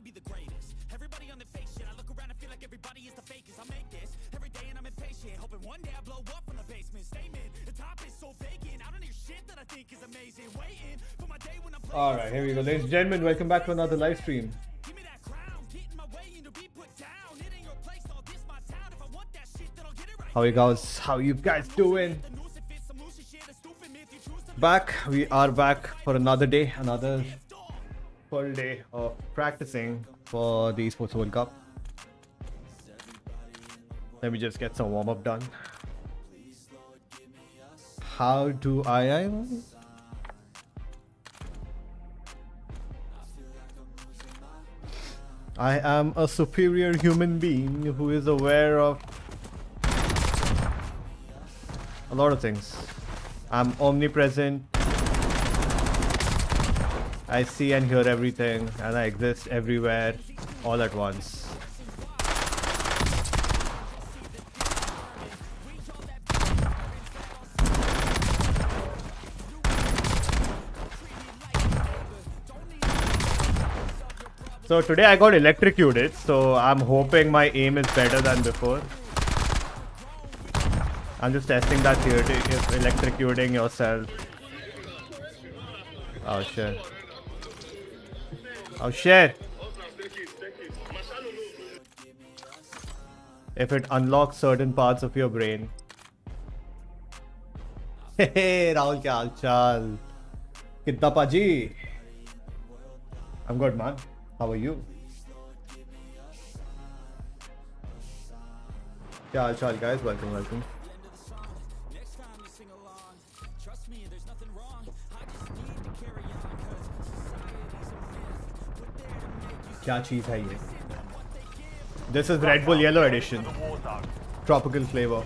be the greatest. Everybody on the fake shit. I look around and feel like everybody is the fakest. I make this every day and I'm impatient, hoping one day I blow up from the basement. Statement, the top is so vacant. I don't hear shit that I think is amazing. Waiting for my day when I'm playing. Alright, here we go. Ladies and gentlemen, welcome back to another live stream. Give me that crown, get in my way and to be put down. It ain't your place, all this my town. If I want that shit, then I'll get it right. How you guys doing? Back, we are back for another day, another full day of practicing for the Esports World Cup. Let me just get some warm-up done. How do I am a superior human being who is aware of a lot of things. I'm omnipresent. I see and hear everything, and I exist everywhere all at once. So today I got electrocuted, so I'm hoping my aim is better than before. I'm just testing that theory, if electrocuting yourself. Oh shit. Oh shit. If it unlocks certain parts of your brain. Hey Rahul, kya haal chal? Kitna paji? I'm good, man. How are you? Kya haal chal, guys? Welcome. क्या चीज है ये? This is Red Bull Yellow Edition. Tropical flavor.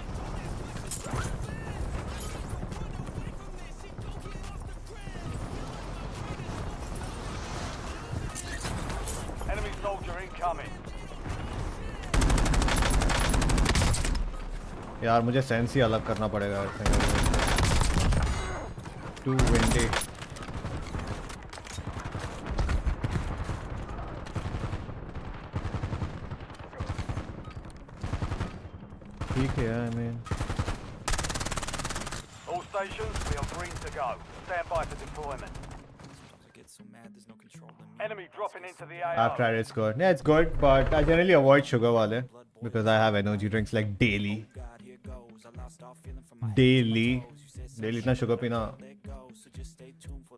Enemy soldier incoming. यार मुझे sense ही अलग करना पड़ेगा ऐसे. Too windy. I mean, all stations, we are green to go. Stand by for deployment. Enemy dropping into the AR. I've tried it, it's good. Yeah, it's good, but I generally avoid sugar wale because I have energy drinks like daily. Daily itna sugar pina,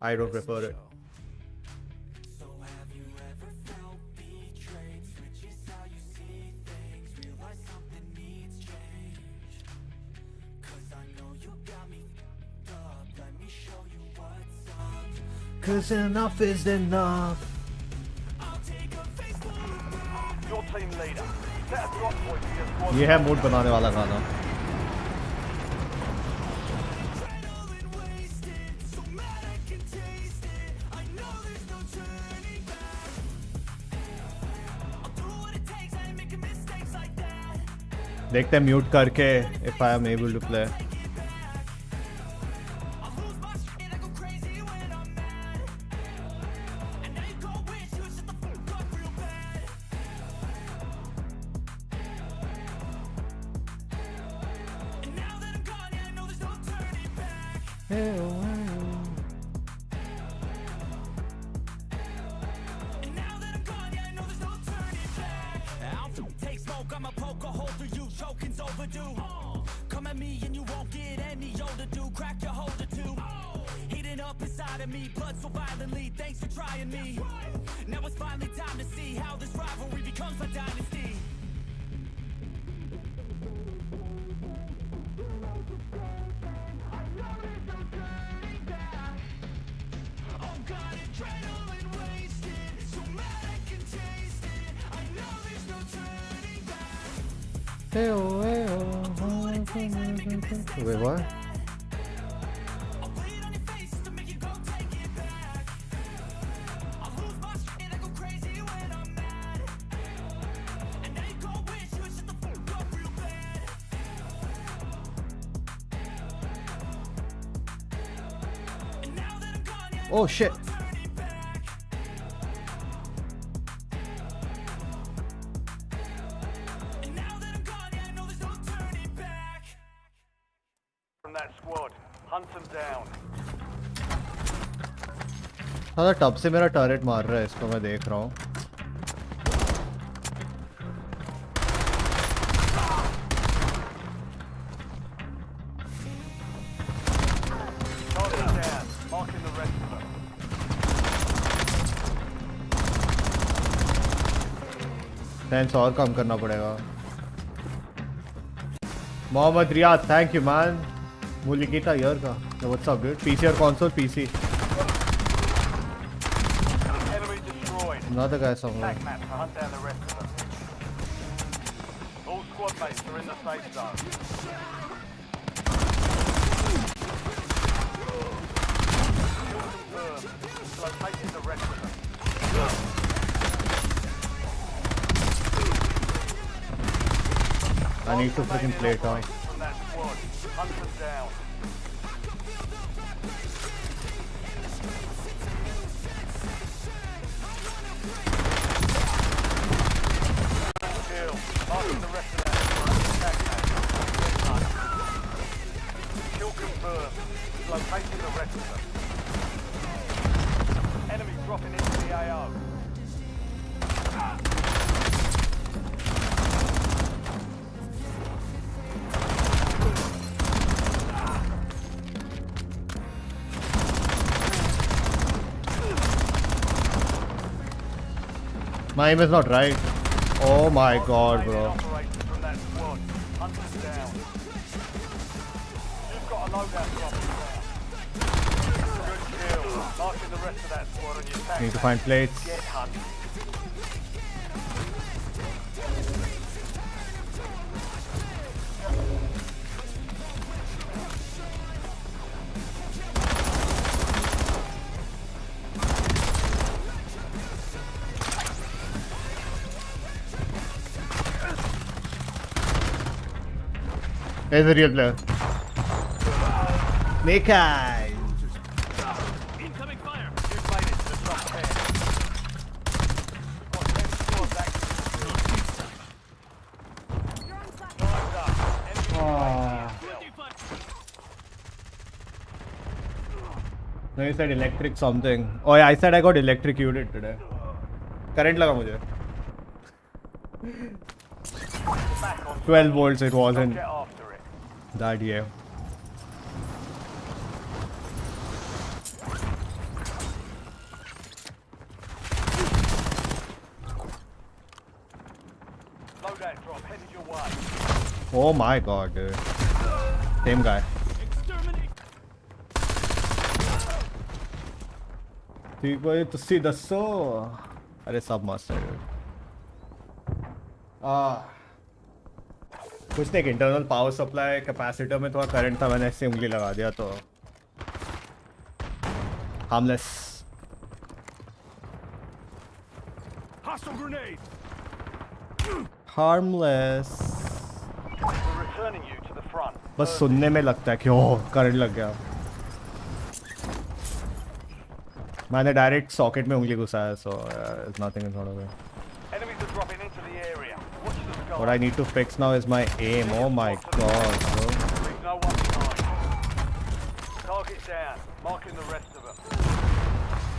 I don't prefer it. Cause enough is enough. Your team leader. Set a drop point for your squad. ये है mood बनाने वाला गाना. देखते हैं mute करके if I am able to play. Wait, what? Oh shit. down. साला tub से मेरा टर्रेट मार रहा है इसको मैं देख रहा हूँ Target down. Marking the rest of them. Sense और कम करना पड़ेगा Mohammad Riyad thank you man मुलिकिता यार का व्हाट्स अप डूड पीसी और console PC Enemy destroyed. another guy somewhere Attack map to hunt down the rest of them. All squad mates are in the safe zone. Kill confirmed. Locating the rest of them. I need to freaking play it out From that squad. Hunt them down. Kill. Marking the rest of that squad. Attack map. Kill confirmed. Locating the rest of them. Enemy dropping into the AO. my aim is not right oh my god bro Operators from that squad. Hunt them down. You've got a loadout dropping down. Good kill. Marking the rest of that squad on your attack need to map. find plates Get hunted. there's a real player Nikai Incoming fire! You've made it to the top 10. Got 10 squads active. Time's up. Enemy no you said electric something oh yeah I said I got electrocuted today current लगा मुझे back on 12 volts it wasn't get after it. that yeah Loadout drop headed your way. oh my god dude same guy ठीक भाई तुसी दसो अरे सब मस्त है dude कुछ नहीं इंटरनल पावर सप्लाई कैपेसिटर में थोड़ा करंट था मैंने ऐसे उंगली लगा दिया तो harmless Hostile grenade! Harmless We're returning you to the front. बस सुनने में लगता है कि ओह करंट लग गया मैंने डायरेक्ट सॉकेट में उंगली घुसाया so it's nothing in front of me Enemies are dropping into the area. Watch the sky. What I need to fix now is my aim. Oh my god, bro. Leave no one behind. Target down. Marking the rest of them.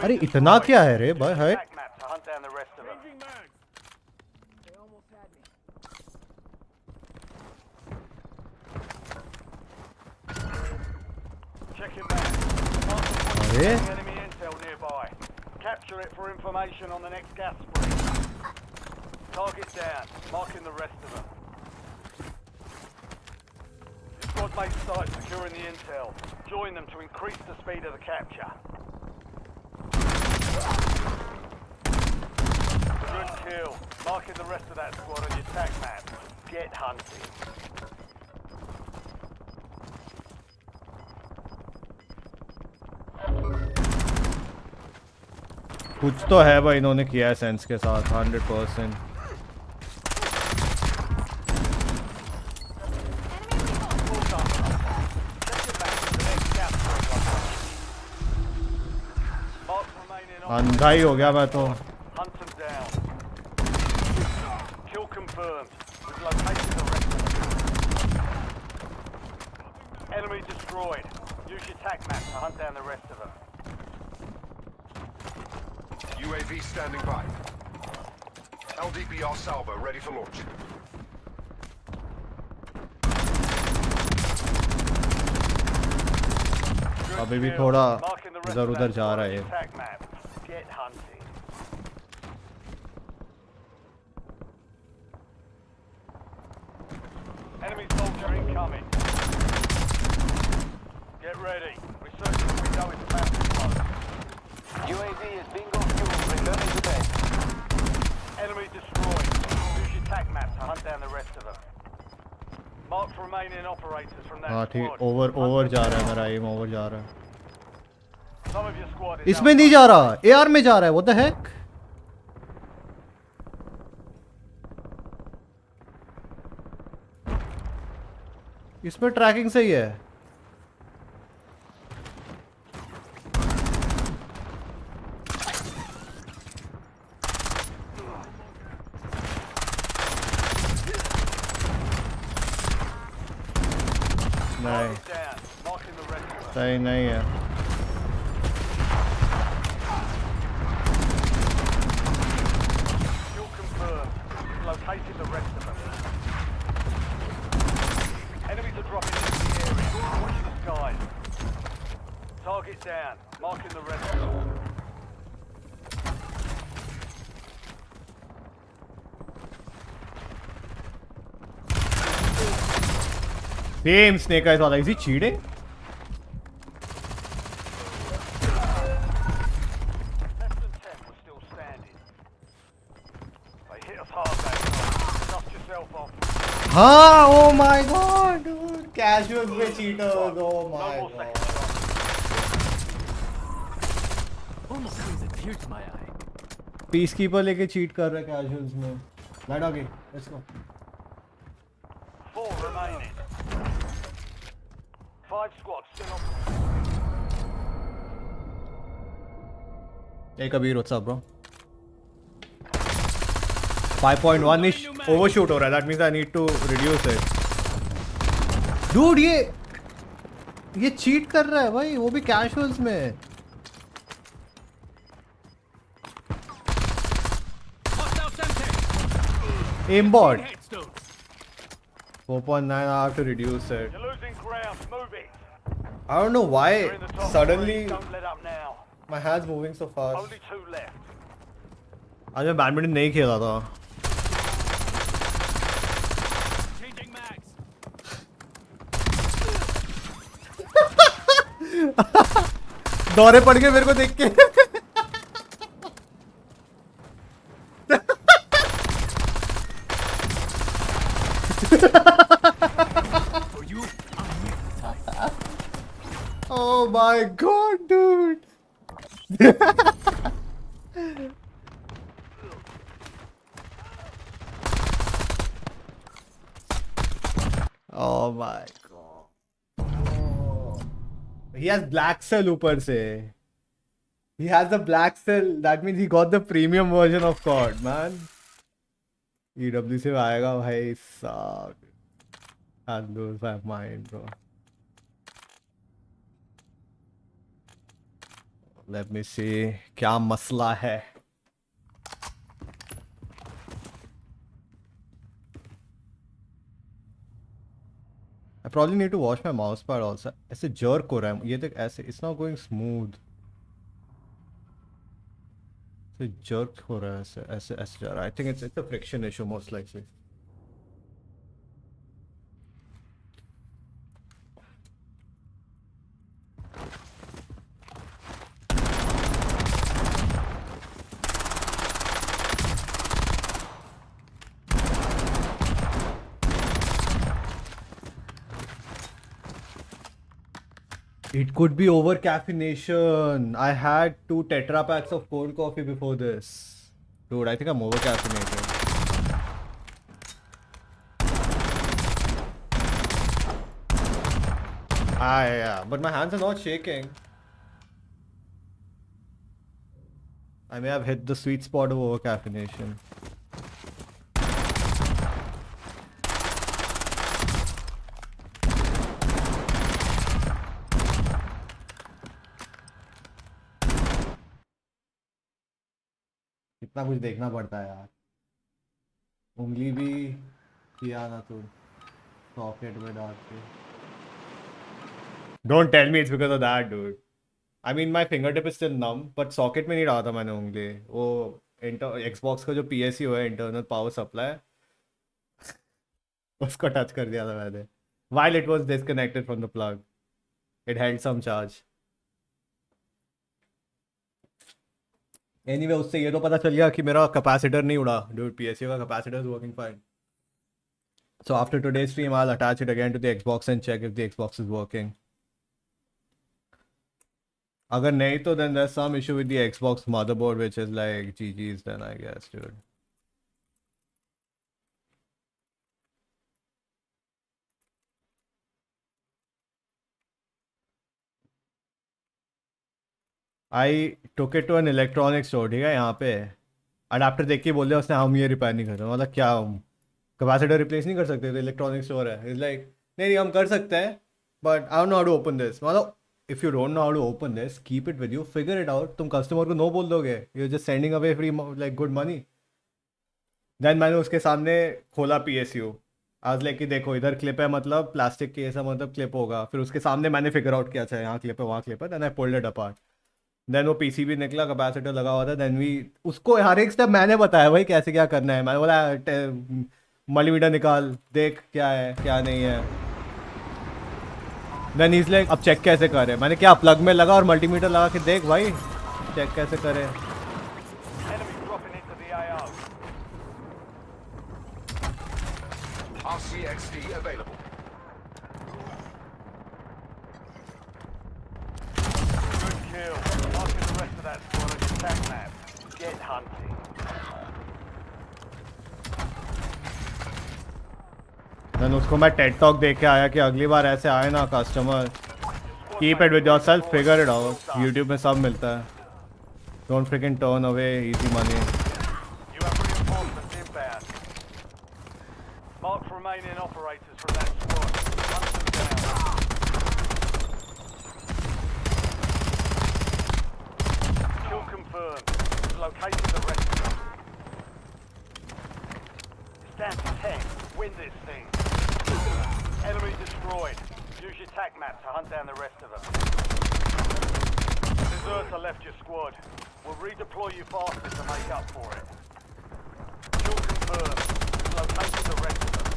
अरे इतना क्या है रे भाई है Attack map to hunt down the rest of them. Check your map. अरे Enemy intel nearby. Capture it for information on the next gas spree. Target down. Marking the rest of them. Your squad mates start securing the intel. Join them to increase the speed of the capture. Good kill. Marking the rest of that squad on your attack map. Get hunted. कुछ तो है भाई इन्होंने किया है sense के साथ 100%. अंधा ही हो गया मैं तो. Hunt them down. Kill confirmed. confirmed. We've located the rest of them. Enemy destroyed. Use your tac map to hunt down the rest of them. UAV standing by. LDBR salvo ready for launch. अभी भी थोड़ा इधर उधर जा रहा है ये. Tac map. Get hunting. Enemy soldier incoming. Get ready. Resurgence window is about to close. UAV is bingo fuel. Returning to base. Enemy destroyed. Use your tac map to hunt down the rest of them. Mark remaining operators from that हाँ ठीक. squad. Over जा रहा है मेरा M. Over जा रहा है. Some of your squad is इसमें नहीं जा रहा. AR में जा रहा है. What the heck? इसमें ट्रैकिंग सही है. नहीं down. Marking the rest of them. सही नहीं है. Kill confirmed. We've located the rest of them. Enemies are dropping into the area. Watch the skies. Target down. Marking the rest of them. Same Snake Eyes वाला. Is he cheating? Less than 10 were still standing. They hit us hard that time. Dust yourself off. हाँ. Oh my god, dude. Casuals में cheaters. Oh No my more god. second shots. Almost brings a tear to my eye. Peacekeeper लेके cheat कर रहा है casuals में. Right आगे. Let's go. 4 remaining. 5 squads still on. Hey Kabir, what's up, bro? 5.1 ish overshoot हो रहा है. That means I need to reduce it. Dude, ये cheat कर रहा है भाई. वो भी casuals में. Hostile center. Aimbot. Headstone. 4.9. I have to reduce it. You're losing ground. Move it. I don't know why You're in the top suddenly 3. Don't let up now. my hands moving so fast. Only 2 left. आज मैं badminton नहीं खेला था. Changing mags. दौरे पड़ गए मेरे को देख के. For you, I'm hypnotized. Oh my god, dude. Oh my god. Oh. He has black cell ऊपर से. He has the black cell. That means he got the premium version of COD, man. EWC आएगा भाई साहब. And those have mine, bro. Let me see. क्या मसला है? I probably need to wash my mouse pad also. ऐसे jerk हो रहा है. ये देख ऐसे. It's not going smooth. ऐसे jerk हो रहा है ऐसे जा रहा है. I think it's a friction issue most likely. It could be over caffeination. I had 2 tetra packs of cold coffee before this. Dude, I think I'm over caffeinated. Yeah, but my hands are not shaking. I may have hit the sweet spot of over caffeination. इतना कुछ देखना पड़ता है यार. उंगली भी किया ना तू सॉकेट में डाल के. Don't tell me it's because of that, dude. I mean, my fingertip is still numb, but socket में नहीं डाला था मैंने उंगली. वो Xbox का जो PSU है, internal power supply, उसको टच कर दिया था मैंने. While it was disconnected from the plug, it held some charge. Anyway, उससे ये तो पता चल गया कि मेरा कैपेसिटर नहीं उड़ा. Dude, PSU का capacitor is working fine. So after today's stream, I'll attach it again to the Xbox and check if the Xbox is working. अगर नहीं तो then there's some issue with the Xbox motherboard which is like GG's then I guess, dude. I took it to an electronics store, ठीक है, यहाँ पे adapter देख के बोल दिया उसने हम ये रिपेयर नहीं कर रहे. मतलब क्या कैपेसिटर रिप्लेस नहीं कर सकते? तो इलेक्ट्रॉनिक स्टोर है. इज लाइक नहीं हम कर सकते हैं but I don't know how to open this. मतलब if you don't know how to open this keep it with you, figure it out. तुम कस्टमर को नो बोल दोगे, you just sending away free like good money. Then मैंने उसके सामने खोला PSU. आज लाइक कि देखो इधर क्लिप है, मतलब प्लास्टिक की ऐसा मतलब क्लिप होगा. फिर उसके सामने मैंने फिगर आउट किया, अच्छा यहाँ क्लिप है वहाँ क्लिप है. Then I pulled it apart. Then वो PCB निकला, कैपेसिटर लगा हुआ था. देन वी उसको हर एक स्टेप मैंने बताया भाई कैसे क्या करना है. मैंने बोला मल्टीमीटर निकाल, देख क्या है क्या नहीं है. देन इज लाइक अब चेक कैसे करे. मैंने क्या प्लग में लगा और मल्टीमीटर लगा के देख भाई चेक कैसे करे. Enemy dropping into the AO. RCXD available. Good kill. Marking the rest of that squad on your attack map. Get hunting. Then उसको मैं टेड टॉक देख के आया कि अगली बार ऐसे आए ना customer, keep it with yourself, figure it out. YouTube में सब मिलता है. Don't fricking turn away easy money. You have reinforcements inbound. Mark remaining operators from that squad. Hunt them down. Kill confirmed. Located the rest of them. It's down to 10. Win this thing. Enemy destroyed. Use your tac map to hunt down the rest of them. Deserter left your squad. We'll redeploy you faster to make up for it. Kill confirmed. We've located the rest of them.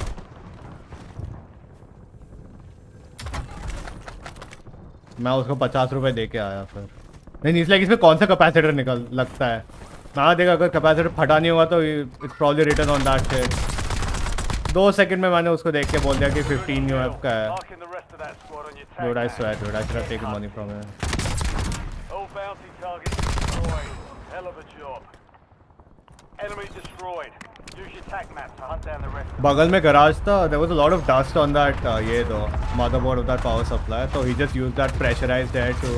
मैं उसको 50 रुपए दे के आया. फिर नहीं इसलिए इसमें कौन सा कैपेसिटर निकल लगता है. मैं देखा अगर कैपेसिटर फटा नहीं हुआ तो it's probably return on that shit. 2 second में मैंने उसको देख के बोल दिया कि 15 UF का है. Marking the rest of that squad on your tac Dude, I map. swear, dude, I should have taken money from him. All bounty targets destroyed. Hell of a job. Enemy destroyed. Use your tac map to hunt down the rest of them. बगल में garage था. There was a lot of dust on that ये though motherboard of that power supply. So he just used that pressurized air to.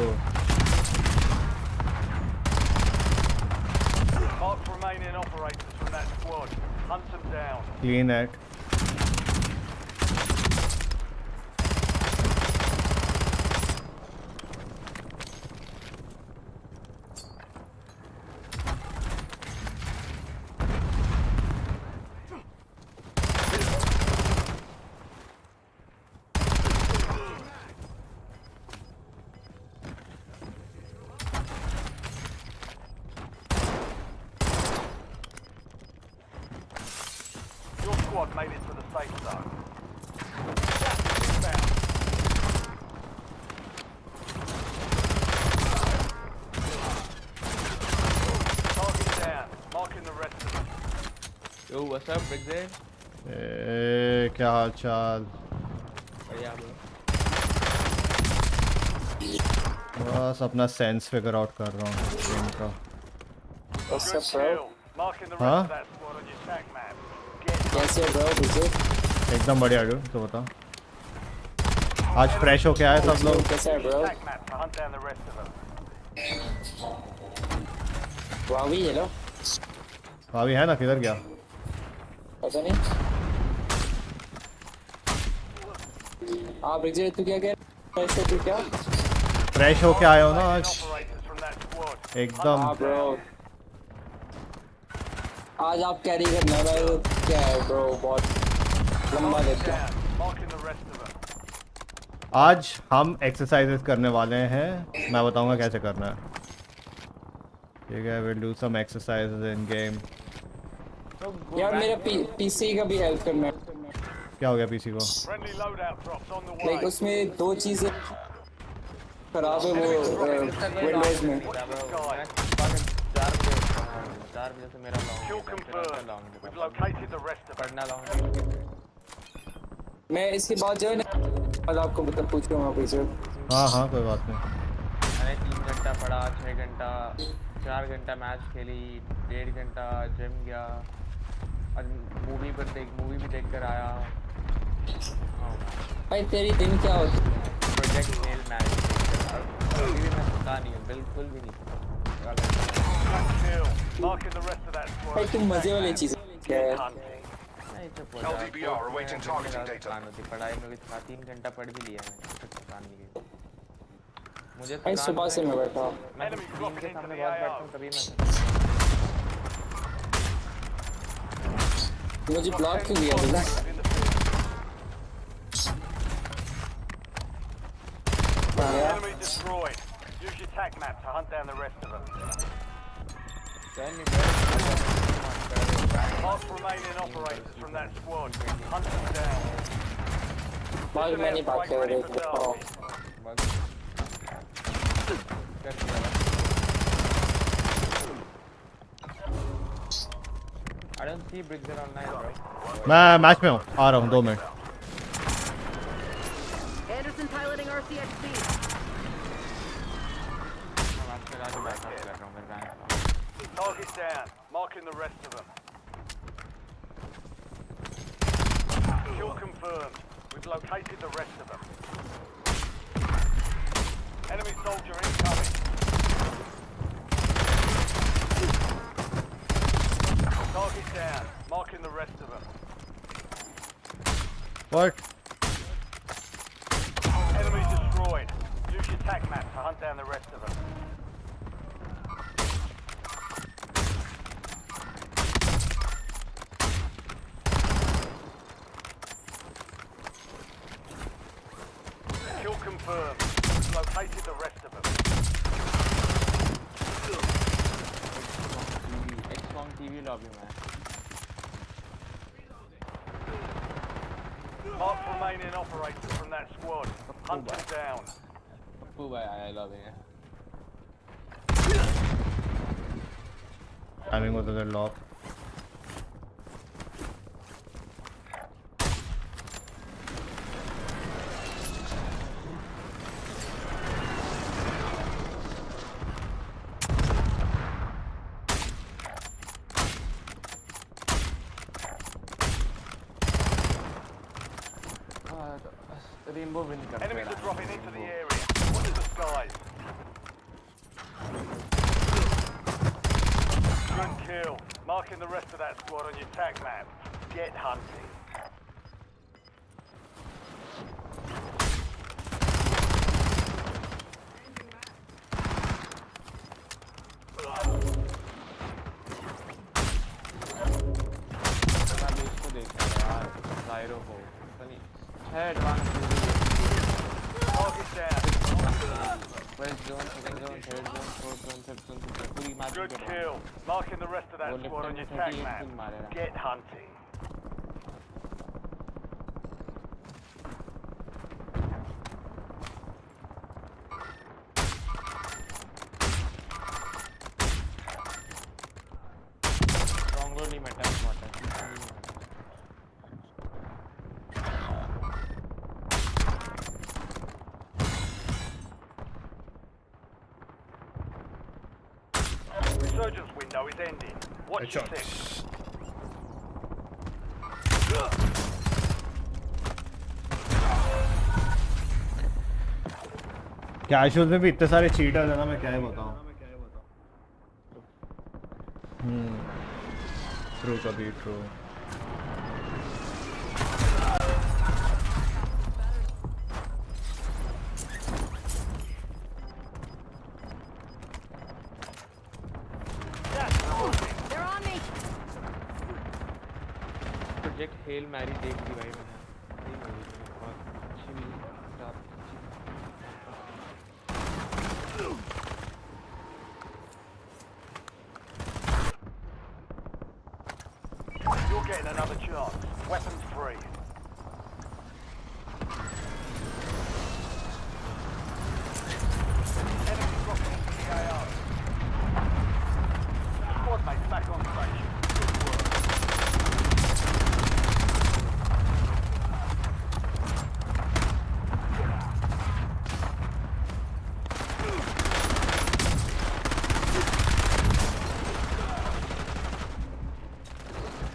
Mark remaining operators from that squad. Hunt them down. Clean it. Your squad made it to the safe zone. Gas is inbound. Target down. Marking the rest of them. Yo, what's up, Big Zay? क्या हाल चाल. बढ़िया bro. बस अपना sense figure out कर रहा हूँ game का. What's Good up, bro? kill. Marking the rest Huh? of that squad on your tac map. Get कैसे हो bro? Busy? एकदम बढ़िया dude. तो बता आज फ्रेश हो के आए सब लोग. कैसे है bro? tac map to hunt down the rest of them. Huawei है लो? भाभी है ना, किधर गया? पता नहीं. हाँ ब्रिजेश तू क्या कह रहा है? कैसे तू क्या? फ्रेश हो के आए हो ना आज Operators from that squad. एकदम. हाँ bro. आज आप कैरी करना है भाई, क्या है ब्रो, बहुत लंबा लेते हैं। Marking the rest of them. आज हम एक्सरसाइजेस करने वाले हैं, मैं बताऊंगा कैसे करना है। ठीक है, will do some exercises in game. यार मेरा पीसी का भी हेल्प करना है। क्या हो गया पीसी को? Friendly loadout drops on the way. Like उसमें 2 चीजें खराब है, वो विंडोज में। चार बजे से मेरा Kill confirmed. We've located the rest of them. पढ़ना लॉन्ग। मैं इसके बाद जो है ना आपको पूछूंगा पीछे। हाँ कोई बात नहीं। मैंने 3 घंटा पढ़ा, 6 घंटा, 4 घंटा मैच खेली, 1.5 घंटा जिम गया, और मूवी भी देख कर आया। भाई तेरी दिन क्या होती है? प्रोजेक्ट मेल मैनेजमेंट अभी भी मैं पता नहीं हूँ, बिल्कुल भी नहीं। Kill. Marking the rest of that squad. भाई तुम मजे वाली चीज क्या है? Hunting. LDBR awaiting targeting data. पढ़ाई में 3 घंटा पढ़ भी लिया मैंने, कुछ थकान नहीं गई मुझे। भाई सुबह से मैं बैठा हूँ। मैं स्क्रीन के सामने बहुत बैठता हूँ, तभी मैं मुझे ब्लॉक क्यों किया तुमने? Enemy destroyed. Use your tac map to hunt down the rest of them. Mark remaining operators from that squad. Hunt them down. भाई मैं नहीं भाग कर रहा हूँ। I don't see bricks around 9 bro. मैं मैच में हूँ, आ रहा हूँ 2 minute. Anderson piloting RCXD. Target down. Marking the rest of them. Kill confirmed. We've located the rest of them. Enemy soldier incoming. Target down. Marking the rest of them. What? Enemy destroyed. Use your tac map to hunt down the rest of them. Kill confirmed. We've located the rest of them. Xbox TV lobby में Mark remaining operators from that squad. Hunt them down. Pappu भाई आया lobby में। Timing was a lock. Rainbow win करते Enemies हैं। are dropping into the area. Watch the skies. Good kill. Marking the rest of that squad on your tac map. Get hunting. मैं भी इसको देखना है यार, जायरो को। है advance Target down. First zone, second zone, third zone, fourth zone, fifth zone, पूरी match Good kill. Marking the rest of that वो squad on लेफ्ट your में tac 38 map. किल मारे रहा। Get hunting. स्ट्रॉन्गर नहीं मैटर स्मार्ट है। Resurgence window is ending. Watch your six. Casual में भी इतने सारे चीटर्स हैं ना, मैं क्या ही बताऊं। ट्रू कभी true. They're on me. Hail Mary देख ली भाई मैंने, सही मूवी थी, बहुत अच्छी भी खराब भी अच्छी You're getting another chance. Weapons free. Enemy dropping into the AO. Squad mates back on station. Good work.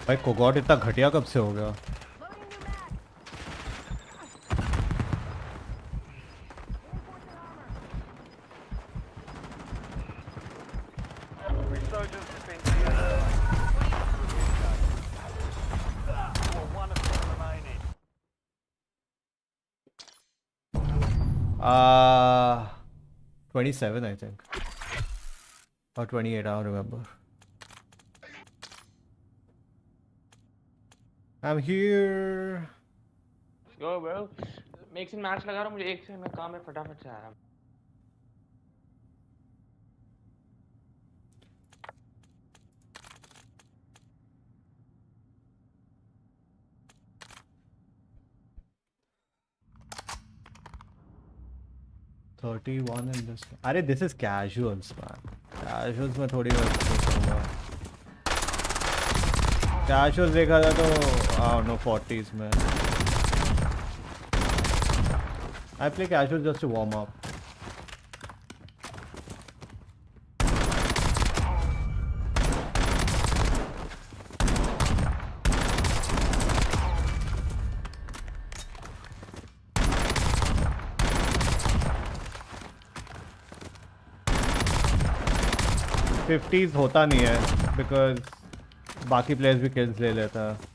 भाई कोगॉट इतना घटिया कब से हो गया? Resurgence has been neutralized. You are one of 10 remaining. 27 I think, or 28, I don't remember. I'm here. Go bro, mixing match लगा रहा हूँ, मुझे 1 सेकंड में काम है, फटाफट से आ रहा हूँ. $31 in this. अरे this is casuals man. Casuals में थोड़ी होगा. Casuals देखा था तो I don't know 40s में. I play casuals just to warm up. $50s होता नहीं है because बाकी प्लेयर्स भी किल्स ले लेता है.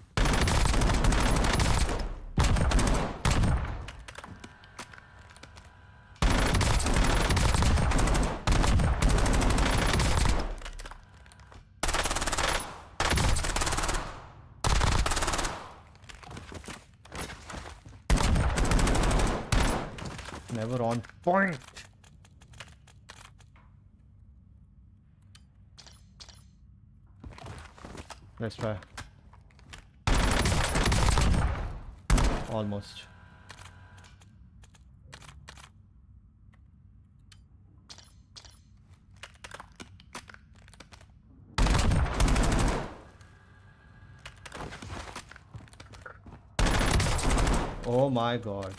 Never on point. Let's try. Almost. Oh my god.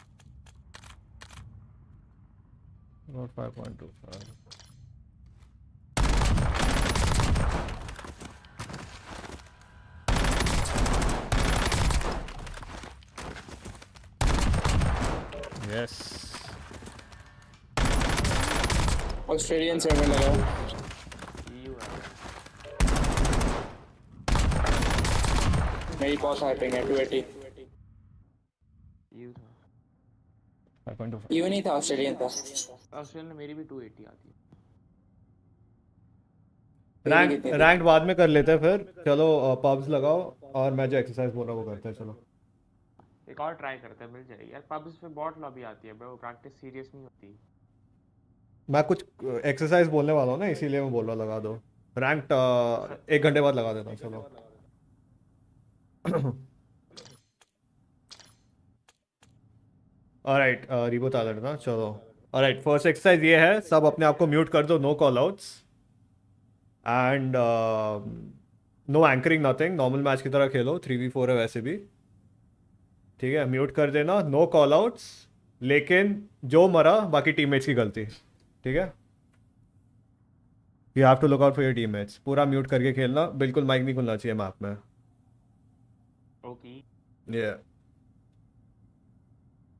About 5.25. Yes. Australian server लगाओ. EU है. मेरी बहुत हाई पिंग है 280. EU था. 5.25. इवन ही था, ऑस्ट्रेलियन था. ऑस्ट्रेलिया में मेरी भी 280 आती है. रैंक बाद में कर लेते हैं फिर. चलो पब्स लगाओ और मैं जो एक्सरसाइज बोल रहा हूँ वो करते हैं. चलो एक और ट्राई करते हैं, मिल जाएगी यार. पब्स पे बॉट लॉबी आती है ब्रो, प्रैक्टिस सीरियस नहीं होती. मैं कुछ एक्सरसाइज बोलने वाला हूँ ना, इसीलिए मैं बोल रहा लगा दो. रैंक 1 घंटे बाद लगा देता हूँ. चलो ऑलराइट रिबूट आ लेना. चलो ऑलराइट, फर्स्ट एक्सरसाइज ये है, सब अपने आप को म्यूट कर दो, no call outs and no anchoring, nothing. Normal match की तरह खेलो, 3v4 है वैसे भी. ठीक है, म्यूट कर देना, नो कॉल आउट्स. लेकिन जो मरा बाकी टीममेट्स की गलती. ठीक है, you have to look out for your teammates. पूरा म्यूट करके खेलना, बिल्कुल माइक नहीं खुलना चाहिए मैप में. ओके. ये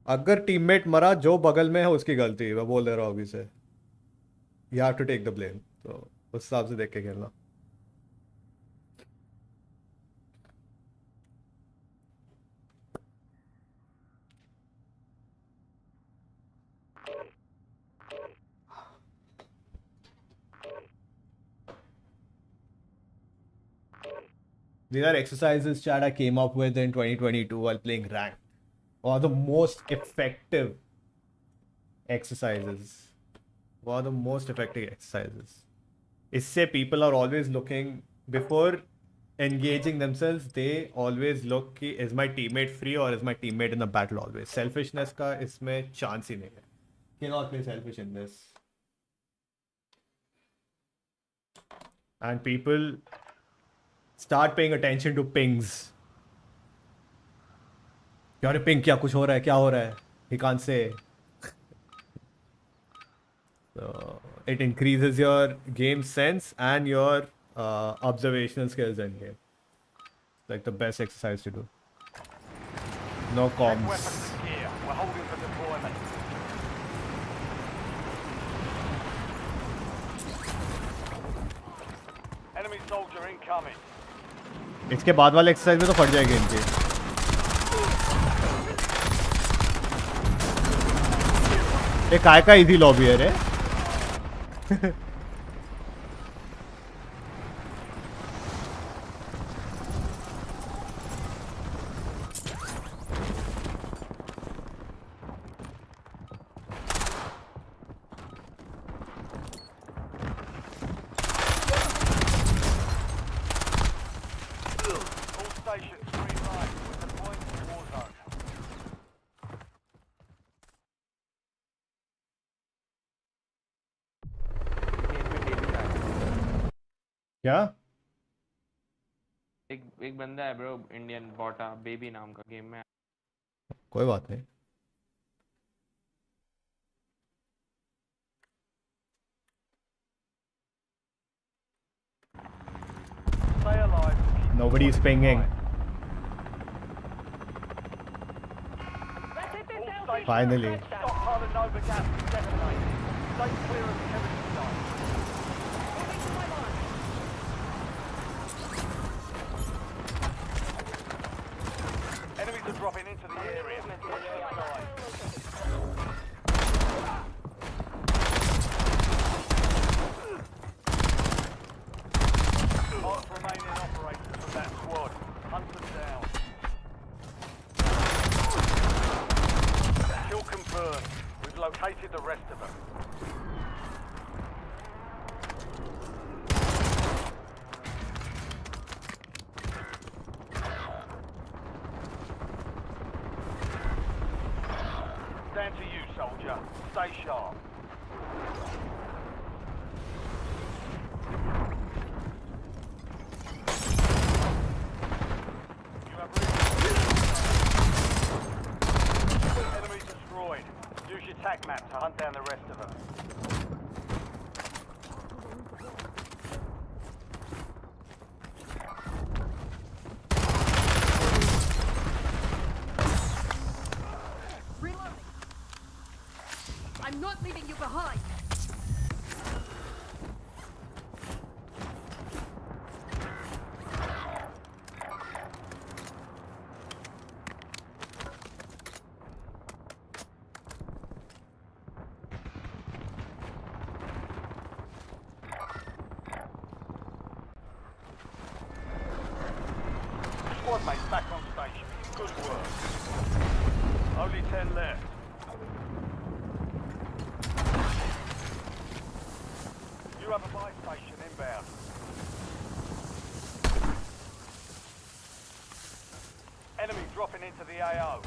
अगर टीममेट मरा, जो बगल में है उसकी गलती है, मैं बोल दे रहा हूँ अभी से. You have to take the blame. तो उस हिसाब से देख के खेलना. These are exercises, chat, I came up with in 2022 while playing ranked. Or the most effective exercises. What are the most effective exercises? Isse people are always looking, before engaging themselves, they always look ki, is my teammate free or is my teammate in the battle always? Selfishness ka isme chance hi nahi hai. Cannot play selfish in this. And people start paying attention to pings. यार ping क्या कुछ हो रहा है, क्या हो रहा है? He can't say. So it increases your game sense and your observational skills in game. Like the best exercise to do. No Check comms. weapons and gear. We're holding for deployment. Enemy soldier incoming. इसके बाद वाले exercise में तो फट जाएगी इनकी. ये काय का इजी लॉबी है रे. All stations green light. We're deploying to Warzone. क्या? एक बंदा है ब्रो, इंडियन बॉटा बेबी नाम का गेम में. कोई बात नहीं. Stay alive. Nobody is pinging. Finally. Stockpile of Nova gas is detonated. Stay clear of the chemistry site. Enemies are dropping into the area. Watch the side. Mark remaining operators from that squad. Hunt them down. Kill confirmed. We've located the rest of them. Down to you, soldier. Stay sharp. You have enemy destroyed. Use your tac map to hunt down the rest of them. Reloading. I'm not leaving you behind. Squad mates back on station. Good work. Only 10 left. You have a buy station inbound. Enemy dropping into the AO.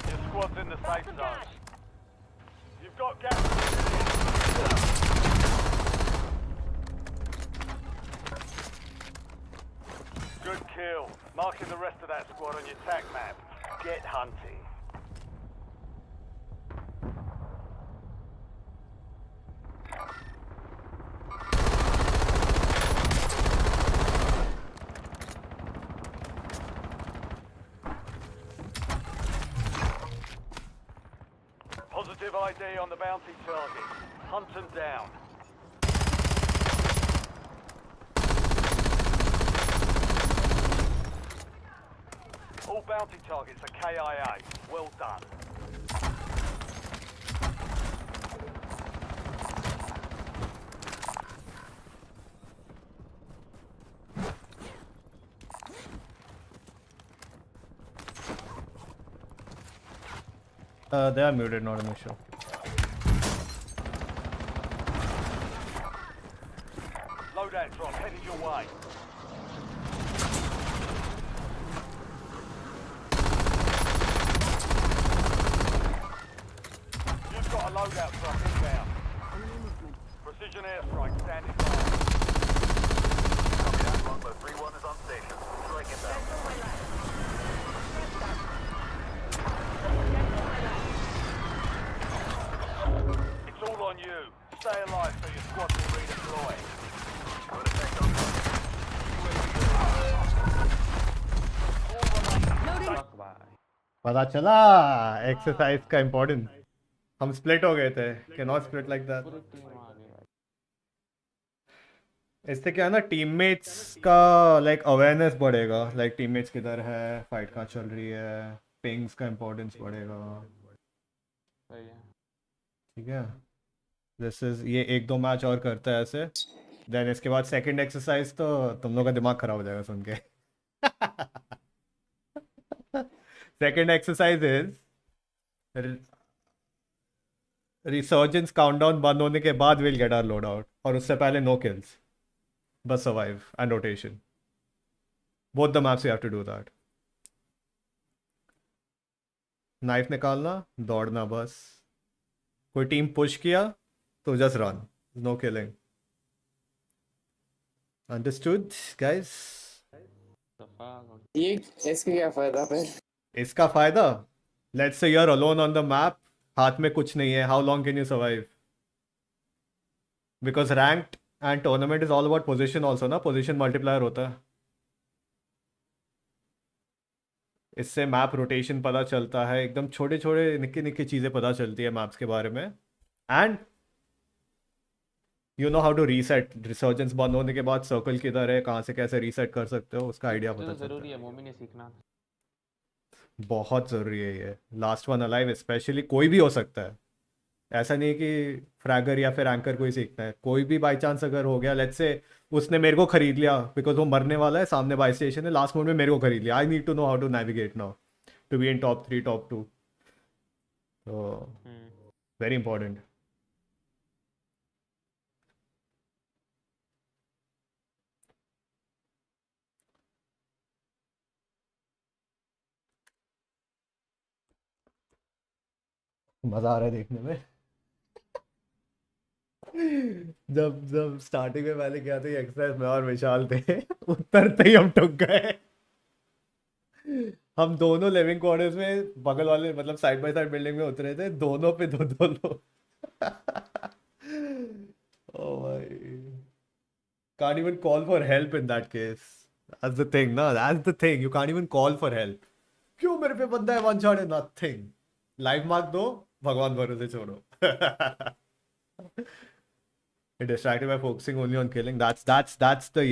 Your squad's in the safe zone. You've got gas. Good kill. Marking the rest of that squad on your tac map. Get hunting. have ID on the bounty target. Hunt them down. All bounty targets are KIA. Well done. They are muted, not an issue. Loadout drop headed your way. You've got a loadout drop inbound. Precision airstrike standing by. Copy that, Longbow 3-1 is on station. Strike inbound. It's all on you. Stay alive so your squad can redeploy. Good effect on Fuck bye. पता चला exercise का importance. हम split हो गए थे. Can not split like that. पूरी team आ गई भाई. इससे क्या है ना, टीममेट्स का लाइक अवेयरनेस बढ़ेगा. लाइक टीममेट्स किधर है, फाइट कहाँ चल रही है, पिंग्स का इम्पोर्टेंस बढ़ेगा. सही है. ठीक है. दिस इज ये 1-2 मैच और करता है ऐसे. देन इसके बाद सेकंड एक्सरसाइज तो तुम लोग का दिमाग खराब हो जाएगा सुन के. Second exercise is resurgence countdown बंद होने के बाद will get our load out, और उससे पहले नो किल्स, बस survive and rotation. Both the maps you have to do that. Knife निकालना, दौड़ना बस. कोई टीम पुश किया तो just run, no killing. Understood guys? ये इसके क्या फायदा फिर? इसका फायदा, let's say you are alone on the map, हाथ में कुछ नहीं है, how long can you survive? Because ranked and tournament is all about position also ना, पोजीशन मल्टीप्लायर होता है. इससे मैप रोटेशन पता चलता है, एकदम छोटे छोटे निक्की निक्की चीज़ें पता चलती है मैप्स के बारे में. And you know how to reset. Resurgence बंद होने के बाद सर्कल किधर है, कहाँ से कैसे रीसेट कर सकते हो, उसका आइडिया पता चलता जरूरी है मोमी ने सीखना. बहुत ज़रूरी है ये. लास्ट वन अलाइव स्पेशली, कोई भी हो सकता है. ऐसा नहीं है कि फ्रैगर या फिर एंकर को ही सीखना है. कोई भी बाई चांस अगर हो गया, लेट्स से उसने मेरे को खरीद लिया बिकॉज वो मरने वाला है, सामने बाई स्टेशन है, लास्ट मोमेंट में मेरे को खरीद लिया. I need to know how to navigate now to be in top 3 top 2. तो वेरी इंपॉर्टेंट. मजा आ रहा है देखने में. जब स्टार्टिंग में मैंने किया था एक्सरसाइज में और विशाल थे, उतरते ही हम ठुक गए. हम दोनों लिविंग क्वार्टर्स में बगल वाले मतलब साइड बाय साइड बिल्डिंग में उतरे थे, दोनों पे दो लोग. ओ भाई, can't even call for help in that case. That's the thing ना, that's the thing, you can't even call for help. क्यों मेरे पे बंदा है, वन शॉट है, nothing. लाइव मार्क दो, भगवान भरोसे छोड़ो. Distracted by focusing only on killing. That's the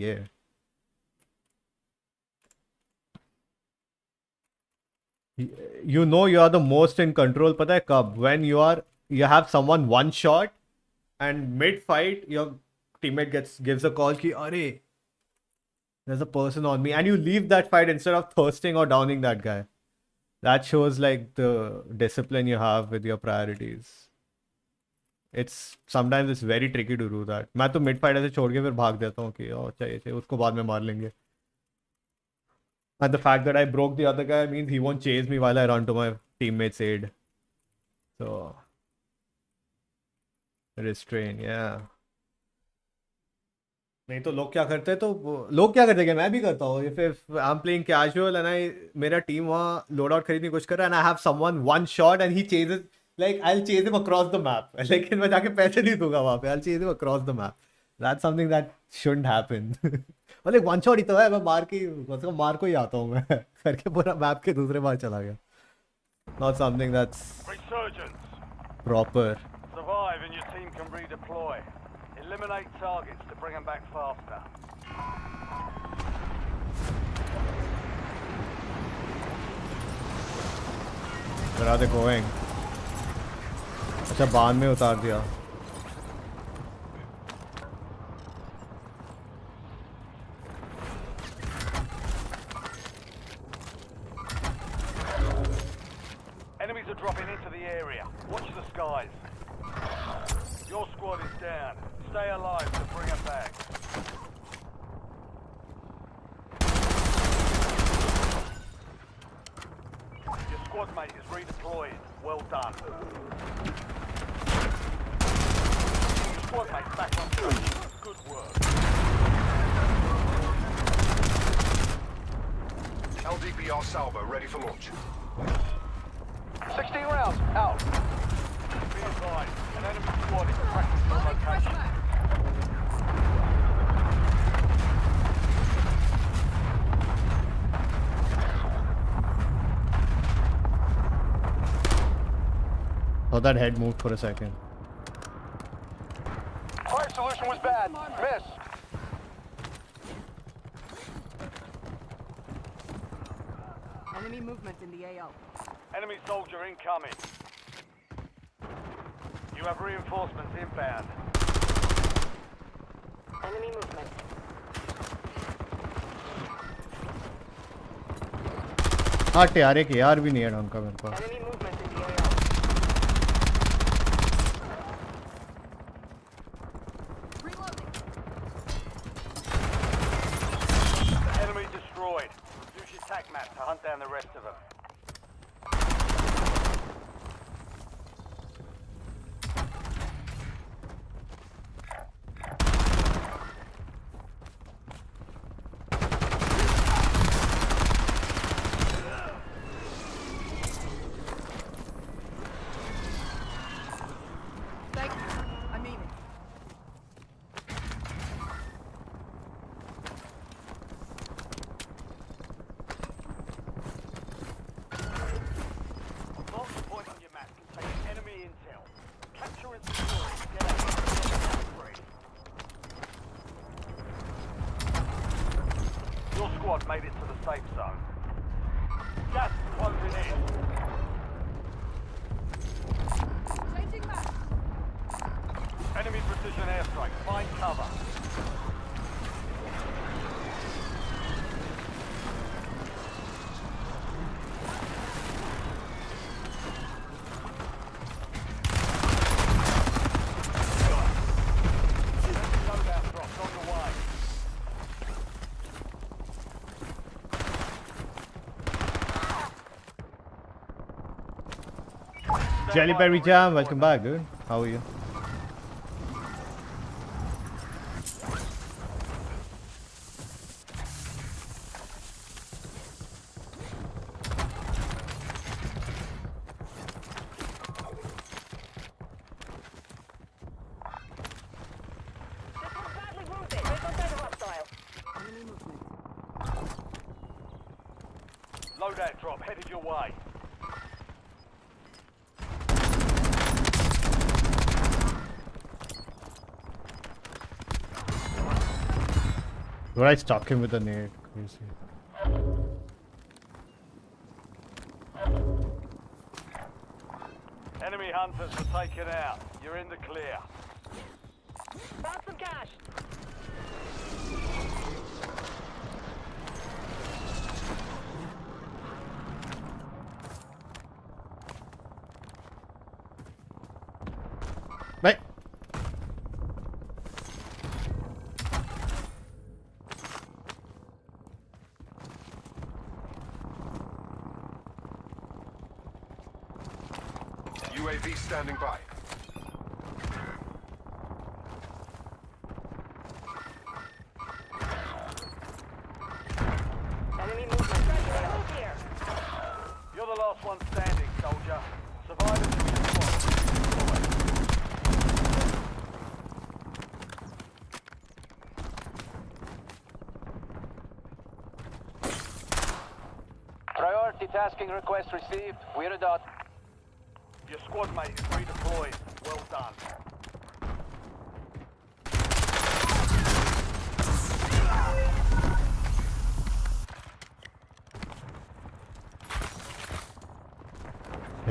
yeah. You know you are the most in control. पता है कब? When you have someone one shot and mid fight your teammate gives a call कि अरे there's a person on me, and you leave that fight instead of thirsting or downing that guy. That shows like the discipline you have with your priorities. Sometimes it's very tricky to do that. मैं तो mid fight ऐसे छोड़ के फिर भाग देता हूँ कि चाहिए उसको बाद में मार लेंगे. And the fact that I broke the other guy means he won't chase me while I run to my teammate's aid. So restrain, yeah. नहीं तो लोग क्या करते हैं, तो लोग क्या करते हैं, मैं भी करता हूँ. If I am playing casual and मेरा टीम वहाँ लोड आउट खरीदने की कोशिश कर रहा है, and I have someone one shot and he ceases, like I will chase him across the map, लेकिन मैं जाके पैसे नहीं दूंगा वहाँ पे. I will chase him across the map. That's something that shouldn't happen. मतलब वन शॉट ही तो है, मैं मार को ही आता हूँ मैं करके पूरा मैप के दूसरे बार चला गया. Not something that's Resurgence. Proper. Survive and your team can redeploy. Eliminate targets to bring them back faster. Where are they going? अच्छा बांध में उतार दिया. Enemies are dropping into the area. Watch the skies. Your squad is down. Stay alive to bring them back. Your squad mate is redeployed. Well done. Your squad mate's back on track. Good work. LDBR salvo ready for launch. 16 rounds. Out. Be advised. An enemy squad is tracking your location. Oh, that head moved for a second. Fire solution was bad. Miss. Enemy movement in the AO. Enemy soldier incoming. You have reinforcements inbound. Enemy movement. हाँ यार एक यार भी नहीं है ढंग का मेरे पास. Enemy movement in the AO. Reloading. Enemy destroyed. Use your tac map to hunt down the rest of them. Thank you. I mean it. Mark the point on your map containing enemy intel. Capture and secure it. Get out. Free. Your squad made it to the safe zone. Gas is closing in. Changing map. Enemy precision airstrike. Find cover. Loadout drops on the way. Jelly Berry Jam, welcome back, dude. How are you? Enemy movement. Loadout drop headed your way. Bro, I stuck him with a nade. Crazy. Enemy hunters were taken out. You're in the clear. Found some cash. Bye. UAV standing by. Enemy movement. Move here. You're the last one standing, soldier. Survive until your squad is deployed. Priority tasking request received. We're a dot. Your squad mate is redeployed. Well done.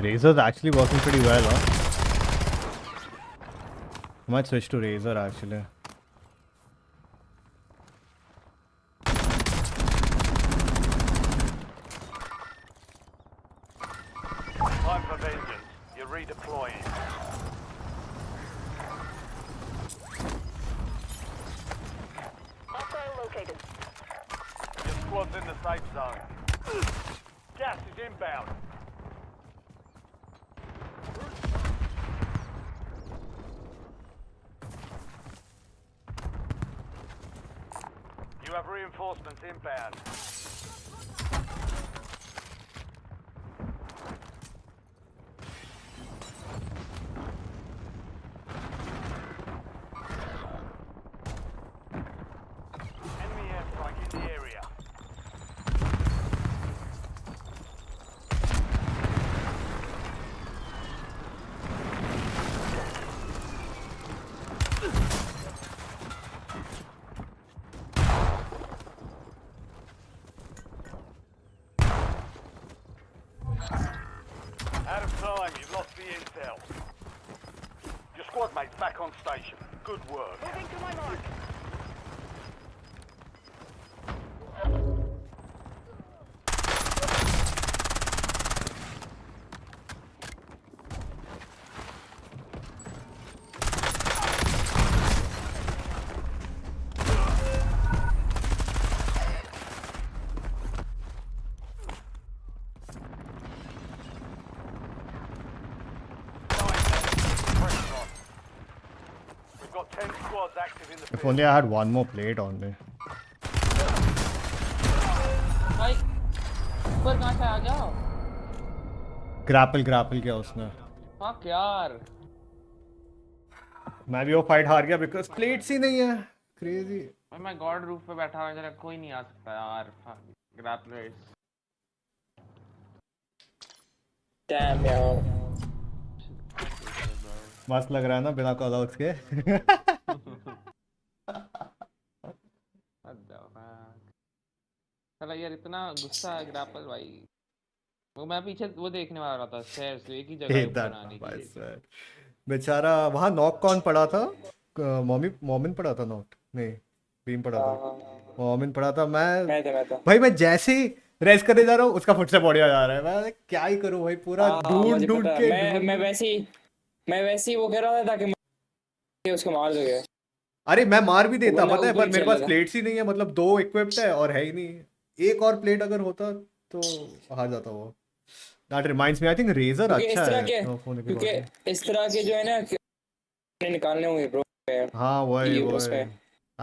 Razor's actually working pretty well, huh? I might switch to Razor actually. Time for vengeance. You're redeploying. Hostile located. Your squad's in the safe zone. Gas is inbound. You have reinforcements inbound. Enemy airstrike in the area. Out of time, you've lost the intel. Your squad mate's back on station. Good work. Moving to my mark. We've got 10 squads active in the If field. only I had one more plate on me. भाई ऊपर कहाँ से आ गया? Grapple किया उसने. Fuck यार. मैं भी वो फाइट हार गया बिकॉज प्लेट्स ही नहीं है. क्रेजी. भाई मैं गॉड रूफ पे बैठा हूँ, जरा कोई नहीं आ सकता यार. ग्रैपलर्स. Damn यार. मस्त लग रहा है ना बिना कॉलआउट्स के. चला यार, इतना गुस्सा है ग्रैपल भाई. वो मैं पीछे वो देखने वाला था स्टेयर्स, एक ही जगह ऊपर आने के लिए. बेचारा वहाँ नॉक कौन पड़ा था? मोमिन पड़ा था नॉक. नहीं, बीम पड़ा था. मोमिन पड़ा था. मैं था. भाई मैं जैसे ही रेस करने जा रहा हूँ उसका फुट से बॉडी आ जा रहा है. मैं क्या ही करूँ भाई, पूरा ढूंढ के. मैं वैसे ही वो कह रहा था ताकि मैं उसको मार दोगे. अरे मैं मार भी देता, वरना पता है, ऊपर पर ही मेरे चला पास था. प्लेट्स ही नहीं है. मतलब 2 इक्विप्ड है और है ही नहीं. एक और प्लेट अगर होता तो हार जाता वो. That reminds me, I think razor क्योंकि अच्छा इस तरह है के स्नोफ होने के क्योंकि बाद. इस तरह के जो है ना निकालने होंगे ब्रो. हाँ वही उसमें I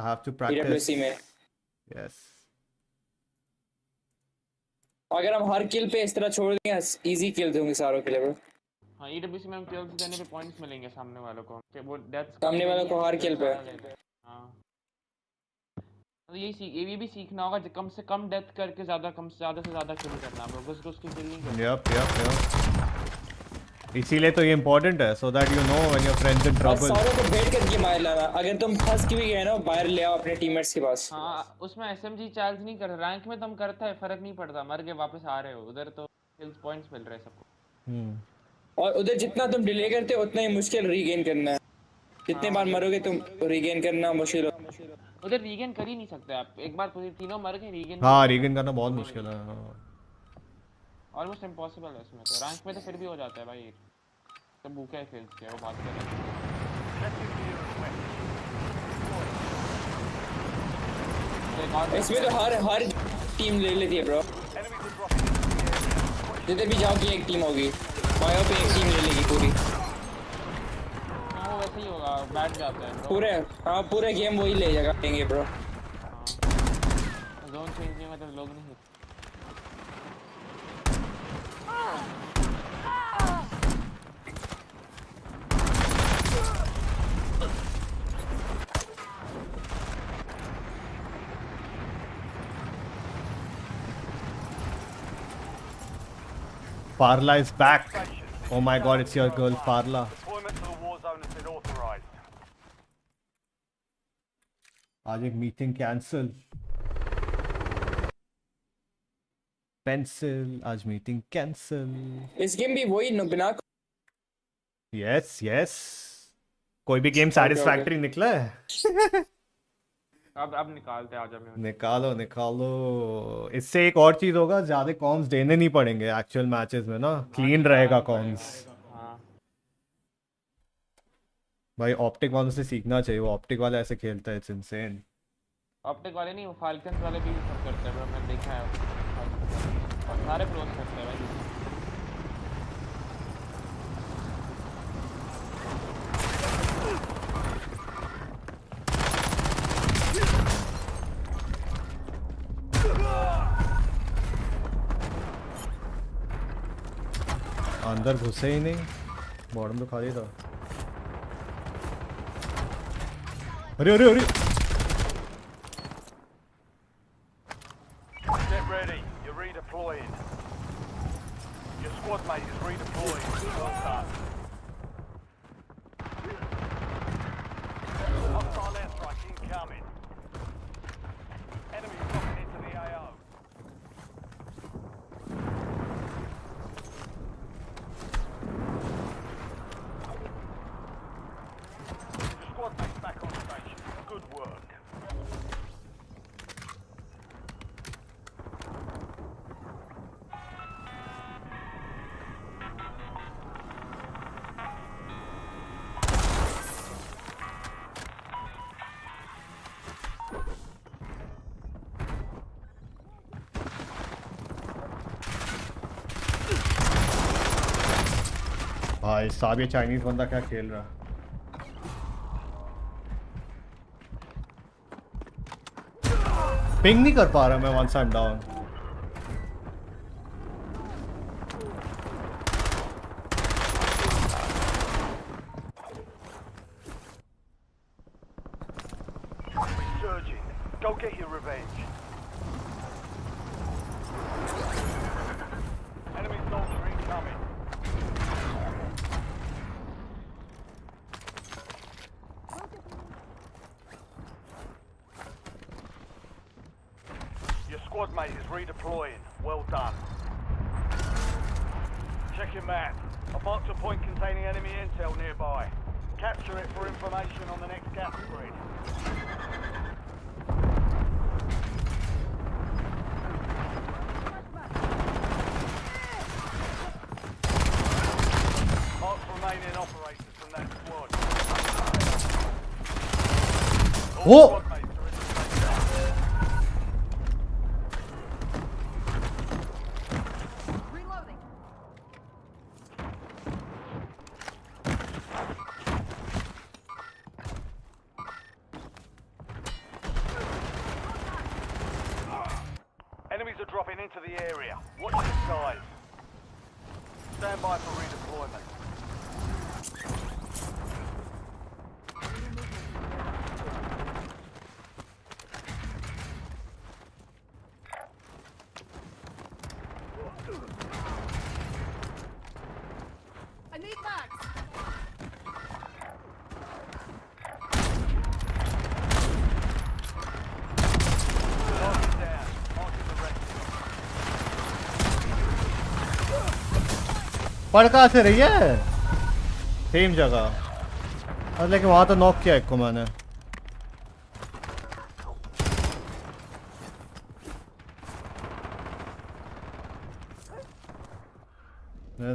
have to practice. EWC में यस. अगर हम हर किल पे इस तरह छोड़ देंगे इजी किल होंगे सारों के लिए ब्रो. हाँ EWC में हम kills देने पे पॉइंट्स मिलेंगे सामने वालों को. वो डेथ्स सामने वालों को हर किल पे. हाँ तो ये भी सीखना होगा कि कम से कम डेथ करके ज़्यादा से ज़्यादा किल करना ब्रो. घुस की किल नहीं करना. यप. इसीलिए तो ये इम्पोर्टेंट है, so that you know when your friends in trouble. सारों को भेंट करके मार लाना. अगर तुम फंस के भी गए ना, बाहर ले आओ अपने टीममेट्स के पास. हाँ उसमें SMG चार्ज नहीं कर. रैंक में तुम करता है, फर्क नहीं पड़ता. मर के वापस आ रहे हो, उधर तो किल्स पॉइंट्स मिल रहे हैं सबको. और उधर जितना तुम डिले करते हो उतना ही मुश्किल रीगेन करना है. जितने बार मरोगे तुम रीगेन करना मुश्किल हो. उधर रीगेन कर ही नहीं सकते आप. एक बार पूरी तीनों मर गए, रीगेन. हाँ रीगेन करना बहुत मुश्किल है. ऑलमोस्ट इम्पॉसिबल है इसमें तो. रैंक में तो फिर भी हो जाता है भाई. तो भूखे खेल्स के वो बात कर रहे हैं. इसमें तो हर टीम ले लेती है ब्रो. जिधर भी जाओ कि एक टीम होगी, बायो पे एक टीम ले लेगी पूरी. वो वैसे ही होगा, बैठ जाता है ब्रो. पूरे गेम वही ले जाएगा देंगे ब्रो. जोन चेंज नहीं मतलब लोग नहीं. Parla is back. Oh my god, it's your girl Parla. Deployment to the war zone has been authorized. आज एक मीटिंग कैंसिल. पेंसिल आज मीटिंग कैंसिल. इस गेम भी वही बिना यस कोई भी गेम सैटिस्फैक्टरी निकला है. अब निकालते हैं, आजा मैं. निकालो. इससे एक और चीज होगा, ज्यादा कॉम्स देने नहीं पड़ेंगे एक्चुअल मैचेस में ना. क्लीन रहेगा कॉम्स. हाँ भाई ऑप्टिक वालों से सीखना चाहिए. वो ऑप्टिक वाला ऐसे खेलता है, इट्स इनसेन. ऑप्टिक वाले नहीं, वो फाल्कन्स वाले भी सब करते हैं, मैंने देखा है. और सारे प्रोस करते हैं भाई. अंदर घुसे ही नहीं. बॉटम तो खाली था. अरे Get ready. You're redeploying. Your squad mate is redeploying. Well done. Hostile airstrike incoming. Enemy dropping into the AO. Your squad mate's back on station. Good work. भाई साहब, ये चाइनीज बंदा क्या खेल रहा. पिंग नहीं कर पा रहा मैं once I am down. Resurging. Go get your revenge. Enemy soldier incoming. Your squad mate is redeploying. Well done. Check your map. I've marked a point containing enemy intel nearby. Capture it for information on the next gas grid. Mark remaining operators from that squad. All Oh! squad mates are in the safe zone. Reloading. Enemies are dropping into the area. Watch the skies. Stand by for redeployment. I need mags. Target down. Marking the rest. पड़ कहाँ से रही है? Same जगह. और लेकिन वहाँ तो नॉक किया एक को मैंने.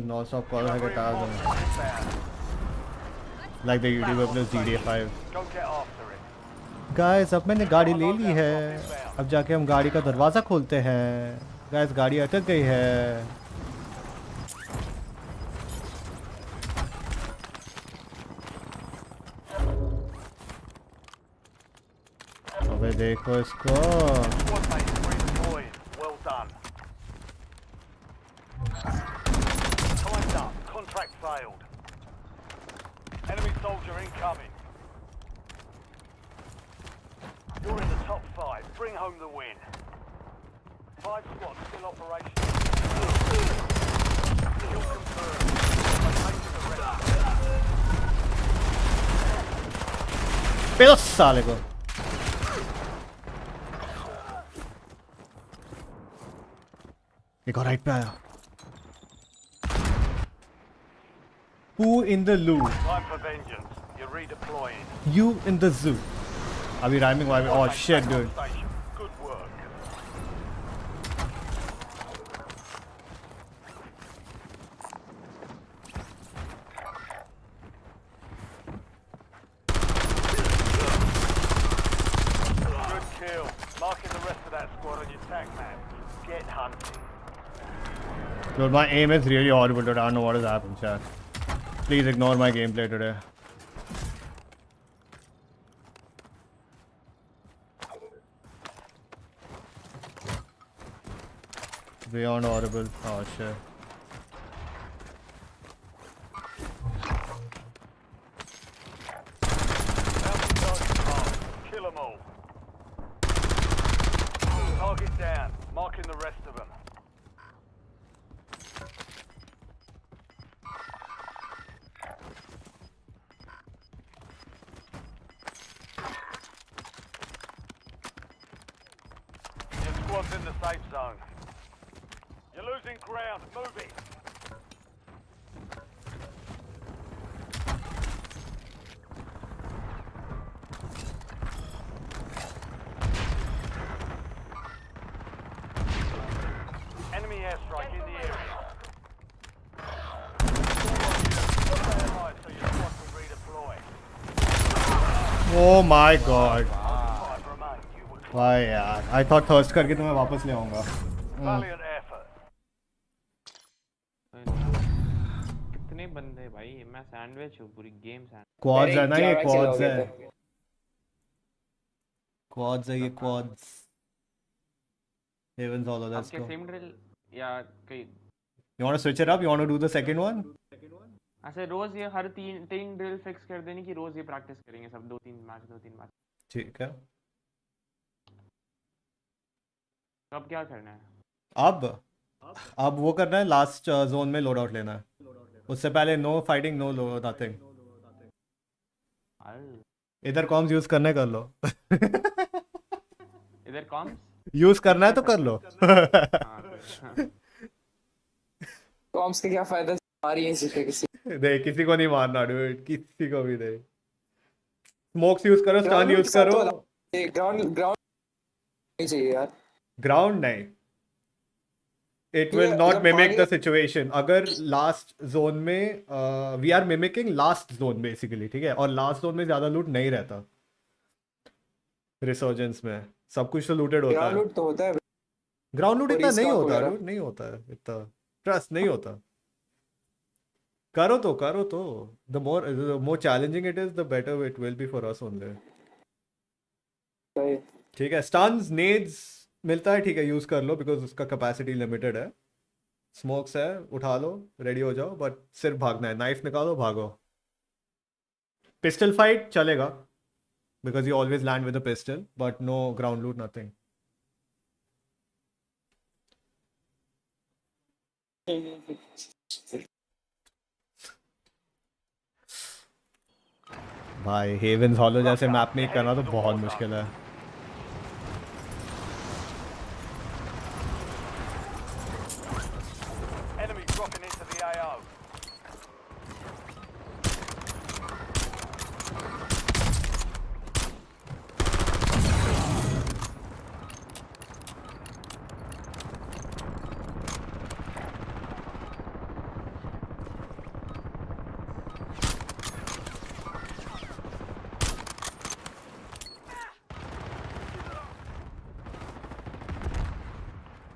नॉन स्टॉप कॉल है के टार like the YouTuber plus GTA5. Go get after it. Guys अब मैंने गाड़ी ले ली है. अब जाके हम गाड़ी का दरवाज़ा खोलते हैं. गाइस गाड़ी अटक गई है. अबे देखो इसको. Squad mate is redeploying. Well done. Time's up. Contract failed. Enemy soldier incoming. You're in the top 5. Bring home the win. 5 squads still operational. Kill confirmed. पे दो साले को। एक और राइट पे आया। Who in the loo? Time for vengeance. You're redeploying. You in the zoo. Are we rhyming? Why? Oh shit, dude. Station. Good work. Good kill. Marking the rest of that squad on your tac map. Get hunting. Dude, my aim is really horrible today. I don't know what has happened, chat. Please ignore my gameplay today. Beyond horrible. Oh shit. Kill them all. Target down. Marking the rest of them. Your squad's in the safe zone. You're losing ground. Move it. Enemy airstrike in the area. So your squad can redeploy. Oh my god. 5 remain. You were Why यार? I thought thirst करके तुम्हें वापस ले आऊँगा. valiant effort. कितने बंदे भाई? मैं सैंडविच हूँ पूरी गेम सैंडविच। Quads है ना ये क्या quads हो है. गया था? Quads है ये quads. Heavens all of let's आपके go. सेम ड्रिल या कई You want to switch it up? You want to do the second one? ऐसे रोज ये हर तीन ड्रिल फिक्स कर देनी कि रोज ये प्रैक्टिस करेंगे सब 2-3 मैच। ठीक है. तो अब क्या करना है? अब वो करना है लास्ट जोन में लोड आउट लेना है. उससे पहले नो फाइटिंग नो लो नथिंग. इधर कॉम्स यूज करना है कर लो. इधर कॉम्स यूज करना है तो कर लो. कॉम्स के क्या फायदा? मारी है किसी नहीं किसी को नहीं मारना डूड. किसी को भी नहीं. स्मोक्स यूज करो. स्टन यूज करो. ग्राउंड नहीं चाहिए यार. ग्राउंड नहीं. It will not mimic the situation. अगर लास्ट जोन में we are mimicking last zone basically. ठीक है. और लास्ट जोन में ज्यादा लूट नहीं रहता. रिसर्जेंस में सब कुछ तो लूटेड होता है. लूट तो होता है. ग्राउंड लूट इतना नहीं होता. वगैरह। लूट नहीं होता है इतना. ट्रस्ट नहीं होता. करो तो the more challenging it is the better it will be for us only. ठीक है. स्टन्स नेड्स मिलता है. ठीक है यूज कर लो बिकॉज उसका कैपेसिटी लिमिटेड है. स्मोक्स है उठा लो. रेडी हो जाओ. बट सिर्फ भागना है. नाइफ निकालो भागो. पिस्टल फाइट चलेगा because you always land with a pistol but no ground loot nothing. भाई हेवंस हॉलो जैसे मैप में करना तो बहुत मुश्किल है. Enemy dropping into the AO.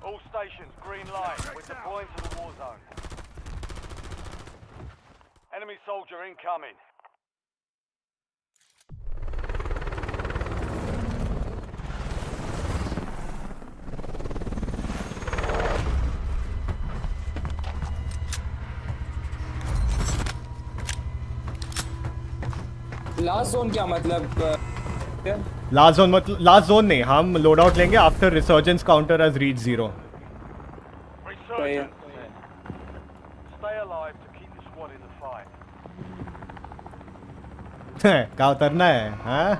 All stations, green light. We're deploying to the war zone. Enemy soldier incoming. Last zone क्या मतलब? लास्ट जोन नहीं. हम लोड आउट लेंगे after resurgence counter has reach 0. Resurgence. Stay alive to keep the squad in the fight. क्या उतरना है? हाँ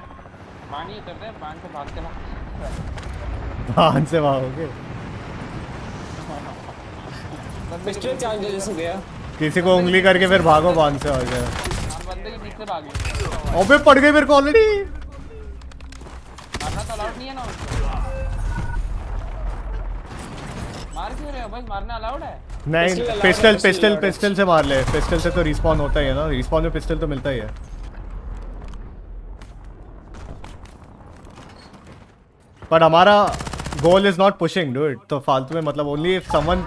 पानी उतरते हैं, बांध से भागते भागते बांध से भागोगे? पिस्टल चार्ज हो गया। किसी को उंगली करके फिर भागो बांध से, और क्या। हम बंदे के पीछे भाग गए। अबे पड़ गई मेरे को ऑलरेडी। मारना तो अलाउड नहीं है ना उसको। मार क्यों रहे हो भाई? मारना अलाउड है? नहीं, पिस्टल से मार ले। पिस्टल से तो रिस्पॉन होता ही है ना, रिस्पॉन में पिस्टल तो मिलता ही है। पर हमारा goal is not pushing dude, तो फालतू में मतलब ओनली इफ समवन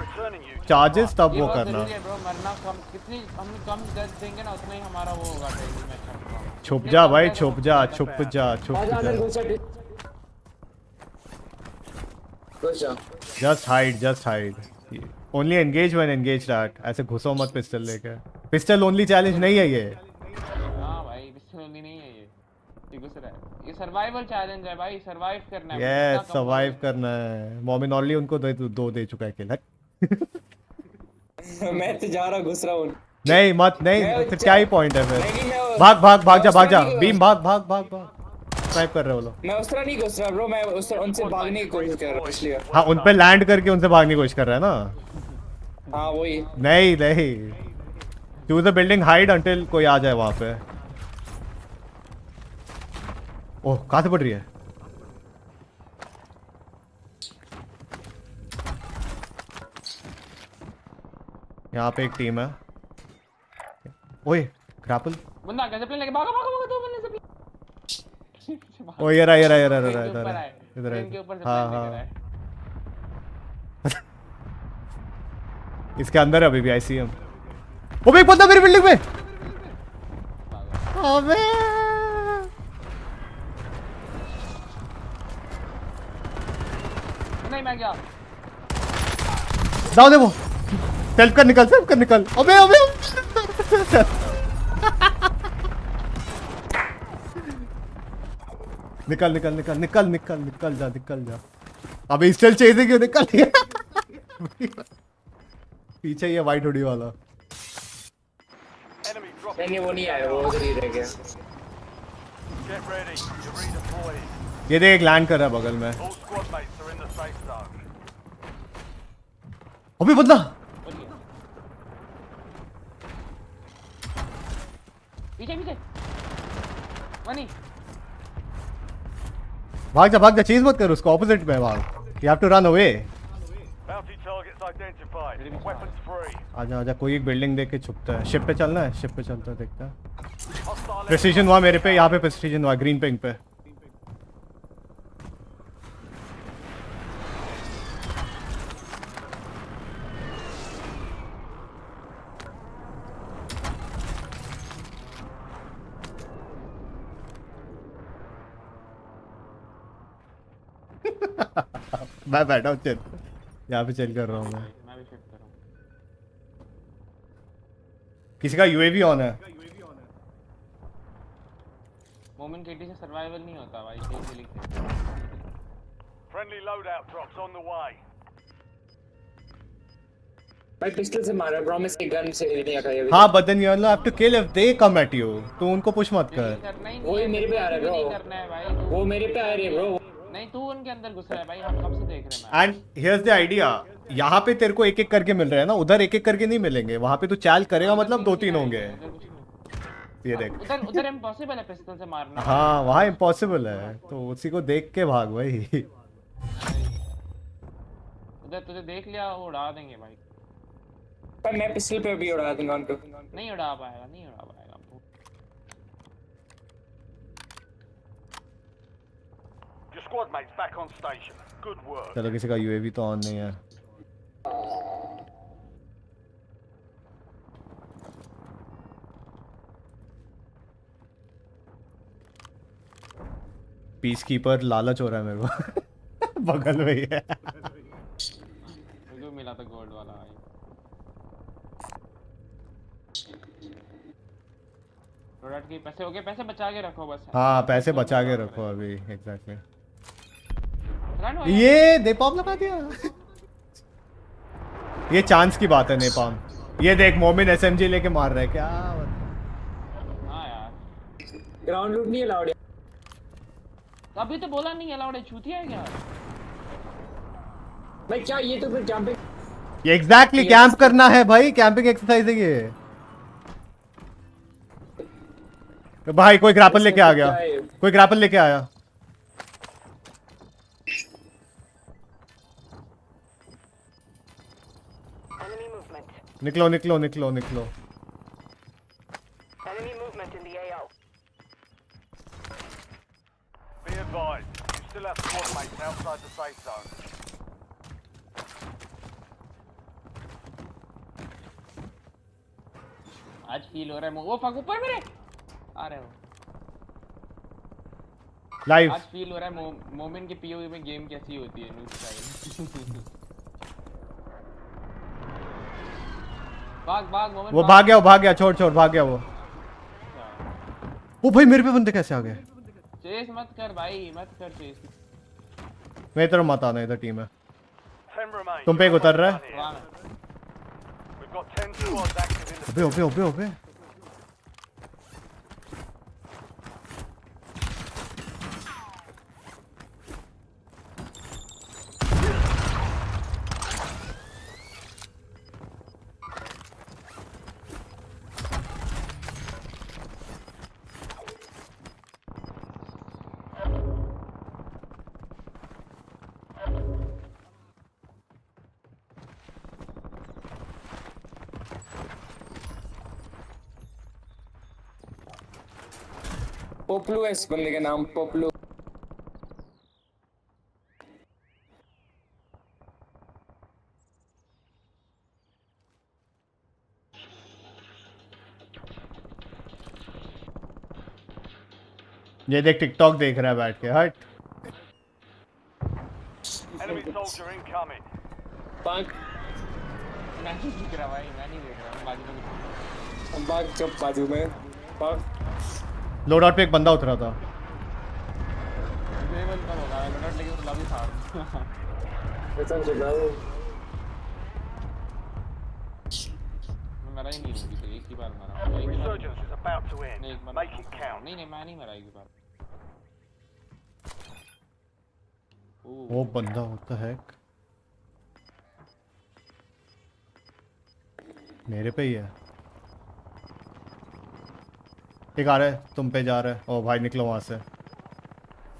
चार्जेस तब वो करना। ब्रो मरना कम, कितनी हम कम कर देंगे ना उतना ही हमारा वो होगा डेली मैच। छुप जा भाई, छुप जा, छुप जा, छुप जा। Just hide. Only engage when engage that. ऐसे घुसो मत पिस्टल लेके। पिस्टल ओनली चैलेंज नहीं है ये। हां भाई, पिस्टल ओनली नहीं है ये घुस रहा है। ये सर्वाइवल चैलेंज है भाई, सर्वाइव करना है। यस, सर्वाइव करना है। मोमिन ऑलरेडी उनको दो दे चुका है किल। मैं तो जा रहा घुस रहा हूँ। नहीं मत, नहीं फिर क्या ही पॉइंट है फिर। भाग जा बीम, भाग। स्नाइप कर रहे हो लोग। मैं उस तरह नहीं घुस रहा ब्रो, मैं उनसे भागने की कोशिश कर रहा हूँ इसलिए। हाँ, उन पे लैंड करके उनसे भागने की कोशिश कर रहा है ना। हाँ वही। नहीं choose the building, hide until कोई आ जाए वहां पे। ओह, कहां से पड़ रही है? यहाँ पे एक टीम है। ओए ग्रैपल बंदा कैसे प्लेन लेके भागो दो बंदे से। ओ ये रहा इधर इनके ऊपर से हाँ प्लेन लेकर आए। इसके अंदर है अभी भी आईसीएम। वो भी एक बंदा मेरी बिल्डिंग में। अबे नहीं मैं क्या दाव दे वो। सेल्फ कर निकल। अबे निकल जा। अबे स्टेल चाहिए क्यों? निकल गया। पीछे ये वाइट हुडी वाला। नहीं वो नहीं आया, वो उधर ही रह गया। Get ready. You're redeploying. ये देख एक लैंड कर रहा है बगल में। All squad mates are in the safe zone. अबे बंदा पीछे मनी। भाग जा, चीज मत कर उसको। ऑपोजिट में भाग। You have to run away. Bounty targets identified. Weapons free. आजा कोई एक बिल्डिंग देख के छुपता है। शिप पे चलना है, शिप पे चलता है, देखता है। Hostile प्रेसिजन हुआ मेरे पे, यहाँ पे प्रेसिजन हुआ ग्रीन पिंग पे। मैं बैठा हूँ चिल, यहाँ पे चिल कर रहा हूँ मैं। भी शिफ्ट कर रहा हूँ। किसी का यूएवी ऑन है। मोमेंट केटी से सर्वाइवल नहीं होता भाई, केटी लिखते। friendly loadout drops on the way. भाई पिस्टल से मारा, प्रॉमिस की गन से नहीं आता ये। हाँ but then you have to kill if they come at you. तो उनको पुश मत कर। वही मेरे पे आ रहा है ब्रो। करना है भाई, वो मेरे पे आ रही है ब्रो। नहीं तू उनके अंदर घुस रहा है भाई, हम कब से देख रहे हैं। एंड हियर्स द आइडिया, यहाँ पे तेरे को एक एक करके मिल रहे हैं ना, उधर एक एक करके नहीं मिलेंगे। वहाँ पे तू चाल करेगा मतलब 2-3 होंगे। ये देख उधर इम्पॉसिबल है पिस्टल से मारना। हाँ वहाँ इम्पॉसिबल है, तो उसी को देख के भाग भाई। उधर तुझे देख लिया वो उड़ा देंगे भाई। पर मैं पिस्टल पे भी उड़ा दूंगा उनको। नहीं उड़ा पाएगा। Your squad mates back on station. Good work. चलो किसी का यूएवी तो ऑन नहीं है। पीस कीपर लालच हो रहा है मेरे को। बगल में ही है। मुझे मिला था गोल्ड वाला भाई। प्रोडक्ट के पैसे हो गए, पैसे बचा के रखो बस। हाँ पैसे बचा के रखो अभी। एग्जैक्टली ये नेपाम लगा दिया। ये चांस की बात है नेपाम। ये देख मोमिन एसएमजी लेके मार रहा है क्या। हाँ यार ग्राउंड लूट नहीं अलाउड है। अभी तो बोला नहीं अलाउड है, छूतिया है क्या? भाई क्या ये तो फिर कैंपिंग ये एग्जैक्टली कैंप करना है भाई, कैंपिंग एक्सरसाइज है ये। भाई कोई ग्रैपल लेके आ गया, कोई ग्रैपल लेके आया। Enemy movement. निकलो निकलो निकलो निकलो। Enemy movement in the AO. Be advised, you still have squad mates outside the safe zone. आज फील हो रहा है वो फक ऊपर मेरे आ रहे हो। लाइव आज फील हो रहा है मोमेंट के पीओवी में गेम कैसी होती है नूब स्टाइल। भाग भाग मोमेंट, वो भाग गया, छोड़ छोड़ भाग गया वो। ओ भाई मेरे पे बंदे कैसे आ गए? चेस मत कर भाई, मत कर चेस। मेरी तरफ मत आना, इधर टीम है। 10 remain. तुम पे एक उतर रहा है। We've got 10 squads active in the ओबे पोपलू है इस बंदे का नाम, पोपलू। ये देख टिकटॉक देख रहा है बैठ के, हट। enemy soldier incoming. बाग मैं नहीं देख रहा भाई, मैं नहीं देख रहा, मैं बाजू में। बाग जब बाजू में बाग लोड आउट पे एक बंदा उतरा था। लेवल कब होगा मिनट, लेकिन तो लॉबी था। पता चला वो मैं मरा ही नहीं हूं, तो एक ही बार मरा। Resurgence is about to end. नहीं, एक बार Make it count. नहीं मैं नहीं मरा एक बार। वो बंदा होता है मेरे पे ही है। एक आ रहा है, तुम पे जा रहा है। ओ भाई निकलो वहां से।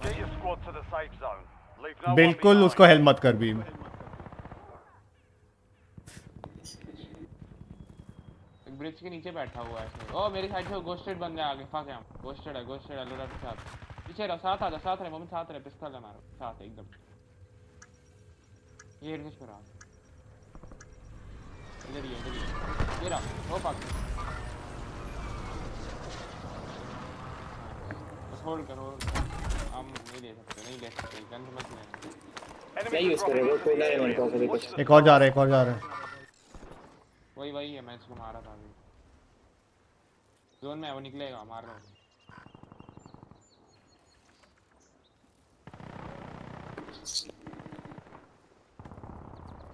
Get your squad to the safe zone. Leave no one बिल्कुल behind. उसको हेल्प मत कर भी। एक ब्रिज के नीचे बैठा हुआ है। ओ मेरी साइड से गोस्टेड बंदे आ गए। फक है, गोस्टेड है लोडा के साथ। पीछे रहो, साथ आ जा, साथ रहे मोमेंट, साथ रहे, पिस्तौल है मारो, साथ है एकदम। ये एडजस्ट करा इधर ये रहा। ओ फक, होल्ड करो। हम नहीं ले सकते गन मत लेना। क्या यूज करें वो कोई नहीं मेरे पास अभी कुछ। एक और जा रहा है वही है, मैं इसको मारा था अभी। जोन में है वो, निकलेगा, मार लो।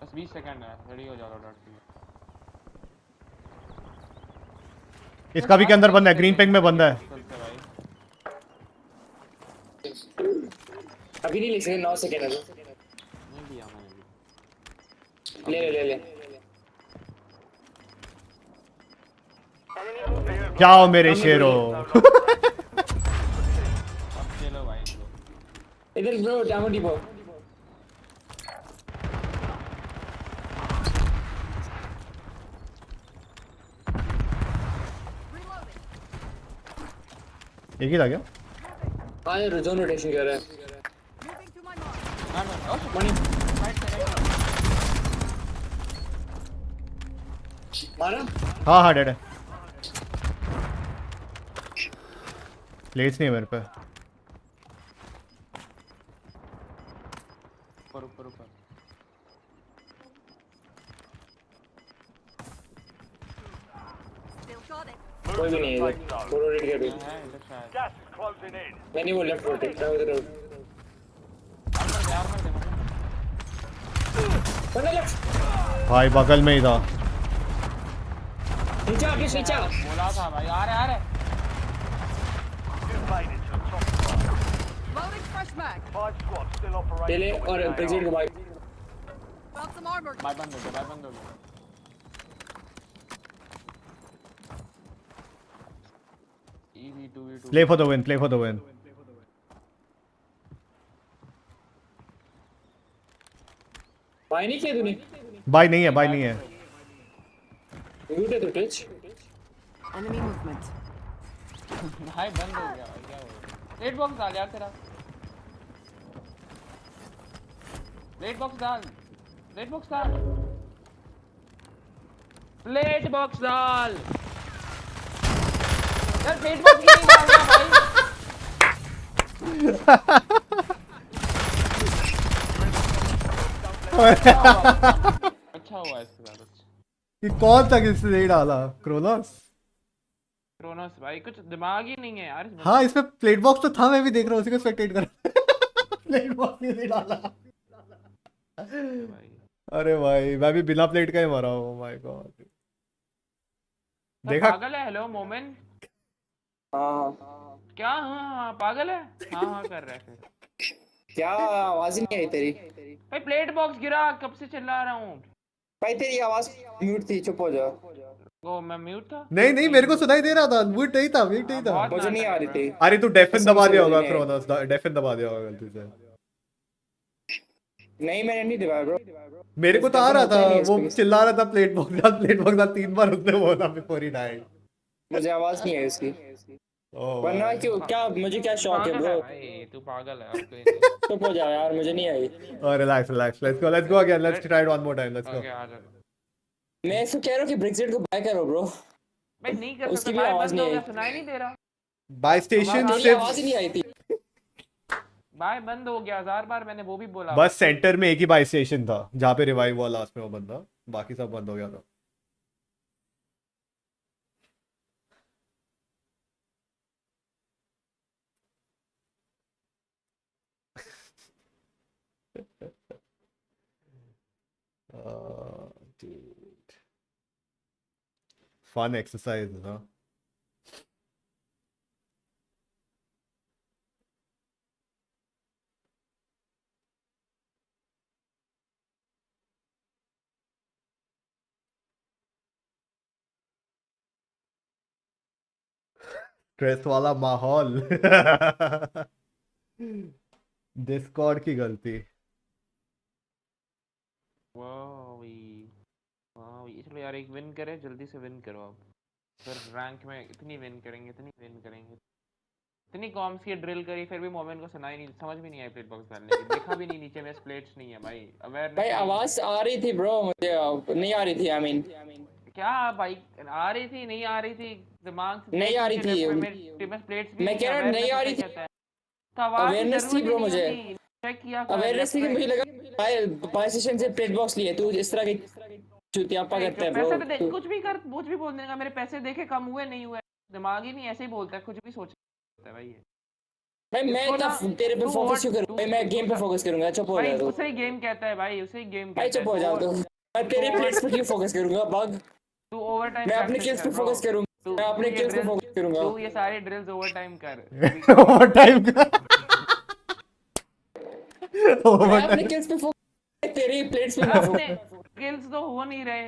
बस 20 सेकंड है, रेडी हो जाओ डॉट। इसका भी के अंदर बंदा है, ग्रीन पिंक में बंदा है। अभी नहीं ले सकते, 9 सेकंड है। नहीं दिया मैंने। ले जाओ मेरे शेरो। चलो भाई इधर ब्रो, डायमंड डिपो। एक ही था क्या? हाँ यार जोन रोटेशन कर रहा है। Moving to my mark. Money मारा? हाँ डेड है। प्लेस नहीं है मेरे पे। ऊपर Still got it. कोई भी नहीं है इधर। फोटो रेड कर दे। है इधर शायद। Gas is closing in. नहीं वो लेफ्ट रोटेट था उधर। आर्मर दे बंदा लेफ्ट। भाई बगल में ही था। नीचे आ बोला था भाई, आ रहे You've made it to the top spot. Loading fresh mag. 5 squads still पहले operational. और with the ब्रेक्सिट को AR. भाई Found some armor. भाई बंद हो गया, भाई बंद हो गया। EV2V2 Play for the win, play for the win. भाई नहीं किया तूने Buy नहीं है, buy नहीं है. म्यूट है तो टच Enemy movement. भाई बंद हो गया भाई, क्या हो गया? प्लेट बॉक्स डाल यार तेरा, प्लेट बॉक्स डाल, प्लेट बॉक्स डाल, प्लेट बॉक्स डाल यार, प्लेट बॉक्स क्यों नहीं डाल रहा भाई? अच्छा हुआ इसके साथ। कि कौन था किसने नहीं डाला? क्रोनोस? क्रोनोस भाई कुछ दिमाग ही नहीं है यार इसमें। हाँ इसमें प्लेट बॉक्स तो था, मैं भी देख रहा हूँ उसी को स्पेक्टेट कर प्लेट बॉक्स नहीं डाला भाई अरे भाई मैं भी बिना प्लेट का ही मरा हूँ, माय गॉड। तो देखा पागल है। हेलो मोमेंट, हाँ क्या हाँ पागल है, हाँ कर रहा है फिर। क्या आवाज ही नहीं आई तेरी भाई प्लेट बॉक्स गिरा, कब से चिल्ला रहा हूँ। भाई तेरी आवाज म्यूट थी, चुप हो जा। ओ मैं म्यूट था। नहीं नहीं मेरे को सुनाई दे रहा था, म्यूट नहीं था, म्यूट नहीं था। बहुत मुझे नहीं आ रही थी। अरे तू डेफिन दबा दिया होगा नहीं। क्रोनोस, डेफिन दबा दिया होगा गलती से। नहीं मैंने नहीं दबाया ब्रो। मेरे को तो आ रहा था, होता ही नहीं वो इसमें। चिल्ला रहा था प्लेट बॉक्स 3 बार उसने बोला बिफोर ही डाइड। मुझे आवाज नहीं आई उसकी, ओह वरना क्यों क्या मुझे क्या शौक है पागल ब्रो। है भाई, तू पागल है। अब कोई नहीं। चुप हो जा यार, मुझे नहीं आई। Relax relax, let's go again, let's try it one more time, let's go. Okay आ जा मैं इसको कह रहा हूँ कि ब्रेक्सिट को बाय करो ब्रो। भाई, नहीं कर उसकी सकता भी भाई, आवाज बंद हो नहीं गया, आई। सुनाई नहीं दे रहा बाय स्टेशन तेरी से आवाज ही नहीं आई थी। भाई, बंद हो गया 1000 बार मैंने वो भी बोला। बस सेंटर में एक ही बाय स्टेशन था जहाँ पे रिवाइव हुआ लास्ट में वो बंदा, बाकी सब बंद हो गया था। Dude. Fun exercises, huh? Stress वाला माहौल डिस्कॉर्ड की गलती। चलो यार एक विन करे, जल्दी से विन करो अब। फिर रैंक में इतनी विन करेंगे, इतनी विन करेंगे, इतनी कॉम्स की ड्रिल करी, फिर भी मोमेंट को सुनाई नहीं, समझ भी नहीं आई प्लेट बॉक्स डालने की। देखा भी नहीं नीचे में प्लेट्स नहीं है भाई। अवेयरनेस भाई आवाज आ रही थी ब्रो, मुझे नहीं आ रही थी। आई मीन क्या भाई, आ रही थी नहीं आ रही थी, दिमाग से नहीं आ रही थी। प्लेट्स मैं कह रहा हूँ नहीं आ रही थी। अवेयरनेस थी ब्रो मुझे, चेक किया अवेयरनेस थी कि मुझे लगा बाय स्टेशन से प्लेट बॉक्स लिए तू इस तरह की चुतियापा करता है पैसे ब्रो। तो कुछ भी कर, कुछ भी बोल देगा, मेरे पैसे देखे कम हुए नहीं हुए, दिमाग ही नहीं, ऐसे ही बोलता है, कुछ भी सोचता है भाई ये। भाई मैं इतना तेरे पे फोकस क्यों करूं भाई, मैं गेम पे फोकस करूंगा। चुप हो भाई जा तू उसे ही गेम कहता है भाई, उसे ही गेम भाई, कहता है। चुप हो जा तू। मैं तेरे प्लेट्स पे क्यों फोकस करूंगा बग। तू ओवर टाइम मैं अपने किल्स पे फोकस करूंगा, मैं अपने किल्स पे फोकस करूंगा। तू ये सारे ड्रिल्स ओवर टाइम कर। ओवर टाइम का मैं अपने किल्स पे फोकस, तेरी प्लेट्स पे मैं अपने फोकस। किल्स तो हो नहीं रहे।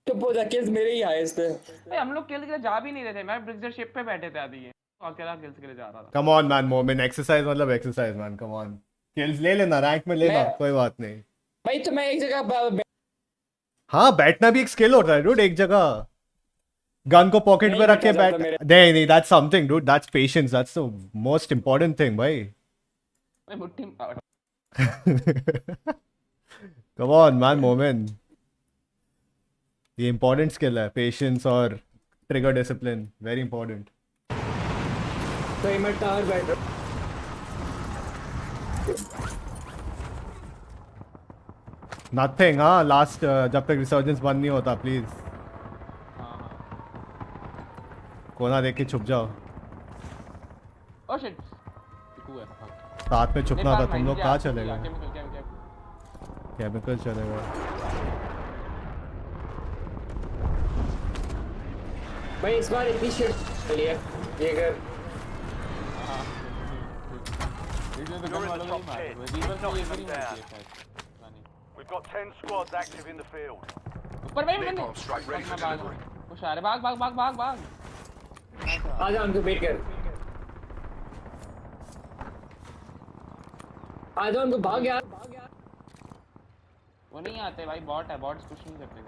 चुप हो जा, किल्स मेरे ही हाईएस्ट पे। भाई हम लोग किल्स के लिए जा भी नहीं रहे थे, मैं ब्रिगेड शिप पे बैठे थे अभी, ये अकेला किल्स के लिए जा रहा था। Come on man moment, exercise मतलब exercise man, come on. Kills ले लेना, रैंक में लेना, कोई बात नहीं। भाई तो मैं एक जगह हाँ बैठना भी एक स्किल होता है डूड, एक जगह गन को पॉकेट में रख के बैठ। नहीं नहीं, that's something dude, that's patience, that's the most important thing भाई। मैं मुट्ठी में कम ऑन मैन मोमेंट, ये इंपॉर्टेंट स्किल है, पेशेंस और ट्रिगर डिसिप्लिन, वेरी इंपॉर्टेंट। तो मैं टावर बैठ रहा नथिंग। हाँ लास्ट जब तक रिसर्जेंस बंद नहीं होता प्लीज कोना देख के छुप जाओ। ओह शिट, है साथ में छुपना था, तुम लोग कहाँ चले गए? केमिकल केमिकल चले गए। भाई इस बार इतनी शिट चली है ये कर। इसलिए तो You're गन in वालों the को top ही 10. मार रिवर को ये Knocking भी them मारती down. है शायद। We've got 10 squads active in the field. ऊपर भाई बंदे Napalm strike ready for भाग delivery. कुछ आ रहे भाग भाग भाग भाग भाग आ जा उनको वेट कर। आ जा उनको भाग यार। वो नहीं आते भाई बॉट है बॉट्स कुछ नहीं करते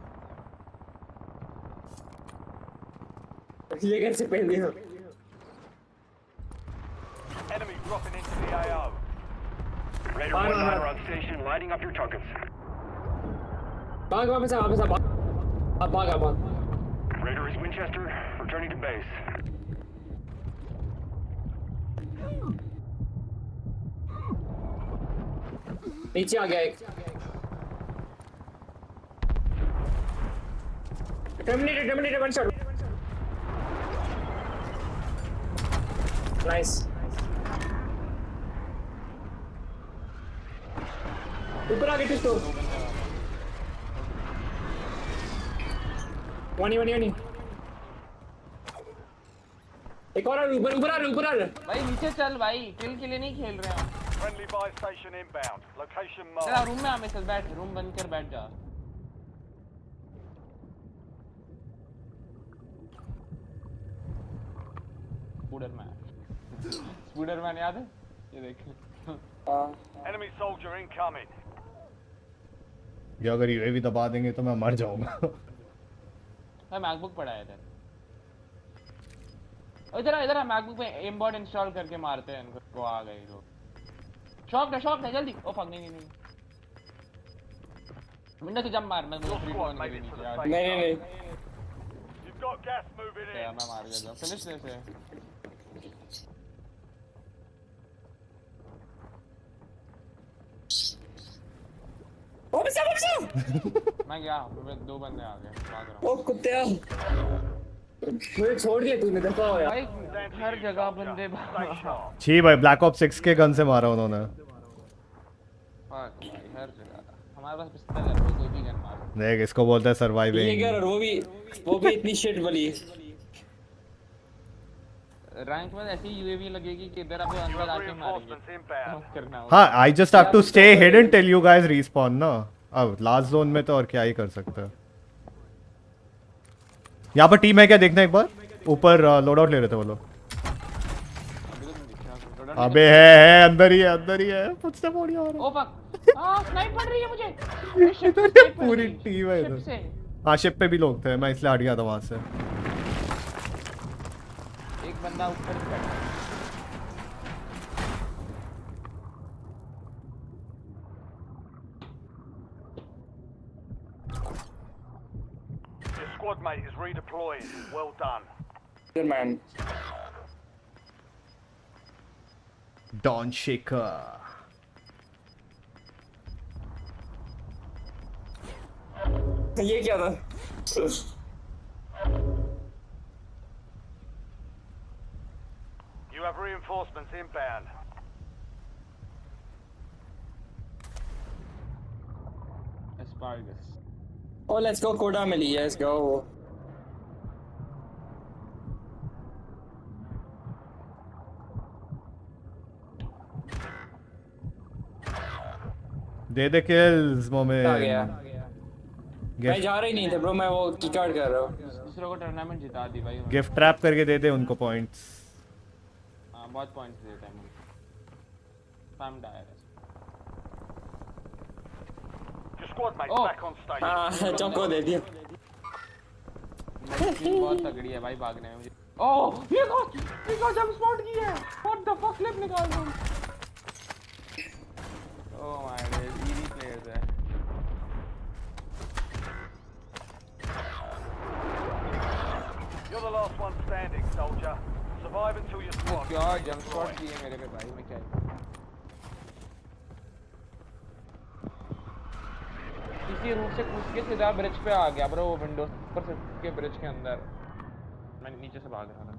ये कैसे पहन लिया? Enemy dropping into the AO. Raider 1-9 on station, lighting up your targets. भाग वापस आ भाग अब भाग। Raider is Winchester, returning to base. नीचे आ गया एक। Terminated one shot. नाइस। ऊपर आ गए तो वनी एक और ऊपर आ रहा भाई नीचे चल भाई किल के लिए नहीं खेल रहे हम Friendly buy station inbound. Location चला marked. रूम में हमें चल बैठ रूम बंद कर बैठ जा स्पूडरमैन याद है ये देख Enemy soldier incoming. ये अगर यूएवी दबा देंगे तो मैं मर जाऊंगा। मैं मैकबुक पड़ा है इधर मैकबुक पे एमबॉट इंस्टॉल करके मारते हैं इनको वो आ गए लोग शॉक है जल्दी ओ फक नहीं मिनट से जंप मार मैं Your free squad turn made के it to नीचे the यार safe नहीं zone. You've got gas moving in. मैं मार गया फिनिश से वापस मैं गया दो बंदे आ गए भाग रहा हूं ओ कुत्ते मुझे छोड़ दिया तूने दफा हो यार। भाई हर जगह बंदे Stay sharp. छी भाई ब्लैक ऑप्स 6 के गन से मारा उन्होंने। भाई हर जगह हमारे पास पिस्तौल है कोई भी गन मार देख इसको बोलते हैं ये सर्वाइविंग। कर और वो भी इतनी शिट वाली। रैंक में ऐसी यूएवी लगेगी कि इधर आप You अंदर have आके मारेंगे reinforcements inbound. करना हाँ I just have to stay hidden till you guys respawn ना। अब लास्ट जोन में तो और क्या ही कर सकते हैं। यहाँ पर टीम है क्या देखना एक बार। ऊपर लोड आउट ले रहे थे वो लोग। अबे है अंदर ही है मुझसे बोल रहा ओ फक स्नाइप पड़ रही है मुझे शिप से स्नाइप पड़ पूरी रही है। टीम है शिप इधर। से हाँ शिप पे भी लोग थे मैं इसलिए हट गया था वहां से। एक बंदा ऊपर बैठा है Your squad mate is redeploying. Well done. Good man. डॉन शेकर। ये क्या था? You have reinforcements inbound. एस्पार्गस Oh, let's go कोडा मिली। Let's go. दे दे किल्स मोमेंट। आ गया। मैं जा रही नहीं था ब्रो मैं वो की कार्ड कर रहा हूँ। दूसरे को टूर्नामेंट जिता दी भाई गिफ्ट ट्रैप करके दे दे उनको पॉइंट्स। हां बहुत पॉइंट्स देता है मुझे स्पैम डायर Your squad mate's Oh. back on station. हाँ चौको दे दिया। बहुत तगड़ी है भाई भागने में मुझे ओह ये को जंप स्पॉट की है व्हाट द फक क्लिप निकाल दूं oh my God easy players है You're the last one standing, soldier. Survive until your squad क्या is जंप स्पॉट destroyed. की है मेरे पे भाई मैं क्या किसी रूट से कूद के सीधा ब्रिज पे आ गया ब्रो वो विंडो ऊपर से के ब्रिज के अंदर मैं नीचे से भाग रहा था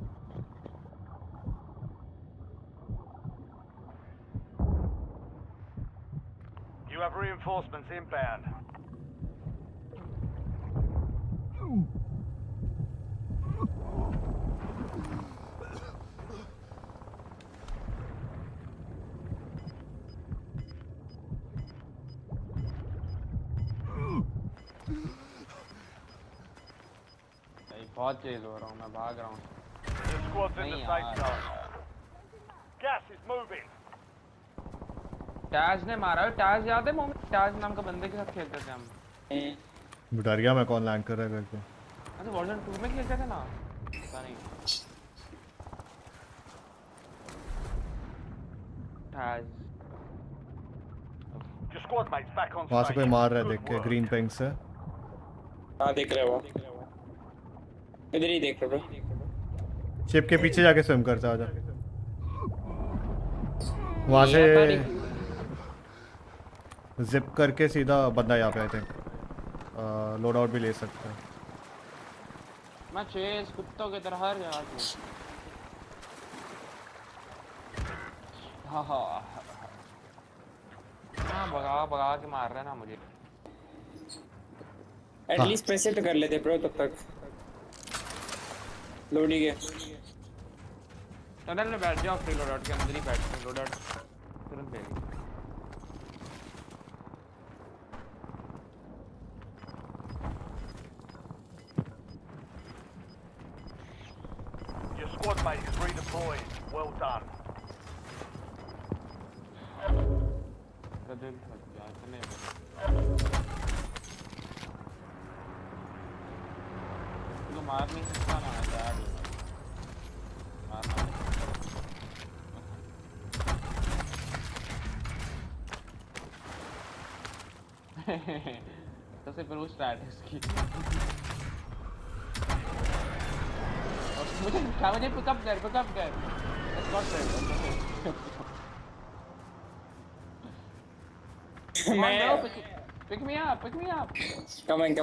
You have reinforcements inbound. बहुत तेज हो रहा हूँ मैं भाग रहा हूँ Your squad's in the नहीं safe यार zone. Gas is moving. Taz ने मारा है टैज याद है मोमेंट टैज नाम का बंदे के साथ खेलते थे हम डर गया मैं कौन लैंड कर रहा है करके। अच्छा वर्जन 2 में खेलते थे ना पता नहीं Taz Your squad mate's back on वहाँ से कोई station. मार रहा है Good देख के work. ग्रीन पिंक से। हाँ देख रहे हो इधर ही देख रहे हो शिप के पीछे जाके स्विम करता आजा। वहाँ से जिप करके सीधा बंदा यहाँ पे आई थिंक लोड आउट भी ले सकता है। मैं चेस कुत्तों की तरह हर जगह चेस हाँ भगा भगा के मार रहे हैं ना मुझे एटलीस्ट पैसे तो कर लेते ब्रो तब तक लोड ही गया टनल में बैठ जाओ फ्री लोड आउट के अंदर ही बैठ लोड आउट तुरंत ले ली Your squad mate is redeploying. Well done. कदम फट गया इतने तो मार नहीं सकता ना यार मारना सबसे प्रो स्टार्ट है इसकी मुझे पिकअप कर एस्कॉर्ट कर मैं pick me up कमेंट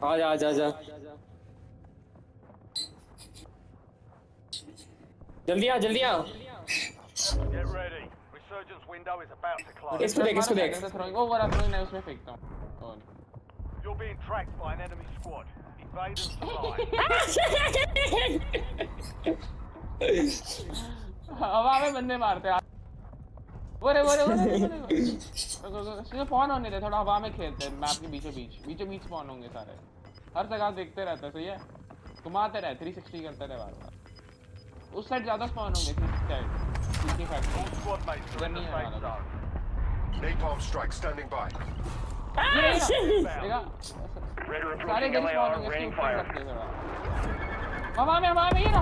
आजा जल्दी आ Get ready. Resurgence window is about to close. इसको देख वो वाला थ्रोइंग है उसमें फेंकता हूँ You're being tracked by an enemy squad. Evade and survive. हवा में बंदे मारते हैं वो स्पॉन होने दे थोड़ा हवा में खेलते हैं मैप के बीचों बीच स्पॉन होंगे सारे हर जगह देखते रहते हैं सही है घुमाते रहे 360 करते रहे बार उस साइड ज्यादा स्पॉन होंगे पीछे All squad mates are in the safe zone. Napalm strike standing by. देखा Red are सारे approaching इधर स्पॉन LAR, होंगे raining इसके ऊपर fire. रखते हैं थोड़ा हवा में ये ना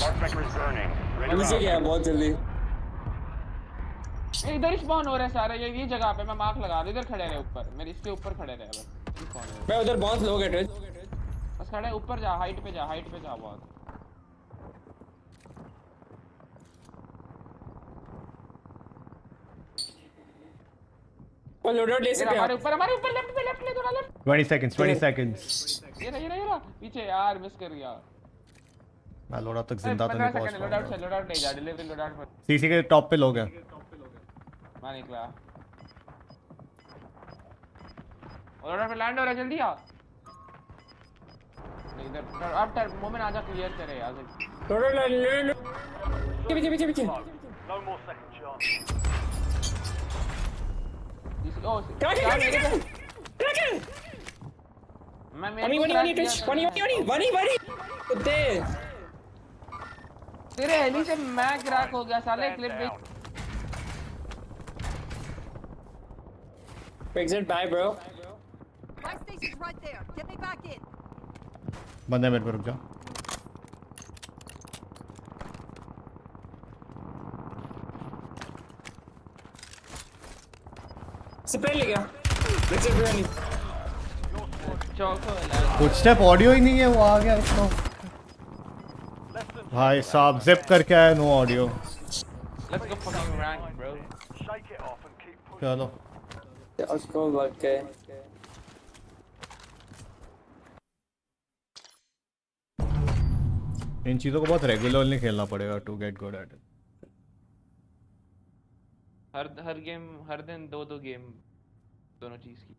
Mark vector is burning. Ready to नीचे rock. गया बहुत जल्दी इधर ही स्पॉन हो रहे हैं सारे ये जगह पे मैं मार्क लगा दूं इधर खड़े रहे ऊपर मेरे इसके ऊपर खड़े रहे बस spawn हो रहे मैं उधर बहुत लोग हैं हैं। बस खड़े ऊपर जा हाइट पे जा बहुत वो लोड आउट ले सकते हैं हमारे ऊपर लेफ्ट ले थोड़ा लेफ्ट 20 seconds 20 seconds। ये रहा पीछे यार मिस कर गया मैं लोड आउट तक जिंदा तो नहीं पहुंच लोड पाऊंगा। आउट ले जा डिलीवरी लोड आउट पर सीसी के टॉप पे लोग हैं। मैं निकला लोड आउट पे लैंड हो रहा है जल्दी आ इधर अब मोमेंट आजा क्लियर करे यार लोड आउट ले पीछे No more second chance. वनी कुत्ते तेरे हेली से मैं क्रैक हो गया साले क्लिप भी Exit bye bro My station's right there. Get me back in. बंदे मेरे पे रुक जा। स्प्रे ले गया Exit running चौको कुछ स्टेप ऑडियो ही नहीं है वो आ गया इसको। भाई साहब जिप करके आया no audio. Let's go fucking rank bro Shake it off and keep pushing. चलो उसको वर्क है इन चीज़ों को बहुत रेगुलरली खेलना पड़ेगा to get good at it. हर गेम हर दिन दो गेम दोनों चीज की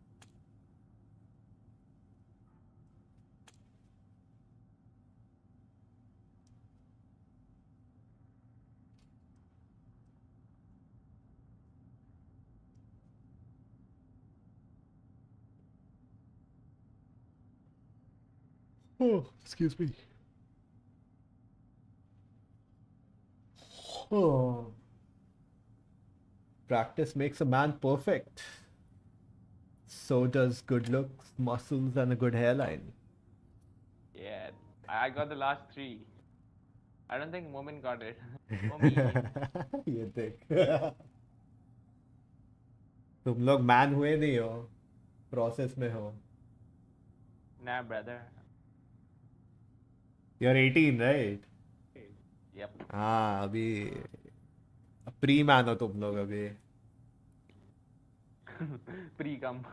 Oh, excuse me. Oh. Practice makes a man perfect. So does good looks, muscles, and a good hairline. Yeah, I got the last three. I don't think Momin got it. Momin. ये देख तुम लोग man हुए नहीं हो, process में हो. Nah, brother. You're 18, right? Yep. हाँ अभी प्री मैन हो तुम लोग अभी. Pre-cum.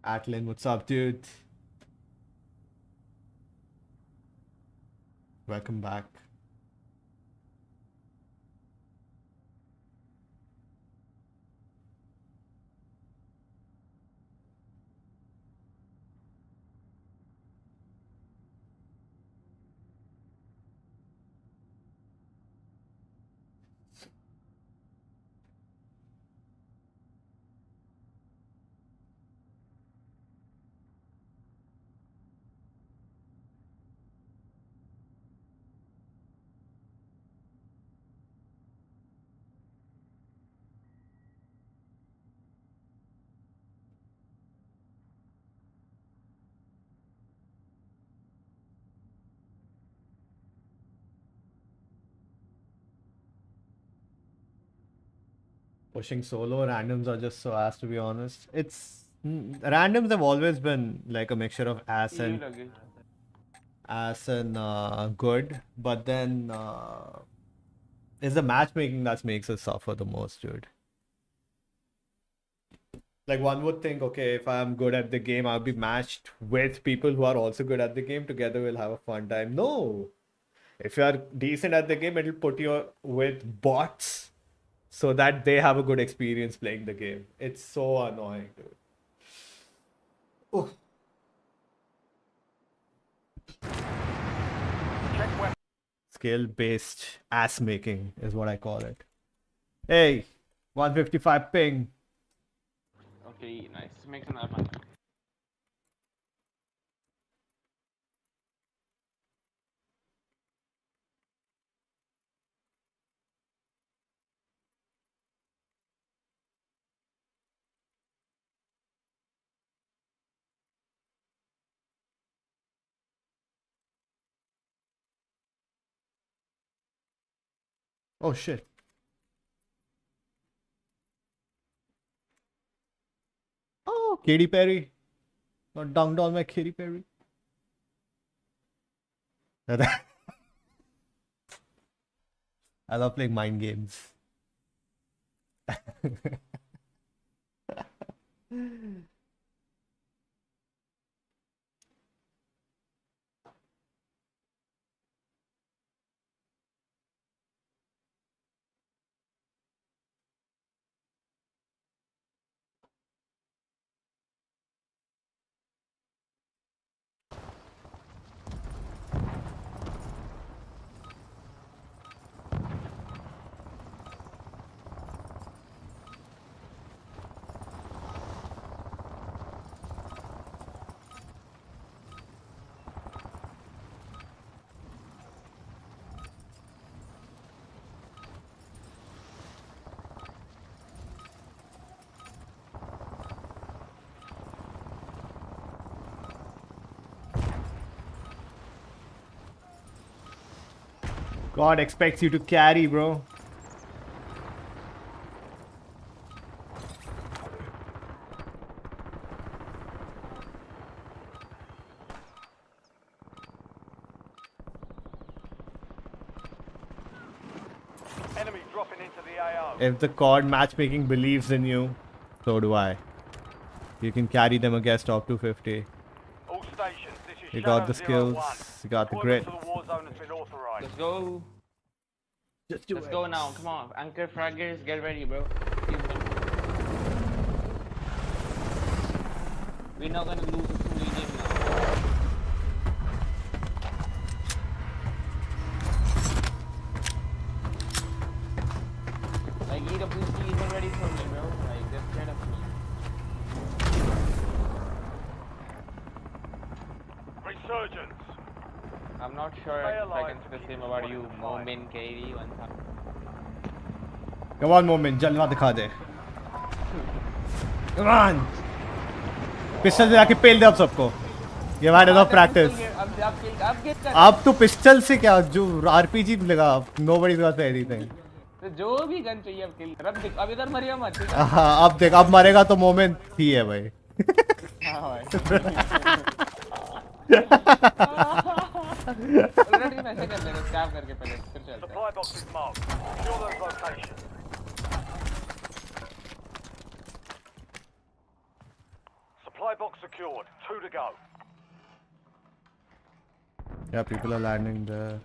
Atlin, what's up, dude? Welcome back. Pushing solo randoms are just so ass, to be honest. Randoms have always been like a mixture of ass and good, but then it's the matchmaking that makes us suffer the most, dude. Like one would think, okay, if I'm good at the game, I'll be matched with people who are also good at the game. Together we'll have a fun time. No, if you are decent at the game, it'll put you with bots so that they have a good experience playing the game. It's so annoying, dude. Oh. Skill-based ass making is what I call it. Hey, 155 ping. Okay, nice. Makes another fun. Oh shit. Oh, Katy Perry. Not dunked on my Katy Perry. I love playing mind games. God expects you to carry, bro. Enemy dropping into the AO. If the COD matchmaking believes in you, so do I. You can carry them against top 250. All stations, this is You got the Shadow 01. skills, you got the Deployment grit. to the war zone has been authorized. Let's go. Just do Let's it. go now. Come on, anchor fraggers, get ready, bro. We're not gonna lose a fully game now. Like EWC isn't ready for me, bro. Like they're scared of me. Resurgence. I'm not sure if I can say the same about you, Momin, KD, one time. Come on, moment. जलवा दिखा दे. Come on. Pistol से जाके पेल दे अब सबको. ये वाले दो practice. अब तो पिस्टल से क्या जो RPG लगा. Nobody's got anything. तो जो भी गन चाहिए अब किल. अब इधर मरिया मत. ठीक है? हाँ अब देख अब मरेगा तो मोमेंट ही है भाई. हाँ भाई. ऑलरेडी मैं ऐसे कर लेगा स्कैम करके पहले फिर चलते हैं. Supply box is marked. Secure those locations. Supply box secured. 2 to go. Yeah, people are landing there.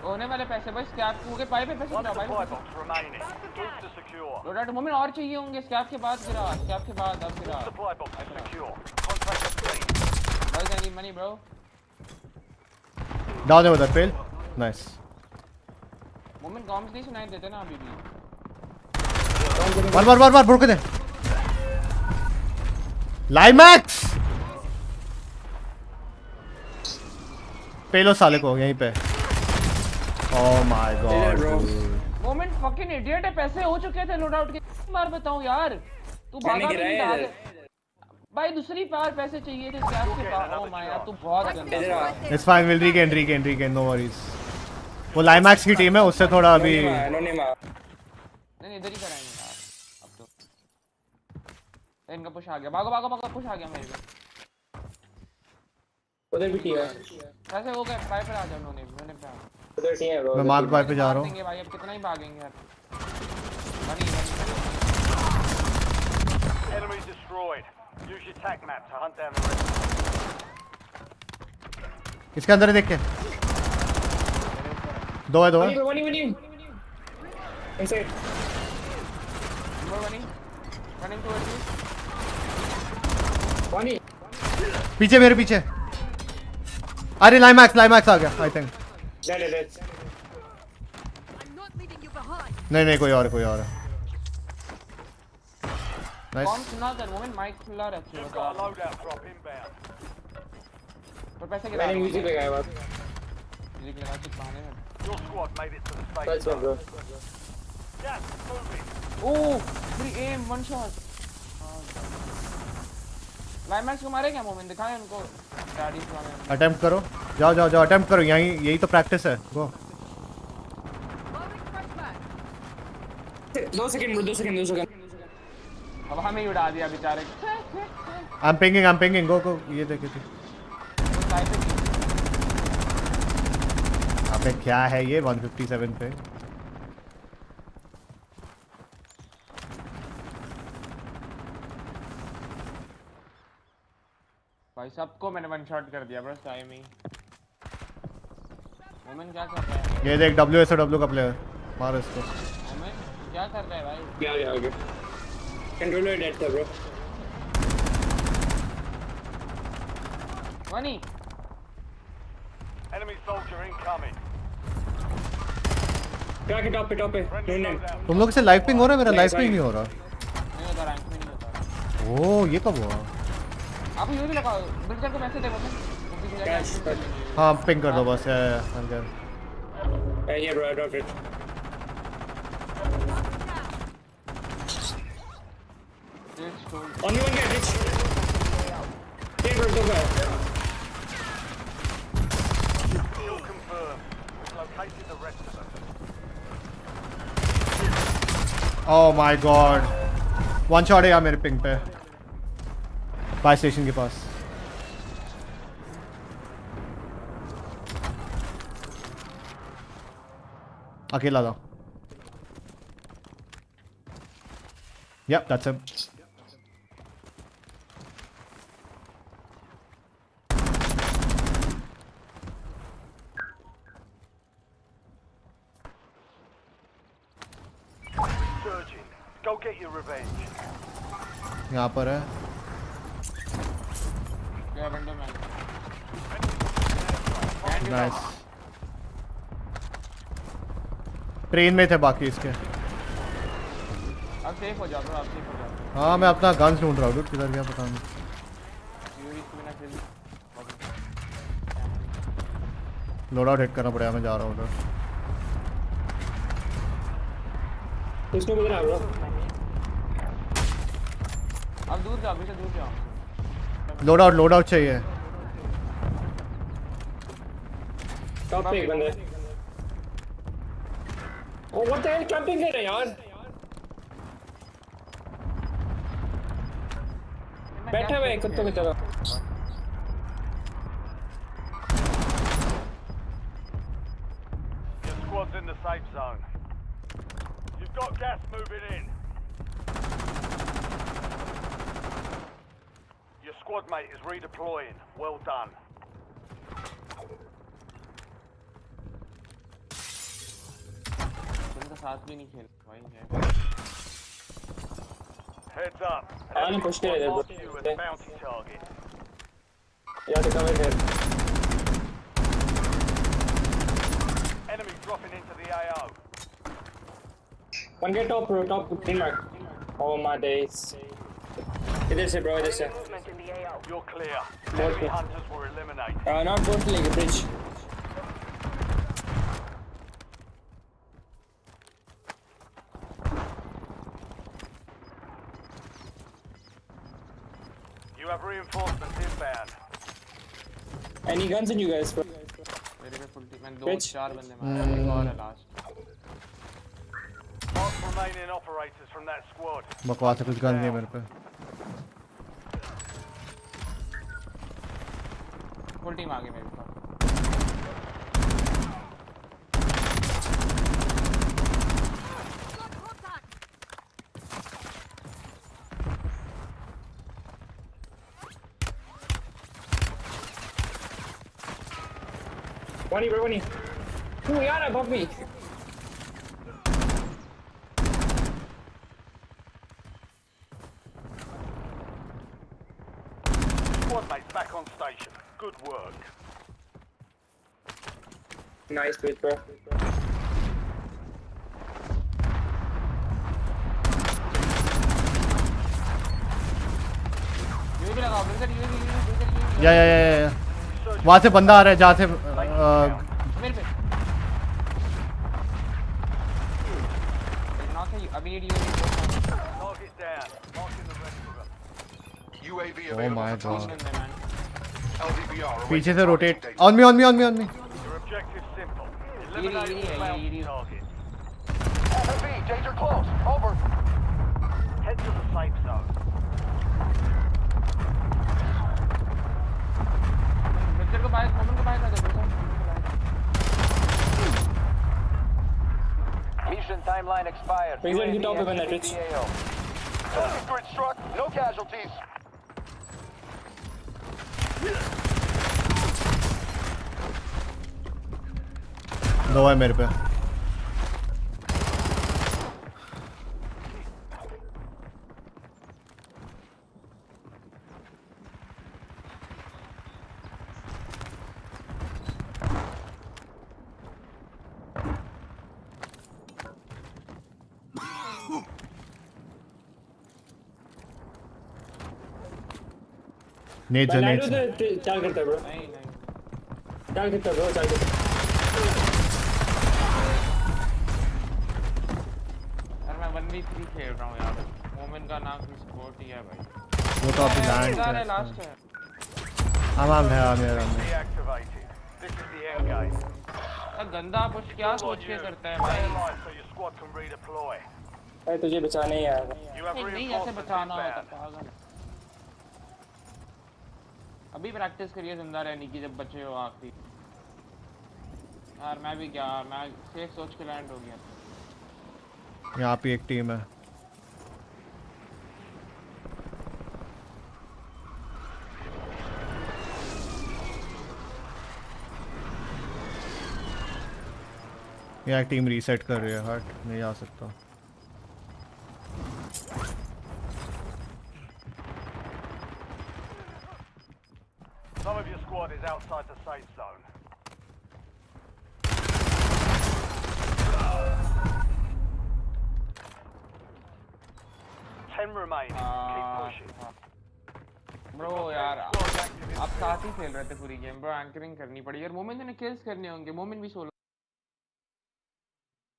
होने वाले पैसे भाई स्कैप के पाइप पे पैसे One गिरा भाई. supply box remaining. Move to secure. Loaded moment और चाहिए होंगे स्कैप के बाद गिरा. स्कैप के बाद अब गिरा. Supply box is secure. Contract complete. Boys, I need money, bro. Down over that fail. Nice. Moment comms नहीं सुनाई देते ना अभी भी. बार भुड़क दे. लाइमैक्स. पेलो साले को यहीं पे. Oh my god. Moment fucking idiot है. पैसे हो चुके थे लोड आउट के. मार बताऊं यार. तू भागा भी नहीं रहा. भाई दूसरी बार पैसे चाहिए थे स्कैप के बाद. ओह माय गॉड तू बहुत गंदा. It's fine, we'll regain, no worries. वो लाइमैक्स की टीम है उससे थोड़ा अभी. नहीं इधर ही कराएंगे यार अब तो. इनका पुश आ गया. भागो पुश आ गया मेरे पे. उधर भी ठीक है. कैसे हो गए. पाइप पे आ जाओ. मैंने पे आ. उधर ठीक है ब्रो. मैं मार्क बाय पे जा रहा हूं. भाई अब कितना ही भागेंगे यार. Enemy destroyed. Use your tac map to hunt down the rest. इसके अंदर देख के. दो है. One. Inside. Running towards you. One. पीछे मेरे पीछे. अरे लाइमैक्स आ गया I think. Dead. I'm not leaving you behind. नहीं कोई और है. कौन नाइस. सुना था मोमेंट माइक खुला रखिए. You've got a loadout drop inbound. पर पैसे गिरा. मैंने म्यूजिक लगाया बस. म्यूजिक लगा के बहाने में. Your squad made it to the safe That's one zone. bro. Gas moving. Oh free M one shot. लाइमैक्स को मारे क्या मोमेंट. दिखाएं उनको. डैडी को अटेम्प्ट करो. जाओ अटेम्प्ट करो. यही तो प्रैक्टिस है. गो. Loading fresh mag. 2 सेकंड. अब हमें ही उड़ा दिया बेचारे. I'm pinging. Go. ये देखे थे. अबे क्या है ये 157 पे. भाई सबको मैंने वन शॉट कर दिया बस टाइम ही. मोमेंट क्या कर रहा है. ये देख WSW का प्लेयर. मार इसको. मोमेंट क्या कर रहा है भाई. क्या आगे. कंट्रोलर डेड था ब्रो. वनी. Enemy soldier incoming. क्या के टॉप पे. Friendly नहीं. loadout. तुम लोग से लाइव पिंग हो रहा है. मेरा लाइव पिंग नहीं हो रहा. नहीं होता रैंक में नहीं होता. ओह ये कब हुआ. आप ये भी लगाओ. बिल्डर को मैसेज दे मोमेंट. कैश. हाँ पिंग कर दो बस. ये bro drop it. Only one guy, bitch. Can't bro, go back. Kill confirmed. We've located the rest of them. Oh my god. One shot है यार मेरे पिंग पे. फायर स्टेशन के पास. अकेला था. Yep, that's him. Go get your revenge. यहाँ पर है। क्या विंडो में? नाइस। ट्रेन में थे बाकी इसके। अब सेफ हो जाओ ब्रो, आप सेफ हो जाओ। हाँ मैं अपना गन्स ढूंढ रहा हूँ, किधर गया पता नहीं। लोड आउट हिट करना पड़ेगा, मैं जा रहा हूँ उधर। इसको किधर आ ब्रो? अब दूर जाओ, अभी से दूर जाओ। लोड आउट चाहिए। टॉप पे एक बंदा है। Oh what the hell, camping कर रहे हैं यार। बैठा हुआ है कुत्तों की तरह। Your squad's in the safe zone. You've got gas moving in. Your squad mate is redeploying. Well done. तुम तो साथ भी नहीं खेल भाई। Heads up. आने पुश कर रहे Mark थे। you as bounty target. यार तो कवर कर। Enemy dropping into the AO. One get top bro, top green mark. Oh my days. इधर से bro, इधर से। You're clear. Both Enemy good. hunters were eliminated. Not both like a bridge. You have reinforcements inbound. Any guns on you guys bro? मेरे पे full team में 2-4 बंदे मारे, एक और है last. Mark remaining operators from that squad. बकवास है, कुछ गन नहीं है मेरे पे। फुल टीम आ गई मेरे पास। One bro, one. Oh यार above me. Squad mates back on station. Good work. Nice bit bro. ये भी लगाओ ब्रदर, ये भी। या वहाँ से बंदा आ रहा है जहाँ से मेरे पे नॉक है अभी। ये Target down. Marking the rest of them. UAV Oh available my for god। tasking. LDBR awaiting पीछे से targeting rotate. data. On me. Your objective's simple. Eliminate all bounty targets. FMV, danger close. Over. Head to the safe zone. Brother को bike, moment को bike आ जाओ। Mission timeline expired. Prison की top पे बंदा UAV Rich. AO. Target grid struck. No casualties. दो है मेरे पे। नेट से नेट से। चाल करता है bro. नहीं चाल करता है bro, चाल करता है. यार मैं 1v3 खेल रहा हूँ यार। मोमेंट का नाम की स्पोर्ट ही है भाई। वो तो अभी लैंड है लास्ट है। आराम है मेरा में। Deactivated. This is the end game. गंदा पुश क्या सोच के करता है Stay भाई। alive so your squad can redeploy. भाई तुझे बचाने ही आया था. You have नहीं ऐसे reinforcements बचाना होता inbound. पागल। अभी प्रैक्टिस करिए जिंदा रहने की जब बचे हो आखिरी। यार मैं भी क्या, मैं सेफ सोच के लैंड हो गया। यहाँ पे एक टीम है। यहाँ टीम रीसेट कर रही है। हट नहीं आ सकता। your squad is outside the safe zone. Ten remain. Keep pushing. Bro यार आप साथ ही खेल रहे थे पूरी गेम ब्रो एंकरिंग करनी पड़ी यार मोमेंट ने किल्स करने होंगे मोमेंट भी सोलो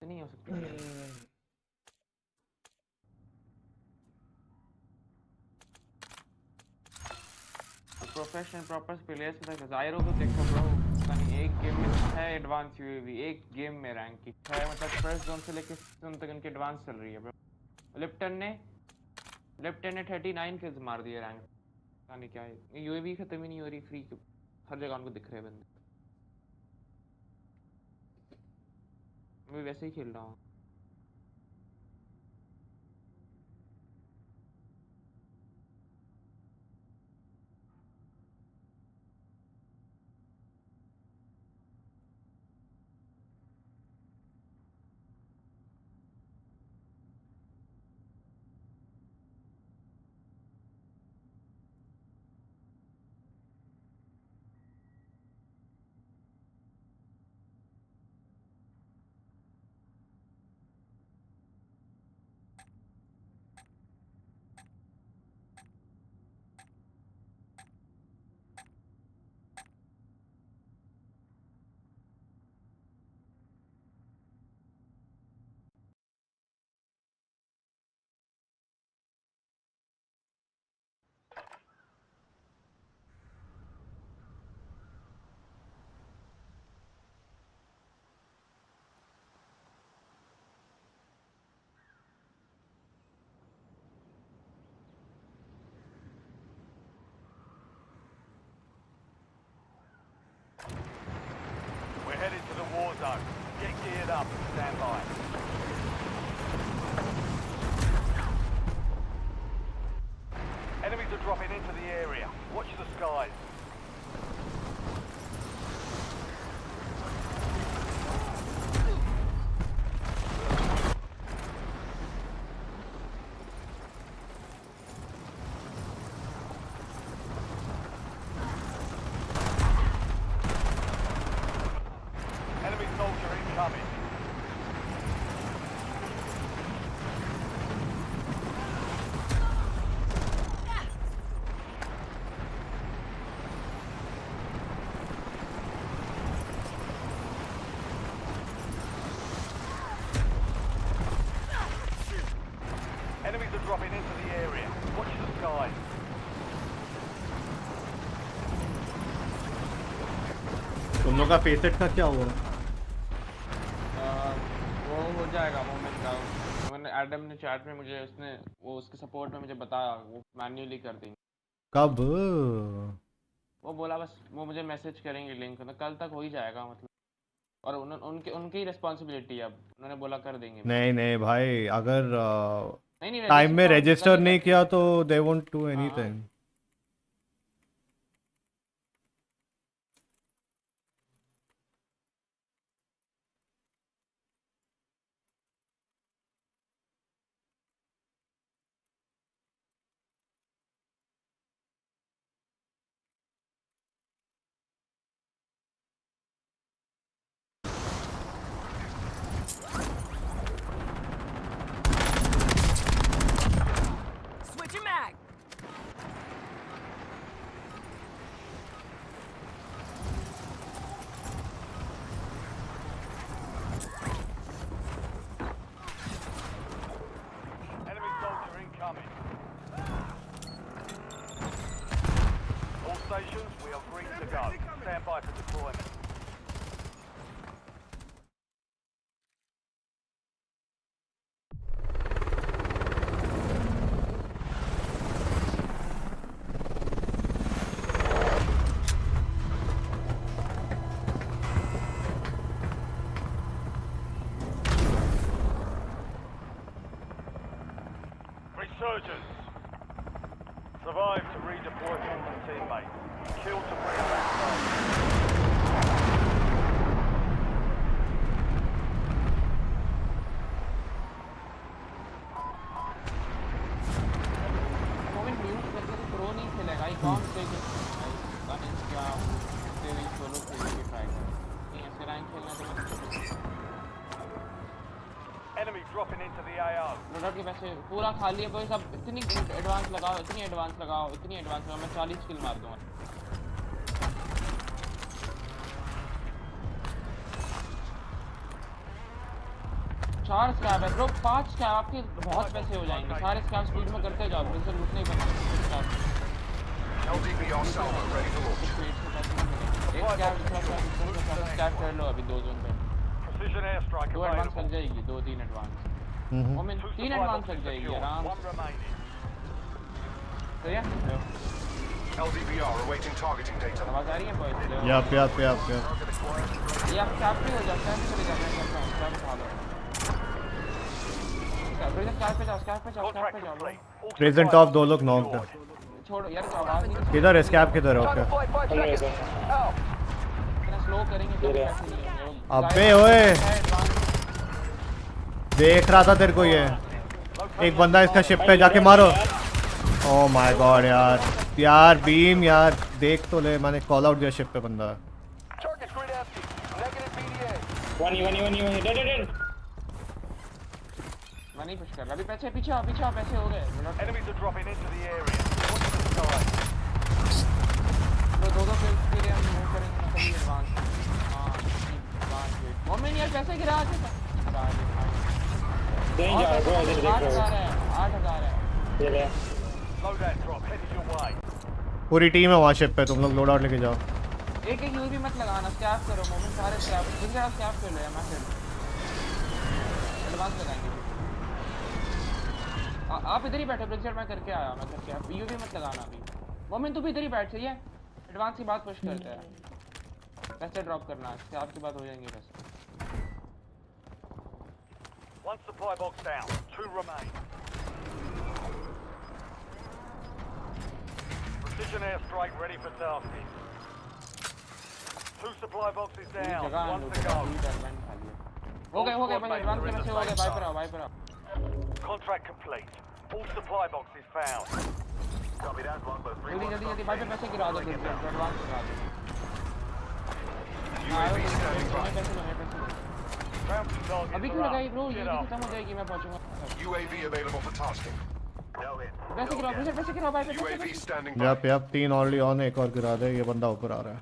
नहीं हो सकती प्रोफेशनल प्रॉपर प्लेयर्स में जायरो को देखो ब्रो यानी एक गेम में 6 एडवांस यूएवी एक गेम में रैंक की 6 मतलब फर्स्ट जोन से लेकर जोन तक इनकी एडवांस चल रही है ब्रो लिप्टन ने 39 किल्स मार दिए रैंक नहीं क्या है यूएवी खत्म ही नहीं हो रही फ्री हर जगह उनको दिख रहे बंदे मैं वैसे ही खेल रहा हूँ We're headed to the war zone. Get geared up and stand by. Enemies are dropping into the area. Watch the skies. Enemy soldier incoming. Enemies are dropping into the area. Watch the skies. तुम लोग का facet का क्या हुआ वो हो जाएगा moment का मैंने एडम ने चैट में मुझे उसने वो उसके सपोर्ट में मुझे बताया वो मैन्युअली कर देंगे कब वो बोला बस वो मुझे मैसेज करेंगे लिंक तो कल तक हो ही जाएगा मतलब और उनके उनकी रिस्पांसिबिलिटी अब उन्होंने बोला कर देंगे नहीं नहीं भाई अगर नहीं टाइम में रजिस्टर नहीं किया तो they won't do anything Switching mag. Enemy soldier incoming. All stations, we are green to go. Stand by for deployment. Resurgence. Survive to redeploy from the teammate. Kill to bring them back home. into the AO. Product के पैसे पूरा खाली है भाई सब। इतनी advance लगाओ, इतनी एडवांस लगाओ, इतनी एडवांस लगाओ, मैं 40 किल मार दूंगा। 4 स्कैब है ब्रो, 5 स्कैब आपके बहुत पैसे हो जाएंगे। सारे स्कैब स्पीड में करते जाओ, बिल्कुल रुकने ही बंद। LDBR salvo ready for launch. एक स्कैब कर लो अभी 2 जोन पे। Precision airstrike 2 advance available. लग जाएगी, 2-3 एडवांस। वो में 2 3 supply एडवांस boxes लग जाएगी secure. आराम 1 remaining. से। या LDBR awaiting targeting data. आवाज आ रही है बॉयज? यप। ये आप स्कैब भी हो जाता है, चले जाते हैं सब स्कैब उठा लो। स्कैब पे जाओ, स्कैब पे जाओ, स्कैब Contract पे जाओ। complete. All present supply of 2 boxes लोग नॉक secured. है। छोड़ो यार, आवाज नहीं। किधर है स्कैब, किधर है? Time to okay fly 5 seconds. Out. इतना स्लो करेंगे तो पैसे नहीं होंगे। अबे ओए, देख रहा था तेरे को ये। एक बंदा इसका शिप पे जाके मारो। ओह माय गॉड यार बीम यार, देख तो ले, मैंने कॉल आउट दिया शिप पे बंदा। Target grid empty. Negative BDA. One. Dead. मैं नहीं पुश कर रहा अभी। पीछे आओ, पैसे हो गए। Enemies are dropping into the area. Watch the sky. तो 2 फिर हम मूव करेंगे ना कभी एडवांस। हां एडवांस वेट मोमेंट यार, पैसे गिरा के नहीं जा ब्रो, इधर देख 8000 है, 8000 है। ये ले। Loadout drop headed your way. पूरी टीम है वहाँ शिप पे, तुम लोग लोड आउट लेके जाओ। एक यूवी मत लगाना, स्कैप करो मोमेंट, सारे स्कैप जिनका स्कैप कर लो या मैं फिर एडवांस लगाएंगे। आप इधर ही बैठो ब्रिक्सर, मैं करके आया, मैं करके आया। यूवी मत लगाना अभी मोमेंट, तू भी इधर ही बैठ, सही है? एडवांस की बात पुश करते हैं, पैसे ड्रॉप करना है, स्कैप की बात हो जाएंगे बस। 1 supply box down. 2 remain. Precision airstrike ready for tasking. 2 supply boxes down. जगह 1 to go. हो गए भाई, एडवांस के पैसे हो गए। वाइपर आओ। Contract complete. All supply boxes found. Copy that. जल्दी भाई पे पैसे गिरा दो, एडवांस गिरा दो। UAV standing by. Round to target. अभी क्यों लगाई ब्रो, ये खत्म हो जाएगी, मैं पहुंचूंगा। UAV available for tasking. पैसे गिराओ भाई पे। UAV standing by. Yup 3 already on, एक और गिरा दे। ये बंदा ऊपर आ रहा है।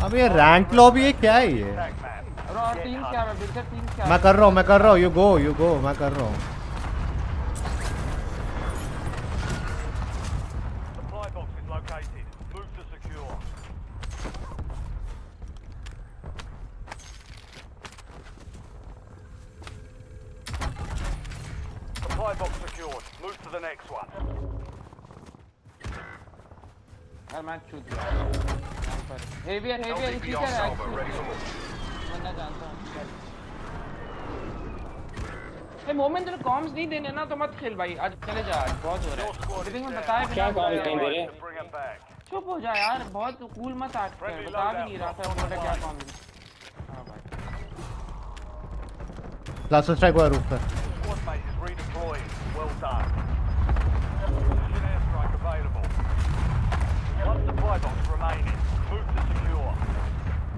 अब ये रैंक लॉबी है क्या है ये? और 3 क्या है बिल्कुल, 3 क्या? मैं कर रहा हूँ। यू गो मैं कर रहा हूँ। Supply box is located. Move to secure. Supply box secured. Move to the next one. यार मैं छूट गया यहाँ पर। हेवियर इसी का salvo ready for launch. बंदा जानता हूँ। ए मोमेंट तेरे कॉम्स नहीं देने ना तो मत खेल भाई, आज चले जा, आज बहुत हो रहा है। ब्रीफिंग में बताया क्या कॉम्स नहीं दे रहे? Bring them back. चुप हो जा यार, बहुत कूल मत एक्ट कर, बता भी नहीं रहा था बोला क्या कॉम्स। हां भाई क्लास स्ट्राइक हुआ रूफ पर। Squad mate is redeploying. Well done. Precision airstrike available. 1 supply box remaining. Move to secure.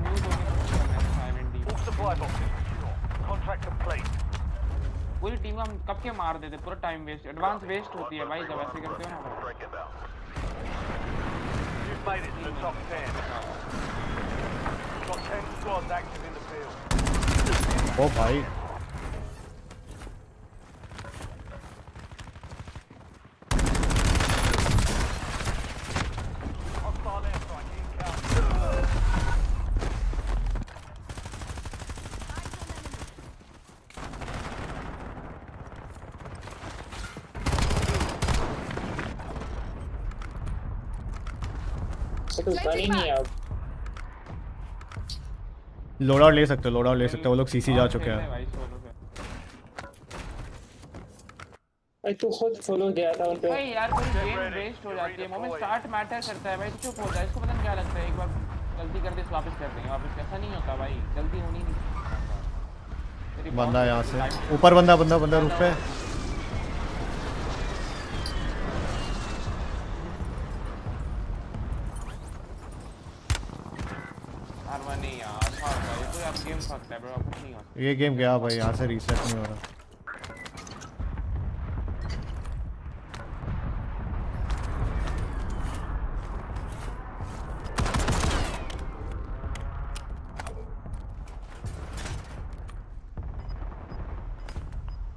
News हो गया 5 All supply boxes secure. Contract complete. पूरी टीम हम कब के मार देते, पूरा टाइम वेस्ट, एडवांस वेस्ट होती है भाई जब ऐसे करते हो ना। You've made it to the top 10. You've got 10 squads active in the field. ओ भाई Hostile airstrike incoming. कुछ बन ही नहीं अब। लोड आउट ले सकते हो, वो लोग सीसी जा चुके हैं। भाई सोलो पे भाई तू खुद फॉलो गया था उन पे। भाई यार पूरी गेम वेस्ट हो जाती है, मोमेंट स्टार्ट मैटर करता है भाई, तो चुप हो जा। इसको पता नहीं क्या लगता है, एक बार गलती कर दे तो वापस कर देंगे, वापस ऐसा नहीं होता भाई, गलती होनी नहीं। बंदा यहाँ से ऊपर, बंदा रूफ पे। है ब्रो, कुछ नहीं हो सकता। ये गेम गया भाई, यहाँ से रीसेट नहीं हो रहा।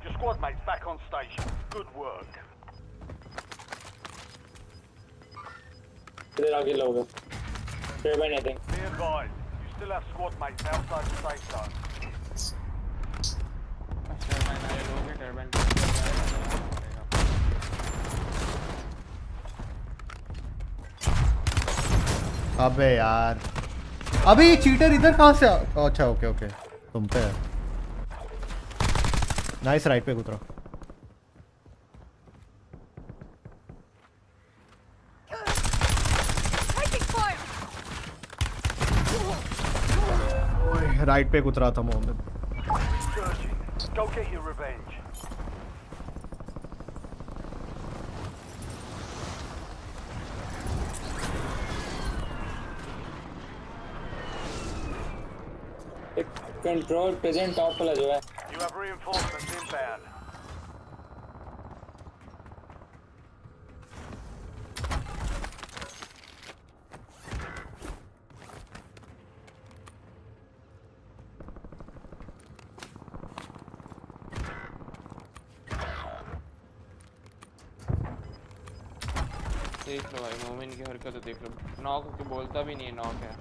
Your squad mates back on station. Good work. इधर आगे लोग turbine I think. Be advised, you still have squad mates outside the safe zone. Turbine आए लोगे, टर्बाइन अबे यार, अबे ये चीटर इधर कहाँ से अच्छा ओके ओके, तुम पे है। नाइस, राइट पे उतरा। राइट पे उतरा था Mohammad. Searching. Go get your revenge. Control present top वाला जो है। You have reinforcements inbound. देख लो भाई, मोमिन की हरकत तो देख लो। नॉक के बोलता भी नहीं है, नॉक है,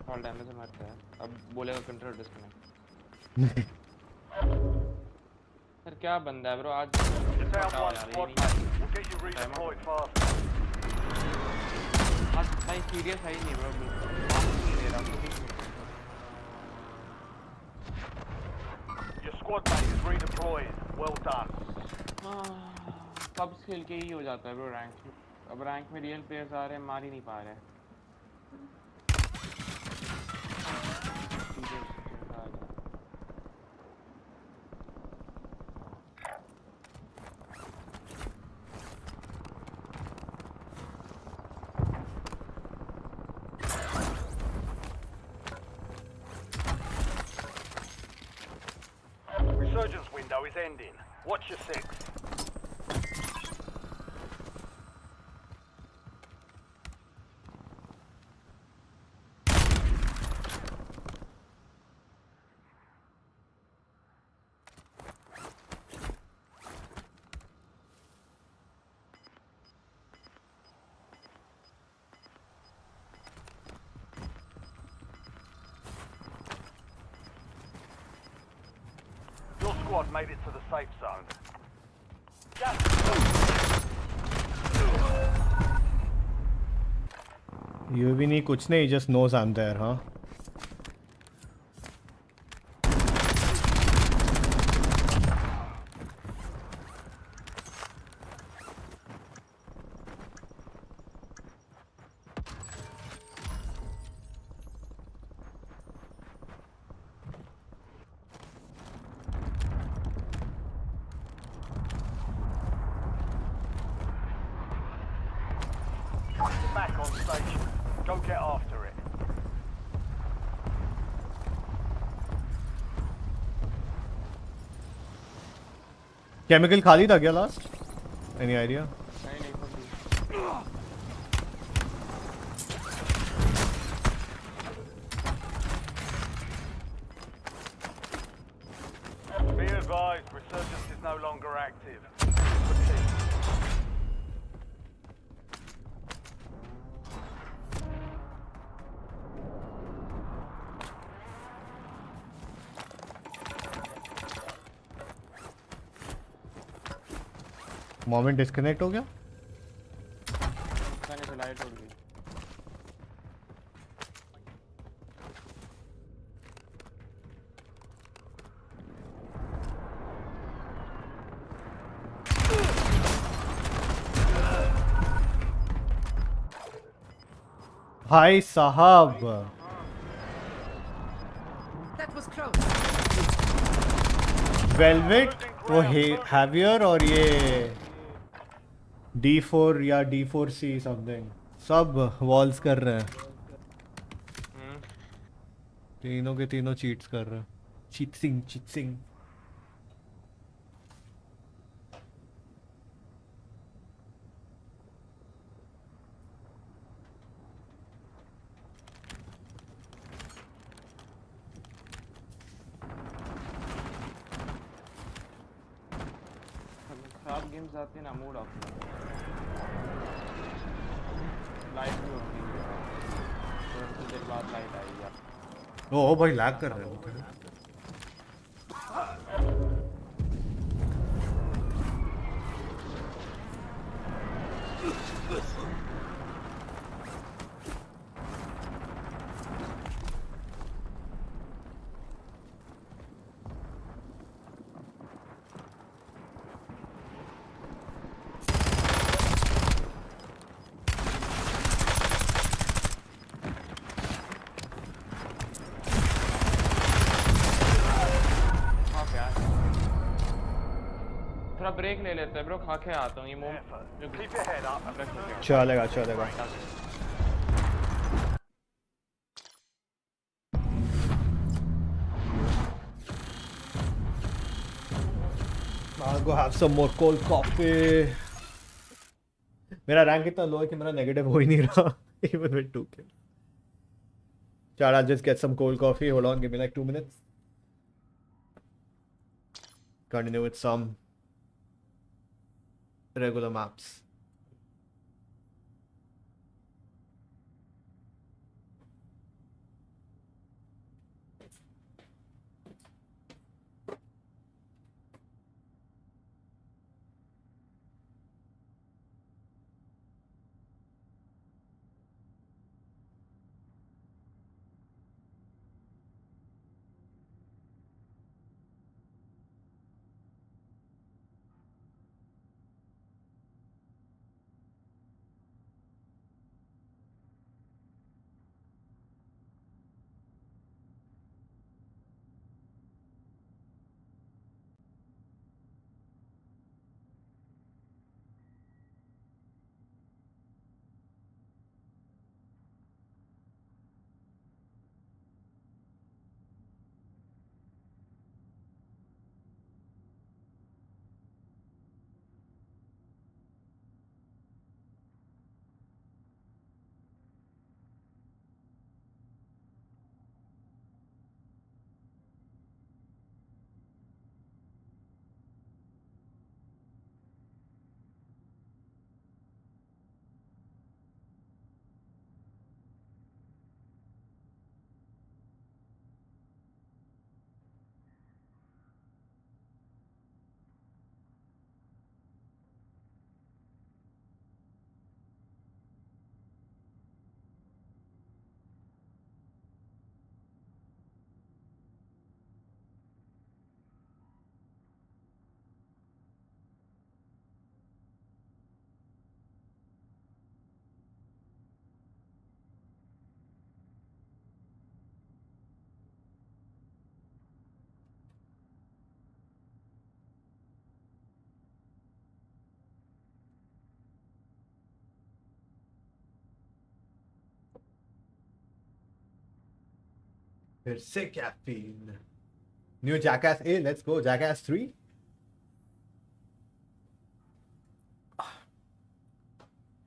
फॉल डैमेज से मारता है। अब बोलेगा कंट्रोल डिस्कनेक्ट। सर क्या बंदा है ब्रो आज। You're down one squad mate. We'll get you redeployed faster. आज भाई सीरियस है ही नहीं ब्रो, नहीं दे रहा कुछ। Your squad mate is redeploying. Well done. सब स्किल के ही हो जाता है ब्रो रैंक में। अब रैंक में रियल प्लेयर्स आ रहे हैं, मार ही नहीं पा रहे हैं। Resurgence window is ending. Watch your six. Your squad made it to the safe zone. You भी नहीं, कुछ नहीं, just knows I'm there, huh? Back on station. Go get after it. Chemical खाली था क्या लास्ट? Any idea? नहीं Be advised, resurgence is no longer active. Moment disconnect हो गया। मैंने तो लाइट उड़ गई। भाई साहब That was close. वेलवेट वो हैवियर और ये D4 या D4C समथिंग सब वॉल्स कर रहे हैं। तीनों के तीनों चीट्स कर रहे हैं। cheating. खराब गेम्स आते हैं ना, मूड ऑफ लाइट भी होनी चाहिए, थोड़ी देर बाद लाइट आएगी यार। ओ भाई लैग कर रहा है वो तेरे। थोड़ा ब्रेक ले लेते हैं ब्रो, खा के आता हूँ ये move. Keep your head up. चलेगा। I'll go have some more cold coffee. मेरा रैंक इतना लो है कि मेरा नेगेटिव हो ही नहीं रहा even with 2 kills. Chad, I'll just get some cold coffee. Hold on, give me like 2 minutes. Continue with some regular maps. फिर से caffeine. New Jackass. Hey, let's go. Jackass 3.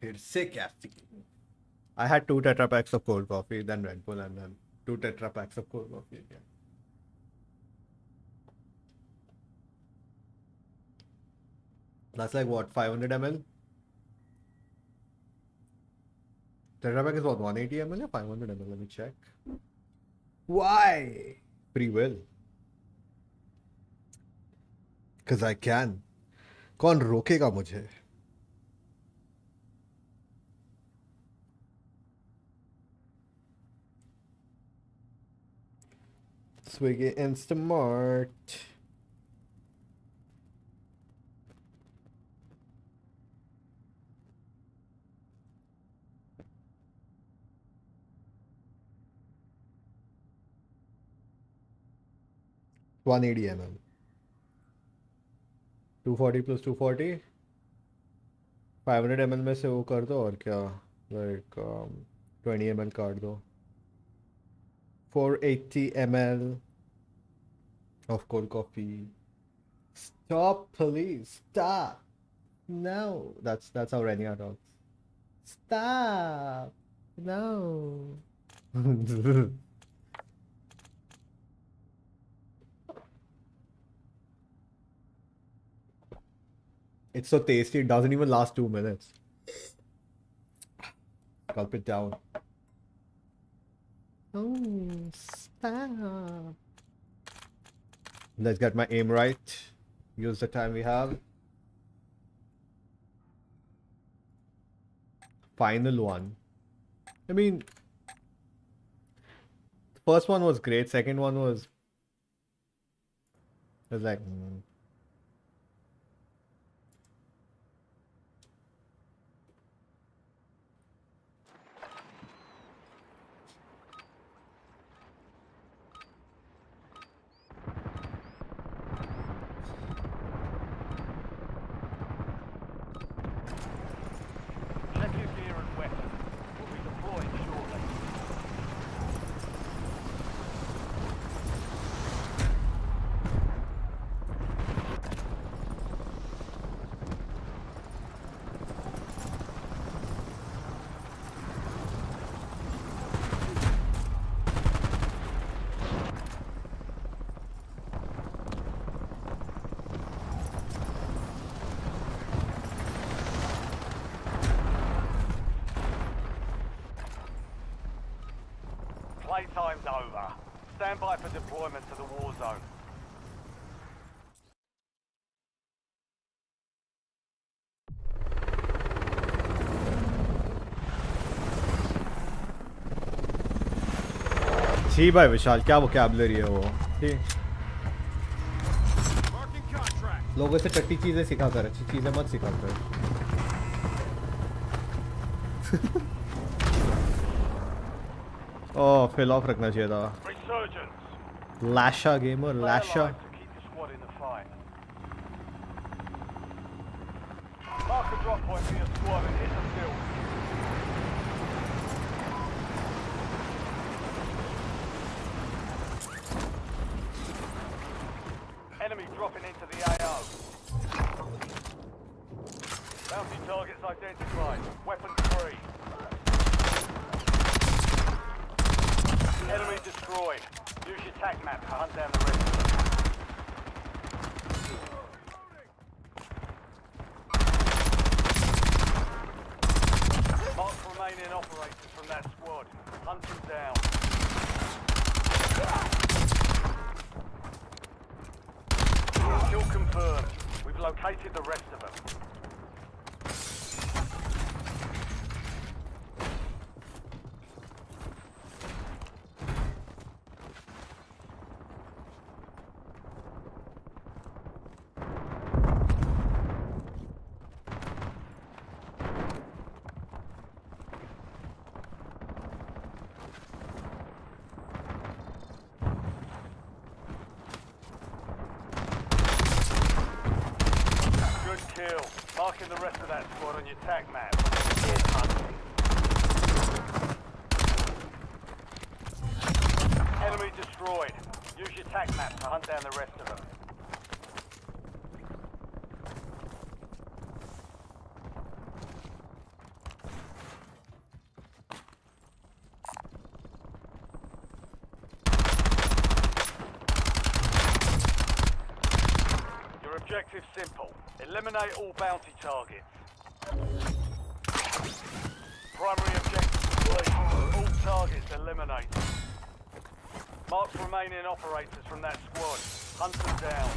फिर से caffeine. I had 2 Tetra packs of cold coffee, then Red Bull, and then 2 Tetra packs of cold coffee again. That's like what, 500 ml? Tetra pack is what, 180 ml or 500 ml? Let me check. Why? Free will. Because I can. कौन रोकेगा मुझे? Swiggy Instamart. $180 ml. 240 plus 240. 500 ml में से वो कर दो और क्या? Like 20 ml काट दो. 480 ml. of cold coffee. Stop, please. Stop. No. That's how Renia talks. Stop. No. It's so tasty, it doesn't even last 2 minutes. Gulp it down. Oh, stop. Let's get my aim right. Use the time we have. Final one. I mean, first one was great. Second one was like. Check your gear and weapons. We'll be deploying shortly. Playtime's over. Stand by for deployment to the war zone. जी भाई विशाल क्या vocabulary है वो ठीक लोगों से टट्टी चीजें सिखा कर अच्छी चीजें मत सिखा कर ओह फेल ऑफ रखना चाहिए था Resurgence. लाशा गेमर Stay लाशा alive to keep the squad in the fight. Mark a drop point for your squad and hit the field. Enemy dropping into the AO. Bounty targets identified. Weapons free. Enemy destroyed. Use your tac map to hunt down the rest of them. Mark remaining operators from that squad. Hunt them down. Kill confirmed. We've located the rest of them. Good kill. Marking the rest of that squad on your tac map. Begin hunting. Enemy destroyed. Use your tac map to hunt down the rest of them. Your objective's simple. Eliminate all bounty targets. Primary objective complete. All targets eliminated. Mark remaining operators from that squad. Hunt them down.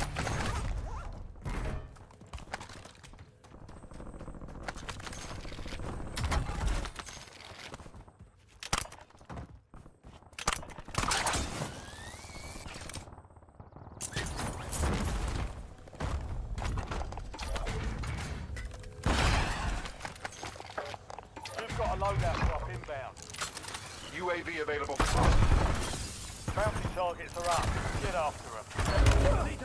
You've got a loadout drop inbound. UAV available for tasking. Bounty targets are up. Get after them. Enemy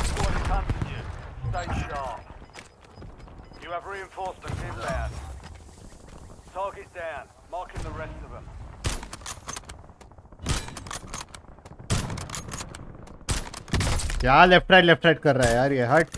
squad is hunting you. Stay sharp. You have reinforcements inbound. Target down. Marking the rest of them. क्या left right कर रहा है यार ये, हट.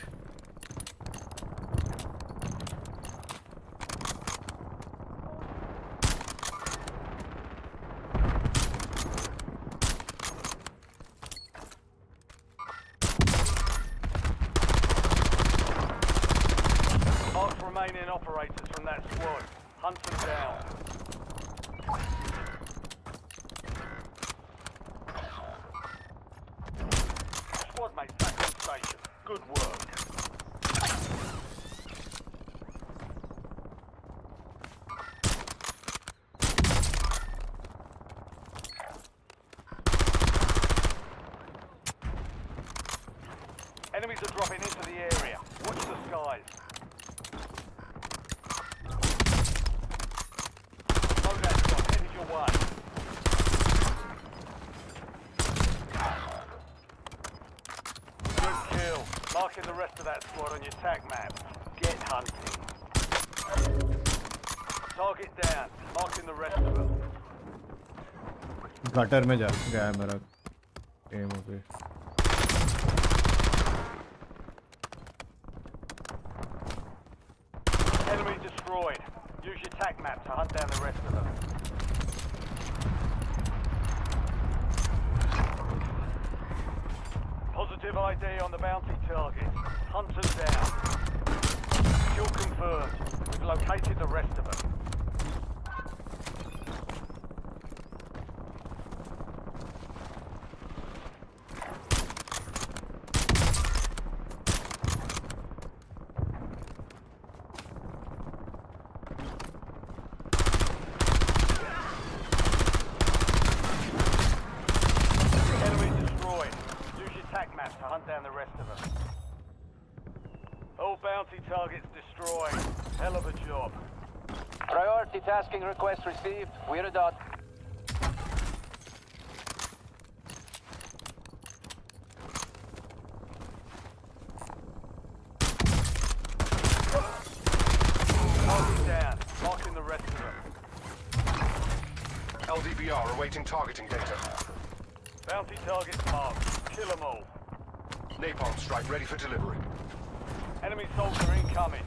Mark remaining operators from that squad. Hunt them down. Squad mates back on station. Good work. Enemies are dropping into the area. Watch the skies. Loadout squad headed your way. Good kill. Marking the rest of that squad on your tac map. Get hunting. Target down. Marking the rest of them. Gutter में जा गया है मेरा M पे. Enemy destroyed. Use your tac map to hunt down the rest of them. Positive ID on the bounty target. Hunt them down. Kill confirmed. We've located the rest of them. Enemy destroyed. Use your tac map to hunt down the rest of them. All bounty targets destroyed. Hell of a job. Priority tasking request received. We're a dot. Target down. Marking the rest of them. LDBR awaiting targeting data. Bounty targets marked. Kill them all. Napalm strike ready for delivery. Enemy soldier incoming.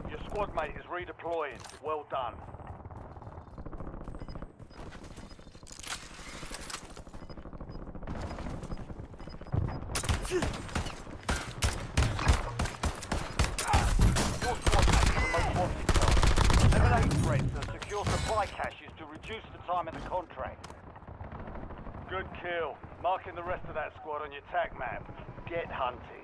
Your squad mate is redeploying. Well done. Your squad mate is the most wanted target. Eliminate threats and secure supply caches to reduce the time of the contract. Good kill. Marking the rest of that squad on your tac map. Get hunting.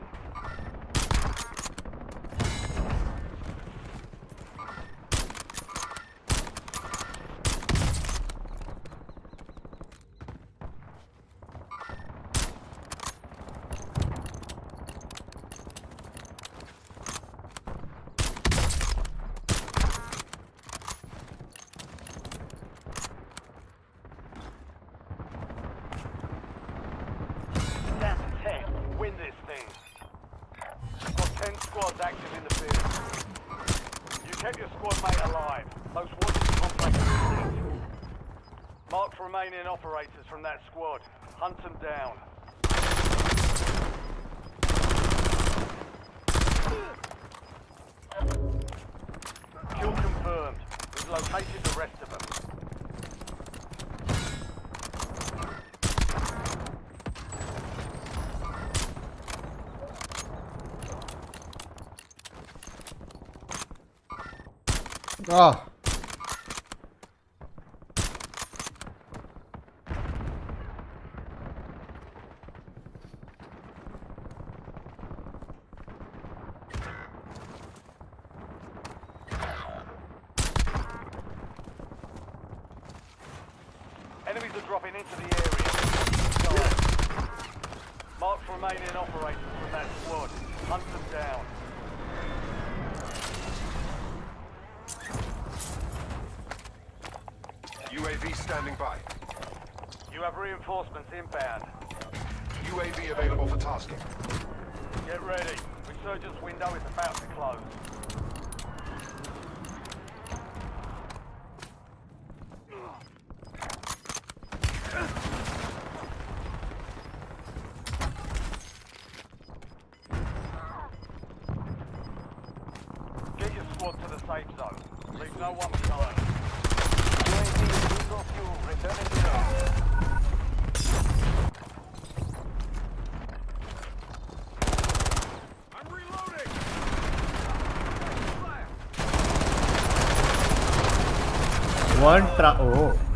Down to 10. Win this thing. Got 10 squads active in the field. You kept your squad mate alive. Most wanted contract received. Mark remaining operators from that squad. Hunt them down. Kill confirmed. We've located the rest of them. Ah. Enemies are dropping into the area. Mark remaining operators from that squad. Hunt them down. UAV standing by. You have reinforcements inbound. UAV available for tasking. Get ready. Resurgence window is about to close. squad to the safe zone. Leave no one behind. UAV is bingo fuel. Returning to base. I'm reloading!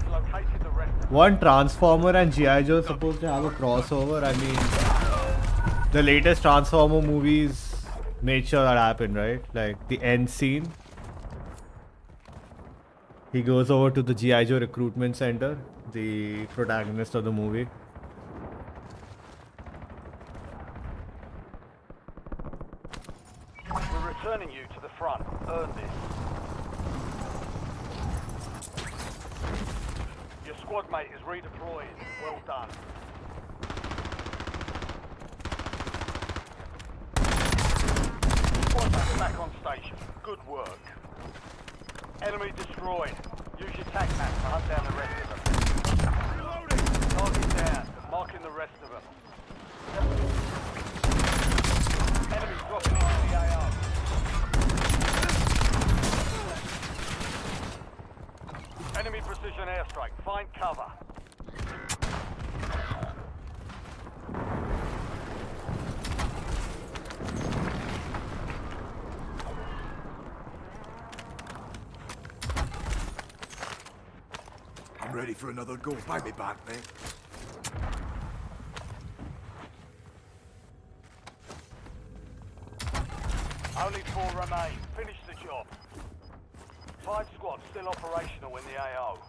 Located the rest of One Transformer and G.I. Joe is supposed to have a crossover. I mean, the latest Transformer movies made sure that happened, right? Like the end scene. He goes over to the G.I. Joe recruitment center, the protagonist of the movie. We're returning you to the front. Earn this. Your squad mate is redeployed. Well done. Squad mate back on station. Good work. Enemy destroyed. Use your tac map to hunt down the rest of them. Reloading! Target down. Marking the rest of them. Enemy dropping into the AO. Enemy precision airstrike. Find cover. I'm ready for another go. Buy me back, mate. Only 4 remain. Finish the job. 5 squads still operational in the AO.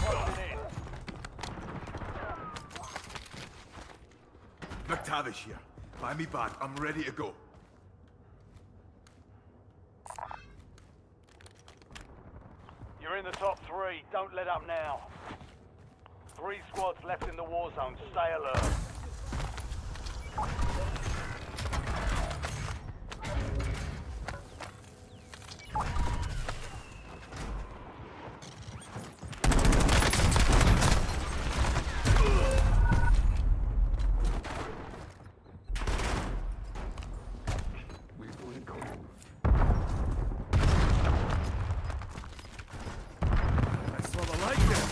Closing in. McTavish here. Buy me back. I'm ready to go. You're in the top 3. Don't let up now. 3 squads left in the war zone. Stay alert. I saw the light there.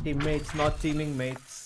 Teammates not teaming mates.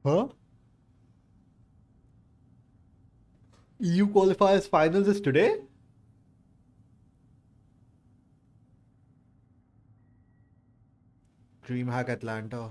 Huh? EU qualifiers finals is today? DreamHack Atlanta.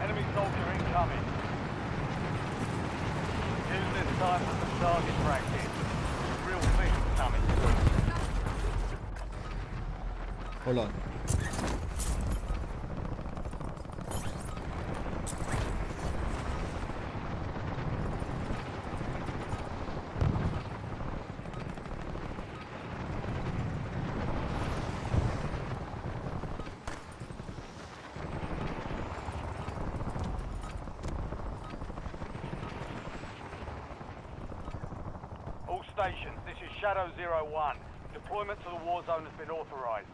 Enemy soldier incoming. Use this time for some target practice. Real thing's coming. Hold on. stations, this is Shadow 01. Deployment to the war zone has been authorized.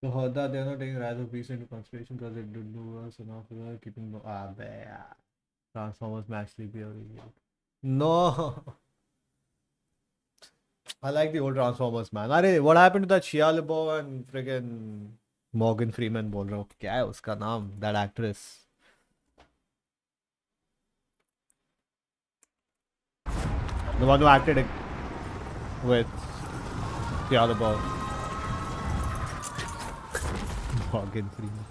So heard that they're not taking Rise of Peace into consideration because it did do us enough for keeping the Transformers match sleepy every week. No. I like the old Transformers, man. Arey, what happened to that Shia LaBeouf and friggin' Morgan Freeman? बोल रहा हूँ क्या है उसका नाम? That actress. The one who acted with Shia LaBeouf. Morgan Freeman.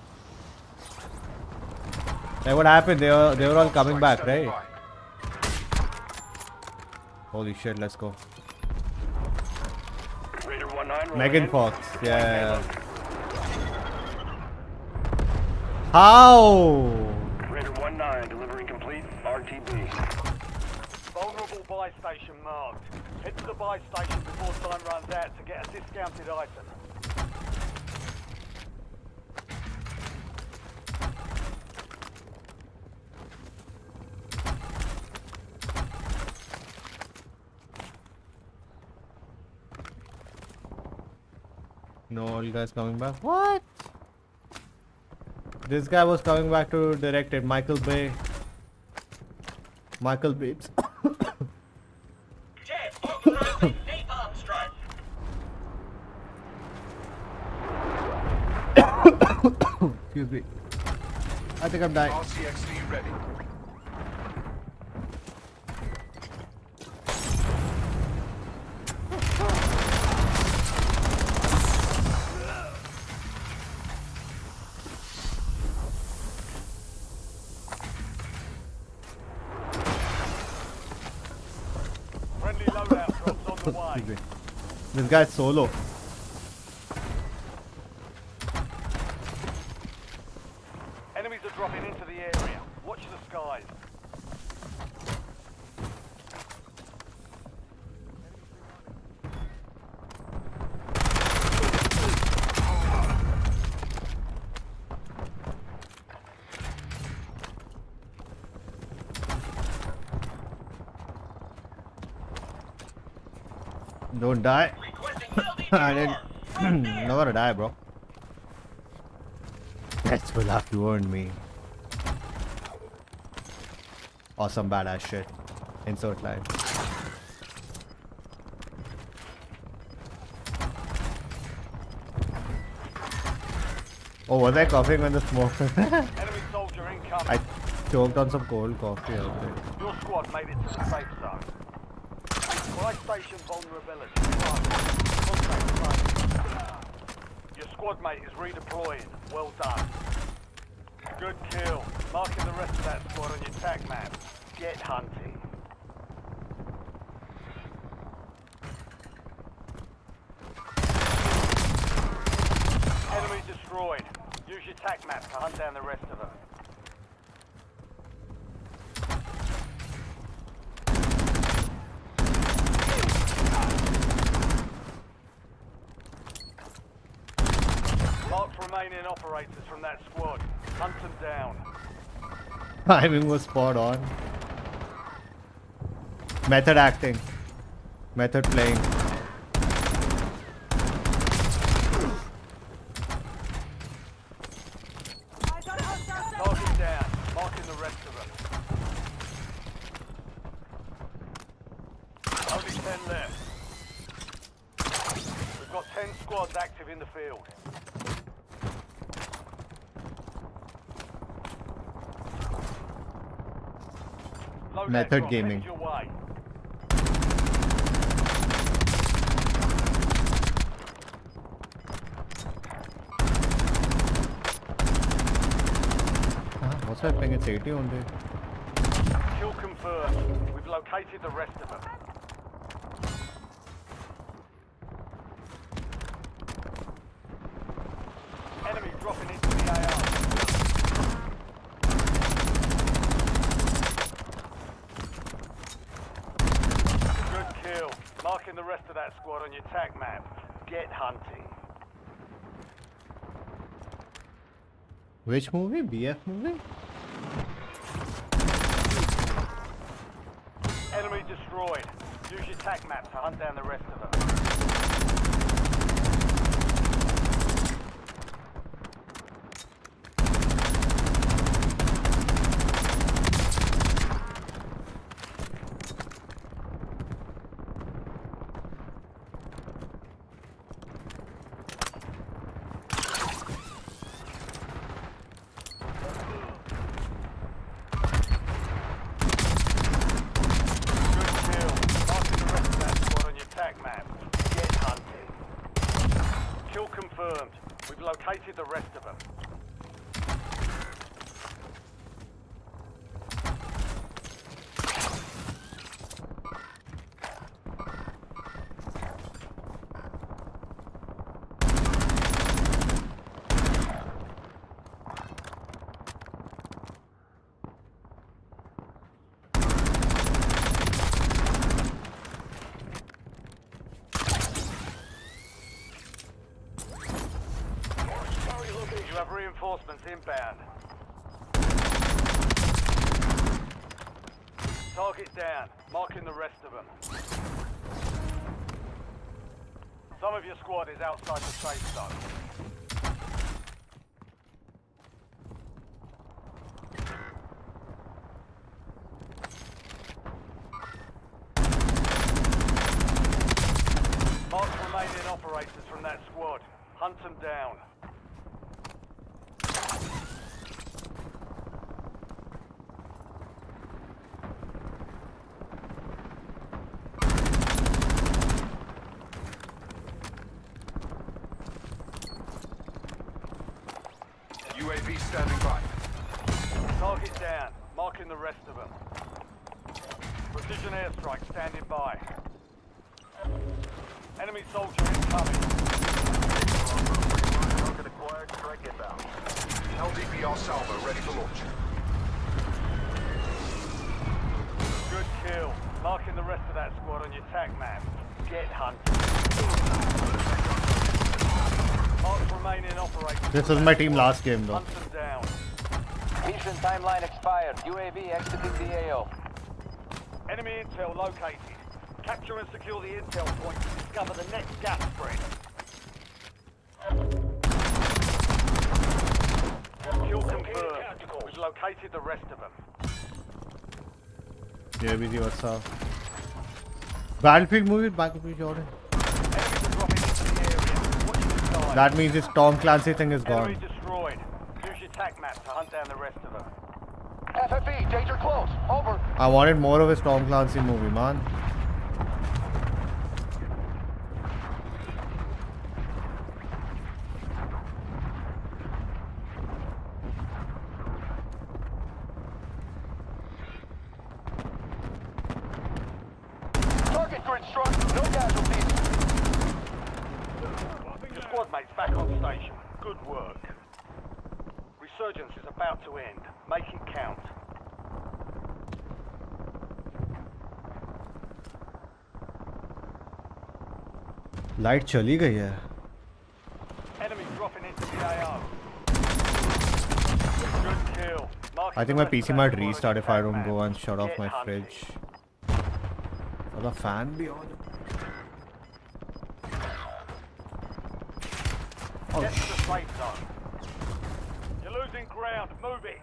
Hey, what happened? They were all coming back, right? Holy shit! Let's go. Megan Fox, yeah. How? Raider 19, delivery complete. RTB. Vulnerable buy station marked. Head to the buy station before time runs out to get a discounted item. No old guys coming back. What? This guy was coming back to direct it. Michael Bay. Michael Bates. Excuse me. I think I'm dying. RCXD ready. Friendly loadout drops on the way. Excuse me. This guy's solo. Enemies are dropping into the area. Watch the skies. Don't die. I didn't. Not gonna die, bro. That's what luck you earned me. Awesome badass shit. Insert line. Oh, was I coughing on the smoke? Enemy soldier incoming. I choked on some cold coffee out there. Your squad made it to the safe zone. Buy station vulnerability. Contact site. Your squad mate is redeploying. Well done. Good kill. Marking the rest of that squad on your tac map. Get hunting. Enemy destroyed. Use your tac map to hunt down the rest of them. Mark remaining operators from that squad. Hunt them down. Timing was spot on. Method acting. Method playing. Target down. Marking the rest of them. Only 10 left. We've got 10 squads active in the field. Loadout Method drop gaming. headed your way. What's happening? It's 80 only. Kill confirmed. We've located the rest of them. Enemy dropping into the AR. Good kill. Marking the rest of that squad on your tac map. Get hunting. Which movie? BF movie? Enemy destroyed. Use your tac map to hunt down the rest of them. Confirmed. We've located the rest of them. You have reinforcements inbound. Target down, marking the rest of them. Some of your squad is outside the safe zone. Mark remaining operators from that squad. Hunt them down. UAV standing by. Target down, marking the rest of them. Precision airstrike standing by. Enemy soldier incoming. Target acquired. Strike inbound. LDPR salvo ready for launch. Good kill. Marking the rest of that squad on your tac map. Get hunted. Mark remaining operators. This was my team last game though. Hunt them down. Mission timeline expired. UAV exiting the AO. Enemy intel located. Capture and secure the intel point to discover the next gas spread. Kill confirmed. We've located the rest of them. Yeah, busy what's up? Battlefield movie, Battlefield Jordan. Enemies are dropping into the area. Watch the sky. That means this Tom Clancy thing is Enemy gone. destroyed. Use your tac map to hunt down the rest of them. FFE, danger close. Over. I wanted more of his Tom Clancy movie, man. Target grid struck. No casualties. Your squad mates back on station. Good work. Resurgence is about to end. Make it count. Light चली गई है. Enemy dropping into the AO. Good kill. Marking I think the my rest PC of might that squad restart on if I your don't tac go map. and shut off Get my hunting. fridge. Or the fan be on. Oh Get to the safe zone. You're losing ground. Move it.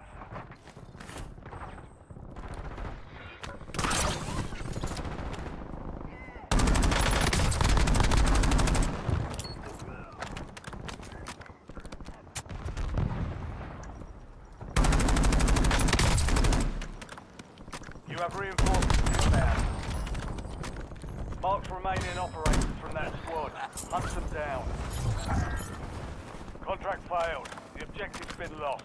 You have reinforcements inbound. Mark remaining operators from that squad. Hunt them down. Contract failed. The objective's been lost.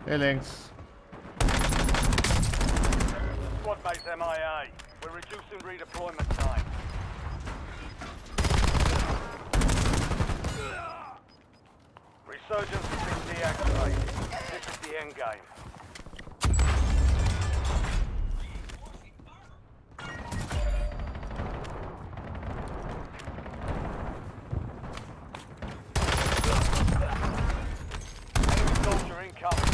Hey, Lynx. Squad mates MIA. We're reducing redeployment time. Resurgence has been deactivated. This is the end game. Enemy soldier incoming.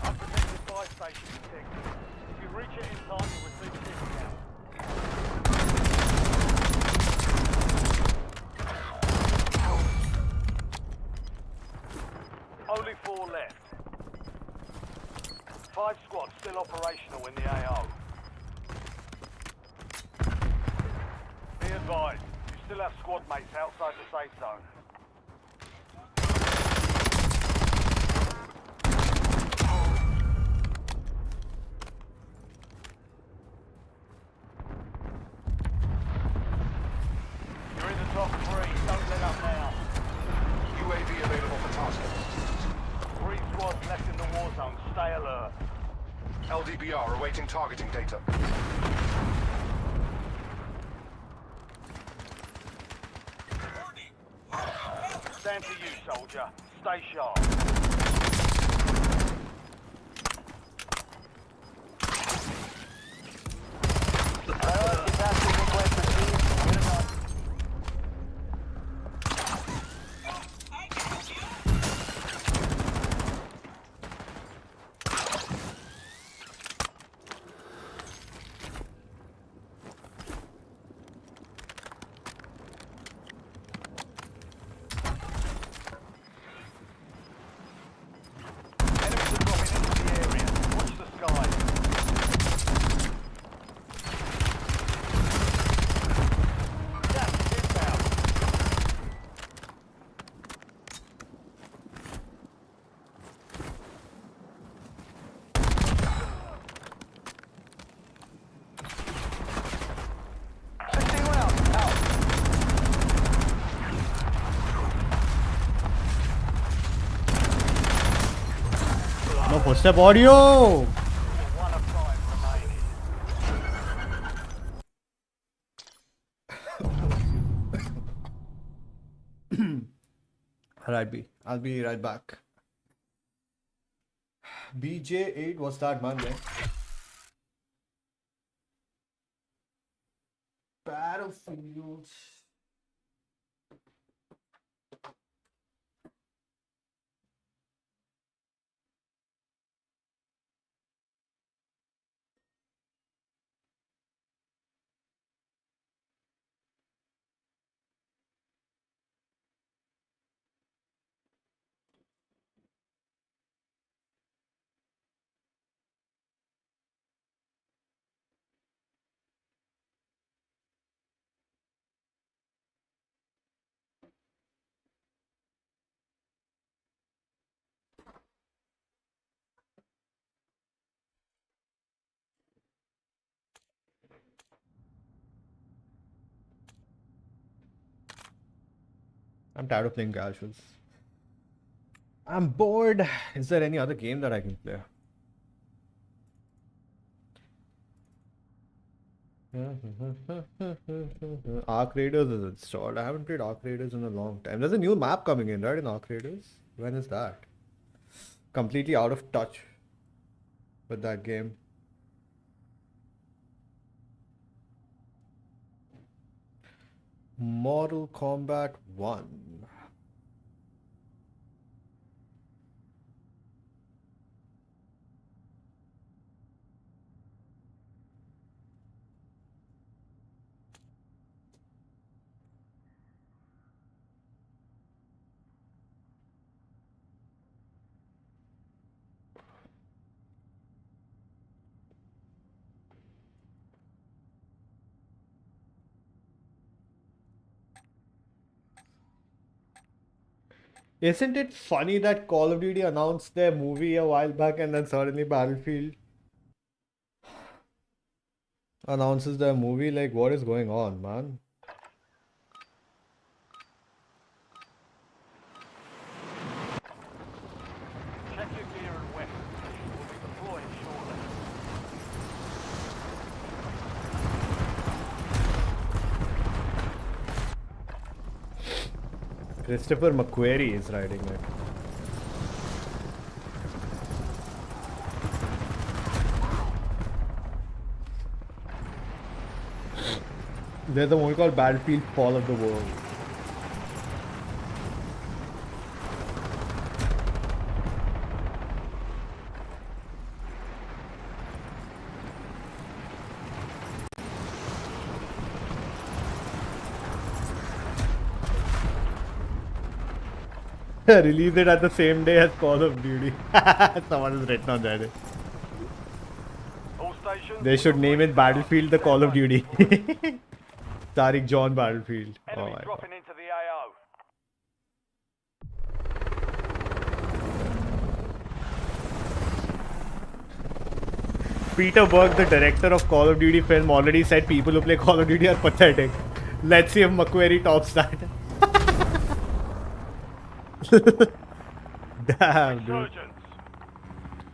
Unprotected buy station detected. If you reach it in time, you'll receive a discount. Only 4 left. 5 squads still operational in the AO. Be advised, you still have squad mates outside the safe zone. You're in the top 3, don't let up now. UAV available for tasking. 3 squads left in the war zone, stay alert. LDBR awaiting targeting data. Stand to you, soldier. Stay sharp. Priority tasking request received. Get it on. Enemies are dropping into the area. Watch the skies. Gas is inbound. No footstep audio. One of 5 remaining. Alright, B. I'll be right back. BJ8 was that man, man. Battlefields. I'm tired of playing casuals. I'm bored. Is there any other game that I can play? Arc Raiders is installed. I haven't played Arc Raiders in a long time. There's a new map coming in, right? In Arc Raiders? When is that? Completely out of touch with that game. Mortal Kombat 1. Isn't it funny that Call of Duty announced their movie a while back and then suddenly Battlefield announces their movie? Like, what is going on, man? Check your gear and weapons. We'll be deploying shortly. Christopher McQuarrie is riding it. There's a movie called Battlefield Fall of the World. Release it at the same day as Call of Duty. Someone has written on Reddit. All stations. They should name it Battlefield the Call of Duty. Tariq John Battlefield. Oh Enemy my God. dropping into the AO. Peter Berg, the director of Call of Duty film, already said people who play Call of Duty are pathetic. Let's see if McQuarrie tops that. Damn, dude. Surgeons.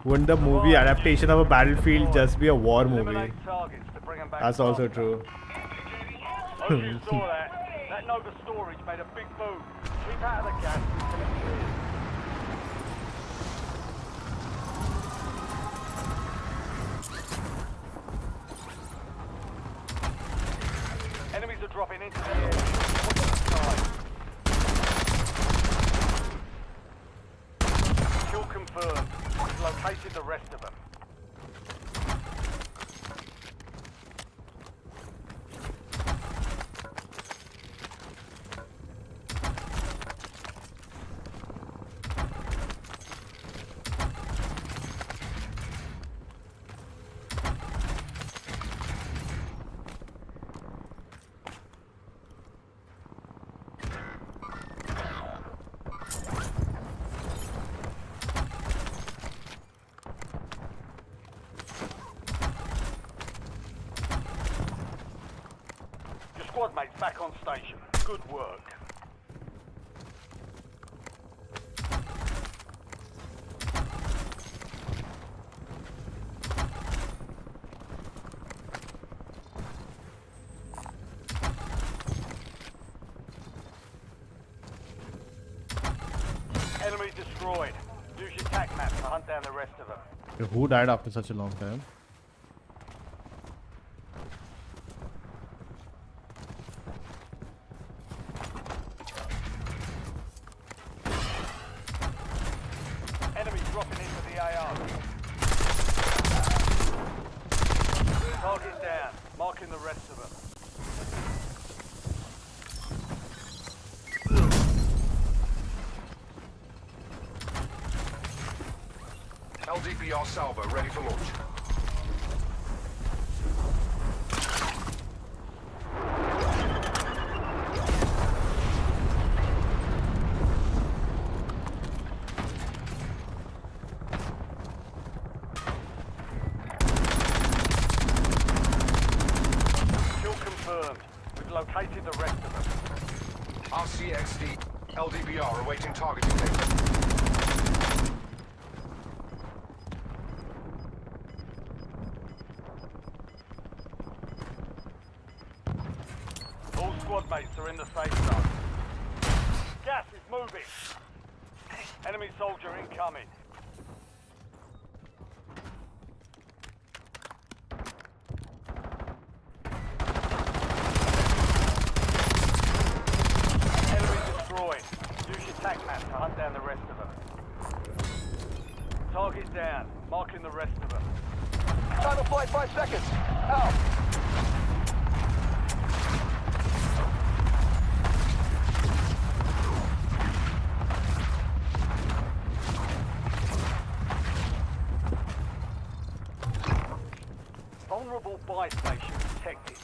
Wouldn't the movie adaptation of a Battlefield just be a war movie? Eliminate targets to bring them back. That's also faster. true. Hope you saw that. That Nova storage made a big boom. Keep out of the gas. It's gonna clear. Enemies are dropping into the air. Watch the sky. Kill confirmed. We've located the rest of them. Squad mates back on station. Good work. Enemy destroyed. Use your tac map to hunt down the rest of them. Who died after such a long time? Enemy dropping into the AR. Target down. Marking the rest of them. LDBR salvo ready for launch. Kill confirmed. We've located the rest of them. RCXD LDBR awaiting targeting data. All squad mates are in the safe zone. Gas is moving. Enemy soldier incoming. Enemy destroyed. Use your tac map to hunt down the rest of them. Target down. Marking the rest of them. Time of flight 5 seconds. Out. Vulnerable buy station detected.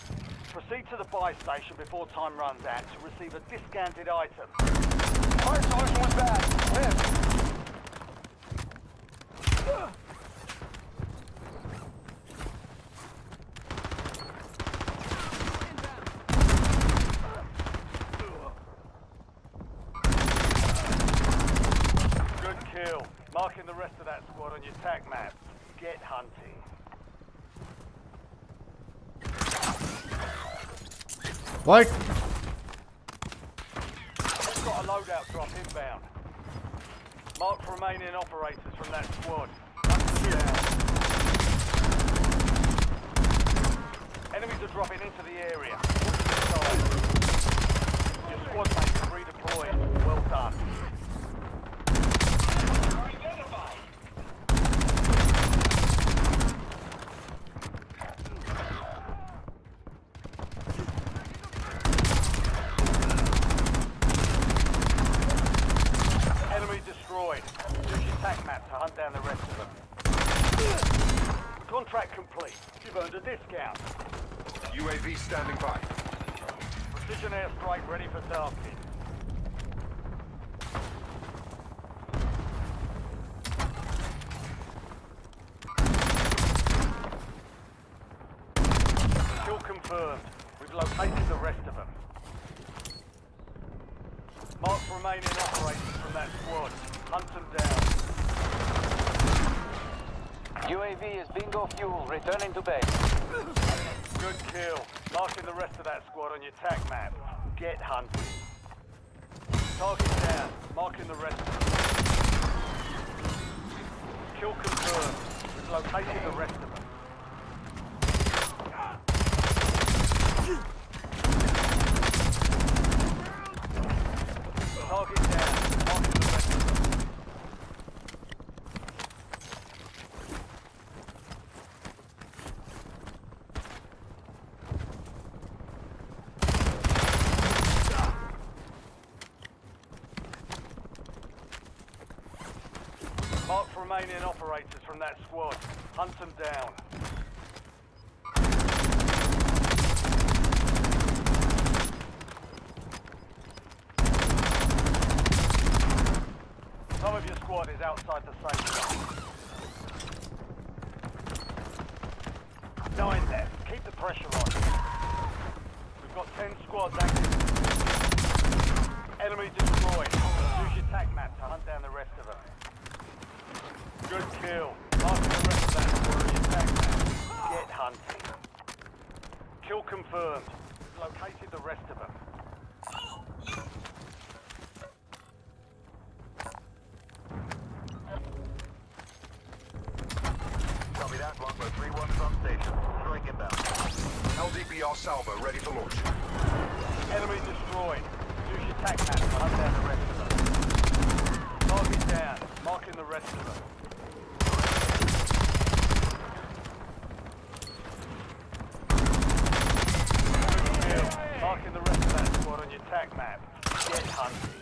Proceed to the buy station before time runs out to receive a discounted item. Fire solution was bad. Missed. Good kill. Marking the rest of that squad on your tac map. Get hunting. What? We've got Got a loadout drop inbound. Mark remaining operators from that squad. Hunt them down. Enemies are dropping into the area. Your squad mates are redeployed. Well done. Enemy destroyed. Use your tac map to hunt down the rest of them. Contract complete. You've earned a discount. UAV standing by. Precision airstrike ready for tasking. Kill confirmed. We've located the rest of them. Mark remaining operators from that squad. Hunt them down. UAV is bingo fuel. Returning to base. Good kill. Marking the rest of that squad on your tac map. Get hunting. Target down. Marking the rest of them. Kill confirmed. We've located the rest of them. Target down. Marking the rest of them. Mark remaining operators from that squad. Hunt them down. Some of your squad is outside the safe zone. 9 left. Keep the pressure on. We've got 10 squads active. Enemy destroyed. Use your tac map to hunt down the rest of them. Good kill. Mark the rest of that squad on your tac map. Get hunting. Kill confirmed. We've located the rest of them. Copy that. Longbow 3-1 from station. Strike inbound. LDPR salvo ready for launch. Enemy destroyed. Use your tac map to hunt down the rest of them. Target down. Marking the rest of them. Good kill. Marking the rest of that squad on your tac map. Get hunting.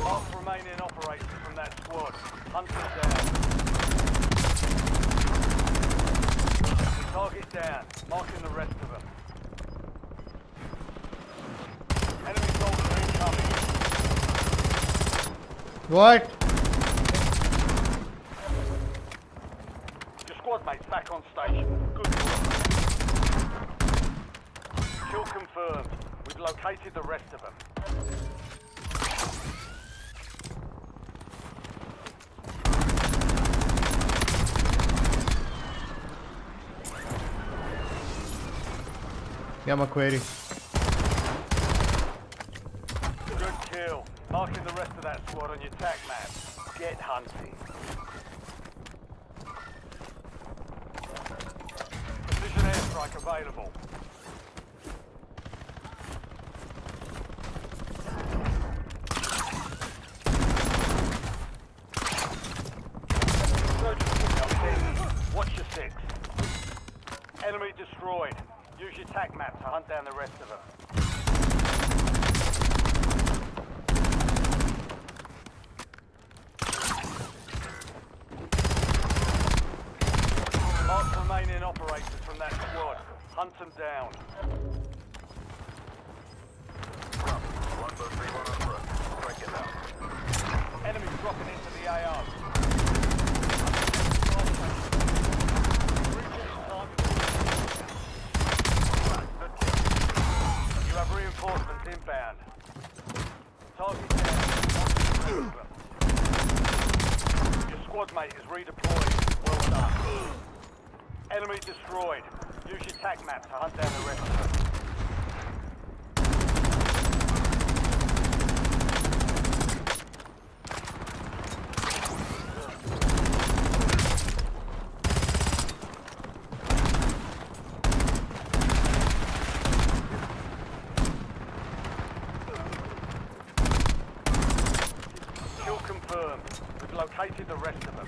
Mark remaining operators from that squad. Hunt them down. Target down. Marking the rest of them. Enemy soldier incoming. What? Your squad mates back on station. Good work. Kill confirmed. We've located the rest of them. Yeah, McQuarrie. Good kill. Marking the rest of that squad on your tac map. Get hunting. Precision airstrike available. Watch your six. Enemy destroyed. Use your tac map to hunt down the rest of them. Mark remaining operators from that squad. Hunt them down. Longbow 3-1 on foot. Strike inbound. Enemies dropping into the AR. You have reinforcements inbound. Target down. Your squad mate is redeployed. Well done. Enemy destroyed. Use your tac map to hunt down the rest of them. confirmed. We've located the rest of them.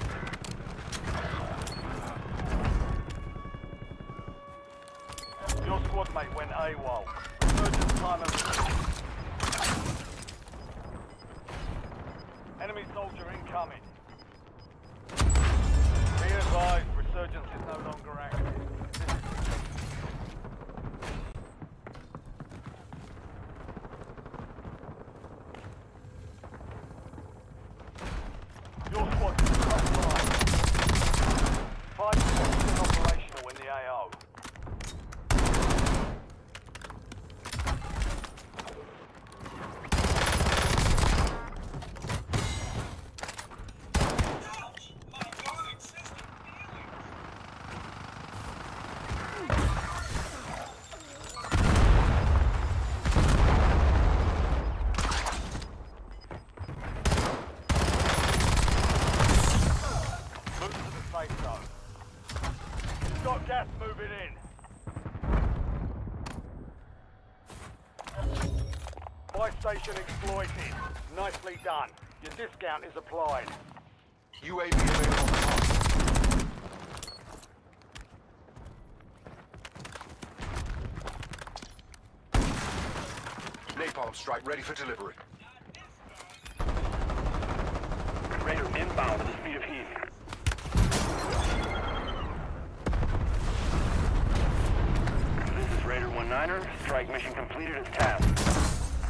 Your squad mate went AWOL. Resurgence timer. Enemy soldier incoming. Be advised, resurgence is no longer active. Your squad is offline. 5 seconds operational in the AO. Move to the safe zone. You've got gas moving in. Buy station exploited. Nicely done. Your discount is applied. UAV available. Napalm strike ready for delivery. Raider inbound at the speed of heat. This is Raider 19er. Strike mission completed as tasked.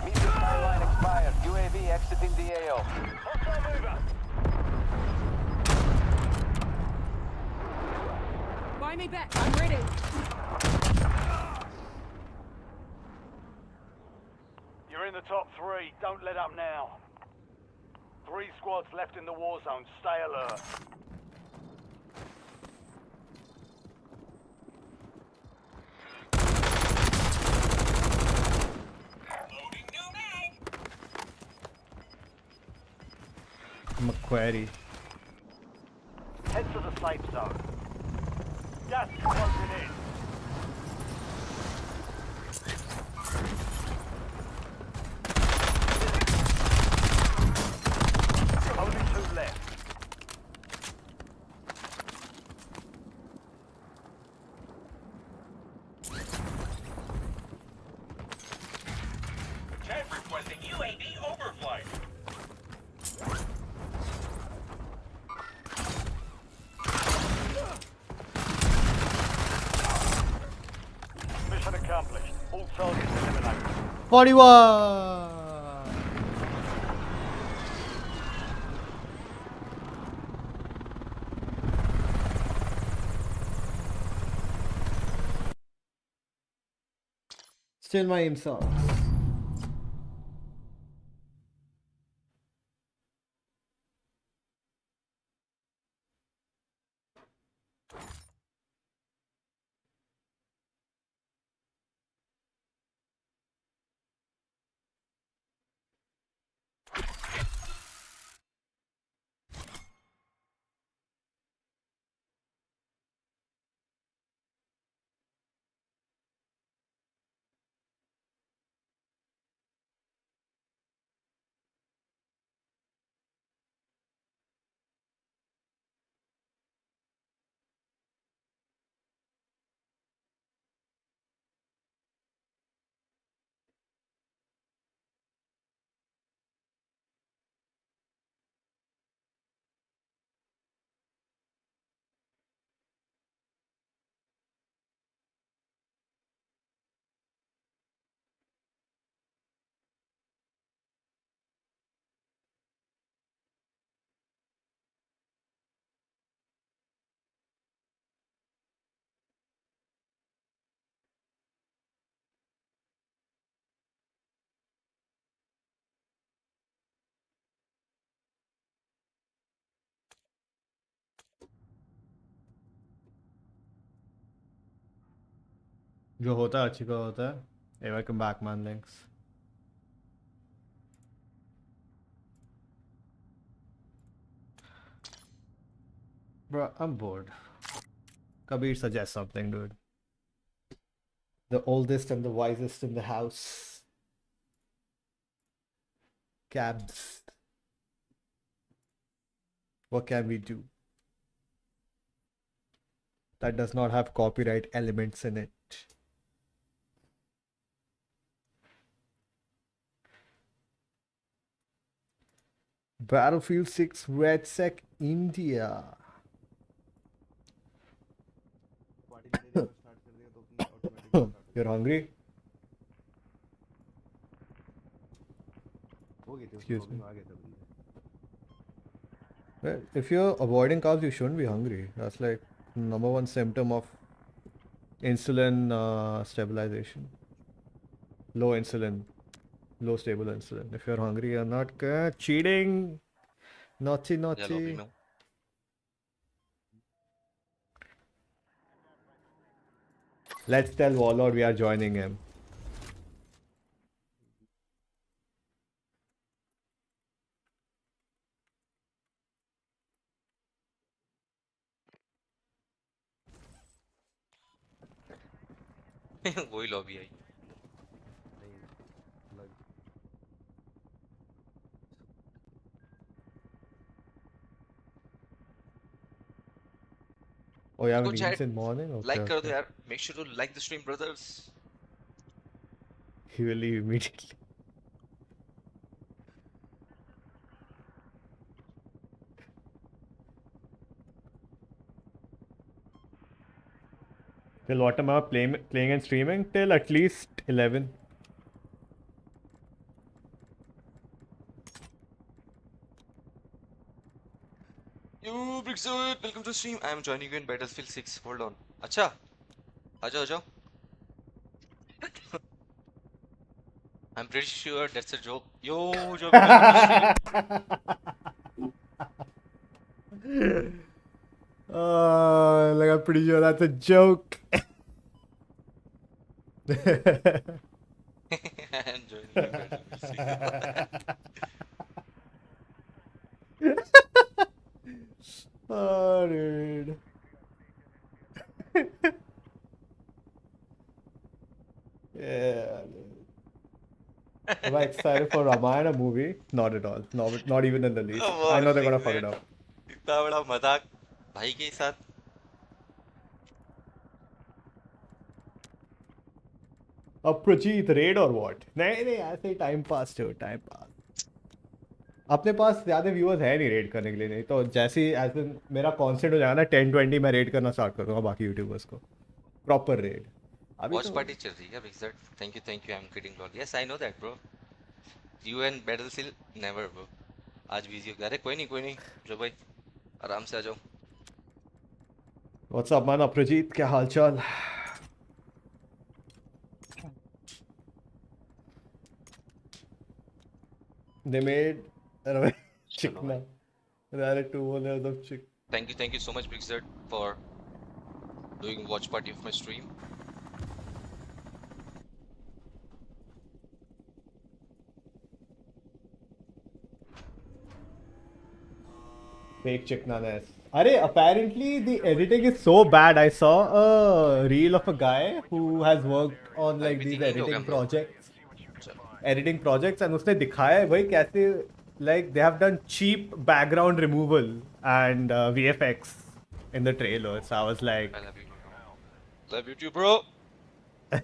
Meet the timeline expired. UAV exiting the AO. Hostile mover. Buy me back. I'm ready. You're in the top 3. Don't let up now. 3 squads left in the war zone. Stay alert. Macquarie. Head to the safe zone. Gas is closing in. Only 2 left. Chat requesting UAV overflight. Mission accomplished. All targets eliminated. 41. Still my aim sucks. जो होता है अच्छी का होता है. Hey, welcome back, man. Thanks. Bro, I'm bored. Kabir, suggest something, dude. The oldest and the wisest in the house. Cabs. What can we do that does not have copyright elements in it? Battlefield 6 Red Sec India. You're hungry? Excuse me. Well, if you're avoiding carbs, you shouldn't be hungry. That's like number one symptom of insulin stabilization. Low insulin, low stable insulin. If you're hungry, you're not cheating. Naughty, naughty. Let's tell Warlord we are joining him. वही lobby आई Oh, you have Go meetings chat. in morning? Okay, like कर दो okay. यार make sure to like the stream brothers He will leave immediately. Till what time am I playing and streaming? Till at least 11. You Brixwood, welcome to stream. I am joining you in Battlefield 6. Hold on. अच्छा आ जाओ I'm pretty sure that's a joke. Yo, Joe, welcome to stream. Like I'm pretty sure that's a joke. I am joining you in Battlefield 6. Oh, dude. Yeah. Am I excited for Ramayana movie? Not at all. Not even in the least. I know they're gonna fuck it up. इतना बड़ा मजाक भाई के साथ Prajit, raid or what? नहीं ऐसे ही time pass time pass अपने पास ज्यादा व्यूअर्स है नहीं रेड करने के लिए नहीं तो जैसे ही एज इन मेरा कॉन्सेंट हो जाएगा ना 10-20 मैं रेड करना स्टार्ट करूंगा बाकी यूट्यूबर्स को प्रॉपर रेड अभी वॉच तो पार्टी चल रही है big thank you I am getting lol yes I know that bro you and battlefield never bro आज बिजी हो गया अरे कोई नहीं जो भाई आराम से आ जाओ व्हाट्स अप मैन अप्रजीत क्या हालचाल they made chickna there are two layers of chick thank you so much big for doing watch party of my stream fake chicknaness Arey, apparently the editing is so bad. I saw a reel of a guy who has worked on like these editing projects and उसने दिखाया है भाई कैसे like they have done cheap background removal and VFX in the trailer. So I was like, I love you too bro it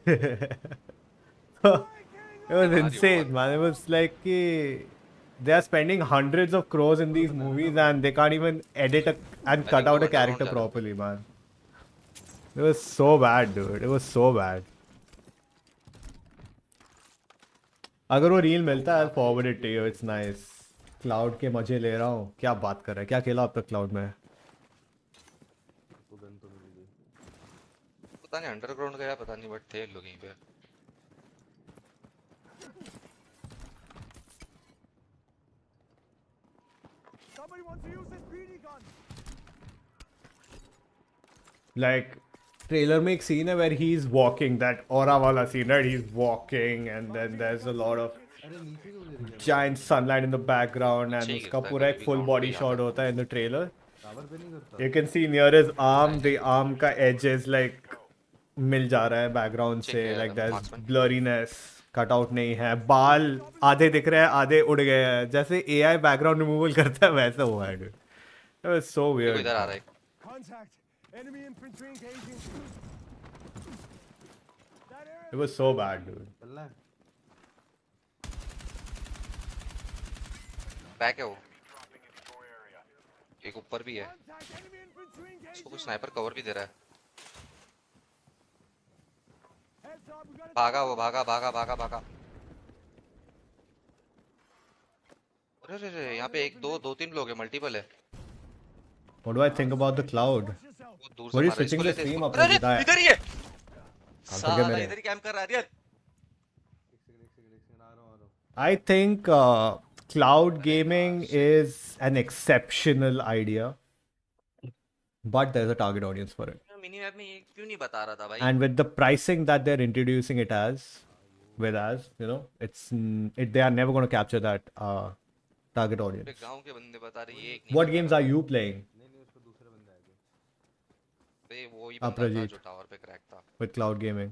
was insane man. It was like they are spending hundreds of crores in these movies and they can't even edit and cut out a character properly man. It was so bad dude. It was so bad. अगर वो reel मिलता है forward it to you it's nice cloud के मजे ले रहा हूँ क्या बात कर रहा है क्या खेला अब तक क्लाउड में पता नहीं अंडरग्राउंड गया पता नहीं बट थे लोग यहीं पे Somebody wants to use this BD gun. like trailer में एक scene है where he's walking that aura वाला scene right he's walking and then there's a lot of giant sunlight in the background and उसका पूरा एक full body shot होता है in the trailer you can see near his arm the arm का edge is like मिल जा रहा है background से like there's blurriness cut out नहीं है बाल आधे दिख रहे हैं आधे उड़ गए हैं जैसे AI बैकग्राउंड रिमूवल करता है वैसा हुआ है It was so देखो weird. इधर आ रहा है Contact. Enemy infantry engaging. It was so bad, dude. Back है वो एक ऊपर भी है उसको कुछ स्नाइपर कवर भी दे रहा है भागा वो भागा भागा भागा भागा अरे अरे अरे यहाँ पे एक दो दो तीन लोग हैं मल्टीपल है What do I think about the cloud? वो दूर What are you मार रहा है, switching इसको the लेते हैं, stream इसको- up? अरे अरे, इधर ही है तो क्या साला मेरे? इधर ही कैंप कर रहा है rayon I think cloud gaming is an exceptional idea, but there's a target audience for it. Mini map में ये क्यों नहीं बता रहा था भाई And with the pricing that they're introducing it as, they are never going to capture that target पे audience. गांव के बंदे बता रहे ये एक नहीं What बता games are you playing रहे, वो ही बंदा था Aprajit? जो टावर पे क्रैक था with cloud gaming?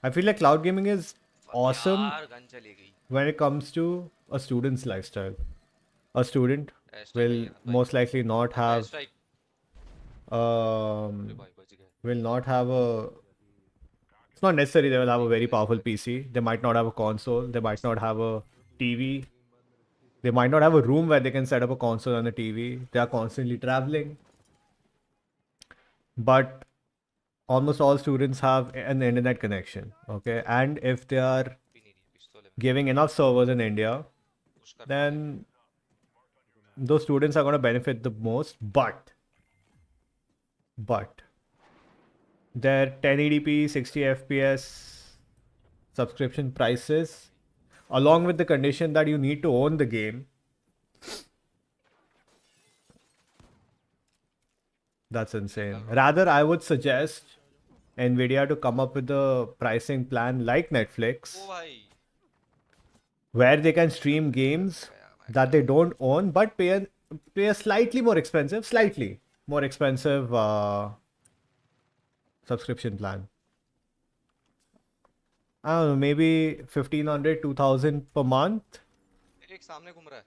I feel like cloud gaming is awesome यार गन चली गई when it comes to a student's lifestyle. A student Airstrike will नहीं है, भाई। most likely not have Airstrike, um, भाई बच गए will not have a. It's not necessary they will have a very powerful PC. They might not have a console. They might not have a TV. They might not have a room where they can set up a console and a TV. They are constantly traveling. But almost all students have an internet connection. Okay, and if they are भी नहीं रही पिस्तौल है giving enough servers in India, push कर then those students are going to benefit the most. But their 1080p 60 fps subscription prices, along with the condition that you need to own the game, that's insane. Rather, I would suggest Nvidia to come up with a pricing plan like Netflix, ओ भाई where they can stream games that they don't own but pay a slightly more expensive subscription plan. I don't know, maybe 1500 2000 per month. एक सामने घूम रहा है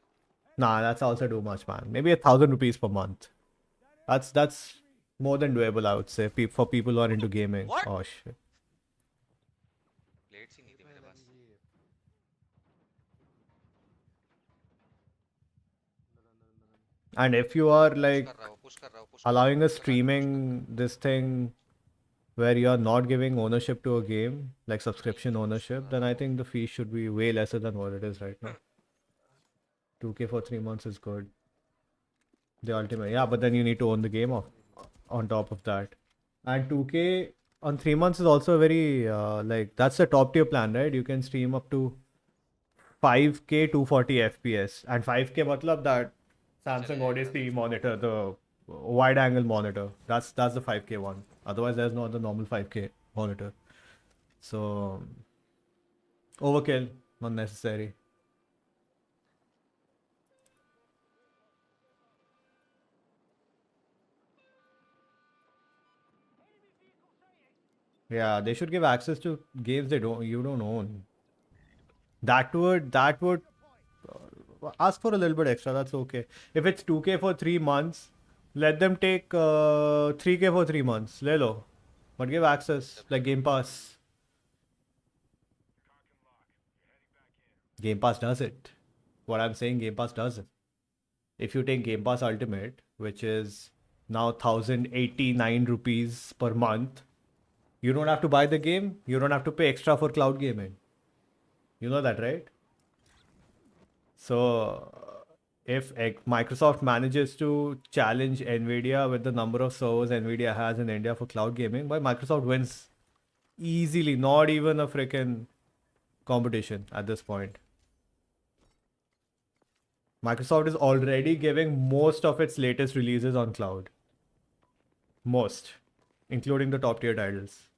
Nah, that's also too much, man. Maybe 1,000 rupees per month. That's more than doable, I would say, for people who are into gaming. What? Oh shit. Plates ही नहीं थी मेरे पास And if you are like कर रहा हूँ push कर रहा हूँ push allowing a streaming this thing where you are not giving ownership to a game, like subscription ownership, then I think the fee should be way lesser than what it is right now. 2K for 3 months is good. The ultimate, yeah, but then you need to own the game on top of that. And 2K on 3 months is also a very that's the top tier plan, right? You can stream up to 5K 240 FPS, and 5K matlab that Samsung Odyssey monitor, the wide angle monitor. That's the 5K one. Otherwise, there's no other normal 5K monitor. So overkill, not necessary. Yeah, they should give access to games you don't own. That would ask for a little bit extra. That's okay. If it's 2K for 3 months, let them take 3K for 3 months. Le lo. But give access like Game Pass. Game Pass does it. What I'm saying, Game Pass does it. If you take Game Pass Ultimate, which is now 1,089 rupees per month, you don't have to buy the game. You don't have to pay extra for cloud gaming. You know that, right? So if Microsoft manages to challenge Nvidia with the number of servers Nvidia has in India for cloud gaming, but Microsoft wins easily. Not even a freaking competition at this point. Microsoft is already giving most of its latest releases on cloud. Most, including the top tier titles.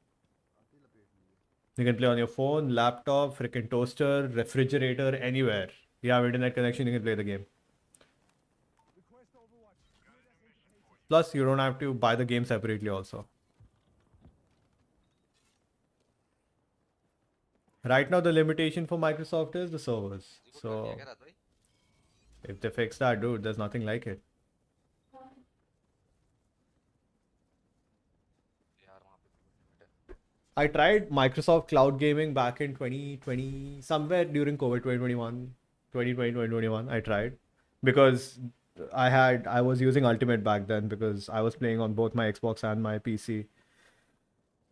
You can play on your phone, laptop, freaking toaster, refrigerator, anywhere. You have internet connection, you can play the game. Plus, you don't have to buy the game separately also. Right now, the limitation for Microsoft is the servers. So, if they fix that, dude, there's nothing like it. I tried Microsoft Cloud Gaming back in 2020, somewhere during COVID 2021, 2020, 2021. I tried because I was using Ultimate back then because I was playing on both my Xbox and my PC.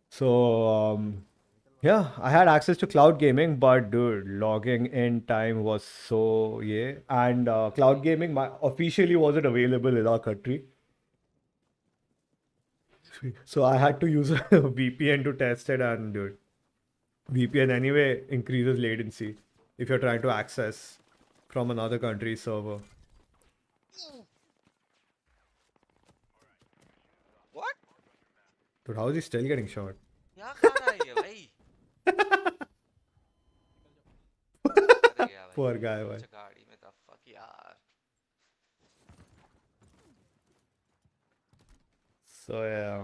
So yeah, I had access to cloud gaming, but dude, logging in time was so yeah. And cloud gaming officially wasn't available in our country. So I had to use a VPN to test it, and dude, VPN anyway increases latency if you're trying to access from another country's server. What? Dude, how is he still getting shot? यहाँ कहाँ आ रही है भाई? अरे यार Poor भाई, guy, भाई. अच्छा गाड़ी में था, fuck यार. So yeah.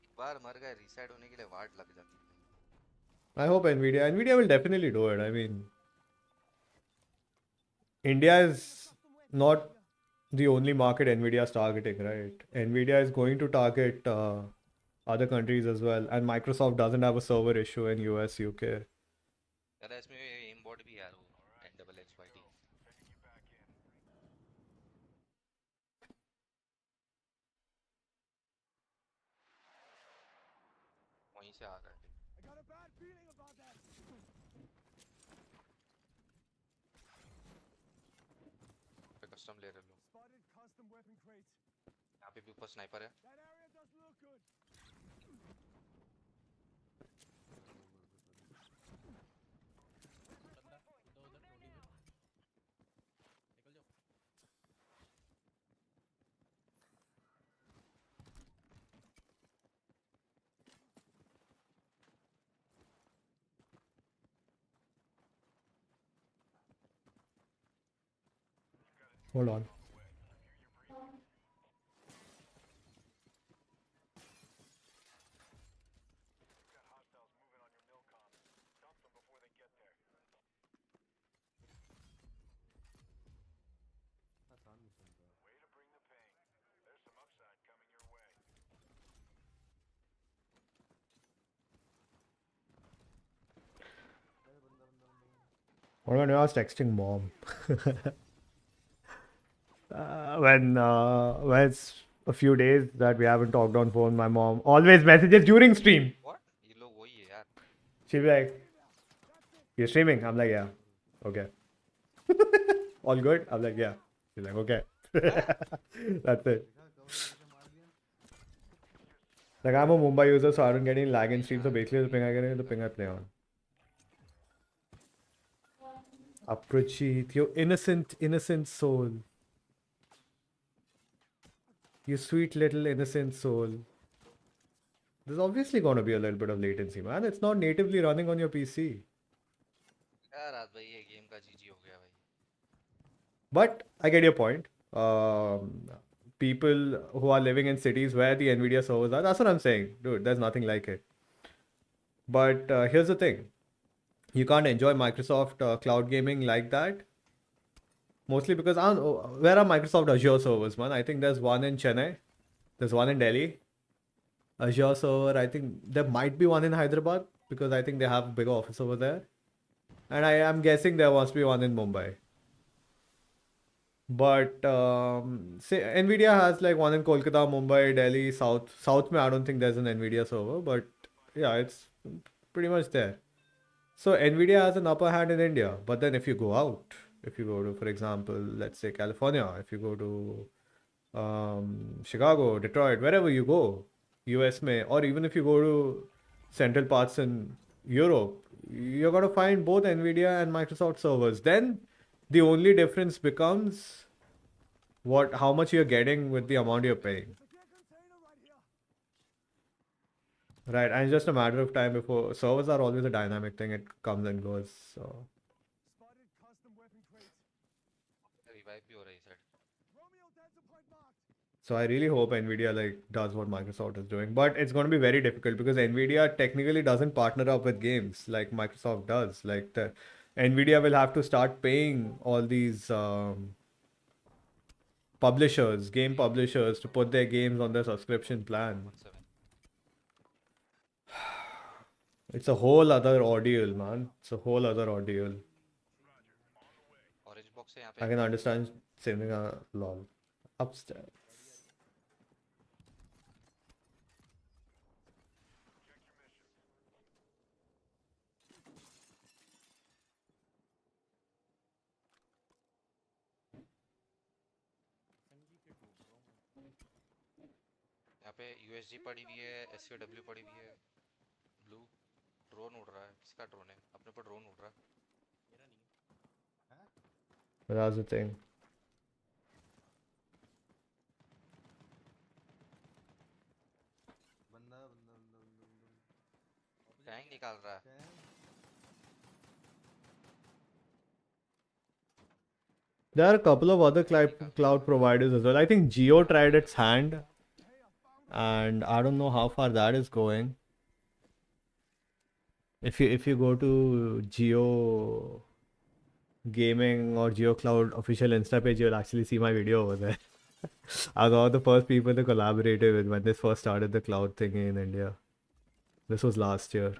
एक बार मर गए रीसेट होने के लिए वाट लग जाती है. I hope Nvidia will definitely do it. I mean, India is not the only market Nvidia is targeting, right? Nvidia is going to target other countries as well, and Microsoft doesn't have a server issue in US, UK. यार इसमें aimbot भी यार वो NXXYT. वहीं से आ रहा है. Custom ले रहे लोग. यहाँ पे भी ऊपर स्नाइपर है. Hold on. What when I was texting mom? When it's a few days that we haven't talked on phone, my mom always messages during stream. What? ये लोग वही है यार. She'll be like, "You're streaming?" I'm like, "Yeah." Okay. All good? I'm like, "Yeah." She's like, "Okay." That's it. Like I'm a Mumbai user, so I don't get any lag in stream. So basically, the ping I get is the ping I play on. Aprachit, you innocent soul. You sweet little innocent soul. There's obviously going to be a little bit of latency, man. It's not natively running on your PC. यार रात भाई ये game का GG हो गया भाई. But I get your point. People who are living in cities where the Nvidia servers are, that's what I'm saying. Dude, there's nothing like it. But here's the thing. You can't enjoy Microsoft cloud gaming like that. Mostly because where are Microsoft Azure servers, man? I think there's one in Chennai. There's one in Delhi. Azure server, I think there might be one in Hyderabad because I think they have a big office over there. And I am guessing there must be one in Mumbai. But say Nvidia has like one in Kolkata, Mumbai, Delhi, South. South, I don't think there's an Nvidia server, but yeah, it's pretty much there. So Nvidia has an upper hand in India. But then if you go out, if you go to, for example, let's say California, if you go to Chicago, Detroit, wherever you go, US may, or even if you go to central parts in Europe, you're going to find both Nvidia and Microsoft servers. Then the only difference becomes how much you're getting with the amount you're paying. Right, and it's just a matter of time before servers are always a dynamic thing, it comes and goes. So Revive भी हो रही है. So I really hope Nvidia like does what Microsoft is doing, but it's going to be very difficult because Nvidia technically doesn't partner up with games like Microsoft does. Like Nvidia will have to start paying all these publishers, game publishers, to put their games on their subscription plan. 17. It's a whole other ordeal, man. It's a whole other ordeal. Orange box है यहाँ I पे. can understand saving a lol. Upstairs. यहाँ पे USG पड़ी हुई है, SCW पड़ी हुई है. Blue ड्रोन उड़ रहा है. किसका ड्रोन है? अपने ऊपर ड्रोन उड़ रहा है. But that's the thing. Tank निकाल रहा है. There are a couple of other cloud providers as well. I think Geo tried its hand, and I don't know how far that is going. If you go to Geo Gaming or Geo Cloud official Insta page, you'll actually see my video over there. I was one of the first people to collaborate with when they first started the cloud thing in India. This was last year.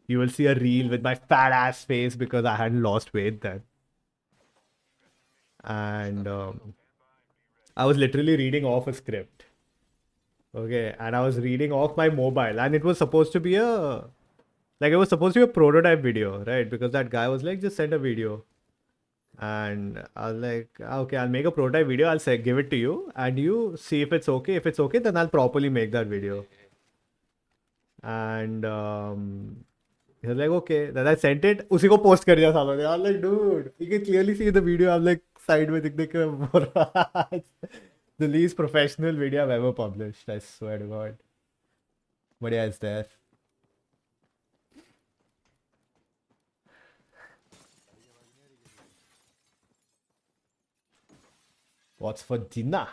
You will see a reel with my fat ass face because I hadn't lost weight then. And I was literally reading off a script. Okay, and I was reading off my mobile, and it was supposed to be a prototype video, right? Because that guy was like, just send a video. And I was like, okay, I'll make a prototype video, I'll say, give it to you, and you see if it's okay. If it's okay, then I'll properly make that video. And he was like, okay. Then I sent it. उसी को post कर दिया सालों ने. I was like, dude, you can clearly see the video. I'm like, side में दिखने के the least professional video I've ever published. I swear to God. But yeah, it's there. What's for dinner?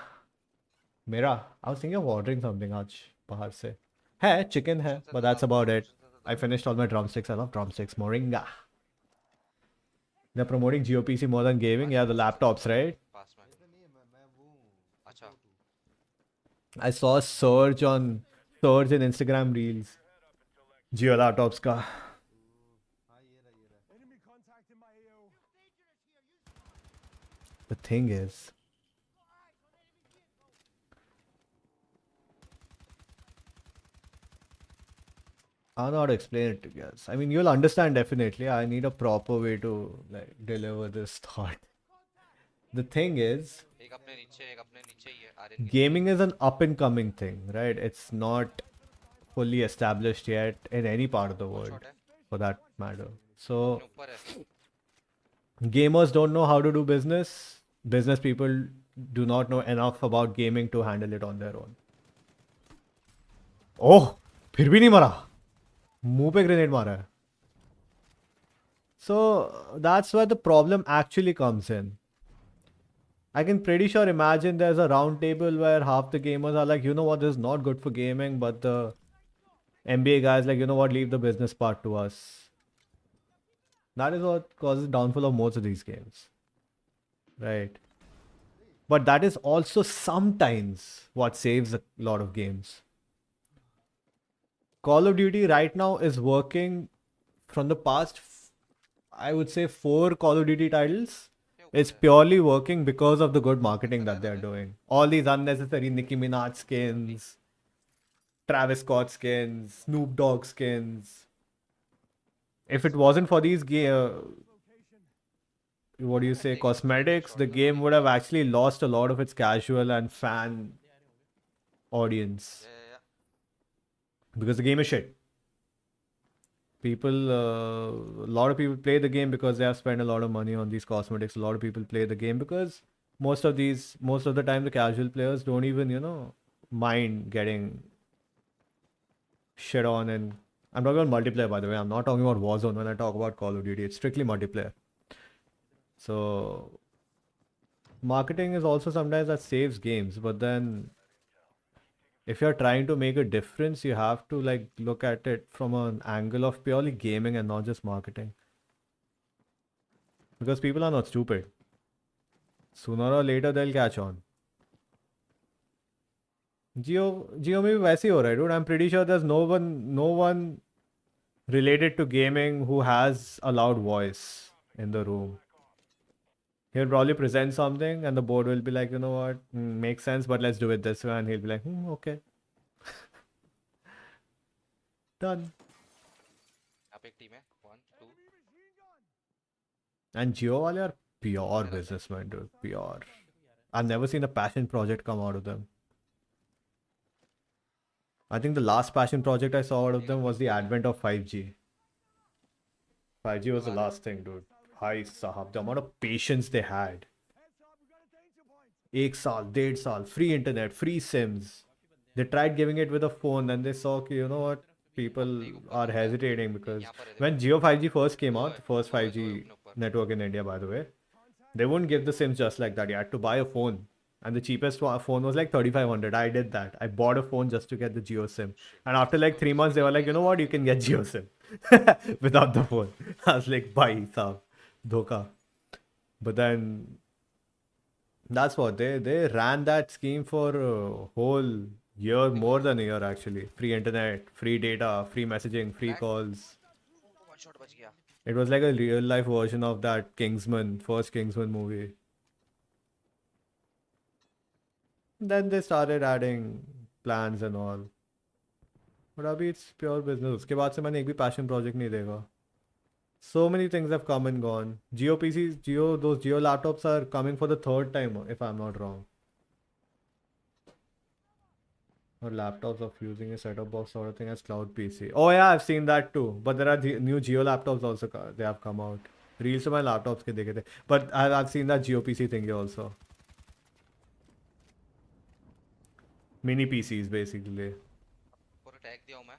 Mera, I was thinking of ordering something आज बाहर से. है chicken है, but that's about it. I finished all my drumsticks. I love drumsticks. Moringa. They're promoting GeoPC more than gaming. Yeah, the laptops, right? I saw a surge in Instagram reels. Geo laptops ka. The thing is, I don't know how to explain it to you guys. I mean, you'll understand definitely. I need a proper way to like deliver this thought. The thing is, gaming is an up and coming thing, right? It's not fully established yet in any part of the world, for that matter. So, gamers don't know how to do business. Business people do not know enough about gaming to handle it on their own. Oh, फिर भी नहीं मरा. मुंह पे grenade मारा है. So that's where the problem actually comes in. I can pretty sure imagine there's a round table where half the gamers are like, you know what, this is not good for gaming, but the MBA guys like, you know what, leave the business part to us. That is what causes downfall of most of these games. Right. But that is also sometimes what saves a lot of games. Call of Duty right now is working from the past, I would say 4 Call of Duty titles. It's purely working because of the good marketing that they're doing. All these unnecessary Nicki Minaj skins, Travis Scott skins, Snoop Dogg skins. If it wasn't for these cosmetics, the game would have actually lost a lot of its casual and fan audience. Because the game is shit. A lot of people play the game because they have spent a lot of money on these cosmetics. A lot of people play the game because most of the time the casual players don't even, mind getting shit on. And I'm talking about multiplayer, by the way. I'm not talking about Warzone when I talk about Call of Duty. It's strictly multiplayer. So marketing is also sometimes that saves games, but then if you're trying to make a difference, you have to look at it from an angle of purely gaming and not just marketing. Because people are not stupid. Sooner or later they'll catch on. Geo में भी वैसे ही हो रहा है, dude. I'm pretty sure there's no one related to gaming who has a loud voice in the room. He'll probably present something and the board will be like, you know what, makes sense, but let's do it this way. And he'll be like, okay. Done. यहाँ पे एक team है 1 2 And Geo wale are pure businessmen, dude. Pure. I've never seen a passion project come out of them. I think the last passion project I saw out of them was the advent of 5G. 5G was the last thing, dude. Hi sahab, the amount of patience they had. 1 saal, 1.5 saal, free internet, free sims. They tried giving it with a phone and they saw, you know what, people are hesitating because when Jio 5G first came out, the first 5G network in India, by the way, they wouldn't give the sims just like that. You had to buy a phone. And the cheapest phone was like 3,500. I did that. I bought a phone just to get the Jio SIM. And after like 3 months, they were like, you know what? You can get Jio SIM without the phone. I was like, bye, saab. Dhoka. But then that's what they ran that scheme for a whole year, more than a year actually. Free internet, free data, free messaging, free calls. One shot बच गया It was like a real life version of that first Kingsman movie. Then they started adding plans and all. But abhi it's pure business. उसके बाद से मैंने एक भी passion project नहीं देखा. So many things have come and gone. Those Geo laptops are coming for the 3rd time, if I'm not wrong. Or laptops of using a set-top box sort of thing as cloud PC. Oh yeah, I've seen that too. But there are new Geo laptops also. They have come out. Reels to my laptops ke dekhe the. But I've seen that Geo PC thing also. Mini PCs basically. पूरा tag दिया हूँ मैं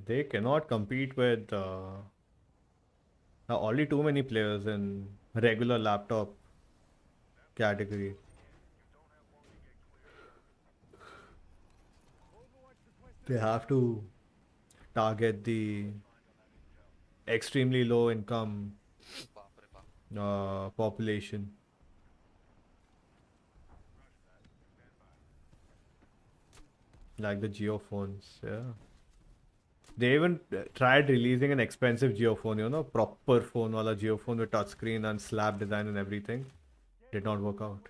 They cannot compete with only too many players in regular laptop category. They have to target the extremely low income population. Like the Geo phones, yeah. They even tried releasing an expensive Geo phone, you know, proper phone wala Geo phone with touchscreen and slab design and everything. Did not work out.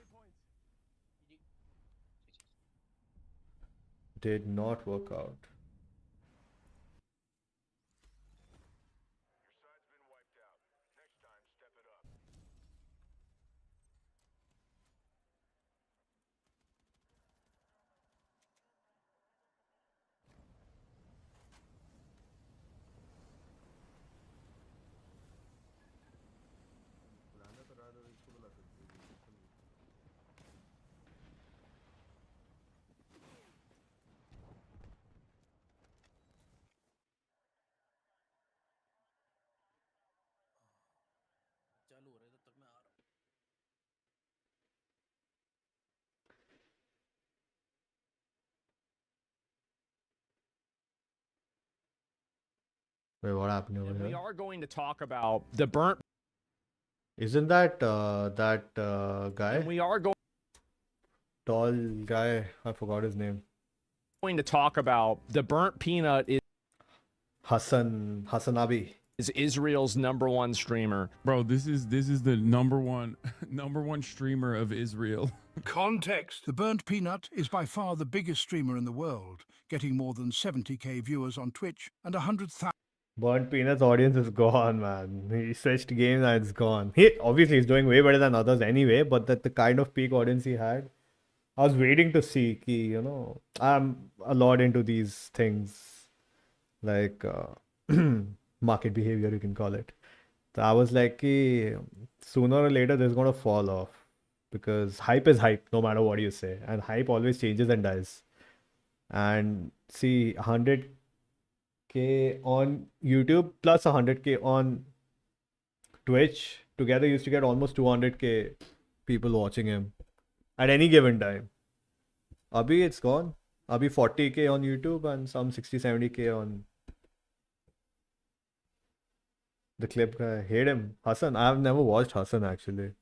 Did not work out. Wait, what happened over here? We are going to talk about the burnt. Isn't that guy? And we are Tall guy. I forgot his name. going to talk about the burnt peanut is Hassanabi. is Israel's #1 streamer. Bro, this is the number one streamer of Israel. Context. The Burnt Peanut is by far the biggest streamer in the world, getting more than 70k viewers on Twitch and 100,000. Burnt Peanuts audience is gone, man. He switched games and it's gone. He obviously he's doing way better than others anyway, but that the kind of peak audience he had, I was waiting to see. I'm a lot into these things like market behavior, you can call it. So I was like, sooner or later this is gonna fall off because hype is hype, no matter what you say, and hype always changes and dies. And see, 100K on YouTube plus 100K on Twitch together used to get almost 200K people watching him at any given time. Abhi it's gone. Abhi 40K on YouTube and some 60-70K on the clip guy. Hate him. Hassan. I have never watched Hassan actually.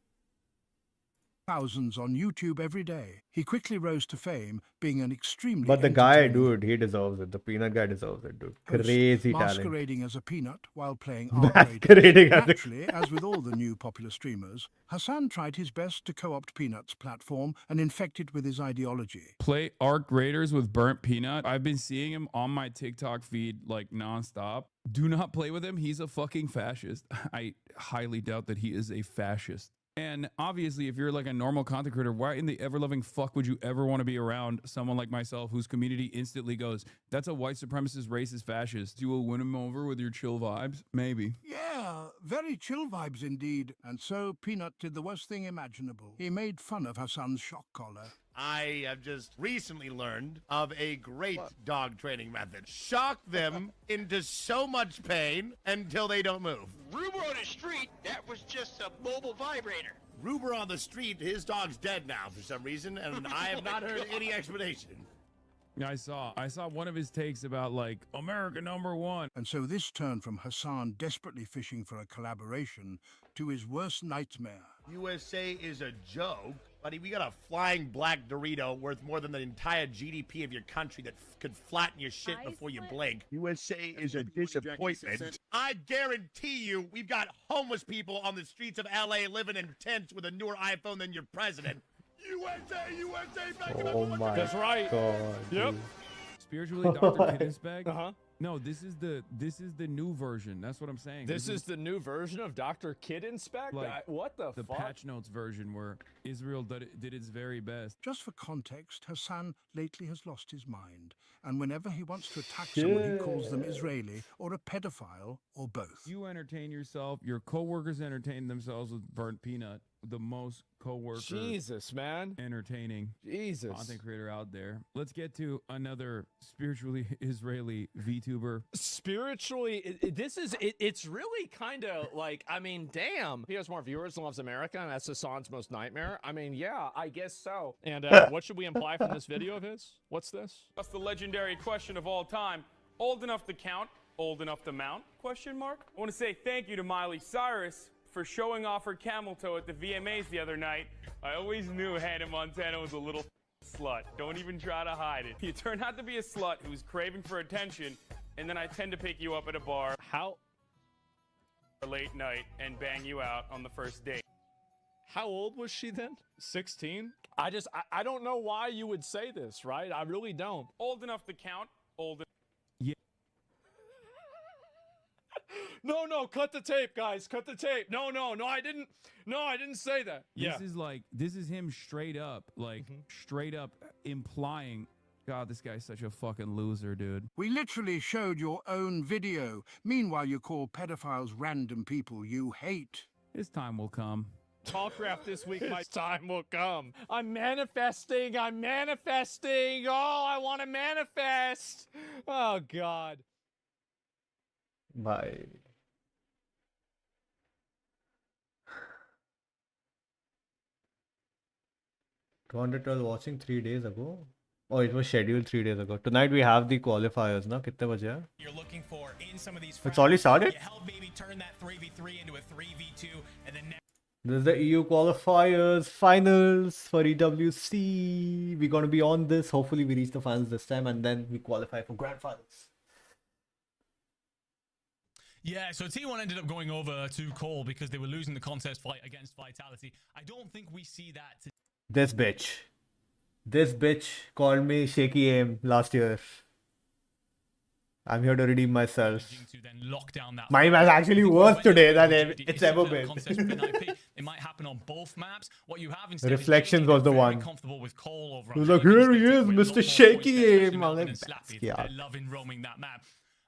Thousands on YouTube every day. He quickly rose to fame, being an extremely But the guy, entertaining dude, he deserves it. The peanut guy deserves it, dude. host, Crazy talent. masquerading as a peanut while playing Masquerading as a- Naturally, as with all the new popular streamers, Hassan tried his best to co-opt Peanut's platform and infect it with his ideology. Play Arc Raiders with Burnt Peanut. I've been seeing him on my TikTok feed like nonstop. Do not play with him. He's a fucking fascist. I highly doubt that he is a fascist. And obviously, if you're like a normal content creator, why in the ever-loving fuck would you ever want to be around someone like myself whose community instantly goes, that's a white supremacist, racist, fascist. You will win him over with your chill vibes? Maybe. Yeah, very chill vibes indeed. And so Peanut did the worst thing imaginable. He made fun of Hassan's shock collar. I have just recently learned of a great dog training method. Shock them into so much pain until they don't move. Ruber on the street, that was just a mobile vibrator. Ruber on the street, his dog's dead now for some reason, and I have not heard any explanation. I saw one of his takes about like America #1. And so this turned from Hassan desperately fishing for a collaboration to his worst nightmare. USA is a joke. Buddy, we got a flying black Dorito worth more than the entire GDP of your country that could flatten your shit before you blink. USA is a disappointment. I guarantee you we've got homeless people on the streets of LA living in tents with a newer iPhone than your president. USA, USA, back it up. Oh my That's right. God. Yep. dude. Spiritually, Dr. Kiddensbag? Uh-huh. No, this is the new version. That's what I'm saying. This is the new version of Dr. Kid Inspect? Like, What the fuck? patch notes version where Israel did its very best. Just for context, Hassan lately has lost his mind. And whenever he wants to attack someone, he calls them Israeli or a pedophile or both. You entertain yourself. Your coworkers entertain themselves with Burnt Peanut, the most coworker Jesus, man. entertaining Jesus. content creator out there. Let's get to another spiritually Israeli VTuber. Spiritually, it's really kind of like, I mean, damn. He has more viewers than loves America, and that's Hassan's most nightmare. I mean, yeah, I guess so. And what should we imply from this video of his? What's this? That's the legendary question of all time. Old enough to count, old enough to mount? Question mark. I want to say thank you to Miley Cyrus for showing off her camel toe at the VMAs the other night. I always knew Hannah Montana was a little slut. Don't even try to hide it. You turn out to be a slut who's craving for attention, and then I tend to pick you up at a bar late night and bang you out on the first date. How old was she then? 16? I don't know why you would say this, right? I really don't. Old enough to count, old. Yeah. No, cut the tape, guys. Cut the tape. No, I didn't say that. This is him straight up, straight up implying, God, this guy's such a fucking loser, dude. We literally showed your own video. Meanwhile, you call pedophiles random people you hate. His time will come. Talkcraft this week, my time will come. I'm manifesting. Oh, I want to manifest. Oh, God. Bye. watching 3 days ago. Oh, it was scheduled 3 days ago. Tonight we have the qualifiers, na? Kitne baje hai? You're looking for in some of these. It's already started? You help maybe turn that 3v3 into a 3v2, and then. This is the EU qualifiers, finals for EWC. We're gonna be on this. Hopefully we reach the finals this time and then we qualify for grand finals. Yeah, so T1 ended up going over to Cole because they were losing the contest fight against Vitality. I don't think we see that. This bitch called me shaky aim last year. I'm here to redeem myself. To then lock down that Mine was actually worse today than it's ever been. It might happen on both maps. What you have instead Reflections was the one. Comfortable with Cole over He was like, here he is, Mr. Shaky Aim. I'm like, they're loving roaming that map.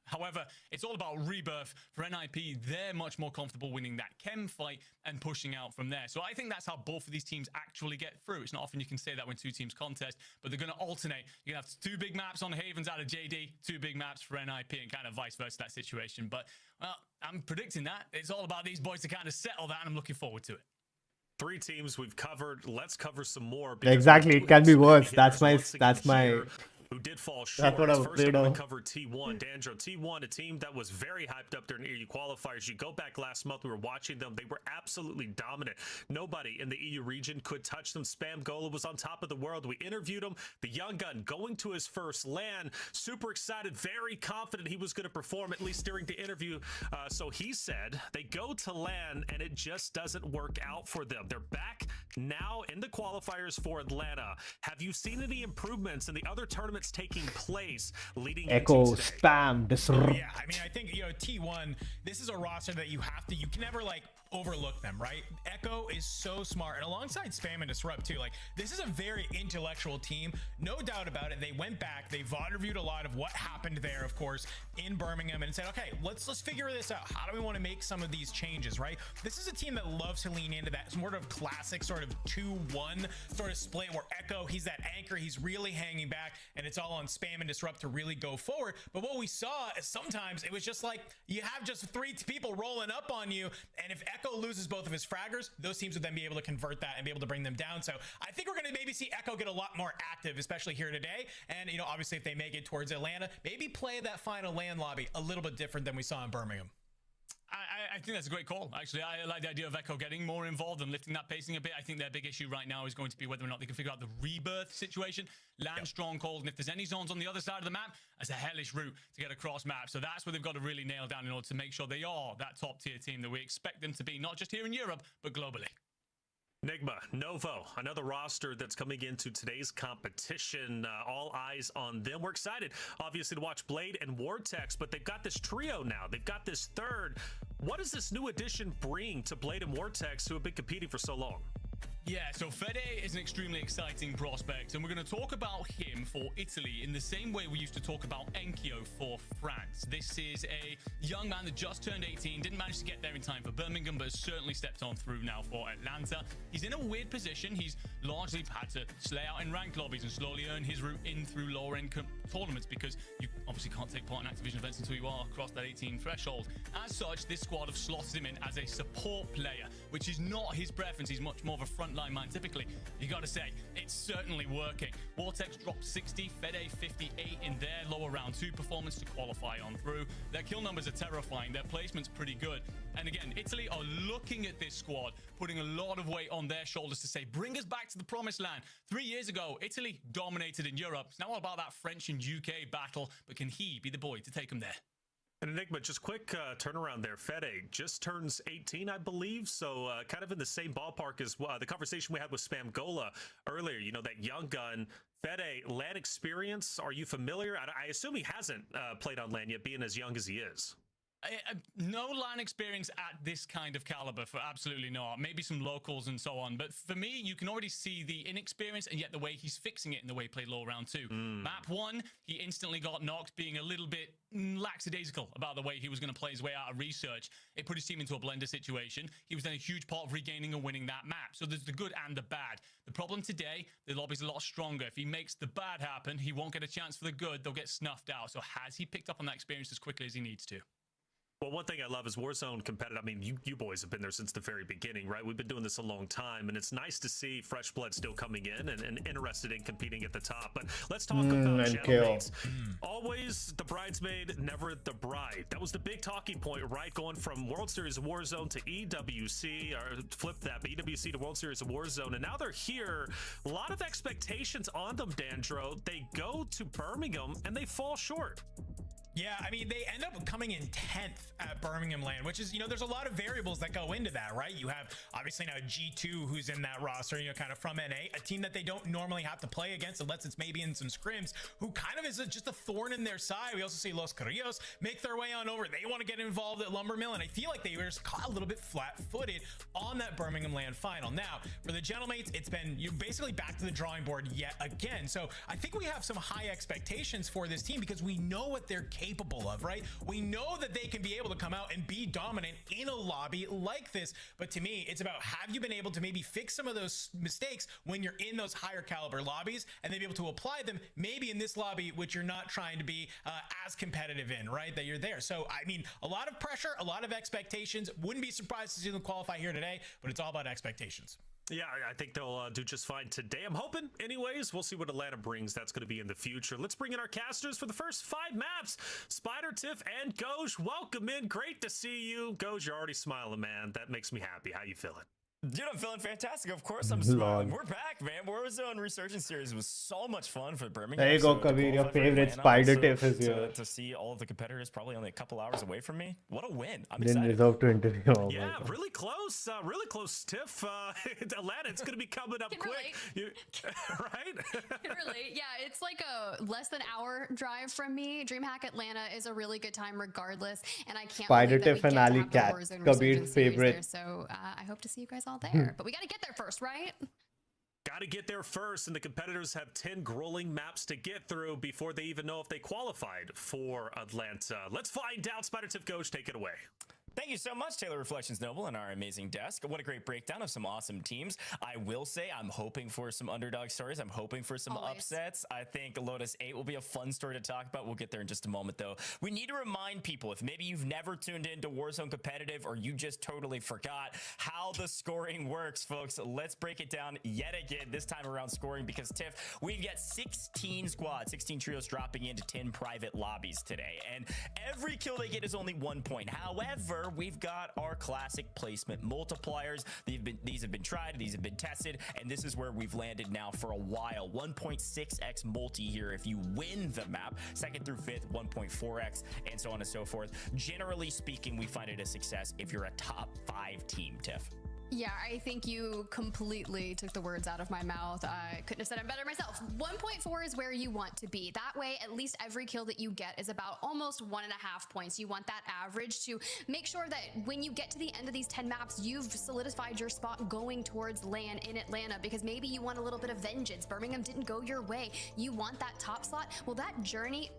However, it's all about rebirth. For NIP, they're much more comfortable winning that chem fight and pushing out from there. So I think that's how both of these teams actually get through. It's not often you can say that when two teams contest, but they're going to alternate. You're going to have 2 big maps on Havens out of JD, 2 big maps for NIP, and kind of vice versa that situation. But, well, I'm predicting that. It's all about these boys to kind of settle that, and I'm looking forward to it. 3 teams we've covered. Let's cover some more. Exactly. It can be worse. That's my... Who did fall short. That's what I was First, I'm going to cover T1. Dandro, T1, a team that was very hyped up during EU qualifiers. You go back last month, we were watching them. They were absolutely dominant. Nobody in the EU region could touch them. Spam Gola was on top of the world. We interviewed him. The young gun going to his first LAN. Super excited, very confident he was going to perform, at least during the interview. So he said they go to LAN and it just doesn't work out for them. They're back now in the qualifiers for Atlanta. Have you seen any improvements in the other tournaments taking place leading Echo, into today? spam, disrupt. Yeah, I mean, I think, T1, this is a roster that you can never, overlook them, right? Echo is so smart, and alongside Spam and Disrupt too, this is a very intellectual team, no doubt about it. They went back, they VOD reviewed a lot of what happened there, of course, in Birmingham, and said, okay, let's figure this out. How do we want to make some of these changes, right? This is a team that loves to lean into that sort of classic sort of 2-1 sort of split where Echo, he's that anchor, he's really hanging back, and it's all on Spam and Disrupt to really go forward. But what we saw is sometimes it was just like you have just 3 people rolling up on you, and if Echo loses both of his fraggers, those teams would then be able to convert that and be able to bring them down. So I think we're going to maybe see Echo get a lot more active, especially here today. And, obviously if they make it towards Atlanta, maybe play that final LAN lobby a little bit different than we saw in Birmingham. I think that's a great call. Actually, I like the idea of Echo getting more involved and lifting that pacing a bit. I think their big issue right now is going to be whether or not they can figure out the rebirth situation, land strongholds, and if there's any zones on the other side of the map, that's a hellish route to get across map. So that's where they've got to really nail down in order to make sure they are that top tier team that we expect them to be, not just here in Europe, but globally. Nigma, Novo, another roster that's coming into today's competition. All eyes on them. We're excited, obviously, to watch Blade and Vortex, but they've got this trio now. They've got this third. What does this new addition bring to Blade and Vortex, who have been competing for so long? Yeah, so Fede is an extremely exciting prospect, and we're going to talk about him for Italy in the same way we used to talk about Enkyo for France. This is a young man that just turned 18, didn't manage to get there in time for Birmingham, but has certainly stepped on through now for Atlanta. He's in a weird position. He's largely had to slay out in ranked lobbies and slowly earn his route in through lower-end tournaments because you obviously can't take part in Activision events until you are across that 18 threshold. As such, this squad have slotted him in as a support player, which is not his preference. He's much more of a frontline man. Typically, you got to say, it's certainly working. Vortex dropped 60, Fede 58 in their lower round 2 performance to qualify on through. Their kill numbers are terrifying. Their placement's pretty good. And again, Italy are looking at this squad, putting a lot of weight on their shoulders to say, bring us back to the promised land. 3 years ago, Italy dominated in Europe. It's now all about that French and UK battle, but can he be the boy to take them there? And Enigma, just quick turnaround there. Fede just turns 18, I believe, so kind of in the same ballpark as the conversation we had with Spam Gola earlier. That young gun. Fede, LAN experience, are you familiar? I assume he hasn't played on LAN yet, being as young as he is. No LAN experience at this kind of caliber, for absolutely not. Maybe some locals and so on. But for me, you can already see the inexperience and yet the way he's fixing it in the way he played low round 2. Map 1, he instantly got knocked, being a little bit lackadaisical about the way he was going to play his way out of research. It put his team into a blender situation. He was then a huge part of regaining and winning that map. So there's the good and the bad. The problem today, the lobby's a lot stronger. If he makes the bad happen, he won't get a chance for the good. They'll get snuffed out. So has he picked up on that experience as quickly as he needs to? Well, one thing I love is Warzone competitive. I mean, you boys have been there since the very beginning, right? We've been doing this a long time, and it's nice to see fresh blood still coming in and interested in competing at the top. But let's talk about channelmates. Always the bridesmaid, never the bride. That was the big talking point, right? Going from World Series of Warzone to EWC, or flip that, EWC to World Series of Warzone, and now they're here. A lot of expectations on them, Dandro. They go to Birmingham, and they fall short. Yeah, I mean, they end up coming in 10th at Birmingham Land, which is, you know, there's a lot of variables that go into that, right? You have obviously now G2 who's in that roster, you know, kind of from NA, a team that they don't normally have to play against unless it's maybe in some scrims, who kind of is just a thorn in their side. We also see Los Carrillos make their way on over. They want to get involved at Lumbermill, and I feel like they were just caught a little bit flat-footed on that Birmingham Land final. Now, for the Gentlemates, it's been you basically back to the drawing board yet again. So I think we have some high expectations for this team because we know what they're capable of, right? We know that they can be able to come out and be dominant in a lobby like this. But to me, it's about, have you been able to maybe fix some of those mistakes when you're in those higher caliber lobbies and then be able to apply them maybe in this lobby, which you're not trying to be as competitive in, right? That you're there. So, I mean, a lot of pressure, a lot of expectations. Wouldn't be surprised to see them qualify here today, but it's all about expectations. Yeah, I think they'll do just fine today. I'm hoping. Anyways, we'll see what Atlanta brings. That's going to be in the future. Let's bring in our casters for the first 5 maps. Spider, Tiff, and Goj, welcome in. Great to see you. Goj, you're already smiling, man. That makes me happy. How you feeling? Dude, I'm feeling fantastic. Of course I'm smiling. We're back, man. Warzone Resurgence Series was so much fun for Birmingham. There you go, Kabir. Your favorite Spider Tiff is here. To see all of the competitors probably only a couple hours away from me. What a win. I'm Didn't excited. deserve to interview. Oh yeah, really close. Really close, Tiff. Atlanta, it's going to be coming up quick. Right? Can relate. Yeah, it's like a less than hour drive from me. DreamHack Atlanta is a really good time regardless. And I can't Spider believe Tiff and Ali Cat. Kabir's favorite. there. So I hope to see you guys all there. But we got to get there first, right? Got to get there first, and the competitors have 10 grueling maps to get through before they even know if they qualified for Atlanta. Let's find out. Spider Tiff Goj, take it away. Thank you so much, Taylor Reflections Noble, and our amazing desk. What a great breakdown of some awesome teams. I will say I'm hoping for some underdog stories. I'm hoping for some upsets. I think Lotus 8 will be a fun story to talk about. We'll get there in just a moment, though. We need to remind people, if maybe you've never tuned into Warzone Competitive or you just totally forgot how the scoring works, folks, let's break it down yet again, this time around scoring, because, Tiff, we've got 16 squads, 16 trios dropping into 10 private lobbies today, and every kill they get is only 1 point. However, we've got our classic placement multipliers. These have been tried, these have been tested, and this is where we've landed now for a while. 1.6x multi here if you win the map. 2nd through 5th, 1.4x, and so on and so forth. Generally speaking, we find it a success if you're a top 5 team, Tiff. Yeah, I think you completely took the words out of my mouth. I couldn't have said it better myself. 1.4 is where you want to be. That way, at least every kill that you get is about almost 1.5 points. You want that average to make sure that when you get to the end of these 10 maps, you've solidified your spot going towards LAN in Atlanta, because maybe you want a little bit of vengeance. Birmingham didn't go your way. You want that top slot. Well, that journey,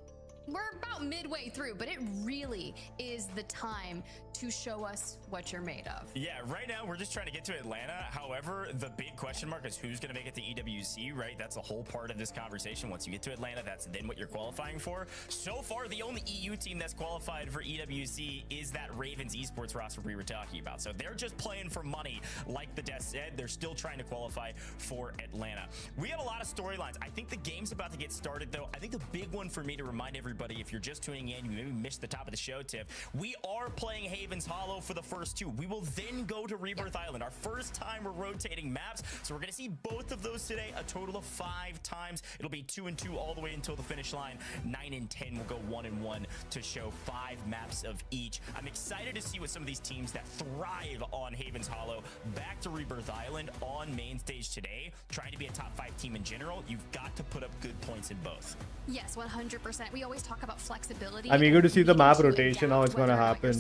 we're about midway through, but it really is the time to show us what you're made of. Yeah, right now we're just trying to get to Atlanta. However, the big question mark is who's going to make it to EWC, right? That's a whole part of this conversation. Once you get to Atlanta, that's then what you're qualifying for. So far, the only EU team that's qualified for EWC is that Ravens esports roster we were talking about. So they're just playing for money. Like the desk said, they're still trying to qualify for Atlanta. We have a lot of storylines. I think the game's about to get started, though. I think the big one for me to remind everybody, if you're just tuning in, you maybe missed the top of the show, Tiff, we are playing Haven's Hollow for the first 2. We will then go to Rebirth Island, our first time we're rotating maps. So we're going to see both of those today, a total of 5 times. It'll be 2 and 2 all the way until the finish line. 9 and 10 will go 1 and 1 to show 5 maps of each. I'm excited to see what some of these teams that thrive on Haven's Hollow back to Rebirth Island on main stage today. Trying to be a top 5 team in general, you've got to put up good points in both. Yes, 100%. We always talk about flexibility. I'm eager to see the map rotation, how it's going to happen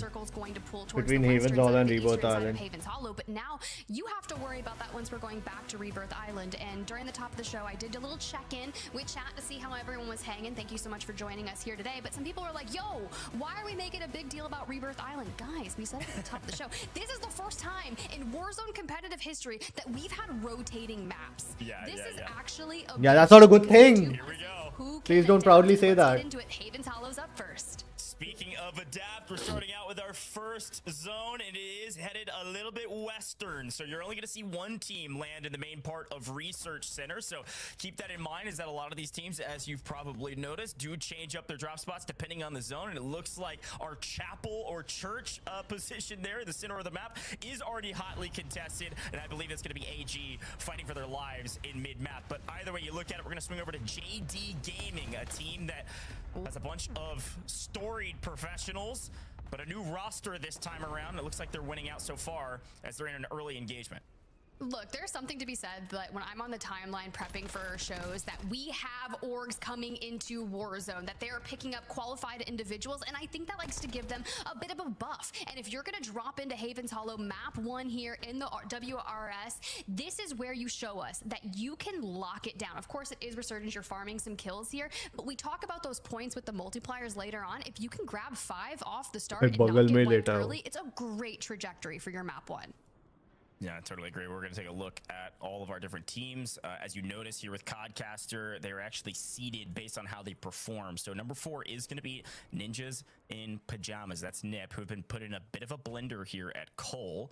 between Haven's Hollow and Rebirth Island. Haven's Hollow, but now you have to worry about that once we're going back to Rebirth Island. And during the top of the show, I did a little check-in with chat to see how everyone was hanging. Thank you so much for joining us here today. But some people are like, yo, why are we making a big deal about Rebirth Island? Guys, we said it at the top of the show. This is the first time in Warzone competitive history that we've had rotating maps. This is actually a that's not a good thing. Here we go. Please don't proudly say that. Into it. Haven's Hollow's up first. Speaking of adapt, we're starting out with our first zone, and it is headed a little bit western. So you're only going to see one team land in the main part of Research Center. So keep that in mind, is that a lot of these teams, as you've probably noticed, do change up their drop spots depending on the zone. And it looks like our chapel or church position there in the center of the map is already hotly contested. And I believe it's going to be AG fighting for their lives in mid-map. But either way you look at it, we're going to swing over to JD Gaming, a team that has a bunch of storied professionals, but a new roster this time around. It looks like they're winning out so far as they're in an early engagement. Look, there's something to be said that when I'm on the timeline prepping for shows that we have orgs coming into Warzone, that they are picking up qualified individuals, and I think that likes to give them a bit of a buff. And if you're going to drop into Haven's Hollow map 1 here in the WRS, this is where you show us that you can lock it down. Of course, it is Resurgence, you're farming some kills here, but we talk about those points with the multipliers later on. If you can grab 5 off the start and not get wiped early, it's a great trajectory for your map 1. Yeah, I totally agree. We're going to take a look at all of our different teams. As you notice here with Codcaster, they're actually seeded based on how they perform. So number 4 is going to be Ninjas in Pajamas. That's Nip, who have been put in a bit of a blender here at Cole.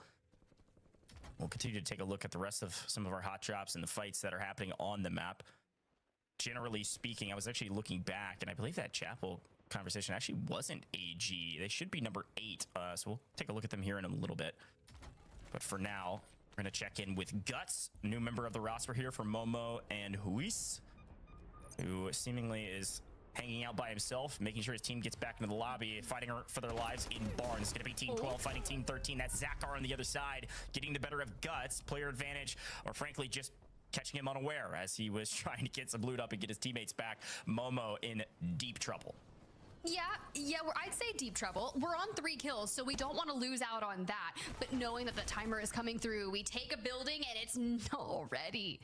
We'll continue to take a look at the rest of some of our hot drops and the fights that are happening on the map. Generally speaking, I was actually looking back, and I believe that Chapel conversation actually wasn't AG. They should be number 8. So we'll take a look at them here in a little bit. But for now, we're going to check in with Guts, new member of the roster here for Momo and Huis, who seemingly is hanging out by himself, making sure his team gets back into the lobby, fighting for their lives in Barn. It's going to be Team 12 fighting Team 13. That's Zakar on the other side, getting the better of Guts, player advantage, or frankly, just catching him unaware as he was trying to get some loot up and get his teammates back. Momo in deep trouble. Yeah, I'd say deep trouble. We're on 3 kills, so we don't want to lose out on that. But knowing that the timer is coming through, we take a building and it's already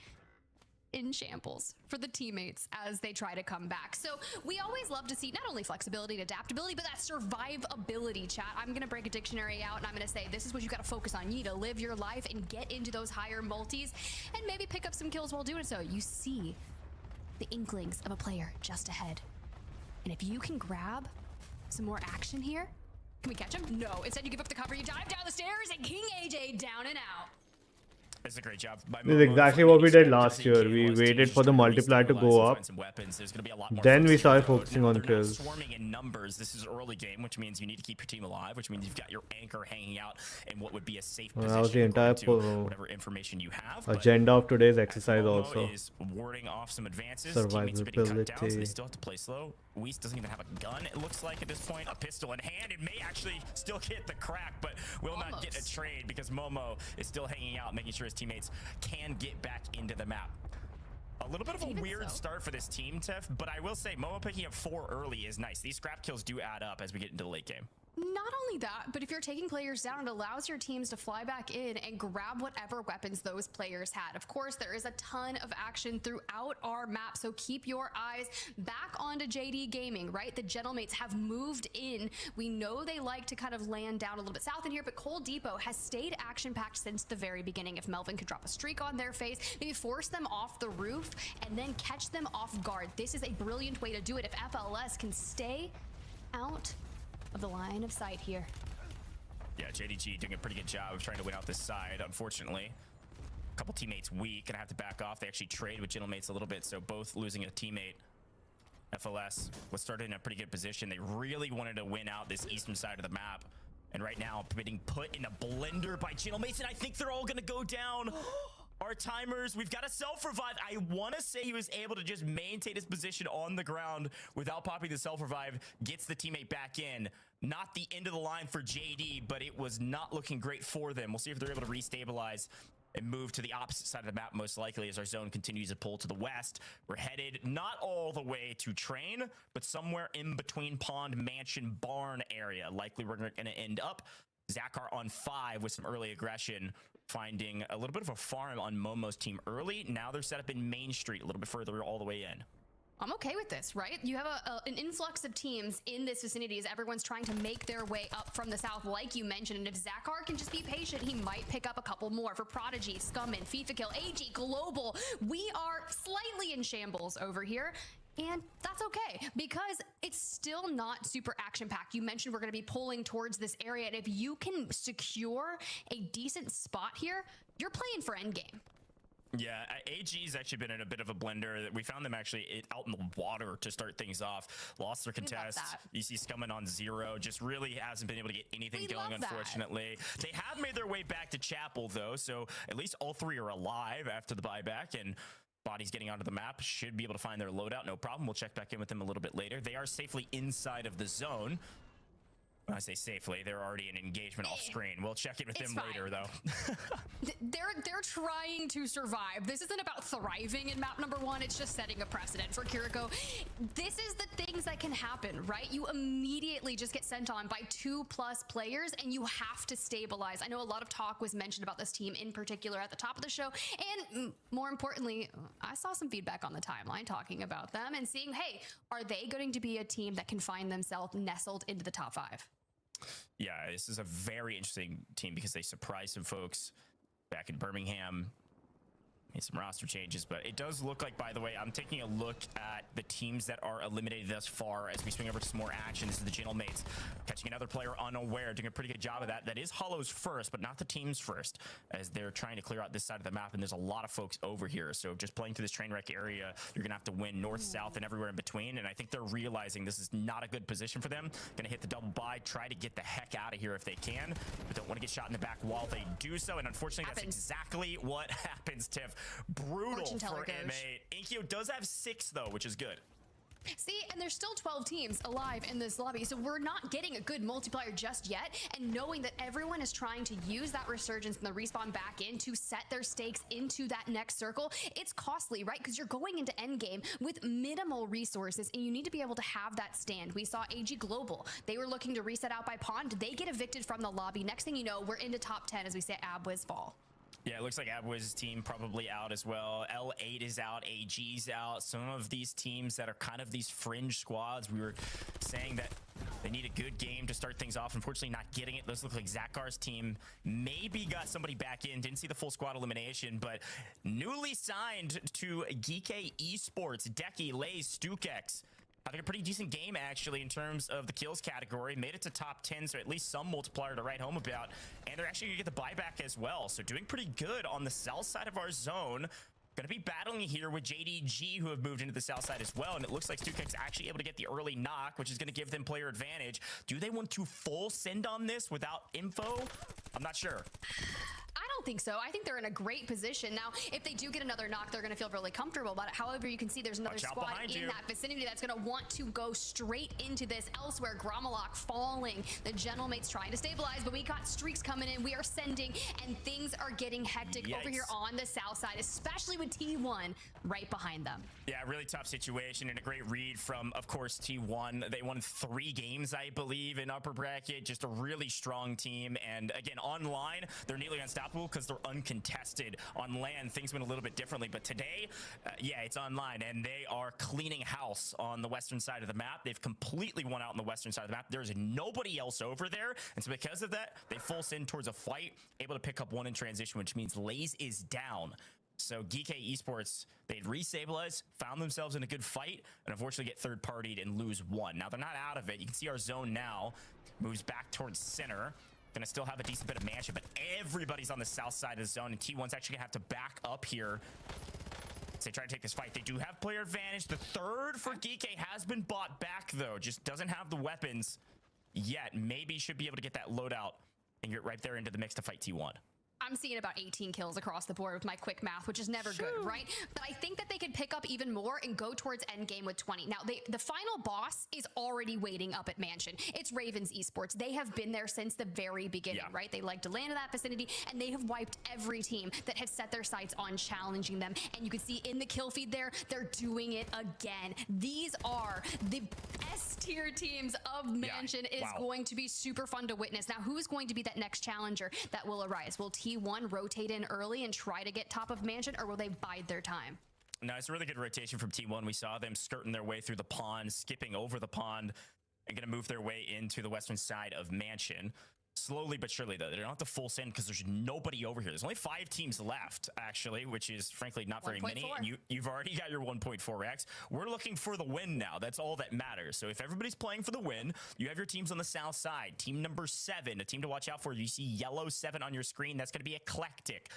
in shambles for the teammates as they try to come back. So we always love to see not only flexibility and adaptability, but that survivability, chat. I'm going to break a dictionary out and I'm going to say this is what you got to focus on. You need to live your life and get into those higher multis and maybe pick up some kills while doing so. You see the inklings of a player just ahead. And if you can grab some more action here, can we catch him? No. Instead, you give up the cover, you dive down the stairs, and King AJ down and out. It's a great job. This is exactly what we did last year. We waited for the multiplier to go up. Then we started focusing on kills. Swarming in numbers. This is early game, which means you need to keep your team alive, which means you've got your anchor hanging out in what would be a safe position. That was the entire whatever information you have. agenda of today's exercise also. Is warding off some advances. Teammates are getting cut down, so they still have to play slow. Weiss doesn't even have a gun, it looks like at this point. A pistol in hand. It may actually still hit the crack, but will not get a trade because Momo is still hanging out, making sure his teammates can get back into the map. A little bit of a weird start for this team, Tiff, but I will say Momo picking up 4 early is nice. These scrap kills do add up as we get into the late game. Not only that, but if you're taking players down, it allows your teams to fly back in and grab whatever weapons those players had. Of course, there is a ton of action throughout our map, so keep your eyes back onto JD Gaming, right? The Gentlemates have moved in. We know they like to kind of land down a little bit south in here, but Coal Depot has stayed action-packed since the very beginning. If Melvin could drop a streak on their face, maybe force them off the roof and then catch them off guard. This is a brilliant way to do it if FLS can stay out of the line of sight here. Yeah, JDG doing a pretty good job of trying to win out this side. Unfortunately, a couple teammates weak, gonna have to back off. They actually trade with Gentlemates a little bit, so both losing a teammate. FLS was started in a pretty good position. They really wanted to win out this eastern side of the map. And right now, being put in a blender by Gentlemates, and I think they're all gonna go down. Our timers, we've got a self-revive. I want to say he was able to just maintain his position on the ground without popping the self-revive, gets the teammate back in. Not the end of the line for JD, but it was not looking great for them. We'll see if they're able to restabilize and move to the opposite side of the map, most likely, as our zone continues to pull to the west. We're headed not all the way to Train, but somewhere in between Pond, Mansion, Barn area. Likely we're going to end up Zakar on 5 with some early aggression, finding a little bit of a farm on Momo's team early. Now they're set up in Main Street, a little bit further all the way in. I'm okay with this, right? You have an influx of teams in this vicinity as everyone's trying to make their way up from the south, like you mentioned. And if Zakar can just be patient, he might pick up a couple more. For Prodigy, Scummin, FIFA Kill, AG, Global, we are slightly in shambles over here. And that's okay because it's still not super action packed. You mentioned we're going to be pulling towards this area. And if you can secure a decent spot here, you're playing for endgame. Yeah, AG's actually been in a bit of a blender. We found them actually out in the water to start things off. Lost their contest. EC's coming on 0. Just really hasn't been able to get anything going, unfortunately. They have made their way back to Chapel, though, so at least all 3 are alive after the buyback, and Bodies getting onto the map should be able to find their loadout, no problem. We'll check back in with them a little bit later. They are safely inside of the zone. When I say safely, they're already in engagement off screen. We'll check in with them later, though. They're trying to survive. This isn't about thriving in map number 1. It's just setting a precedent for Kiriko. This is the things that can happen, right? You immediately just get sent on by 2+ players, and you have to stabilize. I know a lot of talk was mentioned about this team in particular at the top of the show, and more importantly, I saw some feedback on the timeline talking about them and seeing, hey, are they going to be a team that can find themselves nestled into the top 5? Yeah, this is a very interesting team because they surprised some folks back in Birmingham. Made some roster changes, but it does look like, by the way, I'm taking a look at the teams that are eliminated thus far as we swing over to some more action. This is the Gentle Mates catching another player unaware, doing a pretty good job of that. That is Hollow's first, but not the team's first, as they're trying to clear out this side of the map, and there's a lot of folks over here. So just playing through this train wreck area, you're gonna have to win north, south, and everywhere in between, and I think they're realizing this is not a good position for them. Gonna hit the double buy, try to get the heck out of here if they can, but don't want to get shot in the back while they do so, and unfortunately that's exactly what happens, Tiff. Brutal for M8. Inkyo does have 6 though, which is good. See, and there's still 12 teams alive in this lobby, so we're not getting a good multiplier just yet, and knowing that everyone is trying to use that resurgence and the respawn back in to set their stakes into that next circle, it's costly, right? Because you're going into endgame with minimal resources, and you need to be able to have that stand. We saw AG Global. They were looking to reset out by Pond. They get evicted from the lobby. Next thing you know, we're into top 10 as we say Abwiz fall. Yeah, it looks like Abwiz's team probably out as well. L8 is out, AG's out. Some of these teams that are kind of these fringe squads, we were saying that they need a good game to start things off. Unfortunately, not getting it. Those look like Zakar's team maybe got somebody back in. Didn't see the full squad elimination, but newly signed to Geek Esports, Deki, Lays, Stukex. I think a pretty decent game, actually, in terms of the kills category. Made it to top 10, so at least some multiplier to write home about. And they're actually going to get the buyback as well. So doing pretty good on the south side of our zone. Going to be battling here with JDG, who have moved into the south side as well. And it looks like Stukex actually able to get the early knock, which is going to give them player advantage. Do they want to full send on this without info? I'm not sure. I don't think so. I think they're in a great position. Now, if they do get another knock, they're going to feel really comfortable about it. However, you can see there's another squad in that vicinity that's going to want to go straight into this. Elsewhere, Gromalok falling. The Gentlemates trying to stabilize, but we got streaks coming in. We are sending, and things are getting hectic over here on the south side, especially with T1 right behind them. Yeah, really tough situation, and a great read from, of course, T1. They won 3 games, I believe, in upper bracket. Just a really strong team, and again, online, they're nearly unstoppable because they're uncontested. On land, things went a little bit differently, but today, yeah, it's online, and they are cleaning house on the western side of the map. They've completely won out on the western side of the map. There's nobody else over there, and so because of that, they full send towards a fight, able to pick up 1 in transition, which means Lays is down. So Geek Esports, they'd restabilize, found themselves in a good fight, and unfortunately get third-partied and lose 1. Now, they're not out of it. You can see our zone now moves back towards center. Gonna still have a decent bit of mansion, but everybody's on the south side of the zone, and T1's actually gonna have to back up here as they try to take this fight. They do have player advantage. The third for Geek has been bought back, though. Just doesn't have the weapons yet. Maybe should be able to get that loadout and get right there into the mix to fight T1. I'm seeing about 18 kills across the board with my quick math, which is never good, right? But I think that they could pick up even more and go towards endgame with 20. Now, the final boss is already waiting up at Mansion. It's Ravens Esports. They have been there since the very beginning, right? They like to land in that vicinity, and they have wiped every team that has set their sights on challenging them. And you can see in the kill feed there, they're doing it again. These are the S-tier teams of Mansion. Is going to be super fun to witness. Now, who's going to be that next challenger that will arise? Will T1 rotate in early and try to get top of Mansion, or will they bide their time? No, it's a really good rotation from T1. We saw them skirting their way through the pond, skipping over the pond, and going to move their way into the western side of Mansion. Slowly but surely, though. They don't have to full send because there's nobody over here. There's only 5 teams left, actually, which is frankly not very many. And you've already got your 1.4x. We're looking for the win now. That's all that matters. So if everybody's playing for the win, you have your teams on the south side. Team number 7, a team to watch out for. You see yellow 7 on your screen. That's going to be Eclectic.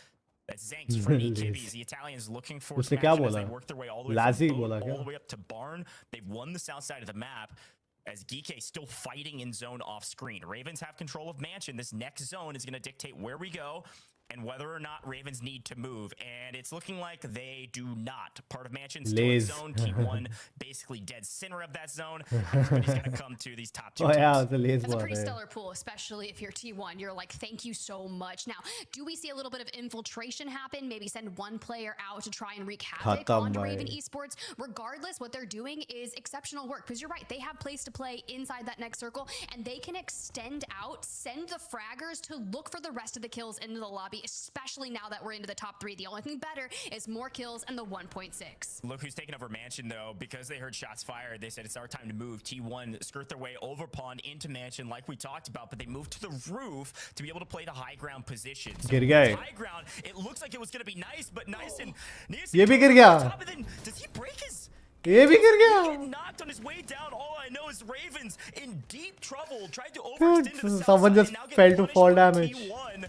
That's Zanks, Freddy, Kibbies. The Italians looking for उसने क्या smash as they बोला? work their way all the way Lazzy from boat, बोला all क्या? the way up to barn. They've won the south side of the map. As Geeke still fighting in zone off screen. Ravens have control of Mansion. This next zone is going to dictate where we go and whether or not Ravens need to move. And it's looking like they do not. Part of Mansion still in zone. T1 basically dead center of that zone. Everybody's going to come to these top 2 teams. That's a pretty stellar pool, especially if you're T1. You're like, thank you so much. Now, do we see a little bit of infiltration happen? Maybe send one player out to try and wreak havoc on Raven Esports. Regardless, what they're doing is exceptional work. Because you're right, they have place to play inside that next circle, and they can extend out, send the fraggers to look for the rest of the kills into the lobby, especially now that we're into the top 3. The only thing better is more kills and the 1.6. Look who's taking over Mansion, though. Because they heard shots fired, they said it's our time to move. T1 skirt their way over pond into Mansion like we talked about, but they moved to the roof to be able to play the high ground position. So high ground, it looks like it was going to be nice, but nice and ये भी गिर गया. Does he break his... ये भी गिर गया. He knocked on his way down. All I know is Ravens in deep trouble. Tried to overextend to the south Someone side, just now fell to fall damage. T1.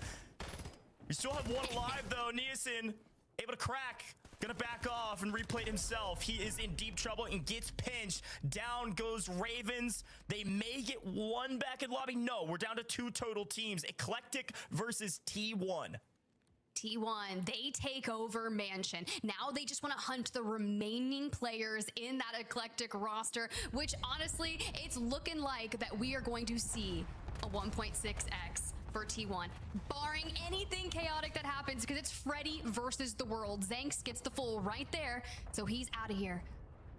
We still have one alive, though. Niasen able to crack. Gonna back off and replay himself. He is in deep trouble and gets pinched. Down goes Ravens. They may get one back in lobby. No, we're down to 2 total teams. Eclectic versus T1. T1, they take over Mansion. Now they just want to hunt the remaining players in that Eclectic roster, which honestly, it's looking like that we are going to see a 1.6x for T1, barring anything chaotic that happens, because it's Freddy versus the world. Zanks gets the full right there, so he's out of here.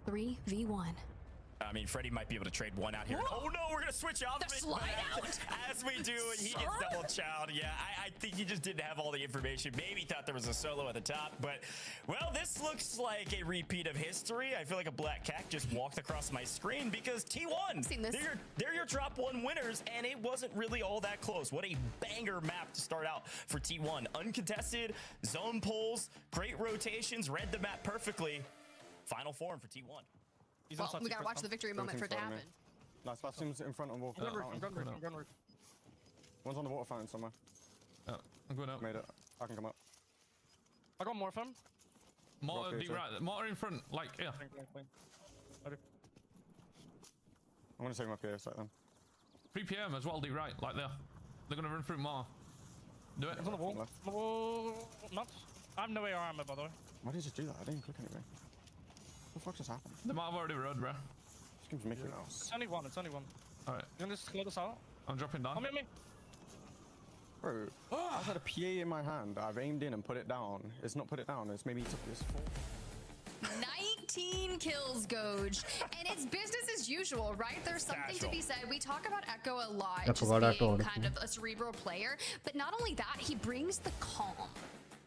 3v1. I mean, Freddy might be able to trade one out here. Oh no, we're gonna switch off the slide out as we do, and he gets double chowed. Yeah, I think he just didn't have all the information. Maybe thought there was a solo at the top, but well, this looks like a repeat of history. I feel like a black cat just walked across my screen because T1, they're your drop 1 winners, and it wasn't really all that close. What a banger map to start out for T1. Uncontested, zone pulls, great rotations, read the map perfectly. Final form for T1. Well, we gotta watch the victory moment for it to happen. Nice, last team's in front of water. One's on the water fountain somewhere. Oh, I'm going up. Made it. I can come up. I got more of them. More in front, like, yeah. I'm gonna take my PS like then. 3 PM as well, D right, like there. They're gonna run through more. Do it. It's on the wall. Not. I have no AR armor, by the way. Why did you just do that? I didn't click anything. What the fuck just happened? They might have already rode, bro. This game's Mickey Mouse. It's only one, Alright. You wanna just clear this out? I'm dropping down. Me. Bro, I've had a PA in my hand. I've aimed in and put it down. It's not put it down. It's maybe took this 19 kills, Goj. And it's business as usual, right? There's something to be said. We talk about Echo a lot, just being kind of a cerebral player. But not only that, he brings the calm.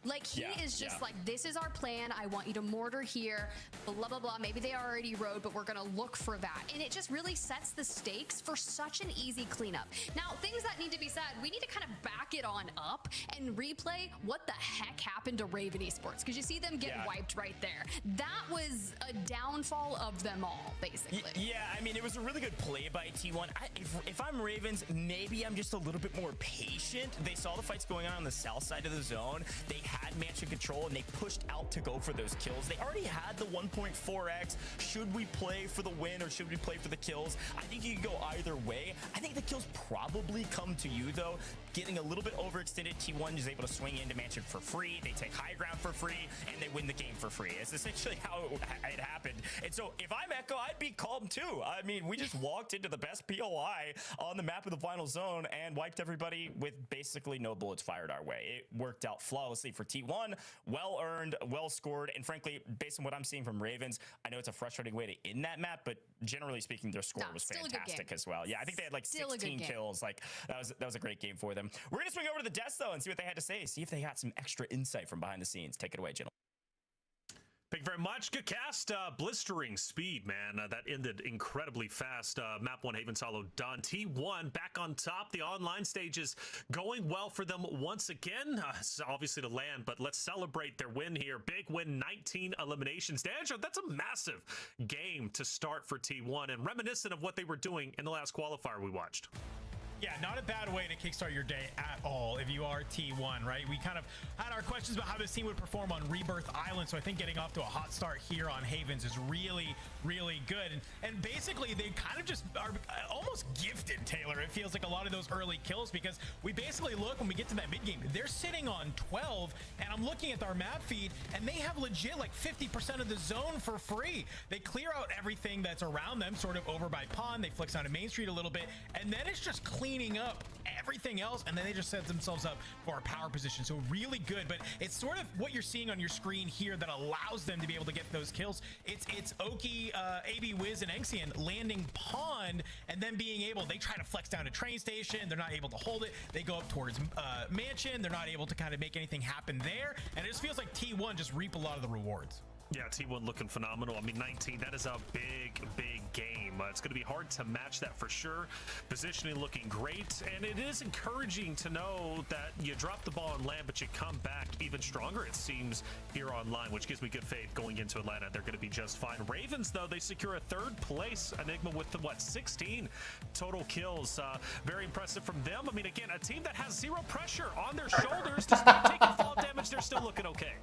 Like, he is just like, this is our plan. I want you to mortar here, blah, blah, blah. Maybe they already rode, but we're going to look for that. And it just really sets the stakes for such an easy cleanup. Now, things that need to be said, we need to kind of back it on up and replay what the heck happened to Raven Esports. Because you see them get wiped right there. That was a downfall of them all, basically. Yeah, I mean, it was a really good play by T1. If I'm Ravens, maybe I'm just a little bit more patient. They saw the fights going on the south side of the zone. They had Mansion control and they pushed out to go for those kills. They already had the 1.4x. Should we play for the win or should we play for the kills? I think you can go either way. I think the kills probably come to you, though. Getting a little bit overextended, T1 is able to swing into Mansion for free. They take high ground for free and they win the game for free. It's essentially how it happened. And so if I'm Echo, I'd be calm too. I mean, we just walked into the best POI on the map of the final zone and wiped everybody with basically no bullets fired our way. It worked out flawlessly for T1. Well earned, well scored, and frankly, based on what I'm seeing from Ravens, I know it's a frustrating way to end that map, but generally speaking, their score was fantastic as well. Yeah, I think they had like 16 kills. Like that was a great game for them. We're gonna swing over to the desk though and see what they had to say. See if they got some extra insight from behind the scenes. Take it away, gentlemen. Thank you very much. Good cast. Blistering speed, man. That ended incredibly fast. Map 1 Haven's Hollow done. T1 back on top. The online stages going well for them once again. It's obviously to land, but let's celebrate their win here. Big win, 19 eliminations. Danjo, that's a massive game to start for T1 and reminiscent of what they were doing in the last qualifier we watched. Yeah, not a bad way to kickstart your day at all if you are T1, right? We kind of had our questions about how this team would perform on Rebirth Island, so I think getting off to a hot start here on Havens is really, really good. And basically, they kind of just are almost gifted, Taylor. It feels like a lot of those early kills because we basically look when we get to that mid-game, they're sitting on 12, and I'm looking at our map feed, and they have legit like 50% of the zone for free. They clear out everything that's around them, sort of over by Pond. They flex onto Main Street a little bit, and then it's just cleaning up everything else, and then they just set themselves up for a power position. So really good, but it's sort of what you're seeing on your screen here that allows them to be able to get those kills. It's Oki, AB Wiz, and Enxian landing Pond, and then being able, they try to flex down to train station, they're not able to hold it, they go up towards Mansion, they're not able to kind of make anything happen there, and it just feels like T1 just reap a lot of the rewards. Yeah, T1 looking phenomenal. I mean, 19, that is a big, big game. It's going to be hard to match that for sure. Positioning looking great, and it is encouraging to know that you drop the ball on land, but you come back even stronger, it seems, here online, which gives me good faith going into Atlanta. They're going to be just fine. Ravens, though, they secure a third place. Enigma with the, 16 total kills. Very impressive from them. I mean, again, a team that has zero pressure on their shoulders. Despite taking fall damage, they're still looking okay.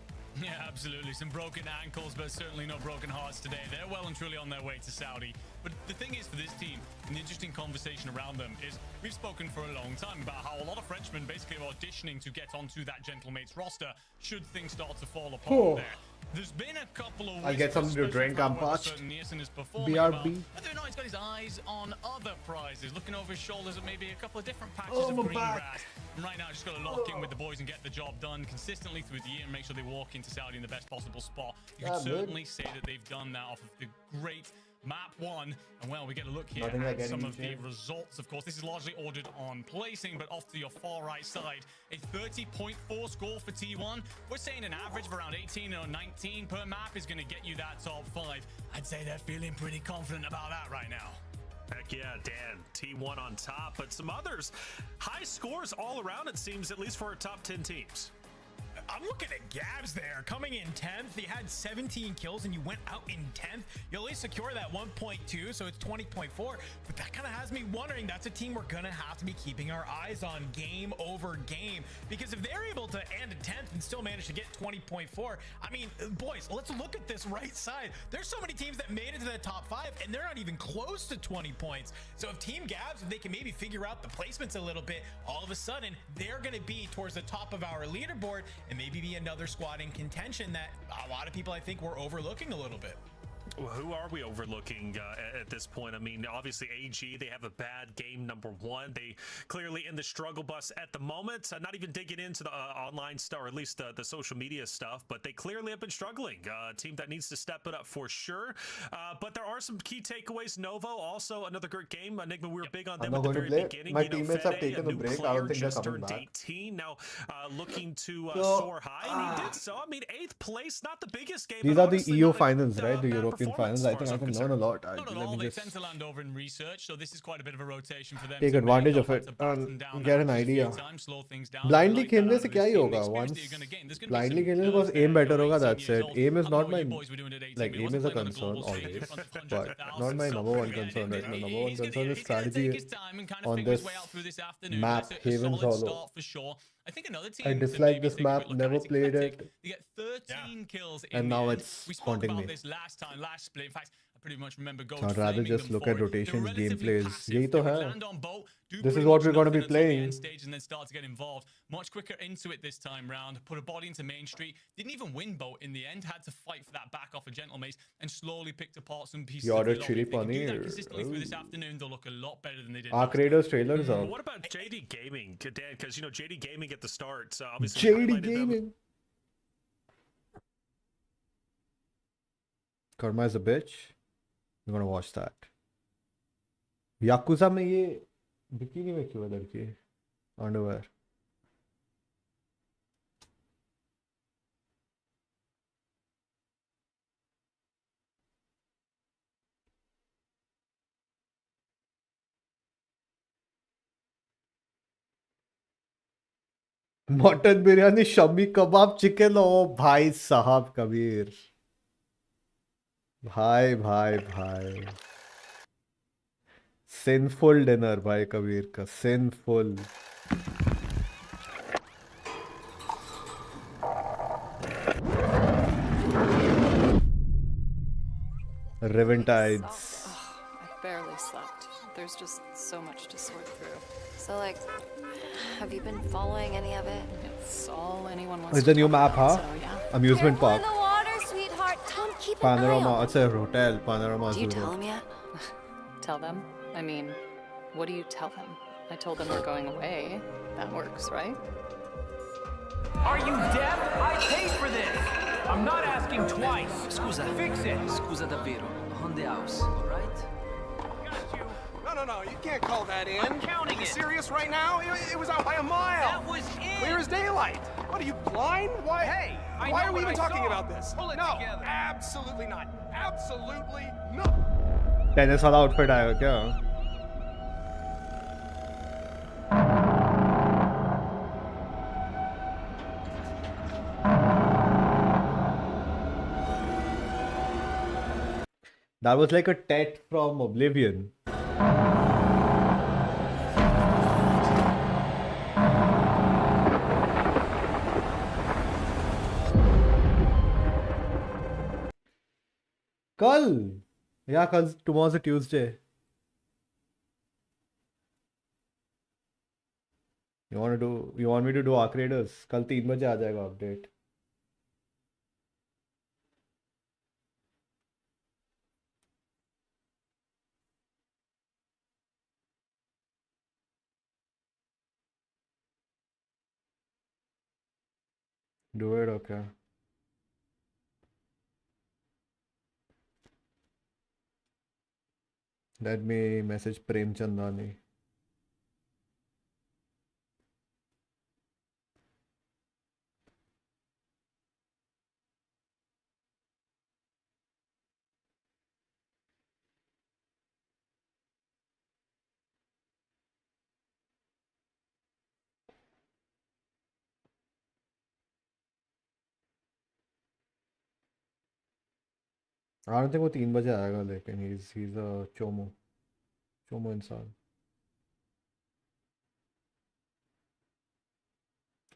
Yeah, absolutely. Some broken ankles, but certainly no broken hearts today. They're well and truly on their way to Saudi. But the thing is, for this team, an interesting conversation around them is we've spoken for a long time about how a lot of Frenchmen basically are auditioning to get onto that Gentlemates roster should things start to fall apart there. There's been a couple of I'll get something to drink. I'm parched. BRB. I don't know, he's got his eyes on other prizes, looking over his shoulders at maybe a couple of different patches of green grass. And right now, just got to lock in with the boys and get the job done consistently through the year and make sure they walk into Saudi in the best possible spot. You could certainly say that they've done that off of the great Map 1, and well, we get a look here at some of the results. Of course, this is largely ordered on placing, but off to your far right side, a 30.4 score for T1. We're saying an average of around 18 or 19 per map is going to get you that top 5. I'd say they're feeling pretty confident about that right now. Heck yeah, Dan. T1 on top, but some others. High scores all around, it seems, at least for our top 10 teams. I'm looking at Gabs there, coming in 10th. You had 17 kills and you went out in 10th. You at least secure that 1.2, so it's 20.4. But that kind of has me wondering, that's a team we're going to have to be keeping our eyes on game over game. Because if they're able to end at 10th and still manage to get 20.4, I mean, boys, let's look at this right side. There's so many teams that made it to the top 5 and they're not even close to 20 points. So if Team Gabs, if they can maybe figure out the placements a little bit, all of a sudden, they're going to be towards the top of our leaderboard and maybe be another squad in contention that a lot of people I think were overlooking a little bit. Well, who are we overlooking at this point? I mean, obviously AG, they have a bad game number 1. They clearly in the struggle bus at the moment. Not even digging into the online stuff, or at least the social media stuff, but they clearly have been struggling. A team that needs to step it up for sure. But there are some key takeaways. Novo, also another great game. Enigma, we were big on them at the very beginning. My teammates have taken the break. I don't think they're coming back. 18, now looking to soar high, and he did so. I mean, 8th place, not the biggest game. These are the EU finals, right? The European finals. I think I can learn a lot. Not at all. They tend to land over in research, so this is quite a bit of a rotation for them. Take advantage of it and get an idea. Blindly खेलने से क्या ही होगा? Once blindly खेलने was aim better होगा. That's it. Aim is not my aim is a concern always, but not my number one concern right now. Number one concern is strategy on this map, Havens Hollow. I think another team I dislike this map, never played it. They get 13 kills in and now the end. it's We spoke haunting about me. this last time, last split. In fact, I pretty much remember going I'd rather just look at rotations, gameplays. They Yही तो है. land on boat, do This is pretty what much we're going to be nothing until the playing. end stage and then start to get involved much quicker into it this time round. Put a body into Main Street. Didn't even win boat in the end. Had to fight for that back off of Gentlemates and slowly picked apart some pieces. You of the ordered lobby. chili If they can do that paneer. consistently through this afternoon, they'll look a lot better than they did. Arc Raiders trailers But out. what about JD Gaming, Dan? Because, you know, JD Gaming at the start, obviously JD Gaming. Karma is a bitch. We're gonna watch that. Yakuza में ये bikini में क्यों है लड़की? Underwear. Mutton biryani Shammi कबाब chicken ओ भाई साहब कबीर भाई भाई भाई सिंफुल डिनर भाई कबीर का sinful Reventides. I barely slept. There's just so much to sort through. So, like, have you been following any of it? It's all anyone wants It's to the new talk map, about, huh? so yeah. Amusement park. the water, sweetheart. Come keep Panorama. It's a hotel. Panorama Do you Zoo. tell them yet? Tell them? I mean, what do you tell them? I told them we're going away. That works, right? Are you deaf? I paid for this. I'm not asking twice. Scusa. Fix it. Scusa davvero. On the house, alright? No, you can't call that in. I'm counting it. Serious right now? It was out by a mile. That was it. Clear as daylight. What are you, blind? Why? Hey, why are we even talking about this? Pull it together. Absolutely not. Absolutely not. Tennis वाला outfit आएगा क्या That was like a tet from Oblivion. कल या कल tomorrow's a Tuesday. You want me to do Arc Raiders? कल 3 बजे आ जाएगा update. Do it, okay. Let me message Prem Chandani. I don't think वो 3 बजे आएगा लेकिन he's a chomo इंसान.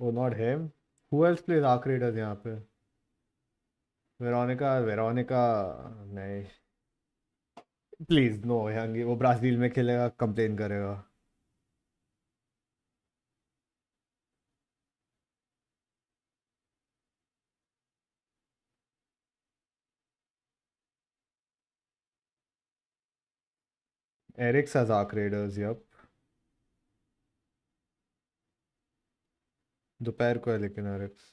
Oh, not him. Who else plays Arc Raiders यहाँ पे? Veronica नहीं. Please no यंगी वो ब्राजील में खेलेगा कंप्लेन करेगा. Eric's has Arc Raiders, yup. दोपहर को है लेकिन Eric's.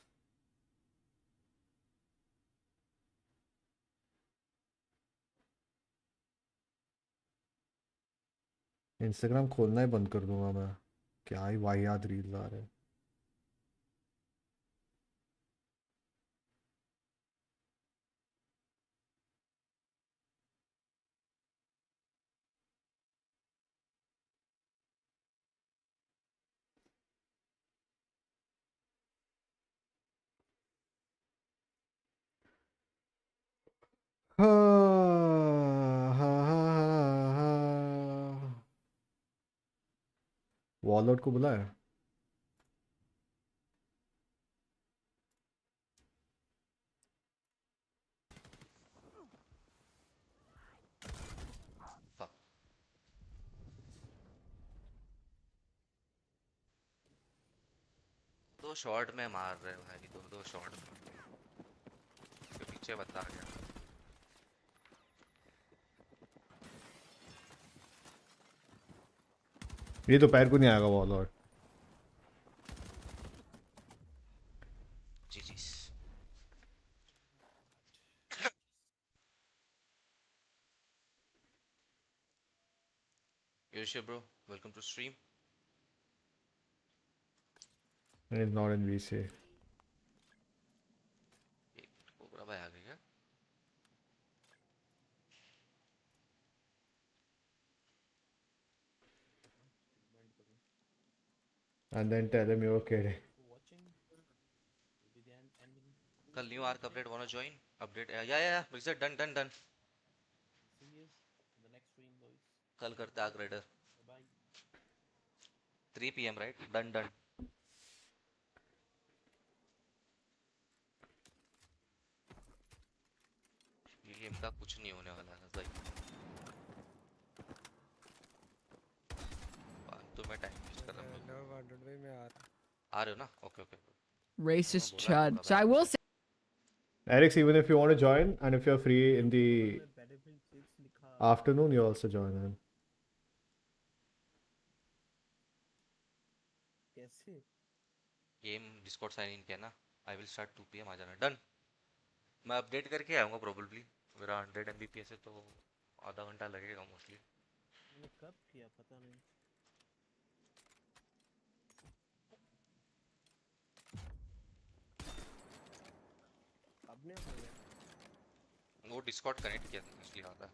इंस्टाग्राम खोलना ही बंद कर दूंगा मैं. क्या ही वाहियात रील्स आ रहे हैं. वॉलआउट को बुलाया. दो शॉट में मार रहे भाई दो शॉट में पीछे बता गया. ये दोपहर को नहीं आएगा वॉलआउट. Yosha bro, welcome to stream. He's not in VC. Cobra भाई आ गया. And then tell him you're kidding. कल New York update wanna join? Update yeah. Wizard done. See you in the next stream, boys. कल करते Arc Raider. Bye. 3 PM right? Done. ये game का कुछ नहीं होने वाला है भाई. तो मैं टाइम वेस्ट कर रहा हूँ. आ रहे हो ना? Okay. Racist chud. So I will say. Eric, even if you want to join and if you're free in the afternoon, you also join in. Game Discord sign in किया ना. I will start 2 PM. आ जाना. Done. मैं update करके आऊँगा probably. मेरा 100 Mbps है तो आधा घंटा लगेगा मोस्टली. मैंने कब किया पता नहीं. अब नहीं हो गया. वो डिस्कॉर्ड कनेक्ट किया था इसलिए आता.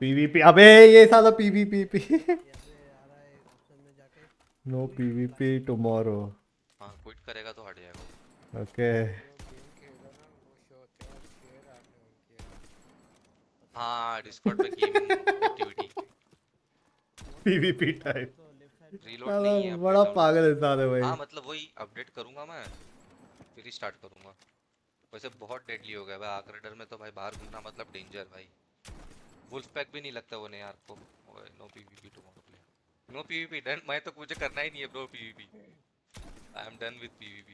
PvP. अबे ये साला PvP. No PvP tomorrow. हाँ क्विट करेगा तो हट जाएगा. Okay. हाँ डिस्कॉर्ड पे gaming activity. PvP type. Reload नहीं है. बड़ा पागल इंसान है भाई. हाँ मतलब वही अपडेट करूँगा मैं फिर ही स्टार्ट करूँगा. वैसे बहुत डेडली हो गया भाई आर्क राइडर में तो भाई बाहर घूमना मतलब डेंजर भाई. वुल्फ पैक भी नहीं लगता वो नहीं यार को. No PvP tomorrow play. No PvP डन. मैं तो मुझे करना ही नहीं है bro PvP. I am done with PvP.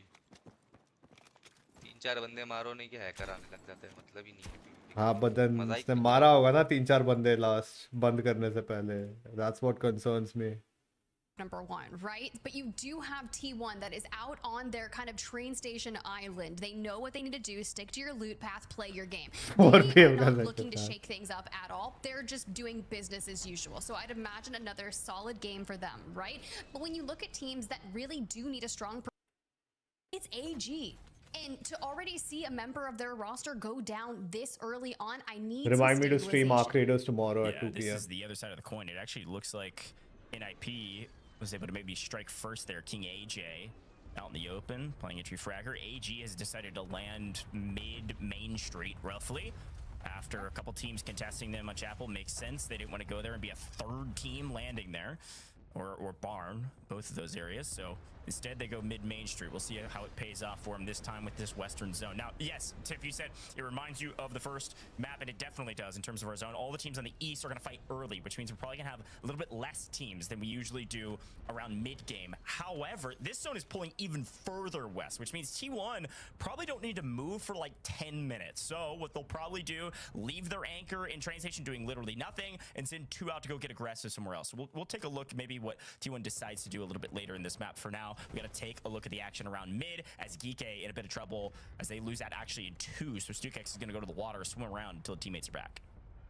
3-4 बंदे मारो नहीं कि हैकर आने लग जाते हैं. मतलब ही नहीं है PvP. हाँ बदन उसने मारा होगा ना 3-4 बंदे लास्ट बंद करने से पहले. That's what concerns me. Number 1, right? But you do have T1 that is out on their kind of train station island. They know what they need to do. Stick to your loot path, play your game. They are not looking to shake things up at all. They're just doing business as usual. So I'd imagine another solid game for them, right? But when you look at teams that really do need a strong, it's AG. And to already see a member of their roster go down this early on, I need Remind me to stream Arc Raiders tomorrow at 2 PM. This is the other side of the coin. It actually looks like NIP was able to maybe strike first there. King AJ out in the open, playing a tree fragger. AG has decided to land mid Main Street, roughly. After a couple teams contesting them on Chapel, makes sense. They didn't want to go there and be a third team landing there. Or Barn, both of those areas. So instead, they go mid-Main Street. We'll see how it pays off for them this time with this Western Zone. Now, yes, Tiff, you said it reminds you of the first map, and it definitely does in terms of our zone. All the teams on the east are going to fight early, which means we're probably going to have a little bit less teams than we usually do around mid-game. However, this zone is pulling even further west, which means T1 probably don't need to move for like 10 minutes. So what they'll probably do, leave their anchor in train station doing literally nothing, and send 2 out to go get aggressive somewhere else. So we'll take a look maybe what T1 decides to do a little bit later in this map. For now, we got to take a look at the action around mid as Geeke in a bit of trouble as they lose that actually in 2. So Stukex is going to go to the water, swim around until teammates are back.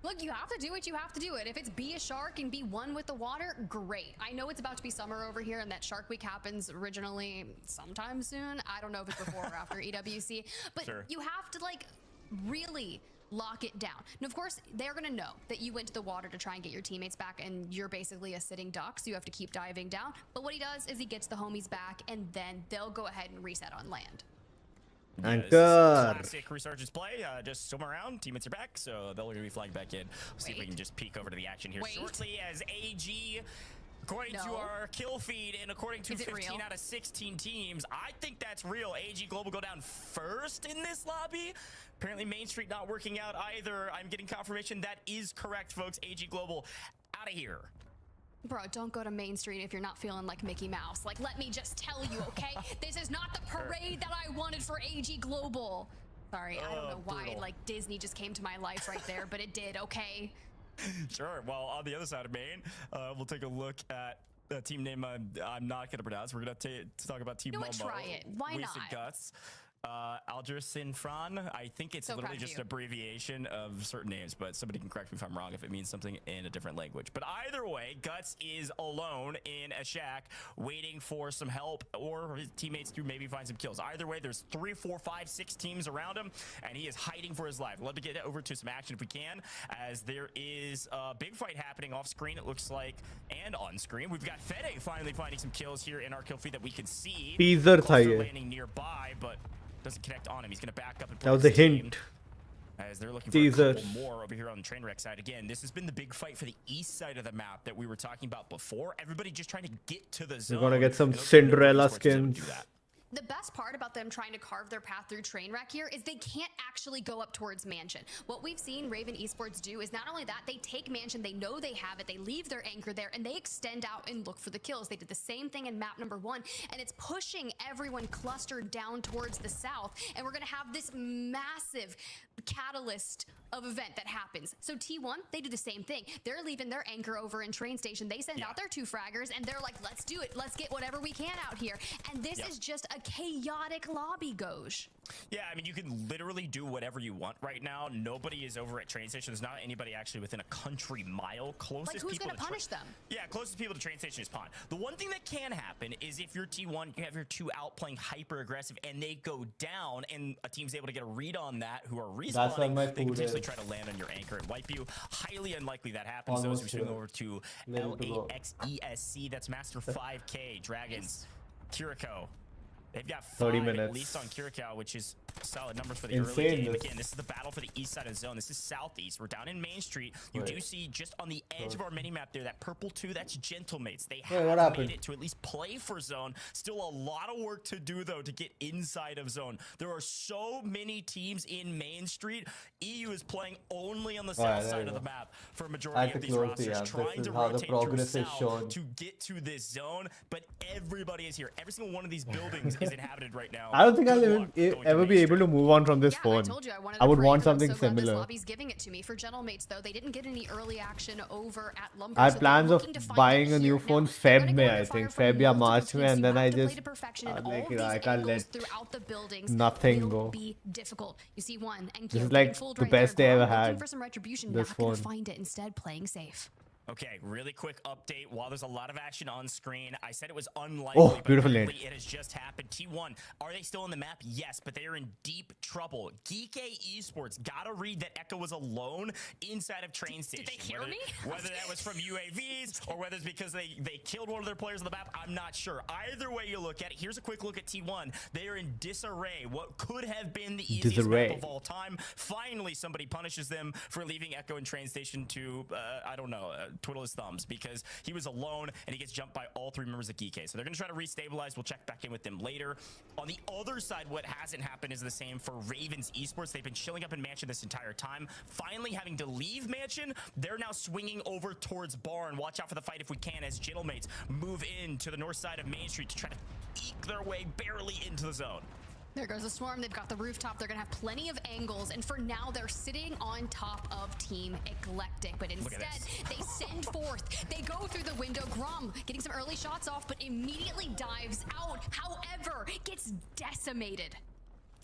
Look, you have to do what you have to do. And if it's be a shark and be one with the water, great. I know it's about to be summer over here and that Shark Week happens originally sometime soon. I don't know if it's before or after EWC, but you have to like really lock it down. And of course, they're going to know that you went to the water to try and get your teammates back and you're basically a sitting duck, so you have to keep diving down. But what he does is he gets the homies back and then they'll go ahead and reset on land. Anchor. Classic Resurgence play. Just swim around. Teammates are back, so they're going to be flying back in. We'll see if we can just peek over to the action here shortly as AG, according to our kill feed and according to 15 out of 16 teams, I think that's real. AG Global go down first in this lobby. Apparently Main Street not working out either. I'm getting confirmation that is correct, folks. AG Global out of here. Bro, don't go to Main Street if you're not feeling like Mickey Mouse. Like, let me just tell you, okay? This is not the parade that I wanted for AG Global. Sorry, I don't know why, like, Disney just came to my life right there, but it did, okay? Sure. Well, on the other side of Maine, we'll take a look at a team name I'm not going to pronounce. We're going to talk about Team Momo. Try it. Why not? Guts. Algerson Fran. I think it's So literally proud of just you. an abbreviation of certain names, but somebody can correct me if I'm wrong if it means something in a different language. But either way, Guts is alone in a shack waiting for some help or his teammates to maybe find some kills. Either way, there's 3, 4, 5, 6 teams around him, and he is hiding for his life. Love to get over to some action if we can, as there is a big fight happening off screen, it looks like, and on screen. We've got Fede finally finding some kills here in our kill feed that we can see. Teaser tha Cluster ye. landing nearby, but doesn't connect on him. He's going to back up and That was a hint. as they're looking Teaser. for a couple more over here on the train wreck side. Again, this has been the big fight for the east side of the map that we were talking about before. Everybody just trying to get to the zone. We're gonna get some and those Cinderella esports don't do skins. that. The best part about them trying to carve their path through Trainwreck here is they can't actually go up towards Mansion. What we've seen Raven Esports do is not only that, they take Mansion, they know they have it, they leave their anchor there, and they extend out and look for the kills. They did the same thing in map number 1, and it's pushing everyone clustered down towards the south, and we're gonna have this massive catalyst of event that happens. So T1, they do the same thing. They're leaving their anchor over in train station. They send out their 2 fraggers, and they're like, let's do it. Let's get whatever we can out here. And this is just a chaotic lobby, Goj. Yeah, I mean, you can literally do whatever you want right now. Nobody is over at train station. There's not anybody actually within a country mile. Closest Like, who's people gonna to punish them? Yeah, closest people to train station is Pond. The one thing that can happen is if you're T1, you have your 2 out playing hyper aggressive, and they go down, and a team's able to get a read on that, who are That's where respawning, my they can food potentially is. try to land on your anchor and wipe you. Highly unlikely that happens. Almost Those are swing sure. over to Little to go. LAXESC. That's Master 5K Dragons. Kiriko. They've got 30 5 at minutes. least on Curacao, which is solid numbers for the Insane, early game. this. Again, this is the battle for the east side of the zone. This is southeast. We're down in Main Street. You do see just on the edge of our mini-map there, that purple 2, that's Gentlemates. They Wait, what have happened? made it to at least play for zone. Still a lot of work to do, though, to get inside of zone. There are so many teams in Main Street. EU is playing only on the south there side you of the go. map for a I majority had of to these close rosters, the app. trying This to is how the rotate through progress is south shown. to get to this zone. But everybody is here. Every single one of these buildings is inhabited right now. I don't think Good I'll luck even going to ever Main be able to move on from this Yeah, phone. I told you I wanted I to would break, want but I'm something so glad this similar. lobby's giving it to me. For Gentlemates, though, they didn't get any early action over at Lumber. I so had they're plans of looking to find buying it a new here. phone Now, they're Feb gonna go May, under I think. fire from Feb or multiple March teams. May, and You then have I to play just to perfection, I and was like, all you know, these I can't angles let throughout the buildings nothing will go. be difficult. You see one, and This is Kyo like getting fooled the right best there. day I ever Grom looking had, for some retribution, this not gonna phone. find it. Instead, playing safe. Okay, really quick update. While there's a lot of action on screen, I said it was unlikely, Oh, but beautiful name. apparently it has just happened. T1, are they still on the map? Yes, but they are in deep trouble. Geek Esports got a read that Echo was alone inside of train station. Did they hear me? Whether that was from UAVs or whether it's because they killed one of their players on the map, I'm not sure. Either way you look at it, here's a quick look at T1. They are in disarray. What could have been the easiest Disarray. map of all time. Finally, somebody punishes them for leaving Echo in train station to, I don't know, twiddle his thumbs, because he was alone and he gets jumped by all 3 members of Geek. So they're going to try to restabilize. We'll check back in with them later. On the other side, what hasn't happened is the same for Ravens Esports. They've been chilling up in Mansion this entire time. Finally having to leave Mansion, they're now swinging over towards Barn. Watch out for the fight if we can as Gentlemates move in to the north side of Main Street to try to eke their way barely into the zone. There goes the swarm. They've got the rooftop. They're going to have plenty of angles. And for now, they're sitting on top of Team Eclectic. But instead, they send forth. They go through the window. Grom getting some early shots off, but immediately dives out. However, gets decimated.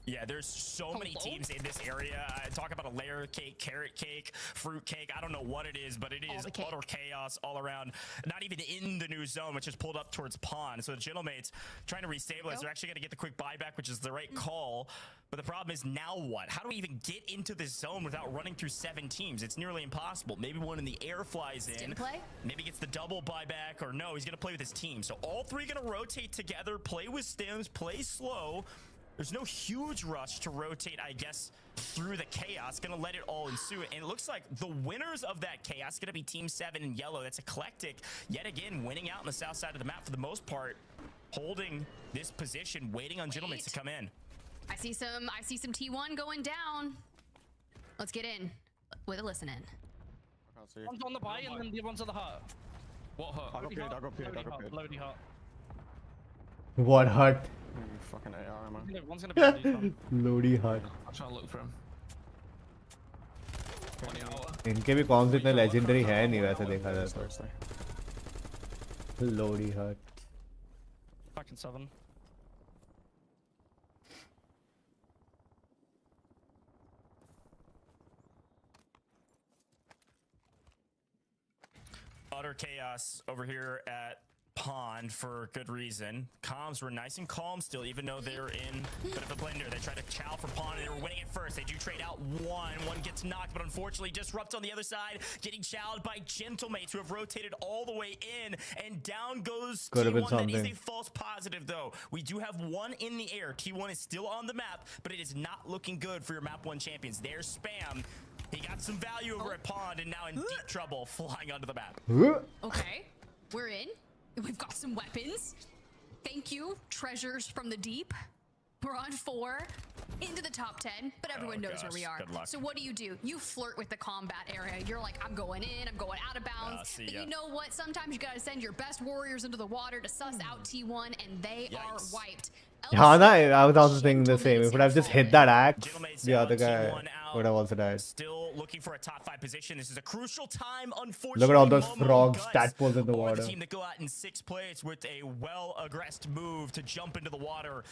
Yeah, there's so many teams in this area. Talk about a layer cake, carrot cake, fruit cake. I don't know what it is, but it is utter chaos all around. Not even in the new zone, which is pulled up towards Pond. So the Gentlemates trying to restabilize. They're actually going to get the quick buyback, which is the right call. But the problem is, now what? How do we even get into this zone without running through 7 teams? It's nearly impossible. Maybe one in the air flies in. Maybe gets the double buyback, or no, he's going to play with his team. So all 3 going to rotate together, play with stims, play slow. There's no huge rush to rotate, I guess, through the chaos. Gonna let it all ensue. And it looks like the winners of that chaos gonna be Team 7 in yellow. That's Eclectic. Yet again, winning out on the south side of the map for the most part. Holding this position, waiting on Gentlemates to come in. I see some T1 going down. Let's get in with a listen in. One's on the buy and then the other one's on the hut. What hut? I got paid. Loading hut. What hut? Fucking AR, man. One's gonna be on these hut. Lodi hut. I'm trying to look for him. इनके भी कौन से इतने legendary है नहीं वैसे देखा जाए तो. Lodi hut. Back in 7. utter chaos over here at Pond for good reason. Comms were nice and calm still, even though they're in a bit of a blender. They tried to chow for Pond and they were winning it first. They do trade out one. One gets knocked, but unfortunately disrupts on the other side, getting chowed by Gentlemates who have rotated all the way in, and down goes T1. That is a false positive though. We do have one in the air. T1 is still on the map, but it is not looking good for your map 1 champions. There's Spam. He got some value over at Pond and now in deep trouble flying onto the map. Okay, we're in. We've got some weapons. Thank you, treasures from the deep. We're on 4 into the top 10, but everyone knows where we are. So what do? You flirt with the combat area. You're like, I'm going in, I'm going out of bounds. But you know what? Sometimes you gotta send your best warriors into the water to suss out T1, and they are wiped. I was also thinking the same. If I have just hit that axe, the other guy would have also died. Still looking for a top 5 position. This is a crucial time, unfortunately. Look at all those frogs, tadpoles in the water. The team that go out in 6th place with a well-aggressed move to jump into the water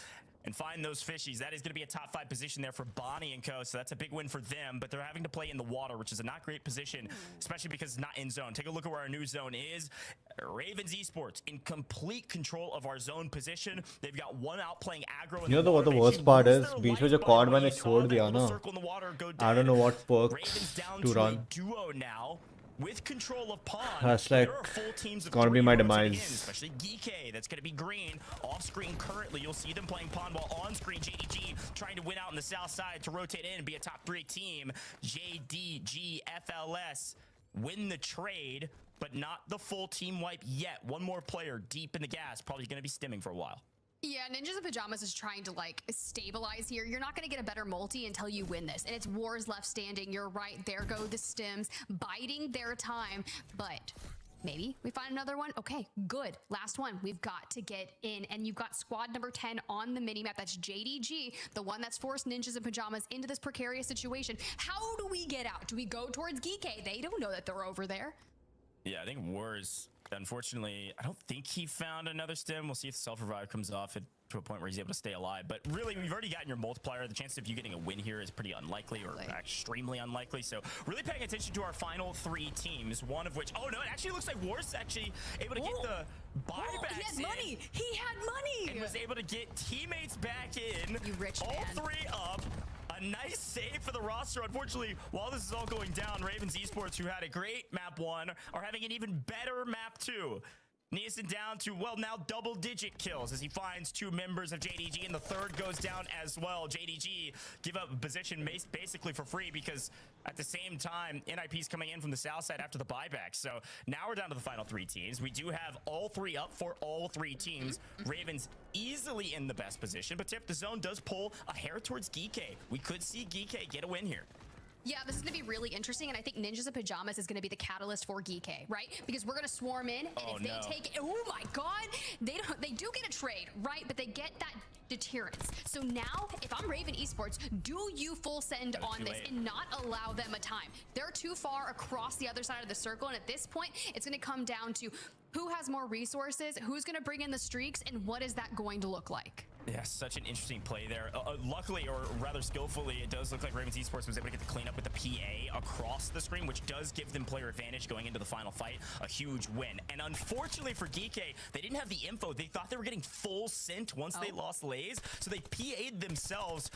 and find those fishies. That is going to be a top 5 position there for Bonnie and Co. So that's a big win for them, but they're having to play in the water, which is a not great position, especially because it's not in zone. Take a look at where our new zone is. Ravens Esports in complete control of our zone position. They've got one out playing aggro. You know what the worst part is? बीच में जो card मैंने छोड़ दिया ना, I don't know what perks to run. Duo now. With control of Pond, that's like gonna be my demise. Especially GK, that's gonna be green. Off screen currently, you'll see them playing Pond, while on screen JDG trying to win out on the south side to rotate in and be a top 3 team. JDG FLS win the trade, but not the full team wipe yet. One more player deep in the gas, probably gonna be stimming for a while. Yeah, Ninjas in Pajamas is trying to like stabilize here. You're not going to get a better multi until you win this. And it's Wars left standing. You're right. There go the stims, biding their time. But maybe we find another one. Okay, good. Last one. We've got to get in. And you've got squad number 10 on the minimap. That's JDG, the one that's forced Ninjas in Pajamas into this precarious situation. How do we get out? Do we go towards GK? They don't know that they're over there. Yeah, I think Wars, unfortunately, I don't think he found another stim. We'll see if self-revive comes off to a point where he's able to stay alive. But really, we've already gotten your multiplier. The chance of you getting a win here is pretty unlikely, or extremely unlikely. So really paying attention to our final 3 teams, one of which, oh no, it actually looks like Wars actually able to get the buybacks. He had money. He had money. And was able to get teammates back in. You rich all man. 3 up. A nice save for the roster. Unfortunately, while this is all going down, Ravens Esports, who had a great map 1, are having an even better map 2. Nielsen down to, well, now double-digit kills as he finds 2 members of JDG, and the third goes down as well. JDG give up a position basically for free because at the same time, NIP's coming in from the south side after the buyback. So now we're down to the final 3 teams. We do have all 3 up for all 3 teams. Ravens easily in the best position, but Tip, the zone does pull a hair towards Geekay. We could see Geekay get a win here. Yeah, this is going to be really interesting, and I think Ninjas in Pajamas is going to be the catalyst for GK, right? Because we're going to swarm in, and if they take... Oh my god! They do get a trade, right? But they get that deterrence. So now, if I'm Raven Esports, do you full send on this and not allow them a time? They're too far across the other side of the circle, and at this point, it's going to come down to who has more resources, who's going to bring in the streaks, and what is that going to look like? Yeah, such an interesting play there. Luckily, or rather skillfully, it does look like Ravens Esports was able to get the cleanup with the PA across the screen, which does give them player advantage going into the final fight. A huge win. And unfortunately for GK, they didn't have the info. They thought they were getting full scent once they lost Lays, so they PA'd themselves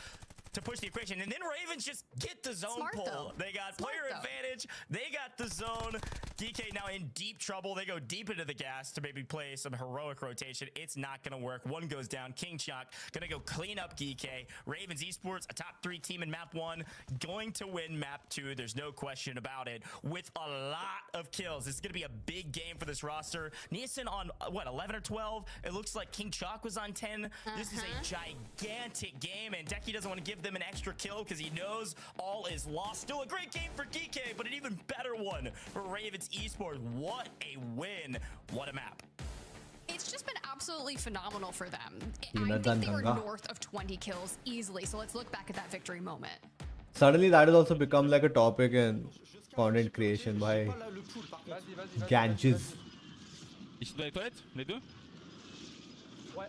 to push the equation, and then Ravens just get the zone pull. They got player advantage. They got the zone. DK now in deep trouble. They go deep into the gas to maybe play some heroic rotation. It's not going to work. One goes down. King Chalk going to go clean up GK. Ravens Esports, a top 3 team in map 1, going to win map 2. There's no question about it. With a lot of kills. This is going to be a big game for this roster. Nielsen on, what, 11 or 12? It looks like King Chalk was on 10. This is a gigantic game, and Decky doesn't want to give them an extra kill because he knows all is lost. Still a great game for GK, but an even better one for Ravens Esports. What a win. What a map. It's just been absolutely phenomenal for them. I think they were north of 20 kills easily, so let's look back at that victory moment. Suddenly that has also become like a topic in content creation by Ganges.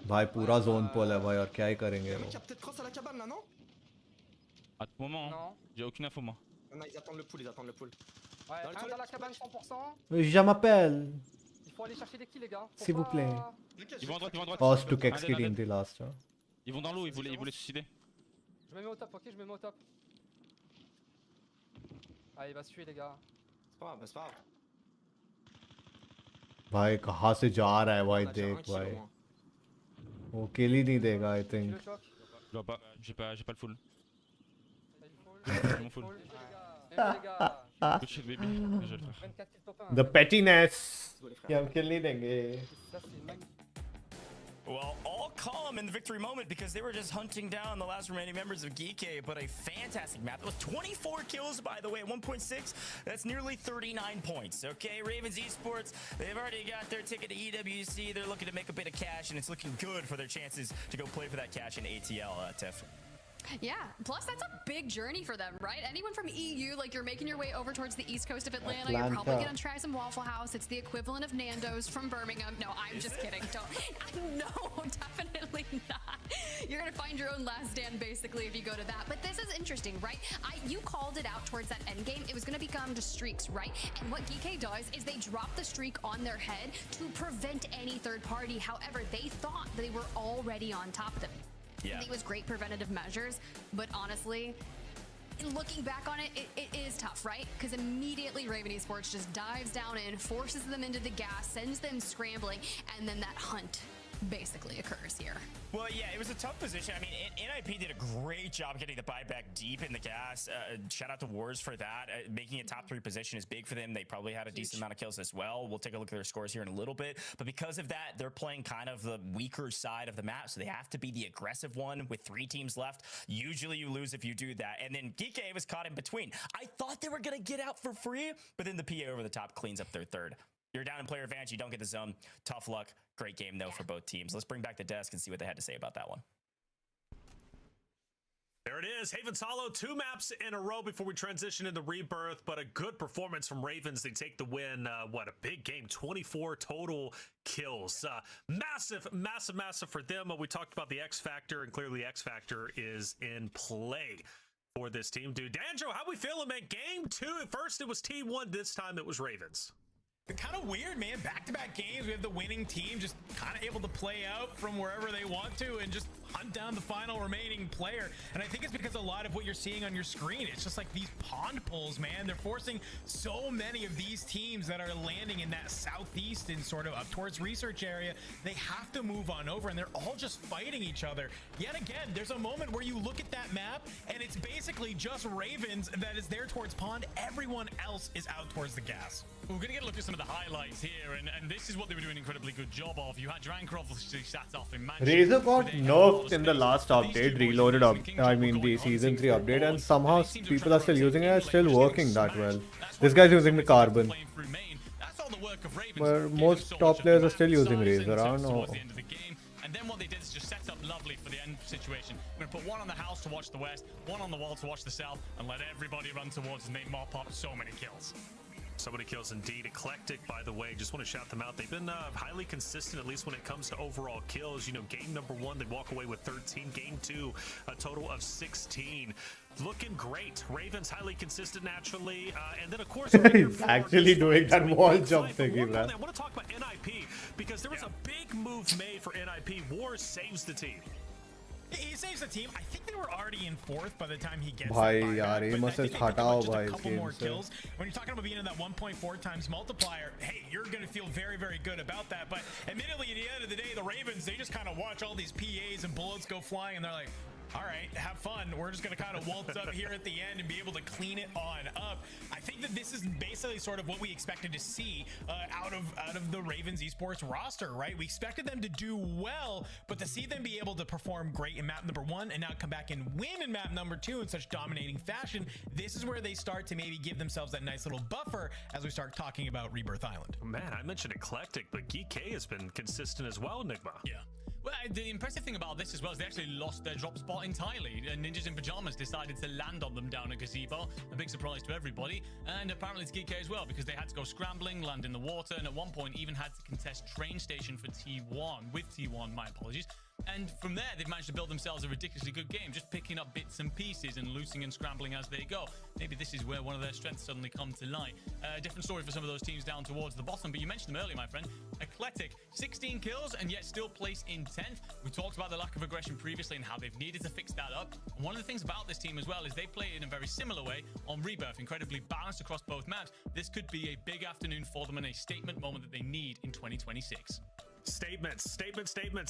भाई पूरा zone पोल है भाई और क्या ही करेंगे वो. À tout moment, j'ai aucune info moi. Non, ils attendent le pool, Je m'appelle. Il faut aller chercher des kills, les gars. S'il vous plaît. Ils vont à droite, ils vont à droite. Oh, Stukex qui team the last. Ils vont dans l'eau, ils voulaient se suicider. Je me mets au top, ok, je me mets au top. Ah, il va se tuer, les gars. C'est pas grave, c'est pas grave. भाई कहाँ से जा रहा है भाई देख भाई वो kill ही नहीं देगा I think Je vois pas, j'ai pas le full. Mon full. Good shit baby, je vais le faire. the pettiness कि हम kill नहीं देंगे. Well, all calm in the victory moment because they were just hunting down the last remaining members of Geekay, but a fantastic map. That was 24 kills, by the way, at 1.6. That's nearly 39 points, okay? Ravens Esports, they've already got their ticket to EWC. They're looking to make a bit of cash, and it's looking good for their chances to go play for that cash in ATL, Tiff. Yeah, plus that's a big journey for them, right? Anyone from EU, like you're making your way over towards the east coast of Atlanta. You're probably gonna try some Waffle House. It's the equivalent of Nando's from Birmingham. No, I'm just kidding. Don't. No, definitely not. You're gonna find your own last stand basically if you go to that. But this is interesting, right? You called it out towards that end game. It was gonna become just streaks, right? And what GK does is they drop the streak on their head to prevent any third party. However, they thought they were already on top of them. Yeah. I think it was great preventative measures, but honestly, looking back on it, it is tough, right? Because immediately Raven Esports just dives down in, forces them into the gas, sends them scrambling, and then that hunt basically occurs here. Well, yeah, it was a tough position. I mean, NIP did a great job getting the buyback deep in the gas. Shout out to Wars for that. Making a top 3 position is big for them. They probably had a decent amount of kills as well. We'll take a look at their scores here in a little bit. But because of that, they're playing kind of the weaker side of the map. So they have to be the aggressive one with 3 teams left. Usually you lose if you do that. And then Geekay was caught in between. I thought they were going to get out for free, but then the PA over the top cleans up their third. You're down in player advantage. You don't get the zone. Tough luck. Great game, though, for both teams. Let's bring back the desk and see what they had to say about that one. There it is. Haven's Hollow, 2 maps in a row before we transition into Rebirth, but a good performance from Ravens. They take the win. What a big game. 24 total kills. Massive for them. We talked about the X Factor, and clearly X Factor is in play for this team. Dude, Danjo, how we feeling, man? Game 2. At first it was T1. This time it was Ravens. Kind of weird, man. Back-to-back games, we have the winning team just kind of able to play out from wherever they want to and just hunt down the final remaining player. And I think it's because a lot of what you're seeing on your screen, it's just like these pond pulls, man. They're forcing so many of these teams that are landing in that southeast and sort of up towards research area. They have to move on over, and they're all just fighting each other. Yet again, there's a moment where you look at that map, and it's basically just Ravens that is there towards pond. Everyone else is out towards the gas. We're going to get a look at some of the highlights here, and this is what they were doing an incredibly good job of. You had Dranker obviously sat off in Manchester. Razor got nerfed in the last update, reloaded up. I mean the season 3 update, and somehow people are still using it. It's still working that well. This guy's using the Carbon. But most top players are still using Razor. I don't know. And then what they did is just set up lovely for the end situation. We're going to put one on the house to watch the west, one on the wall to watch the south, and let everybody run towards and they mop up so many kills. So many kills indeed. Eclectic, by the way, just want to shout them out. They've been highly consistent, at least when it comes to overall kills. You know, game number 1, they walk away with 13. Game 2, a total of 16. Looking great. Ravens highly consistent naturally. And then, of course, he's actually doing that wall jump thingy, man. I want to talk about NIP because there was a big move made for NIP. Wars saves the team. He saves the team. I think they were already in 4th by the time he gets Bhai, yaar, he must have hatao bhai couple more kills. When you're talking about being in that 1.4 times multiplier, hey, you're going to feel very, very good about that. But admittedly, at the end of the day, the Ravens, they just kind of watch all these PAs and bullets go flying, and they're like, all right, have fun. We're just going to kind of waltz up here at the end and be able to clean it on up. I think that this is basically sort of what we expected to see out of the Ravens Esports roster, right? We expected them to do well, but to see them be able to perform great in map number 1 and now come back and win in map number 2 in such dominating fashion, this is where they start to maybe give themselves that nice little buffer as we start talking about Rebirth Island. Man, I mentioned Eclectic, but Geekay has been consistent as well, Enigma. Yeah. Well, the impressive thing about this as well is they actually lost their drop spot entirely. Ninjas in Pajamas decided to land on them down at Gazebo. A big surprise to everybody. And apparently it's Geekay as well, because they had to go scrambling, land in the water, and at one point even had to contest train station for T1, with T1, my apologies. And from there, they've managed to build themselves a ridiculously good game, just picking up bits and pieces and looting and scrambling as they go. Maybe this is where one of their strengths suddenly come to light. Different story for some of those teams down towards the bottom, but you mentioned them earlier, my friend. Eclectic, 16 kills and yet still placed in 10th. We talked about the lack of aggression previously and how they've needed to fix that up. And one of the things about this team as well is they play in a very similar way on Rebirth, incredibly balanced across both maps. This could be a big afternoon for them and a statement moment that they need in 2026. Statements.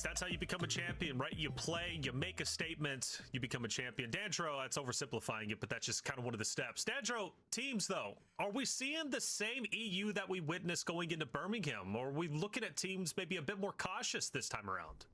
That's how you become a champion, right? You play, you make a statement, you become a champion. Dandro, that's oversimplifying it, but that's just kind of one of the steps. Dandro, teams though, are we seeing the same EU that we witnessed going into Birmingham? Or are we looking at teams maybe a bit more cautious this time around?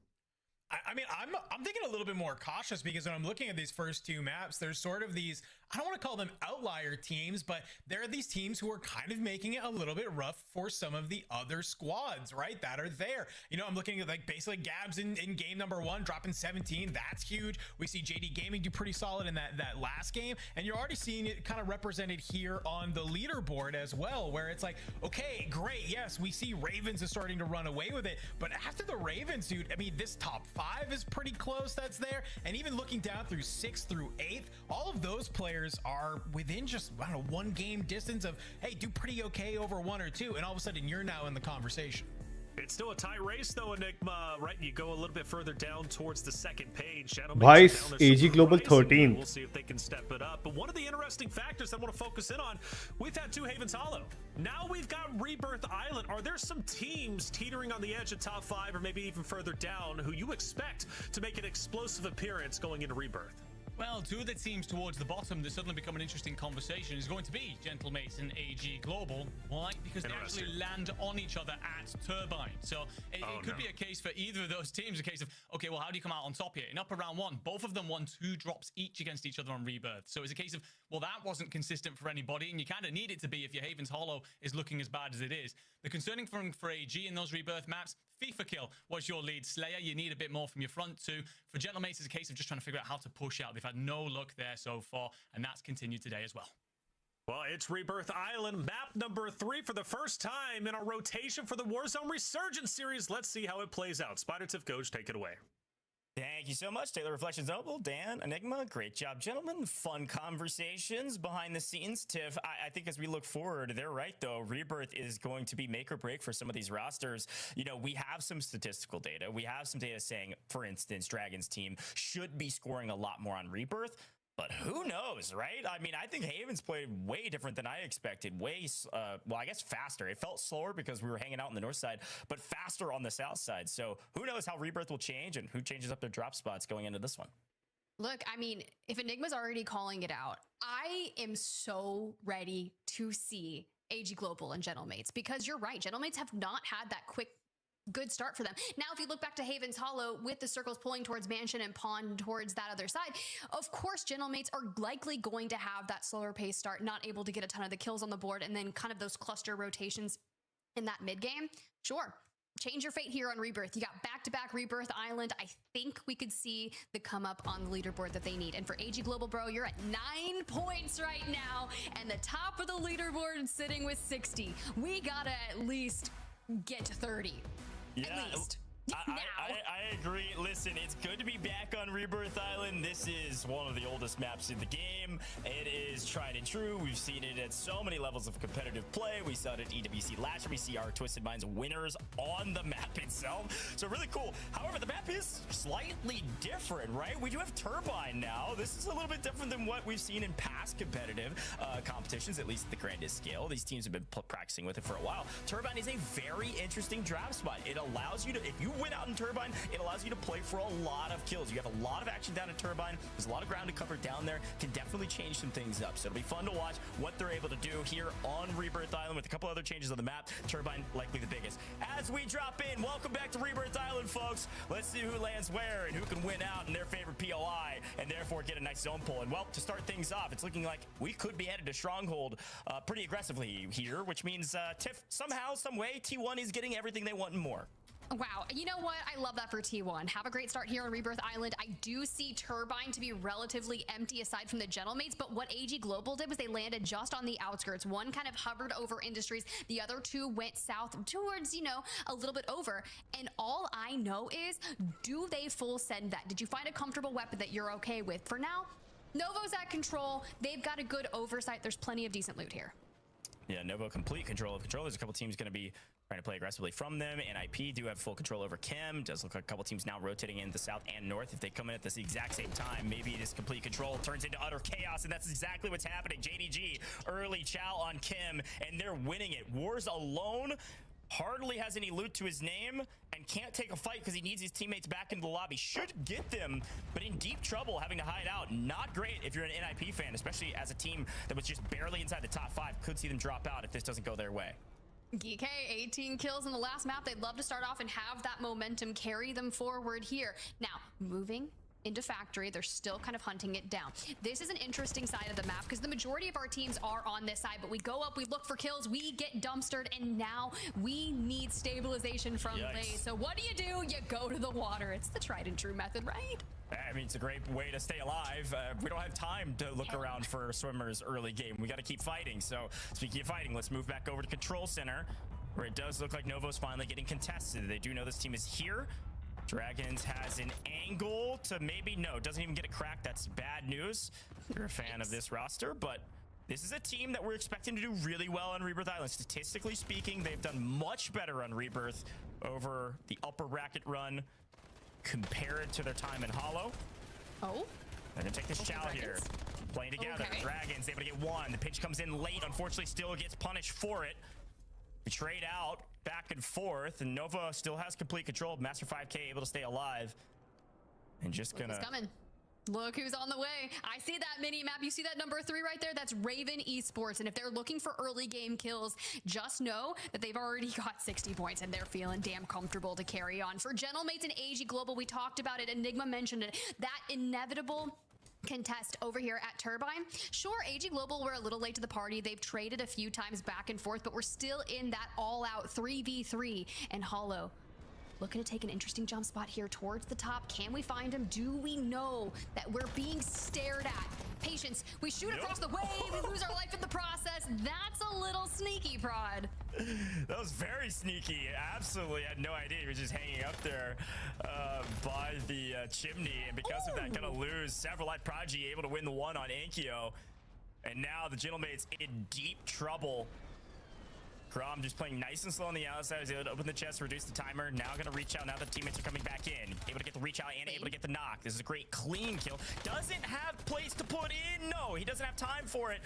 I mean, I'm thinking a little bit more cautious because when I'm looking at these first two maps, there's sort of these, I don't want to call them outlier teams, but there are these teams who are kind of making it a little bit rough for some of the other squads, right, that are there. You know, I'm looking at like basically Gabs in game number 1, dropping 17. That's huge. We see JD Gaming do pretty solid in that last game. And you're already seeing it kind of represented here on the leaderboard as well, where it's like, okay, great. Yes, we see Ravens is starting to run away with it. But after the Ravens, dude, I mean, this top 5 is pretty close that's there. And even looking down through 6th through 8th, all of those players are within just, I don't know, 1 game distance of, hey, do pretty okay over 1 or 2. And all of a sudden you're now in the conversation. It's still a tight race though, Enigma, right? You go a little bit further down towards the second page. Vice, AG Global 13. We'll see if they can step it up. But one of the interesting factors I want to focus in on, we've had 2 Havens Hollow. Now we've got Rebirth Island. Are there some teams teetering on the edge of top 5 or maybe even further down who you expect to make an explosive appearance going into Rebirth? Well, 2 of the teams towards the bottom that suddenly become an interesting conversation is going to be Gentlemates and AG Global. Why? Because they actually land on each other at Turbine. So it could be a case for either of those teams, a case of, okay, well, how do you come out on top here? In upper round 1, both of them won 2 drops each against each other on Rebirth. So it's a case of, well, that wasn't consistent for anybody, and you kind of need it to be if your Havens Hollow is looking as bad as it is. The concerning thing for AG in those Rebirth maps, FIFA kill was your lead Slayer. You need a bit more from your front 2. For Gentlemates, it's a case of just trying to figure out how to push out. They've had no luck there so far, and that's continued today as well. Well, it's Rebirth Island, map number 3 for the first time in our rotation for the Warzone Resurgence series. Let's see how it plays out. Spider Tiff Goj, take it away. Thank you so much, Taylor Reflections Noble, Dan, Enigma. Great job, gentlemen. Fun conversations behind the scenes. Tiff, I think as we look forward, they're right, though. Rebirth is going to be make or break for some of these rosters. You know, we have some statistical data. We have some data saying, for instance, Dragon's team should be scoring a lot more on Rebirth. But who knows, right? I mean, I think Havens played way different than I expected. Way, well, I guess faster. It felt slower because we were hanging out on the north side, but faster on the south side. So who knows how Rebirth will change and who changes up their drop spots going into this one. Look, I mean, if Enigma's already calling it out, I am so ready to see AG Global and Gentlemates because you're right. Gentlemates have not had that quick good start for them. Now, if you look back to Havens Hollow with the circles pulling towards Mansion and Pawn towards that other side, of course, Gentlemates are likely going to have that slower pace start, not able to get a ton of the kills on the board, and then kind of those cluster rotations in that mid game. Sure. Change your fate here on Rebirth. You got back-to-back Rebirth Island. I think we could see the come up on the leaderboard that they need. And for AG Global, bro, you're at 9 points right now, and the top of the leaderboard is sitting with 60. We gotta at least get to 30. Yeah, at least. I agree. Listen, it's good to be back on Rebirth Island. This is one of the oldest maps in the game. It is tried and true. We've seen it at so many levels of competitive play. We saw it at EWC last year. We see our Twisted Minds winners on the map itself. So really cool. However, the map is slightly different, right? We do have Turbine now. This is a little bit different than what we've seen in past competitive competitions, at least at the grandest scale. These teams have been practicing with it for a while. Turbine is a very interesting draft spot. It allows you to, if you win out in Turbine, it allows you to play for a lot of kills. You have a lot of action down at Turbine. There's a lot of ground to cover down there. Can definitely change some things up. So it'll be fun to watch what they're able to do here on Rebirth Island with a couple other changes on the map. Turbine likely the biggest. As we drop in, welcome back to Rebirth Island, folks. Let's see who lands where and who can win out in their favorite POI and therefore get a nice zone pull. And well, to start things off, it's looking like we could be headed to Stronghold pretty aggressively here, which means Tiff, somehow, some way, T1 is getting everything they want and more. Wow, you know what? I love that for T1. Have a great start here on Rebirth Island. I do see Turbine to be relatively empty aside from the Gentlemates, but what AG Global did was they landed just on the outskirts. One kind of hovered over Industries, the other two went south towards, you know, a little bit over. And all I know is, do they full send that? Did you find a comfortable weapon that you're okay with? For now, Novo's at control. They've got a good oversight. There's plenty of decent loot here. Yeah, Novo complete control of control. There's a couple teams going to be trying to play aggressively from them. NIP do have full control over Kim. Does look like a couple teams now rotating in the south and north. If they come in at this exact same time, maybe this complete control turns into utter chaos, and that's exactly what's happening. JDG, early chow on Kim, and they're winning it. Wars alone hardly has any loot to his name and can't take a fight because he needs his teammates back into the lobby. Should get them, but in deep trouble having to hide out. Not great if you're an NIP fan, especially as a team that was just barely inside the top 5. Could see them drop out if this doesn't go their way. GK, 18 kills in the last map. They'd love to start off and have that momentum carry them forward here. Now, moving into Factory, they're still kind of hunting it down. This is an interesting side of the map because the majority of our teams are on this side, but we go up, we look for kills, we get dumpstered, and now we need stabilization from Blaze. So what do? You go to the water. It's the tried and true method, right? I mean, it's a great way to stay alive. We don't have time to look around for swimmers early game. We got to keep fighting. So speaking of fighting, let's move back over to Control Center, where it does look like Novo's finally getting contested. They do know this team is here. Dragons has an angle to maybe, no, doesn't even get it cracked. That's bad news. You're a fan of this roster, but this is a team that we're expecting to do really well on Rebirth Island. Statistically speaking, they've done much better on Rebirth over the upper bracket run compared to their time in Hollow. Oh. They're gonna take this chow here. Playing together. Okay. Dragons able to get one. The pinch comes in late. Unfortunately, still gets punished for it. We trade out back and forth, and Nova still has complete control. Master 5K able to stay alive. And just Look gonna... who's coming. Look who's on the way. I see that mini map. You see that number 3 right there? That's Raven Esports. And if they're looking for early game kills, just know that they've already got 60 points and they're feeling damn comfortable to carry on. For Gentlemates and AG Global, we talked about it. Enigma mentioned it. That inevitable contest over here at Turbine. Sure, AG Global were a little late to the party. They've traded a few times back and forth, but we're still in that all-out 3v3. And Hollow looking to take an interesting jump spot here towards the top. Can we find him? Do we know that we're being stared at? Patience. We shoot across the way. We lose our life in the process. That's a little sneaky, Prod. That was very sneaky. Absolutely had no idea. He was just hanging up there by the chimney. And because of that, gonna lose several. Light Prodigy able to win the one on Ankyo. And now the Gentlemates in deep trouble. Crom just playing nice and slow on the outside. He's able to open the chest, reduce the timer. Now gonna reach out now that teammates are coming back in. Able to get the reach out and able to get the knock. This is a great clean kill. Doesn't have place to put in. No, he doesn't have time for it.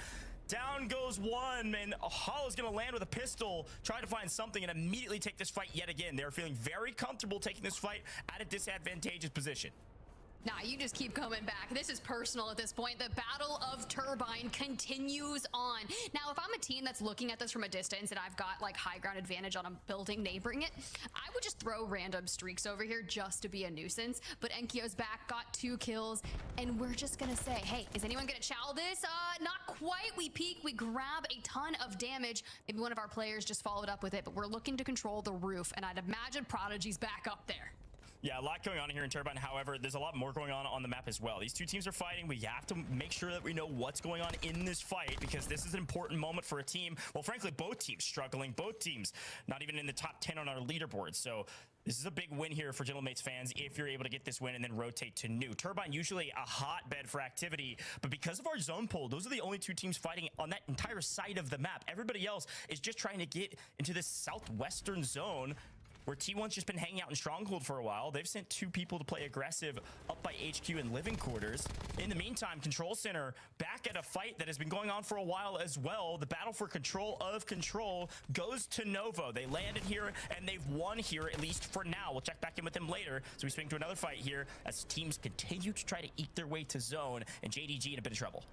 Down goes one, and Hollow's gonna land with a pistol, try to find something and immediately take this fight yet again. They're feeling very comfortable taking this fight at a disadvantageous position. Nah, you just keep coming back. This is personal at this point. The battle of Turbine continues on. Now, if I'm a team that's looking at this from a distance and I've got like high ground advantage on a building neighboring it, I would just throw random streaks over here just to be a nuisance. But Enkyo's back, got 2 kills, and we're just gonna say, hey, is anyone gonna chow this? Not quite. We peek, we grab a ton of damage. Maybe one of our players just followed up with it, but we're looking to control the roof, and I'd imagine Prodigy's back up there. Yeah, a lot going on here in Turbine. However, there's a lot more going on the map as well. These two teams are fighting. We have to make sure that we know what's going on in this fight because this is an important moment for a team. Well, frankly, both teams struggling. Both teams not even in the top 10 on our leaderboard. So this is a big win here for Gentlemates fans if you're able to get this win and then rotate to new. Turbine usually a hotbed for activity, but because of our zone pool, those are the only 2 teams fighting on that entire side of the map. Everybody else is just trying to get into this southwestern zone where T1's just been hanging out in Stronghold for a while. They've sent 2 people to play aggressive up by HQ and living quarters. In the meantime, Control Center back at a fight that has been going on for a while as well. The battle for control of control goes to Novo. They landed here and they've won here, at least for now. We'll check back in with them later. So we swing to another fight here as teams continue to try to eke their way to zone, and JDG in a bit of trouble.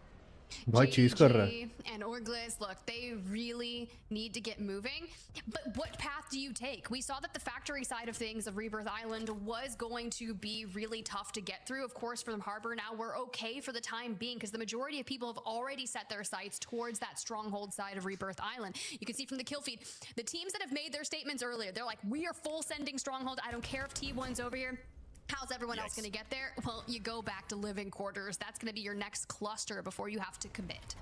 बहुत चीज कर रहा है. JDG and Orglis, look, they really need to get moving. But what path do you take? We saw that the factory side of things of Rebirth Island was going to be really tough to get through. Of course, for the Harbor now, we're okay for the time being because the majority of people have already set their sights towards that stronghold side of Rebirth Island. You can see from the kill feed, the teams that have made their statements earlier, they're like, we are full sending stronghold. I don't care if T1's over here. How's everyone else going to get there? Well, you go back to living quarters. That's going to be your next cluster before you have to commit.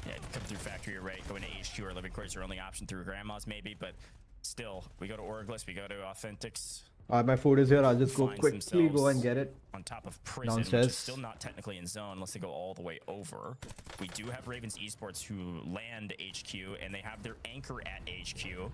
Yeah, come through factory, you're right. Going to HQ or living quarters, your only option through grandma's maybe, but still, we go to Orglis, we go to Authentics. Alright, my food is here. I'll just go Finds quickly go and get it. On top of prison, Downstairs. which is still not technically in zone unless they go all the way over. We do have Ravens Esports who land HQ, and they have their anchor at HQ,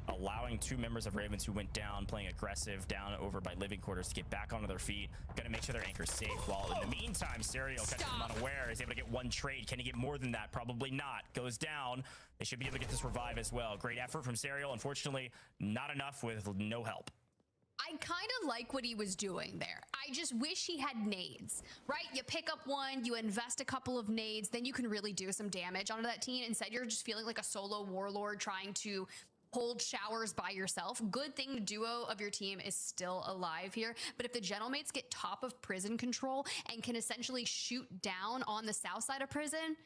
allowing two members of Ravens who went down, playing aggressive, down over by living quarters to get back onto their feet. Gonna make sure their anchor's safe. While in the meantime, Serial catches him unaware, is able to get one trade. Can he get more than that? Probably not. Goes down. They should be able to get this revive as well. Great effort from Serial. Unfortunately, not enough with no help. I kind of like what he was doing there. I just wish he had nades, right? You pick up one, you invest a couple of nades, then you can really do some damage onto that team. Instead, you're just feeling like a solo warlord trying to hold showers by yourself. Good thing the duo of your team is still alive here. But if the Gentlemates get top of prison control and can essentially shoot down on the south side of prison,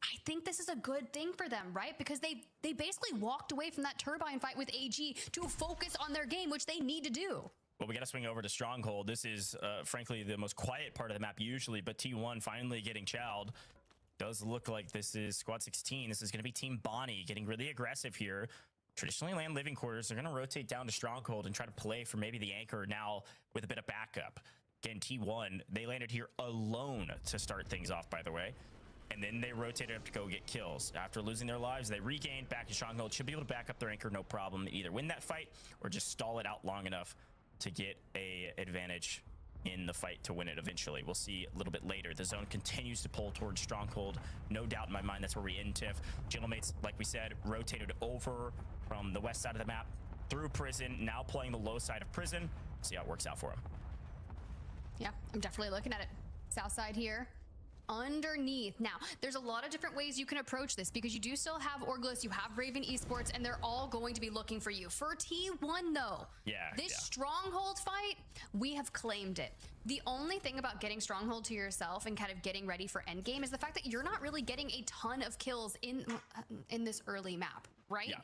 I think this is a good thing for them, right? Because they basically walked away from that turbine fight with AG to focus on their game, which they need to do. Well, we got to swing over to Stronghold. This is, frankly, the most quiet part of the map usually, but T1 finally getting chowed. Does look like this is Squad 16. This is going to be Team Bonnie getting really aggressive here. Traditionally land living quarters. They're going to rotate down to Stronghold and try to play for maybe the anchor now with a bit of backup. Again, T1, they landed here alone to start things off, by the way. And then they rotated up to go get kills. After losing their lives, they regained back to Stronghold. Should be able to back up their anchor, no problem. Either win that fight or just stall it out long enough to get a advantage in the fight to win it eventually. We'll see a little bit later. The zone continues to pull towards Stronghold. No doubt in my mind that's where we end TIFF. Gentlemates, like we said, rotated over from the west side of the map through prison, now playing the low side of prison. See how it works out for him. Yeah, I'm definitely looking at it. South side here. Underneath. Now, there's a lot of different ways you can approach this because you do still have Orglis, you have Raven Esports, and they're all going to be looking for you. For T1, though, this Stronghold fight, we have claimed it. The only thing about getting Stronghold to yourself and kind of getting ready for endgame is the fact that you're not really getting a ton of kills in this early map, right? Yeah.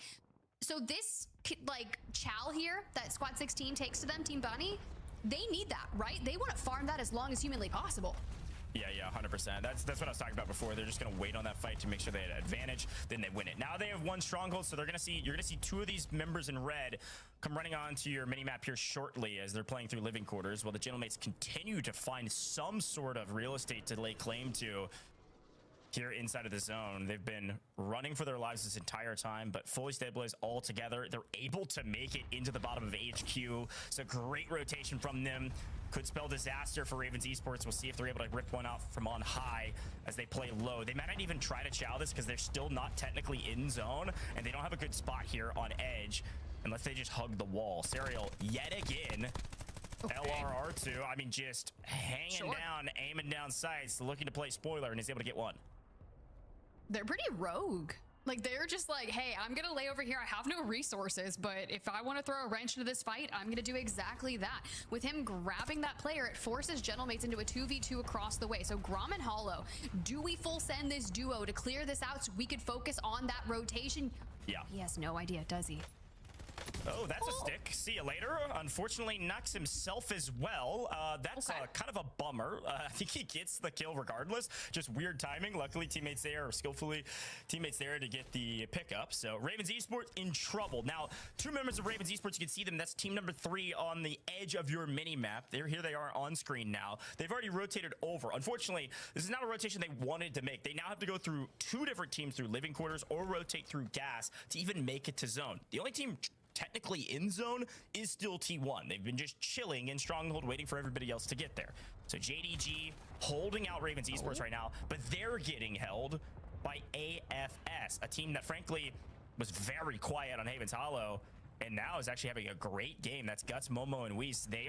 So this, like, chow here that Squad 16 takes to them, Team Bunny, they need that, right? They want to farm that as long as humanly possible. Yeah, 100%. That's what I was talking about before. They're just gonna wait on that fight to make sure they had an advantage. Then they win it. Now they have one Stronghold, so you're gonna see two of these members in red come running onto your mini map here shortly as they're playing through living quarters. While the Gentlemates continue to find some sort of real estate to lay claim to here inside of the zone. They've been running for their lives this entire time, but fully stabilized all together. They're able to make it into the bottom of HQ. So great rotation from them. Could spell disaster for Ravens Esports. We'll see if they're able to rip one out from on high as they play low. They might not even try to chow this because they're still not technically in zone, and they don't have a good spot here on edge unless they just hug the wall. Serial, yet again, LRR2, I mean, just hanging down, aiming down sights, looking to play spoiler, and is able to get one. They're pretty rogue. Like, they're just like, hey, I'm gonna lay over here. I have no resources, but if I want to throw a wrench into this fight, I'm gonna do exactly that. With him grabbing that player, it forces Gentlemates into a 2v2 across the way. So Grom and Hollow, do we full send this duo to clear this out so we could focus on that rotation? Yeah. He has no idea, does he? Oh, that's a stick. See you later. Unfortunately, knocks himself as well. That's kind of a bummer. I think he gets the kill regardless. Just weird timing. Luckily, teammates there, or skillfully teammates there to get the pickup. So Ravens Esports in trouble. Now, two members of Ravens Esports, you can see them. That's team number 3 on the edge of your mini map. Here they are on screen now. They've already rotated over. Unfortunately, this is not a rotation they wanted to make. They now have to go through 2 different teams through living quarters or rotate through gas to even make it to zone. The only team technically in zone is still T1. They've been just chilling in Stronghold waiting for everybody else to get there. So JDG holding out Ravens Esports right now, but they're getting held by AFS, a team that frankly was very quiet on Haven's Hollow and now is actually having a great game. That's Guts, Momo, and Weiss. They've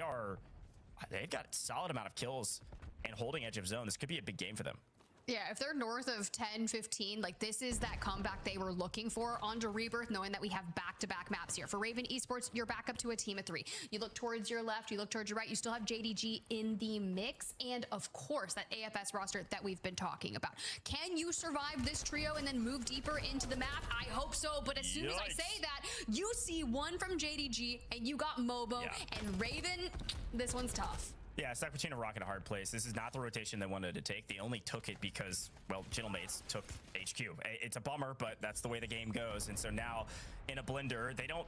got a solid amount of kills and holding edge of zone. This could be a big game for them. Yeah, if they're north of 10, 15, like this is that comeback they were looking for onto Rebirth, knowing that we have back-to-back maps here. For Raven Esports, you're back up to a team of 3. You look towards your left, you look towards your right, you still have JDG in the mix, and of course, that AFS roster that we've been talking about. Can you survive this trio and then move deeper into the map? I hope so, but as soon as I say that, you see one from JDG, and you got Mobo, and Raven, this one's tough. Yeah, stuck between a rock and a hard place. This is not the rotation they wanted to take. They only took it because, well, Gentlemates took HQ. It's a bummer, but that's the way the game goes. And so now in a blender, they don't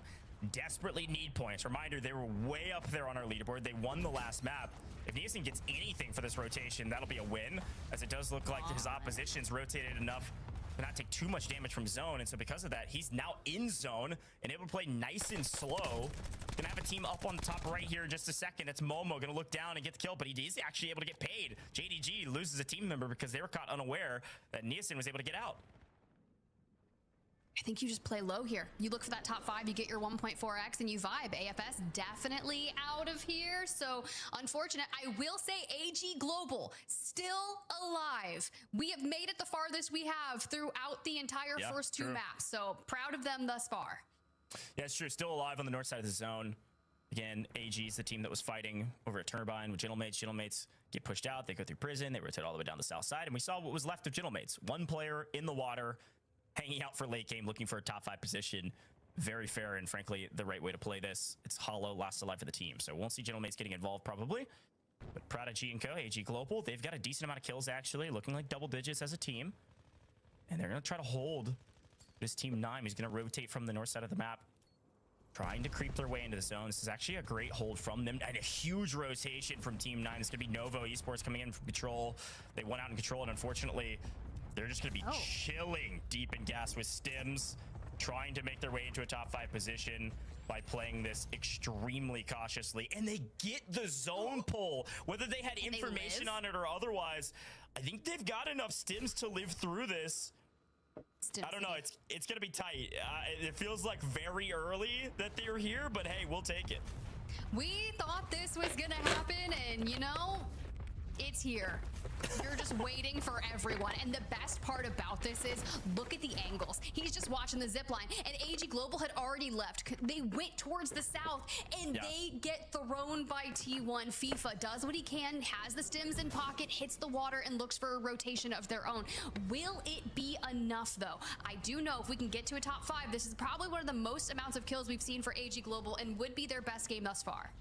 desperately need points. Reminder, they were way up there on our leaderboard. They won the last map. If Nielsen gets anything for this rotation, that'll be a win, as it does look like his opposition's rotated enough to not take too much damage from zone. And so because of that, he's now in zone and able to play nice and slow. Gonna have a team up on the top right here in just a second. It's Momo gonna look down and get the kill, but he is actually able to get paid. JDG loses a team member because they were caught unaware that Nielsen was able to get out. I think you just play low here. You look for that top 5, you get your 1.4x, and you vibe. AFS definitely out of here. So unfortunate. I will say AG Global still alive. We have made it the farthest we have throughout the entire first 2 maps. So proud of them thus far. Yeah, it's true. Still alive on the north side of the zone. Again, AG is the team that was fighting over at Turbine with Gentlemates. Gentlemates get pushed out. They go through prison. They rotate all the way down the south side. And we saw what was left of Gentlemates. One player in the water, hanging out for late game, looking for a top 5 position. Very fair and frankly the right way to play this. It's hollow, last alive for the team, so won't see Gentlemates getting involved probably. But Prodigy and Co, AG Global, they've got a decent amount of kills actually, looking like double digits as a team, and they're gonna try to hold this team 9. Who's gonna rotate from the north side of the map, trying to creep their way into the zone. This is actually a great hold from them and a huge rotation from team 9. It's gonna be Novo Esports coming in from control. They went out in control, and unfortunately they're just going to be chilling deep in gas with Stims, trying to make their way into a top 5 position by playing this extremely cautiously. And they get the zone pull, whether they had information on it or otherwise. I think they've got enough Stims to live through this. I don't know. It's going to be tight. It feels like very early that they're here, but hey, we'll take it. We thought this was going to happen, and you know, it's here. You're just waiting for everyone. And the best part about this is, look at the angles. He's just watching the zip line, and AG Global had already left. They went towards the south, and they get thrown by T1. FIFA does what he can, has the Stims in pocket, hits the water, and looks for a rotation of their own. Will it be enough, though? I do know if we can get to a top 5, this is probably one of the most amounts of kills we've seen for AG Global, and would be their best game thus far.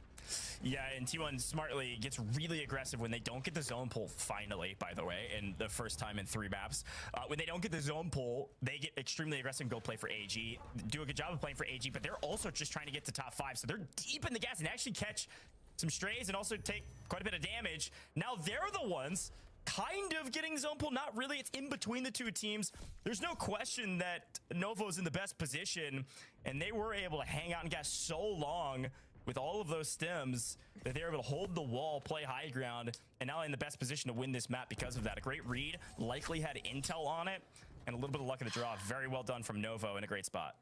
Yeah, and T1 smartly gets really aggressive when they don't get the zone pull, finally, by the way, and the first time in 3 maps. When they don't get the zone pull, they get extremely aggressive and go play for AG. Do a good job of playing for AG, but they're also just trying to get to top 5, so they're deep in the gas and actually catch some strays and also take quite a bit of damage. Now they're the ones kind of getting zone pull, not really. It's in between the 2 teams. There's no question that Novo's in the best position, and they were able to hang out and gas so long with all of those Stims that they were able to hold the wall, play high ground, and now in the best position to win this map because of that. A great read, likely had intel on it, and a little bit of luck of the draw. Very well done from Novo in a great spot.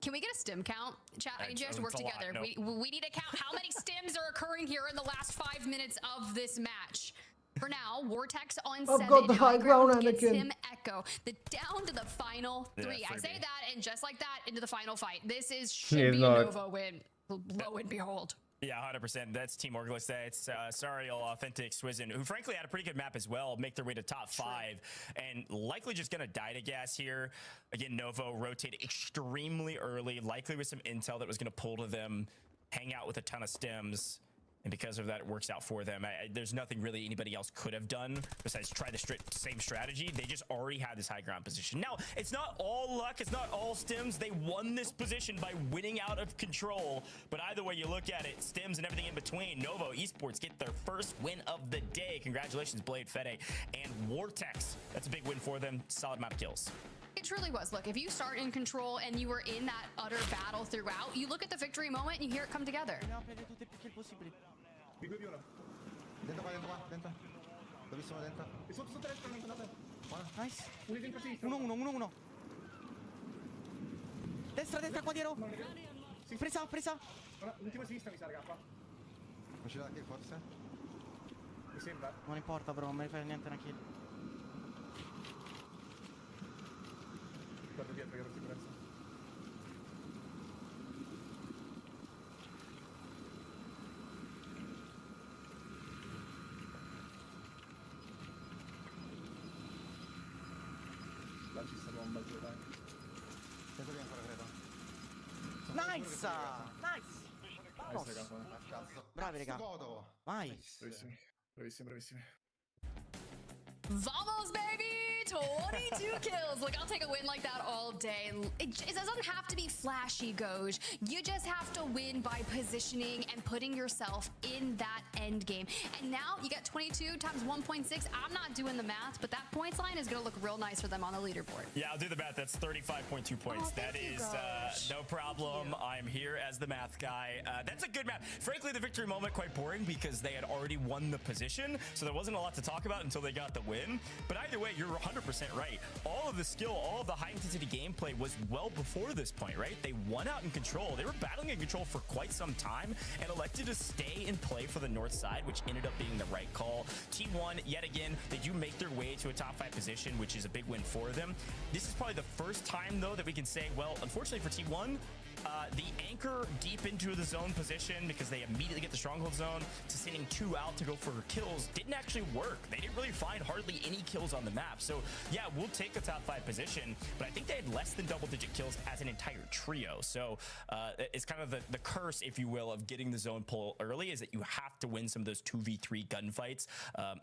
Can we get a Stim count? Chat, I need you guys to work together. We need to count how many Stims are occurring here in the last 5 minutes of this match. For now, Vortex on 7. I've got the high ground, gets Anakin. him Echo. Down to the final 3. Yeah, I say that, and just like that, into the final fight. This is He should is be not. a Novo win. Lo and behold. Yeah, 100%. That's Team Orgless. It's Sariel, Authentic, Swizen, who frankly had a pretty good map as well, make their way to top 5, and likely just going to die to gas here. Again, Novo rotated extremely early, likely with some intel that was going to pull to them, hang out with a ton of Stims. And because of that, it works out for them. There's nothing really anybody else could have done besides try the same strategy. They just already had this high ground position. Now, it's not all luck. It's not all Stims. They won this position by winning out of control. But either way you look at it, Stims and everything in between, Novo Esports get their first win of the day. Congratulations, Blade, Fede, and Vortex. That's a big win for them. Solid map kills. It truly was. Look, if you start in control and you were in that utter battle throughout, you look at the victory moment and you hear it come together. Nice. 1-1. Destra, qua dietro. Presa. L'ultima sinistra mi sa, raga, qua. Uscì da kill forse? Mi sembra. Non importa, bro, non mi fai niente una kill. dietro per sicurezza. Là ci sta bomba giù, dai. Sento che ancora credo. Nice! Nice! Vamos! Bravi, raga. Vai! Bravissimi, bravissimi, bravissimi. Vamos, baby! 22 kills. Look, I'll take a win like that all day. It doesn't have to be flashy, Goj. You just have to win by positioning and putting yourself in that end game. And now you get 22 times 1.6. I'm not doing the math, but that points line is going to look real nice for them on the leaderboard. Yeah, I'll do the math. That's 35.2 points. That is no problem. I'm here as the math guy. That's a good math. Frankly, the victory moment quite boring because they had already won the position, so there wasn't a lot to talk about until they got the win. But either way, you're 100% right. All of the skill, all of the high-intensity gameplay was well before this point, right? They won out in control. They were battling in control for quite some time and elected to stay and play for the north side, which ended up being the right call. T1, yet again, they do make their way to a top 5 position, which is a big win for them. This is probably the first time, though, that we can say, well, unfortunately for T1, the anchor deep into the zone position because they immediately get the stronghold zone to sending 2 out to go for kills didn't actually work. They didn't really find hardly any kills on the map. So yeah, we'll take a top 5 position, but I think they had less than double-digit kills as an entire trio. So it's kind of the curse, if you will, of getting the zone pull early is that you have to win some of those 2v3 gunfights,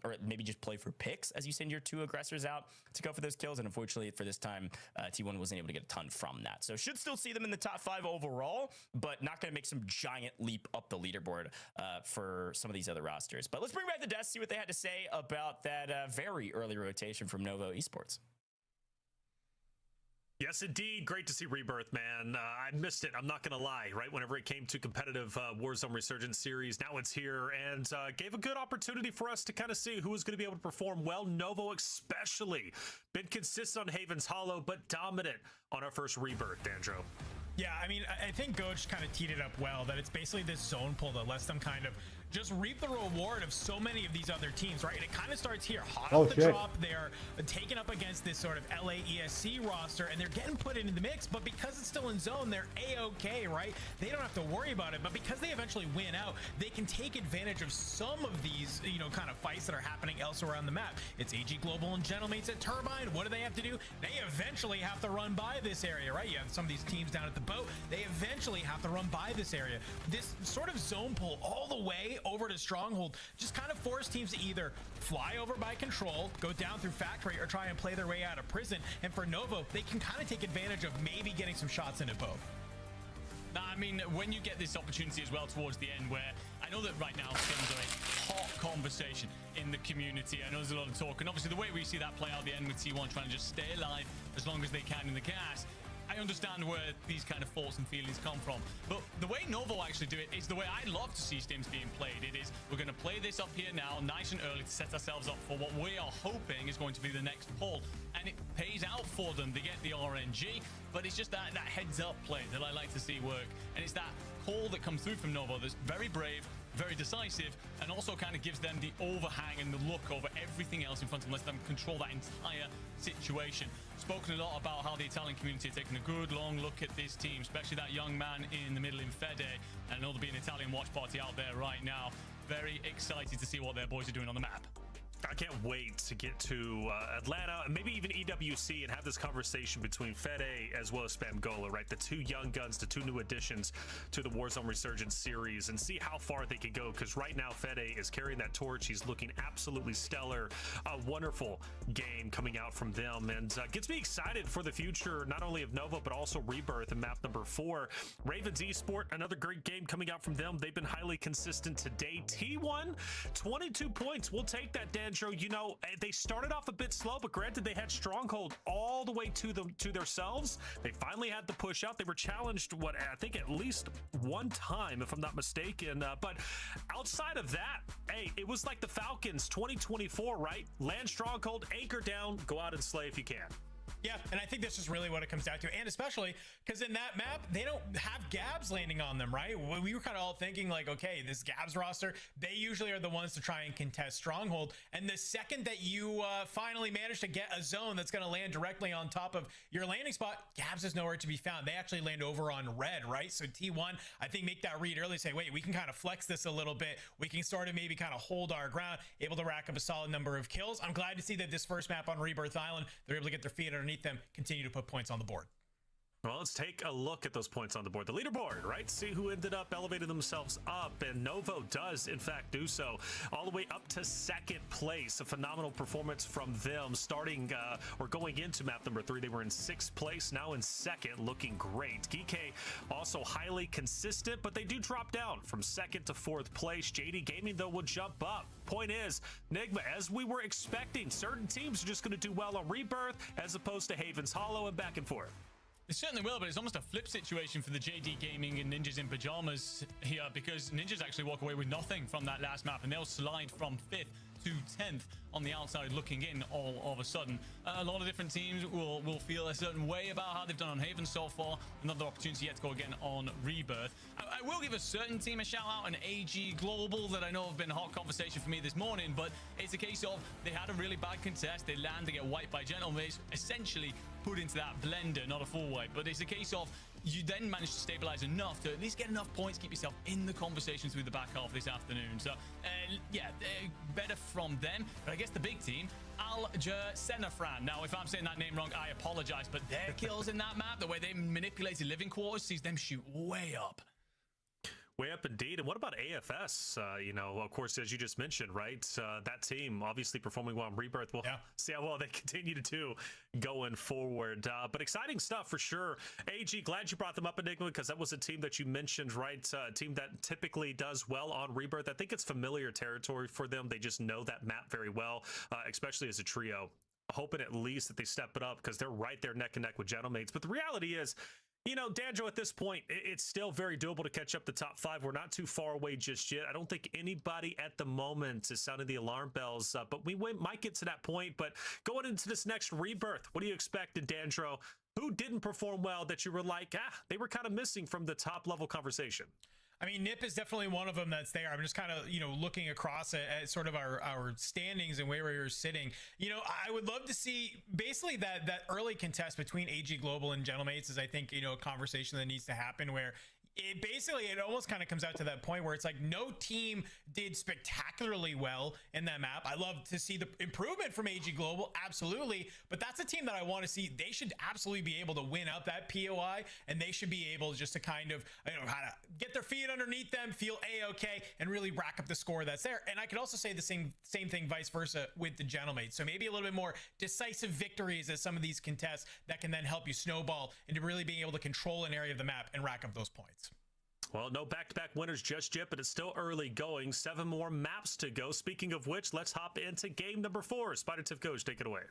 or maybe just play for picks as you send your 2 aggressors out to go for those kills. And unfortunately for this time, T1 wasn't able to get a ton from that. So should still see them in the top 5 overall, but not going to make some giant leap up the leaderboard for some of these other rosters. But let's bring back the desk, see what they had to say about that very early rotation from Novo Esports. Yes, indeed. Great to see Rebirth, man. I missed it. I'm not going to lie, right? Whenever it came to competitive Warzone Resurgence series, now it's here and gave a good opportunity for us to kind of see who was going to be able to perform well. Novo especially. Been consistent on Haven's Hollow, but dominant on our first Rebirth, Dandro. Yeah, I mean, I think Goj kind of teed it up well, that it's basically this zone pull that lets them kind of just reap the reward of so many of these other teams, right? And it kind of starts here, hot off the drop. They're taken up against this sort of LA ESC roster, and they're getting put into the mix, but because it's still in zone, they're A-okay, right? They don't have to worry about it, but because they eventually win out, they can take advantage of some of these, you know, kind of fights that are happening elsewhere on the map. It's AG Global and Gentlemates at Turbine. What do they have to do? They eventually have to run by this area, right? You have some of these teams down at the boat. They eventually have to run by this area. This sort of zone pull all the way over to Stronghold just kind of force teams to either fly over by control, go down through factory, or try and play their way out of prison. And for Novo, they can kind of take advantage of maybe getting some shots into both. I mean, when you get this opportunity as well towards the end, where I know that right now things are a hot conversation in the community. I know there's a lot of talk, and obviously the way we see that play out the end with T1 trying to just stay alive as long as they can in the gas, I understand where these kind of thoughts and feelings come from. But the way Novo actually do it is the way I love to see stims being played. It is, we're going to play this up here now, nice and early, to set ourselves up for what we are hoping is going to be the next pull. And it pays out for them. They get the RNG, but it's just that heads up play that I like to see work. And it's that call that comes through from Novo that's very brave, very decisive, and also kind of gives them the overhang and the look over everything else in front of them, lets them control that entire situation. Spoken a lot about how the Italian community are taking a good long look at this team, especially that young man in the middle in Fede. And I know there'll be an Italian watch party out there right now. Very excited to see what their boys are doing on the map. I can't wait to get to Atlanta and maybe even EWC and have this conversation between Fede as well as Spamgola, right? The 2 young guns, the 2 new additions to the Warzone Resurgence series, and see how far they can go, because right now Fede is carrying that torch. He's looking absolutely stellar. A wonderful game coming out from them, and gets me excited for the future, not only of Nova, but also Rebirth in map number 4. Ravens Esport, another great game coming out from them. They've been highly consistent today. T1, 22 points. We'll take that, Dan. You know, they started off a bit slow, but granted, they had Stronghold all the way to themselves. They finally had the push out. They were challenged, what, I think at least one time, if I'm not mistaken. But outside of that, hey, it was like the Falcons 2024, right? Land Stronghold, anchor down, go out and slay if you can. Yeah, and I think this is really what it comes down to, and especially because in that map, they don't have Gabs landing on them, right? We were kind of all thinking like, okay, this Gabs roster, they usually are the ones to try and contest Stronghold, and the second that you finally manage to get a zone that's going to land directly on top of your landing spot, Gabs is nowhere to be found. They actually land over on red, right? So T1, I think, make that read early, say, wait, we can kind of flex this a little bit. We can sort of maybe kind of hold our ground, able to rack up a solid number of kills. I'm glad to see that this first map on Rebirth Island, they're able to get their feet underneath them, continue to put points on the board. Well, let's take a look at those points on the board. The leaderboard, right? See who ended up elevating themselves up, and Novo does, in fact, do so. All the way up to second place. A phenomenal performance from them starting or going into map number 3. They were in 6th place, now in 2nd, looking great. Geeky also highly consistent, but they do drop down from 2nd to 4th place. JD Gaming, though, will jump up. Point is, Nigma, as we were expecting, certain teams are just going to do well on Rebirth as opposed to Haven's Hollow and back and forth. It certainly will, but it's almost a flip situation for the JD Gaming and Ninjas in Pajamas here, because Ninjas actually walk away with nothing from that last map, and they'll slide from 5th to 10th on the outside looking in all of a sudden. A lot of different teams will feel a certain way about how they've done on Haven so far. Another opportunity yet to go again on Rebirth. I will give a certain team a shout out, an AG Global, that I know have been a hot conversation for me this morning, but it's a case of they had a really bad contest. They land, they get wiped by Gentlemen, essentially put into that blender, not a full wipe, but it's a case of you then manage to stabilize enough to at least get enough points, keep yourself in the conversation through the back half this afternoon. So yeah, better from them. But I guess the big team, Senafran. Now, if I'm saying that name wrong, I apologize, but their kills in that map, the way they manipulated living quarters, sees them shoot way up. Way up indeed. And what about AFS? You know, of course, as you just mentioned, right? That team obviously performing well in Rebirth. We'll see how well they continue to do going forward. But exciting stuff for sure. AG, glad you brought them up, Enigma, because that was a team that you mentioned, right? A team that typically does well on Rebirth. I think it's familiar territory for them. They just know that map very well, especially as a trio. Hoping at least that they step it up because they're right there neck and neck with Gentlemates. But the reality is, you know, Danjo, at this point, it's still very doable to catch up the top 5. We're not too far away just yet. I don't think anybody at the moment is sounding the alarm bells, but we might get to that point. But going into this next Rebirth, what do you expect in Danjo? Who didn't perform well that you were like, they were kind of missing from the top level conversation? I mean, Nip is definitely one of them that's there. I'm just kind of, you know, looking across at sort of our standings and where we were sitting. You know, I would love to see basically that early contest between AG Global and Gentlemates is, I think, you know, a conversation that needs to happen where it almost kind of comes out to that point where it's like no team did spectacularly well in that map. I love to see the improvement from AG Global, absolutely, but that's a team that I want to see. They should absolutely be able to win up that POI, and they should be able just to kind of, you know, how to get their feet underneath them, feel a-okay, and really rack up the score that's there. And I could also say the same thing vice versa with the Gentlemates. So maybe a little bit more decisive victories as some of these contests that can then help you snowball into really being able to control an area of the map and rack up those points. Well, no back-to-back winners just yet, but it's still early going. 7 more maps to go. Speaking of which, let's hop into game number 4. Spider Tiff Coach, take it away.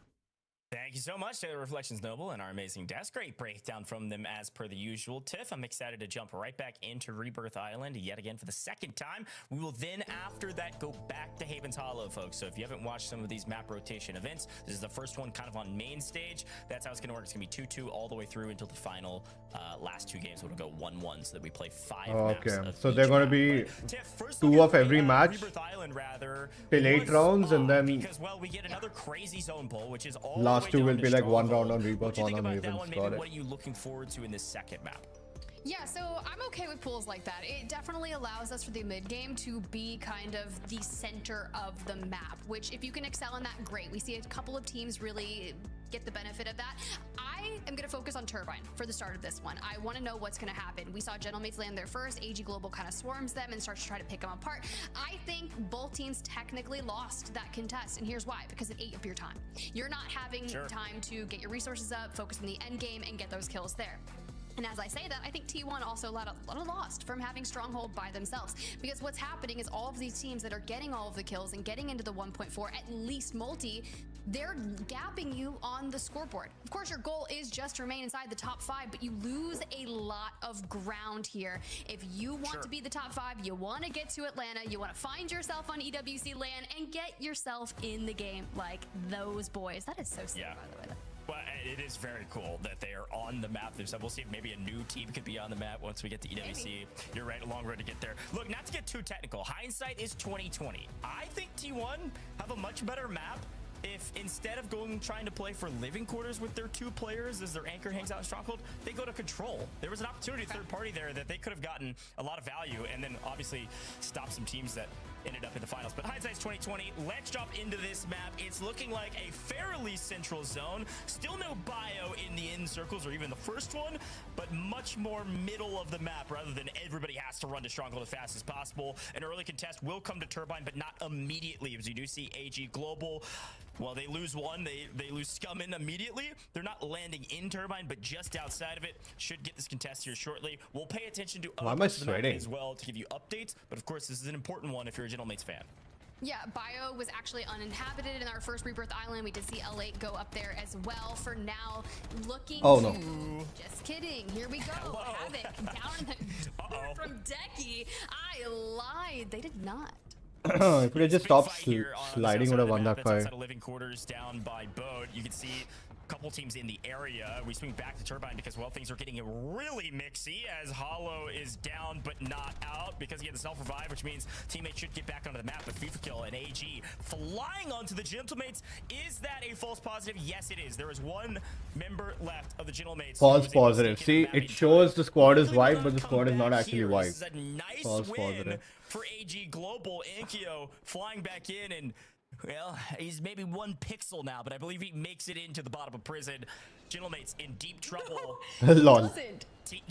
Thank you so much to the Reflections Noble and our amazing desk. Great breakdown from them as per the usual. Tiff, I'm excited to jump right back into Rebirth Island yet again for the second time. We will then, after that, go back to Haven's Hollow, folks. So if you haven't watched some of these map rotation events, this is the first one kind of on main stage. That's how it's going to work. It's going to be 2-2 all the way through until the final last 2 games will go 1-1, so that we play 5 maps. Okay, so they're going to be Tiff, 2 of every match Rebirth Island, rather, till 8 rounds, and then because, well, we get another crazy zone pull, which is all last 2 will be like 1 round on Rebirth, 1 on Haven. Got it. What are you looking forward to in this second map? Yeah, so I'm okay with pools like that. It definitely allows us for the mid game to be kind of the center of the map, which if you can excel in that, great. We see a couple of teams really get the benefit of that. I am going to focus on Turbine for the start of this one. I want to know what's going to happen. We saw Gentlemates land there first. AG Global kind of swarms them and starts to try to pick them apart. I think both teams technically lost that contest, and here's why. Because it ate up your time. You're not having time to get your resources up, focus on the end game, and get those kills there. And as I say that, I think T1 also lost from having Stronghold by themselves, because what's happening is all of these teams that are getting all of the kills and getting into the 1.4, at least multi, they're gapping you on the scoreboard. Of course, your goal is just to remain inside the top 5, but you lose a lot of ground here. If you want to be the top 5, you want to get to Atlanta, you want to find yourself on EWC land and get yourself in the game like those boys. That is so sick, by the way. Well, it is very cool that they are on the map themselves. We'll see if maybe a new team could be on the map once we get to EWC. Maybe. You're right, a long road to get there. Look, not to get too technical, hindsight is 2020. I think T1 have a much better map if instead of trying to play for living quarters with their 2 players as their anchor hangs out in Stronghold, they go to control. There was an opportunity third party there that they could have gotten a lot of value and then obviously stop some teams that ended up in the finals. But hindsight's 2020. Let's jump into this map. It's looking like a fairly central zone. Still no bio in the end circles or even the first one, but much more middle of the map rather than everybody has to run to Stronghold as fast as possible. An early contest will come to Turbine, but not immediately, as you do see AG Global. Well, they lose one, they lose Scum in immediately. They're not landing in Turbine, but just outside of it. Should get this contest here shortly. We'll pay attention to Why am I sweating? as well to give you updates. But of course, this is an important one if you're a Gentlemates fan. Yeah, Bio was actually uninhabited in our first Rebirth Island. We did see L8 go up there as well. For now, looking no. Just kidding. Here we go. Havoc down in the from Decky. I lied. They did not. If we just stopped sliding, would have won that fight. Living quarters down by boat. You can see a couple teams in the area. We swing back to Turbine because, well, things are getting really mixy as Hollow is down but not out because he had the self-revive, which means teammates should get back onto the map. But FIFA Kill and AG flying onto the Gentlemates. Is that a false positive? Yes, it is. There is one member left of the Gentlemates. False positive. See, it shows the squad is wiped, but the squad is not actually wiped. This is a nice False win positive for AG Global. Ankyo flying back in, and well, he's maybe 1 pixel now, but I believe he makes it into the bottom of prison. Gentlemates in deep trouble. Lol.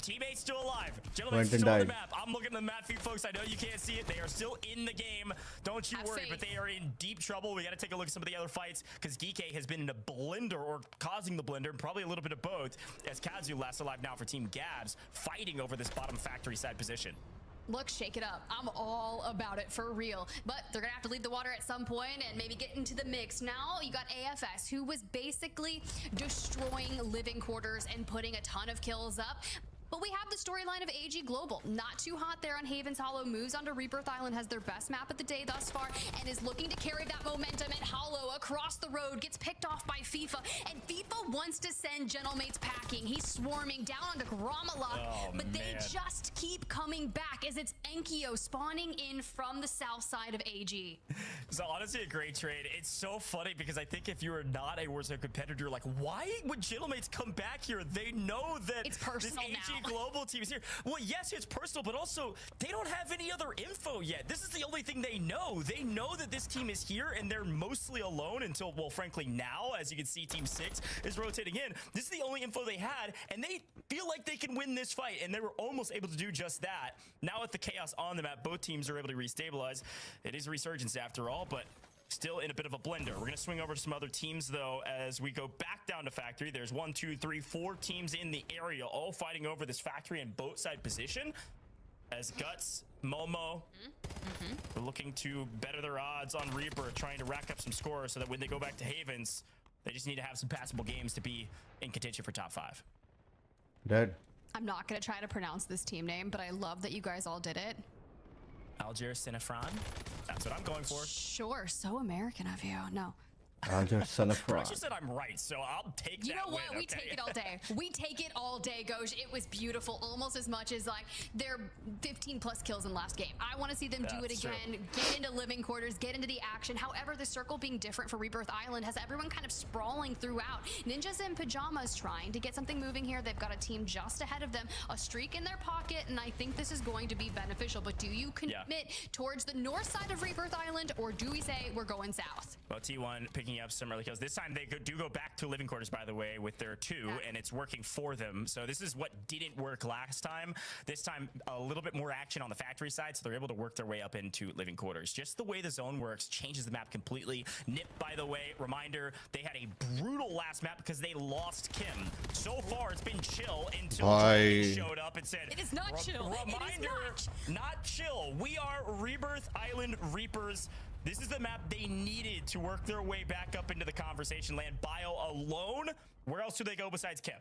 Teammates still alive. Gentlemates still on the map. I'm looking at the map feed, folks. I know you can't see it. They are still in the game. Don't you worry, but they are in deep trouble. We got to take a look at some of the other fights because Geeke has been in a blender or causing the blender, probably a little bit of both, as Kazu last alive now for Team Gabs, fighting over this bottom factory side position. Look, shake it up. I'm all about it for real. But they're gonna have to leave the water at some point and maybe get into the mix. Now you got AFS, who was basically destroying living quarters and putting a ton of kills up. But we have the storyline of AG Global. Not too hot there on Haven's Hollow. Moves onto Rebirth Island, has their best map of the day thus far, and is looking to carry that momentum at Hollow across the road. Gets picked off by FIFA, and FIFA wants to send Gentlemates packing. He's swarming down onto Gromalok, but they just keep coming back as it's Enkyo spawning in from the south side of AG. So honestly, a great trade. It's so funny because I think if you are not a Warzone competitor, you're like, why would Gentlemates come back here? They know that it's personal now. Global team is here. Well, yes, it's personal, but also they don't have any other info yet. This is the only thing they know. They know that this team is here and they're mostly alone until, well, frankly, now, as you can see, Team 6 is rotating in. This is the only info they had, and they feel like they can win this fight, and they were almost able to do just that. Now with the chaos on the map, both teams are able to restabilize. It is a resurgence after all, but still in a bit of a blender. We're going to swing over to some other teams, though, as we go back down to factory. There's 1, 2, 3, 4 teams in the area, all fighting over this factory and boat side position. As Guts, Momo, are looking to better their odds on Reaper, trying to rack up some scores so that when they go back to Havens, they just need to have some passable games to be in contention for top 5. Dead. I'm not going to try to pronounce this team name, but I love that you guys all did it. Algier Sinafran. That's what I'm going for. Sure, so American of you. No. Algier Sinafran. She said I'm right, so I'll take that. You know what? Win, we take it all day. We take it all day, Goj. It was beautiful, almost as much as like their 15 plus kills in last game. I want to see them do it again, get into living quarters, get into the action. However, the circle being different for Rebirth Island has everyone kind of sprawling throughout. Ninjas in pajamas trying to get something moving here. They've got a team just ahead of them, a streak in their pocket, and I think this is going to be beneficial. But do you commit towards the north side of Rebirth Island, or do we say we're going south? Well, T1 picking up some early kills. This time they do go back to living quarters, by the way, with their 2, and it's working for them. So this is what didn't work last time. This time, a little bit more action on the factory side, so they're able to work their way up into living quarters. Just the way the zone works changes the map completely. Nip, by the way, reminder, they had a brutal last map because they lost Kim. So far, it's been chill until Johnny showed up and said, it is not chill. Reminder, not chill. We are Rebirth Island Reapers. This is the map they needed to work their way back up into the conversation land. Bio alone. Where else do they go besides Kim?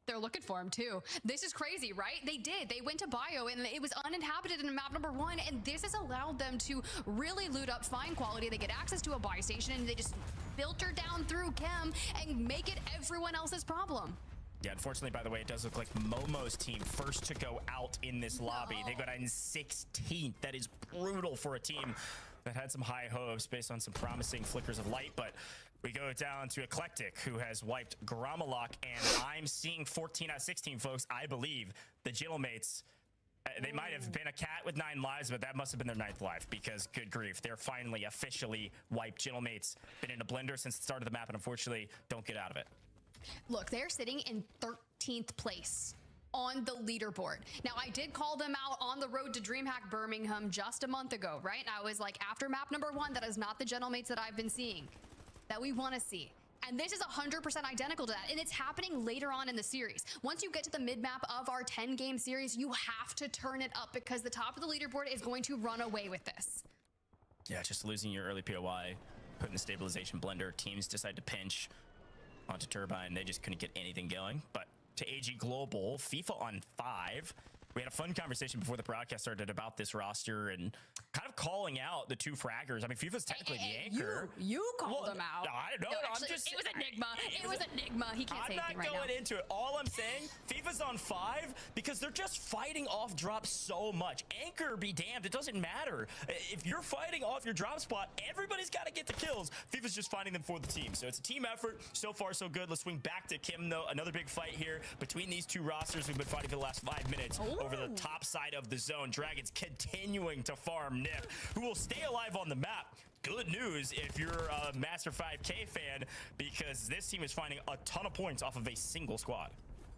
They're looking for him too. This is crazy, right? They did. They went to Bio and it was uninhabited in map number 1, and this has allowed them to really loot up fine quality. They get access to a buy station and they just filter down through Chem and make it everyone else's problem. Yeah, unfortunately, by the way, it does look like Momo's team first to go out in this lobby. They got in 16th. That is brutal for a team that had some high hopes based on some promising flickers of light, but we go down to Eclectic, who has wiped Gramalok, and I'm seeing 14 out of 16, folks. I believe the Gillmates, they might have been a cat with 9 lives, but that must have been their 9th life, because good grief, they're finally officially wiped. Gillmates been in a blender since the start of the map, and unfortunately, don't get out of it. Look, they're sitting in 13th place on the leaderboard. Now, I did call them out on the road to DreamHack Birmingham just a month ago, right? I was like, after map number 1, that is not the Gentleman's that I've been seeing, that we want to see. And this is 100% identical to that, and it's happening later on in the series. Once you get to the mid-map of our 10-game series, you have to turn it up, because the top of the leaderboard is going to run away with this. Yeah, just losing your early POI, putting the stabilization blender, teams decide to pinch onto Turbine. They just couldn't get anything going. But to AG Global, FIFA on 5. We had a fun conversation before the broadcast started about this roster and kind of calling out the 2 fraggers. I mean, FIFA's technically the anchor. You called them out. I don't know. No, actually, it was Enigma. It was Enigma. He can't say anything right now. I'm not going into it. All I'm saying, FIFA's on 5 because they're just fighting off drops so much. Anchor be damned. It doesn't matter. If you're fighting off your drop spot, everybody's got to get the kills. FIFA's just finding them for the team. So it's a team effort. So far, so good. Let's swing back to Kim, though. Another big fight here between these 2 rosters. We've been fighting for the last 5 minutes over the top side of the zone. Dragons continuing to farm Nip, who will stay alive on the map. Good news if you're a Master 5K fan, because this team is finding a ton of points off of a single squad.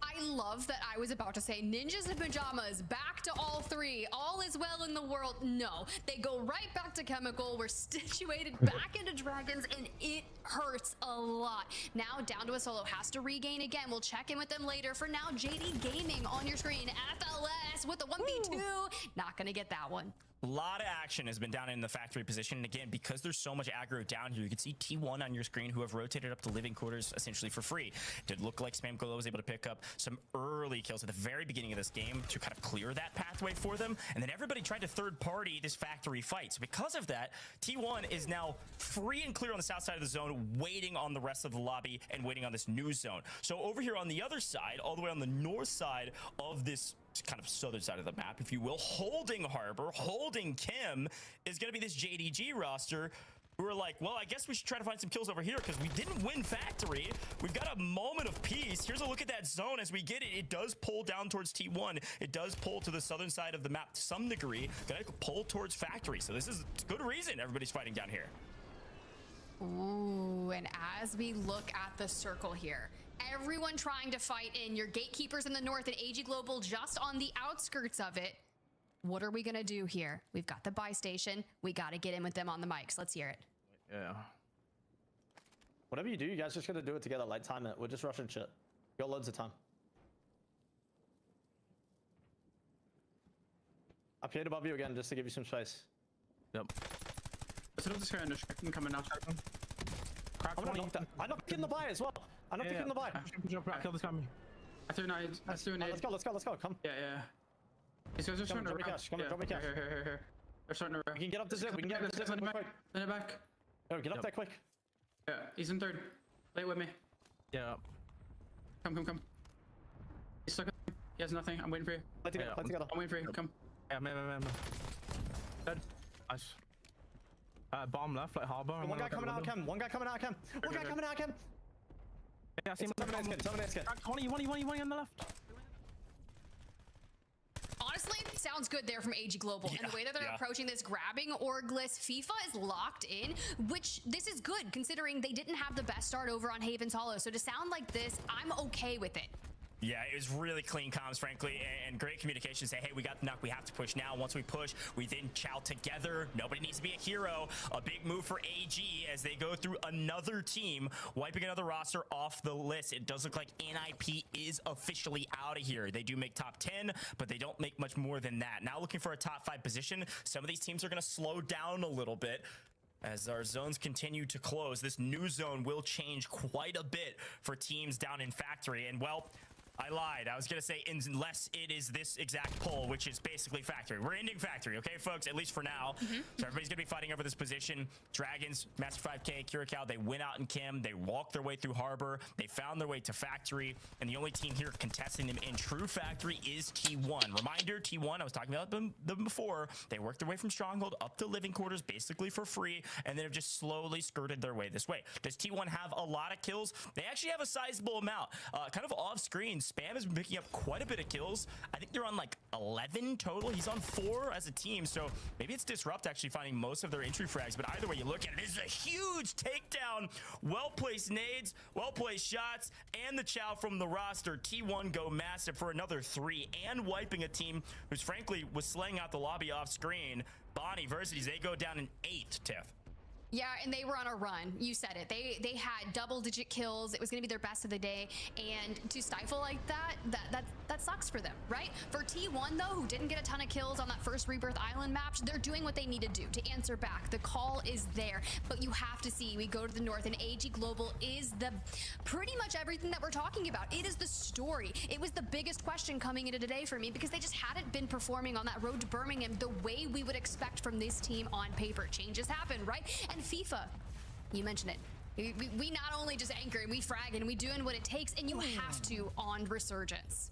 I love that I was about to say ninjas in pajamas, back to all 3, all is well in the world. No, they go right back to Chemical. We're situated back into Dragons, and it hurts a lot. Now down to a solo, has to regain again. We'll check in with them later. For now, JD Gaming on your screen. FLS with the 1v2. Not gonna get that one. A lot of action has been down in the factory position. And again, because there's so much aggro down here, you can see T1 on your screen, who have rotated up to living quarters essentially for free. It did look like Spam Golo was able to pick up some early kills at the very beginning of this game to kind of clear that pathway for them. And then everybody tried to third party this factory fight. So because of that, T1 is now free and clear on the south side of the zone, waiting on the rest of the lobby and waiting on this new zone. So over here on the other side, all the way on the north side of this kind of southern side of the map, if you will, holding Harbor, holding Kim, is going to be this JDG roster, who are like, well, I guess we should try to find some kills over here because we didn't win factory. We've got a moment of peace. Here's a look at that zone as we get it. It does pull down towards T1. It does pull to the southern side of the map to some degree. Gonna pull towards factory. So this is good reason everybody's fighting down here. Ooh, and as we look at the circle here, everyone trying to fight in, your gatekeepers in the north and AG Global just on the outskirts of it. What are we gonna do here? We've got the buy station. We gotta get in with them on the mics. Let's hear it. Yeah. Whatever you do, you guys just gotta do it together. Like, time it. We're just rushing shit. You got loads of time. I peered above you again just to give you some space. Yep. So this guy in the shotgun coming now, shotgun. Crack I'm 20. I knocked in the buy as well. I knocked in the buy. I killed this guy. I threw nades. I threw nades. Let's go. Come. Yeah. These guys are starting to rush. Come on, drop me cash. Here. They're starting to rush. We can get up to zip. We can get up to zip. Send it back. No, get up there quick. Yeah, he's in third. Play it with me. Yeah. Come. He's stuck. He has nothing. I'm waiting for you. Play together. I'm waiting for you. Come. Yeah, man. Dead. Nice. Bomb left, like harbor. One guy coming out, Chem. One guy coming out, Chem. Yeah, I see him. Someone skin. 20 on the left. Honestly, sounds good there from AG Global. And the way that they're approaching this, grabbing Orgless, FIFA is locked in, which this is good considering they didn't have the best start over on Haven's Hollow. So to sound like this, I'm okay with it. Yeah, it was really clean comms, frankly, and great communication. Say, hey, we got the knock. We have to push now. Once we push, we then chow together. Nobody needs to be a hero. A big move for AG as they go through another team, wiping another roster off the list. It does look like NIP is officially out of here. They do make top 10, but they don't make much more than that. Now looking for a top 5 position. Some of these teams are going to slow down a little bit. As our zones continue to close, this new zone will change quite a bit for teams down in factory. And well, I lied. I was going to say unless it is this exact poll, which is basically factory. We're ending factory, okay, folks? At least for now. So everybody's going to be fighting over this position. Dragons, Master 5K, Curacao, they went out in Kim. They walked their way through Harbor. They found their way to factory. And the only team here contesting them in true factory is T1. Reminder, T1, I was talking about them before. They worked their way from Stronghold up to living quarters basically for free. And then have just slowly skirted their way this way. Does T1 have a lot of kills? They actually have a sizable amount. Kind of off screen, Spam has been picking up quite a bit of kills. I think they're on like 11 total. He's on 4 as a team, so maybe it's Disrupt actually finding most of their entry frags, but either way you look at it, this is a huge takedown. Well-placed nades, well-placed shots, and the chow from the roster. T1 go massive for another 3 and wiping a team who's frankly was slaying out the lobby off screen. Bonnie Versities, they go down in 8, Tiff. Yeah, and they were on a run. You said it. They had double-digit kills. It was going to be their best of the day, and to stifle like that sucks for them, right? For T1 though, who didn't get a ton of kills on that first Rebirth Island map, they're doing what they need to do to answer back. The call is there, but you have to see. We go to the north, and AG Global is the pretty much everything that we're talking about. It is the story. It was the biggest question coming into today for me because they just hadn't been performing on that road to Birmingham the way we would expect from this team on paper. Changes happen, right? And FIFA, you mentioned it. We not only just anchor and we frag and we doing what it takes, and you have to on Resurgence.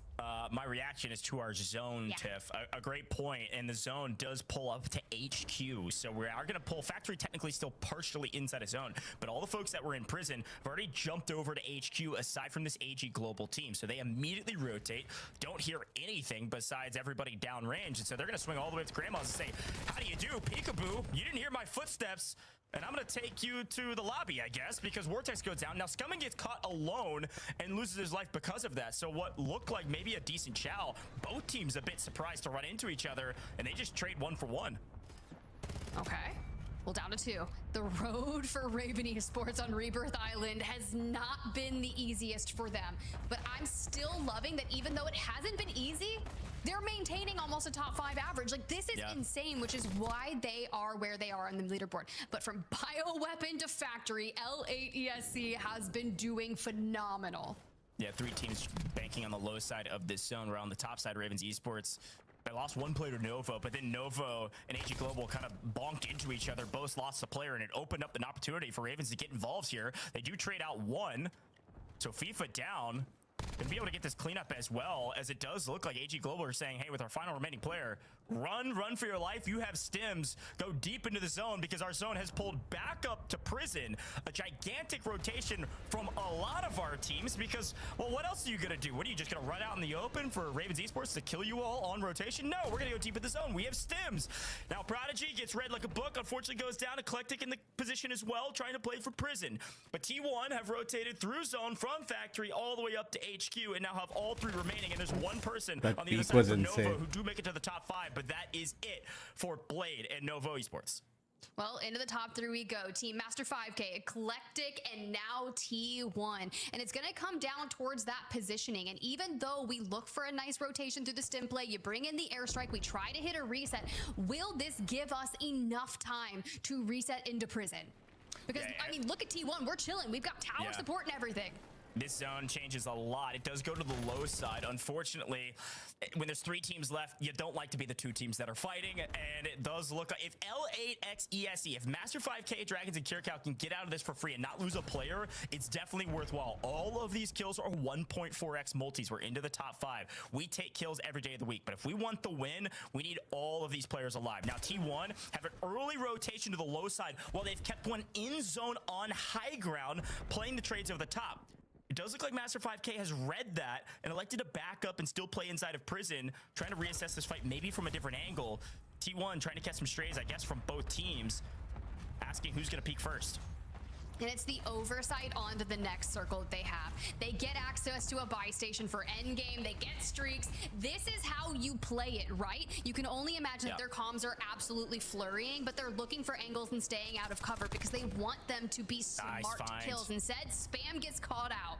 My reaction is to our zone, Tiff. A great point, and the zone does pull up to HQ, so we are going to pull factory technically still partially inside a zone, but all the folks that were in prison have already jumped over to HQ aside from this AG Global team, so they immediately rotate, don't hear anything besides everybody downrange, and so they're going to swing all the way up to Grandma's and say, how do you do, peekaboo? You didn't hear my footsteps. And I'm going to take you to the lobby, I guess, because Vortex goes down. Now, Scumming gets caught alone and loses his life because of that. So what looked like maybe a decent chow, both teams a bit surprised to run into each other, and they just trade 1 for 1. Okay. Well, down to 2. The road for Raven Esports on Rebirth Island has not been the easiest for them. But I'm still loving that even though it hasn't been easy, they're maintaining almost a top 5 average. Like, this is insane, which is why they are where they are on the leaderboard. But from bioweapon to factory, L8ESC has been doing phenomenal. Yeah, 3 teams banking on the low side of this zone. We're on the top side, Ravens Esports. They lost 1 player to Novo, but then Novo and AG Global kind of bonked into each other. Both lost a player, and it opened up an opportunity for Ravens to get involved here. They do trade out 1. So FIFA down. Gonna be able to get this cleanup as well, as it does look like AG Global are saying, hey, with our final remaining player, run for your life. You have stims. Go deep into the zone because our zone has pulled back up to prison. A gigantic rotation from a lot of our teams because, well, what else are you going to do? What are you just going to run out in the open for Ravens Esports to kill you all on rotation? No, we're going to go deep in the zone. We have stims. Now, Prodigy gets read like a book. Unfortunately, goes down. Eclectic in the position as well, trying to play for prison. But T1 have rotated through zone from factory all the way up to HQ and now have all 3 remaining. And there's 1 person that on the other side for Novo who do make it to the top 5. But that is it for Blade and Novo Esports. Well, into the top 3 we go. Team Master 5K, Eclectic, and now T1. And it's going to come down towards that positioning. And even though we look for a nice rotation through the stim play, you bring in the airstrike, we try to hit a reset. Will this give us enough time to reset into prison? Because, I mean, look at T1. We're chilling. We've got tower support and everything. This zone changes a lot. It does go to the low side. Unfortunately, when there's 3 teams left, you don't like to be the 2 teams that are fighting, and it does look like if L8XESE, if Master 5K, Dragons, and Curacao can get out of this for free and not lose a player, it's definitely worthwhile. All of these kills are 1.4x multis. We're into the top 5. We take kills every day of the week, but if we want the win, we need all of these players alive. Now, T1 have an early rotation to the low side while they've kept one in zone on high ground, playing the trades over the top. It does look like Master 5K has read that and elected to back up and still play inside of prison, trying to reassess this fight maybe from a different angle. T1 trying to catch some strays, I guess, from both teams, asking who's going to peek first. And it's the oversight onto the next circle that they have. They get access to a buy station for endgame. They get streaks. This is how you play it, right? You can only imagine that their comms are absolutely flurrying, but they're looking for angles and staying out of cover because they want them to be smart kills. Instead, Spam gets caught out.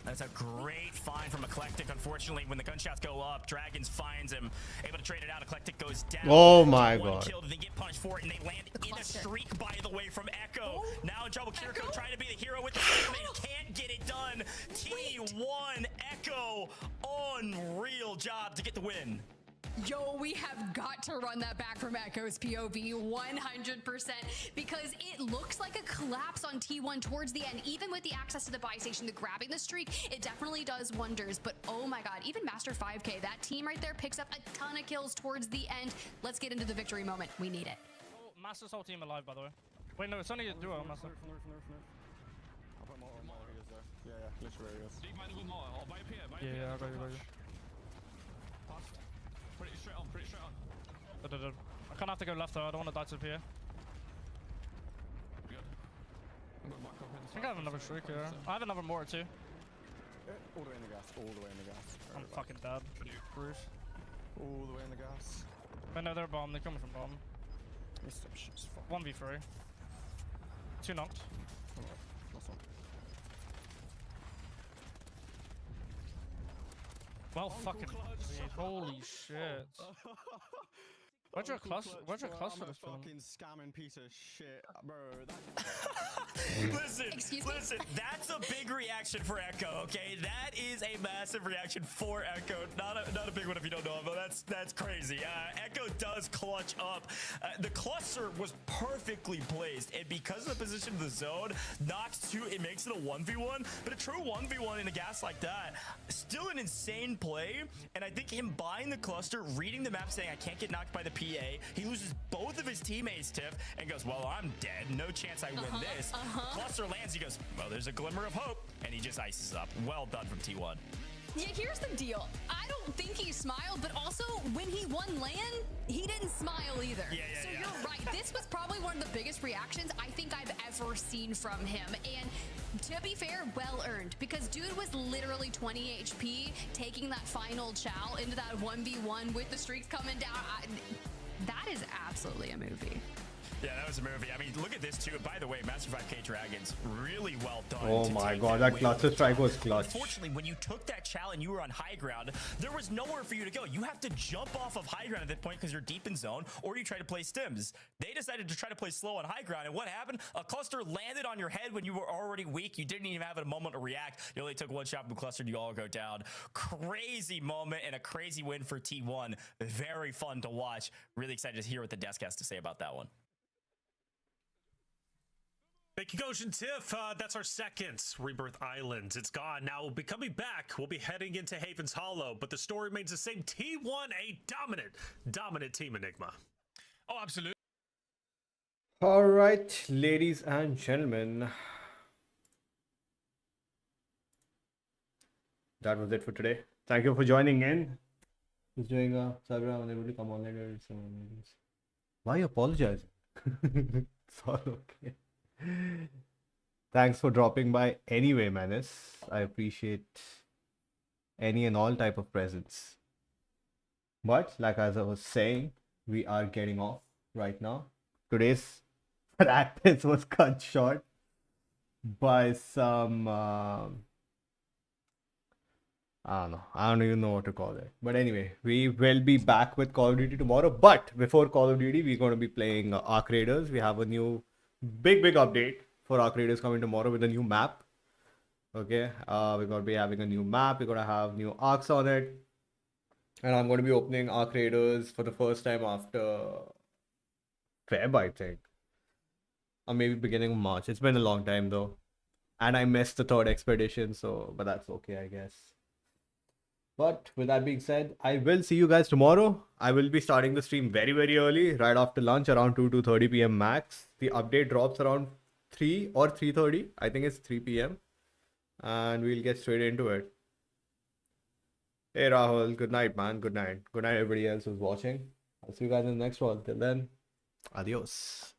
That's a great find from Eclectic. Unfortunately, when the gunshots go up, Dragons finds him, able to trade it out. Eclectic goes down. Oh my god. Killed, they get punished for it, and they land in a streak, by the way, from Echo. Now in trouble, Kiriko trying to be the hero with the flame, and can't get it done. T1 Echo unreal job to get the win. Yo, we have got to run that back from Echo's POV 100% because it looks like a collapse on T1 towards the end. Even with the access to the buy station, the grabbing the streak, it definitely does wonders. But oh my god, even Master 5K, that team right there picks up a ton of kills towards the end. Let's get into the victory moment. We need it. Oh, Master's whole team alive, by the way. Wait, no, it's only a duo, Master. I'll put more healers there. Yeah, literally is. Yeah, I got you. Pretty straight on, pretty straight on. I kind of have to go left though, I don't want to die to the PA. Good. I'm going back up I think I have another streak here. I have another mortar too. All the way in the gas, all the way in the gas. I'm fucking dead. Bruce. All the way in the gas. But no, they're bomb, they're coming from bomb. 1v3. 2 knocked. Well, fucking dude, holy shit. Where'd your cluster this from? Fucking scamming piece of shit, bro. Listen, that's a big reaction for Echo, okay? That is a massive reaction for Echo. Not a big one if you don't know him, but that's crazy. Echo does clutch up. The cluster was perfectly placed, and because of the position of the zone, knocks 2, it makes it a 1v1, but a true 1v1 in a gas like that, still an insane play, and I think him buying the cluster, reading the map, saying, I can't get knocked by the PA, he loses both of his teammates, Tiff, and goes, well, I'm dead. No chance I win this. Cluster lands, he goes, well, there's a glimmer of hope, and he just ices up. Well done from T1. Yeah, here's the deal. I don't think he smiled, but also when he won LAN, he didn't smile either. So you're right. This was probably one of the biggest reactions I think I've ever seen from him. And to be fair, well earned, because dude was literally 20 HP, taking that final chow into that 1v1 with the streaks coming down. That is absolutely a movie. Yeah, that was a movie. I mean, look at this too. By the way, Master 5K Dragons, really well done. Oh my god, that cluster strike was clutch. Unfortunately, when you took that chow and you were on high ground, there was nowhere for you to go. You have to jump off of high ground at that point because you're deep in zone, or you try to play stims. They decided to try to play slow on high ground, and what happened? A cluster landed on your head when you were already weak. You didn't even have a moment to react. You only took one shot from the cluster and you all go down. Crazy moment and a crazy win for T1. Very fun to watch. Really excited to hear what the desk has to say about that one. Thank you, Goshen Tiff. That's our second Rebirth Island. It's gone. Now we'll be coming back. We'll be heading into Haven's Hollow, but the story remains the same. T1, a dominant team, Enigma. Oh, absolutely. All right, ladies and gentlemen. That was it for today. Thank you for joining in. Who's doing a server unable to come online? Why apologizing? It's all okay. Thanks for dropping by anyway, Menace. I appreciate any and all type of presence. But like as I was saying, we are getting off right now. Today's practice was cut short by some I don't even know what to call it. But anyway, we will be back with Call of Duty tomorrow. But before Call of Duty, we're going to be playing Arc Raiders. We have a new big update for Arc Raiders coming tomorrow with a new map. Okay, we're going to be having a new map. We're going to have new arcs on it. And I'm going to be opening Arc Raiders for the first time after Feb, I think. Or maybe beginning of March. It's been a long time though. And I missed the 3rd expedition, so but that's okay, I guess. But with that being said, I will see you guys tomorrow. I will be starting the stream very early, right after lunch, around 2:30 p.m. max. The update drops around 3 or 3:30. I think it's 3 p.m. And we'll get straight into it. Hey Rahul, good night, man. Good night. Good night, everybody else who's watching. I'll see you guys in the next one. Till then, adios.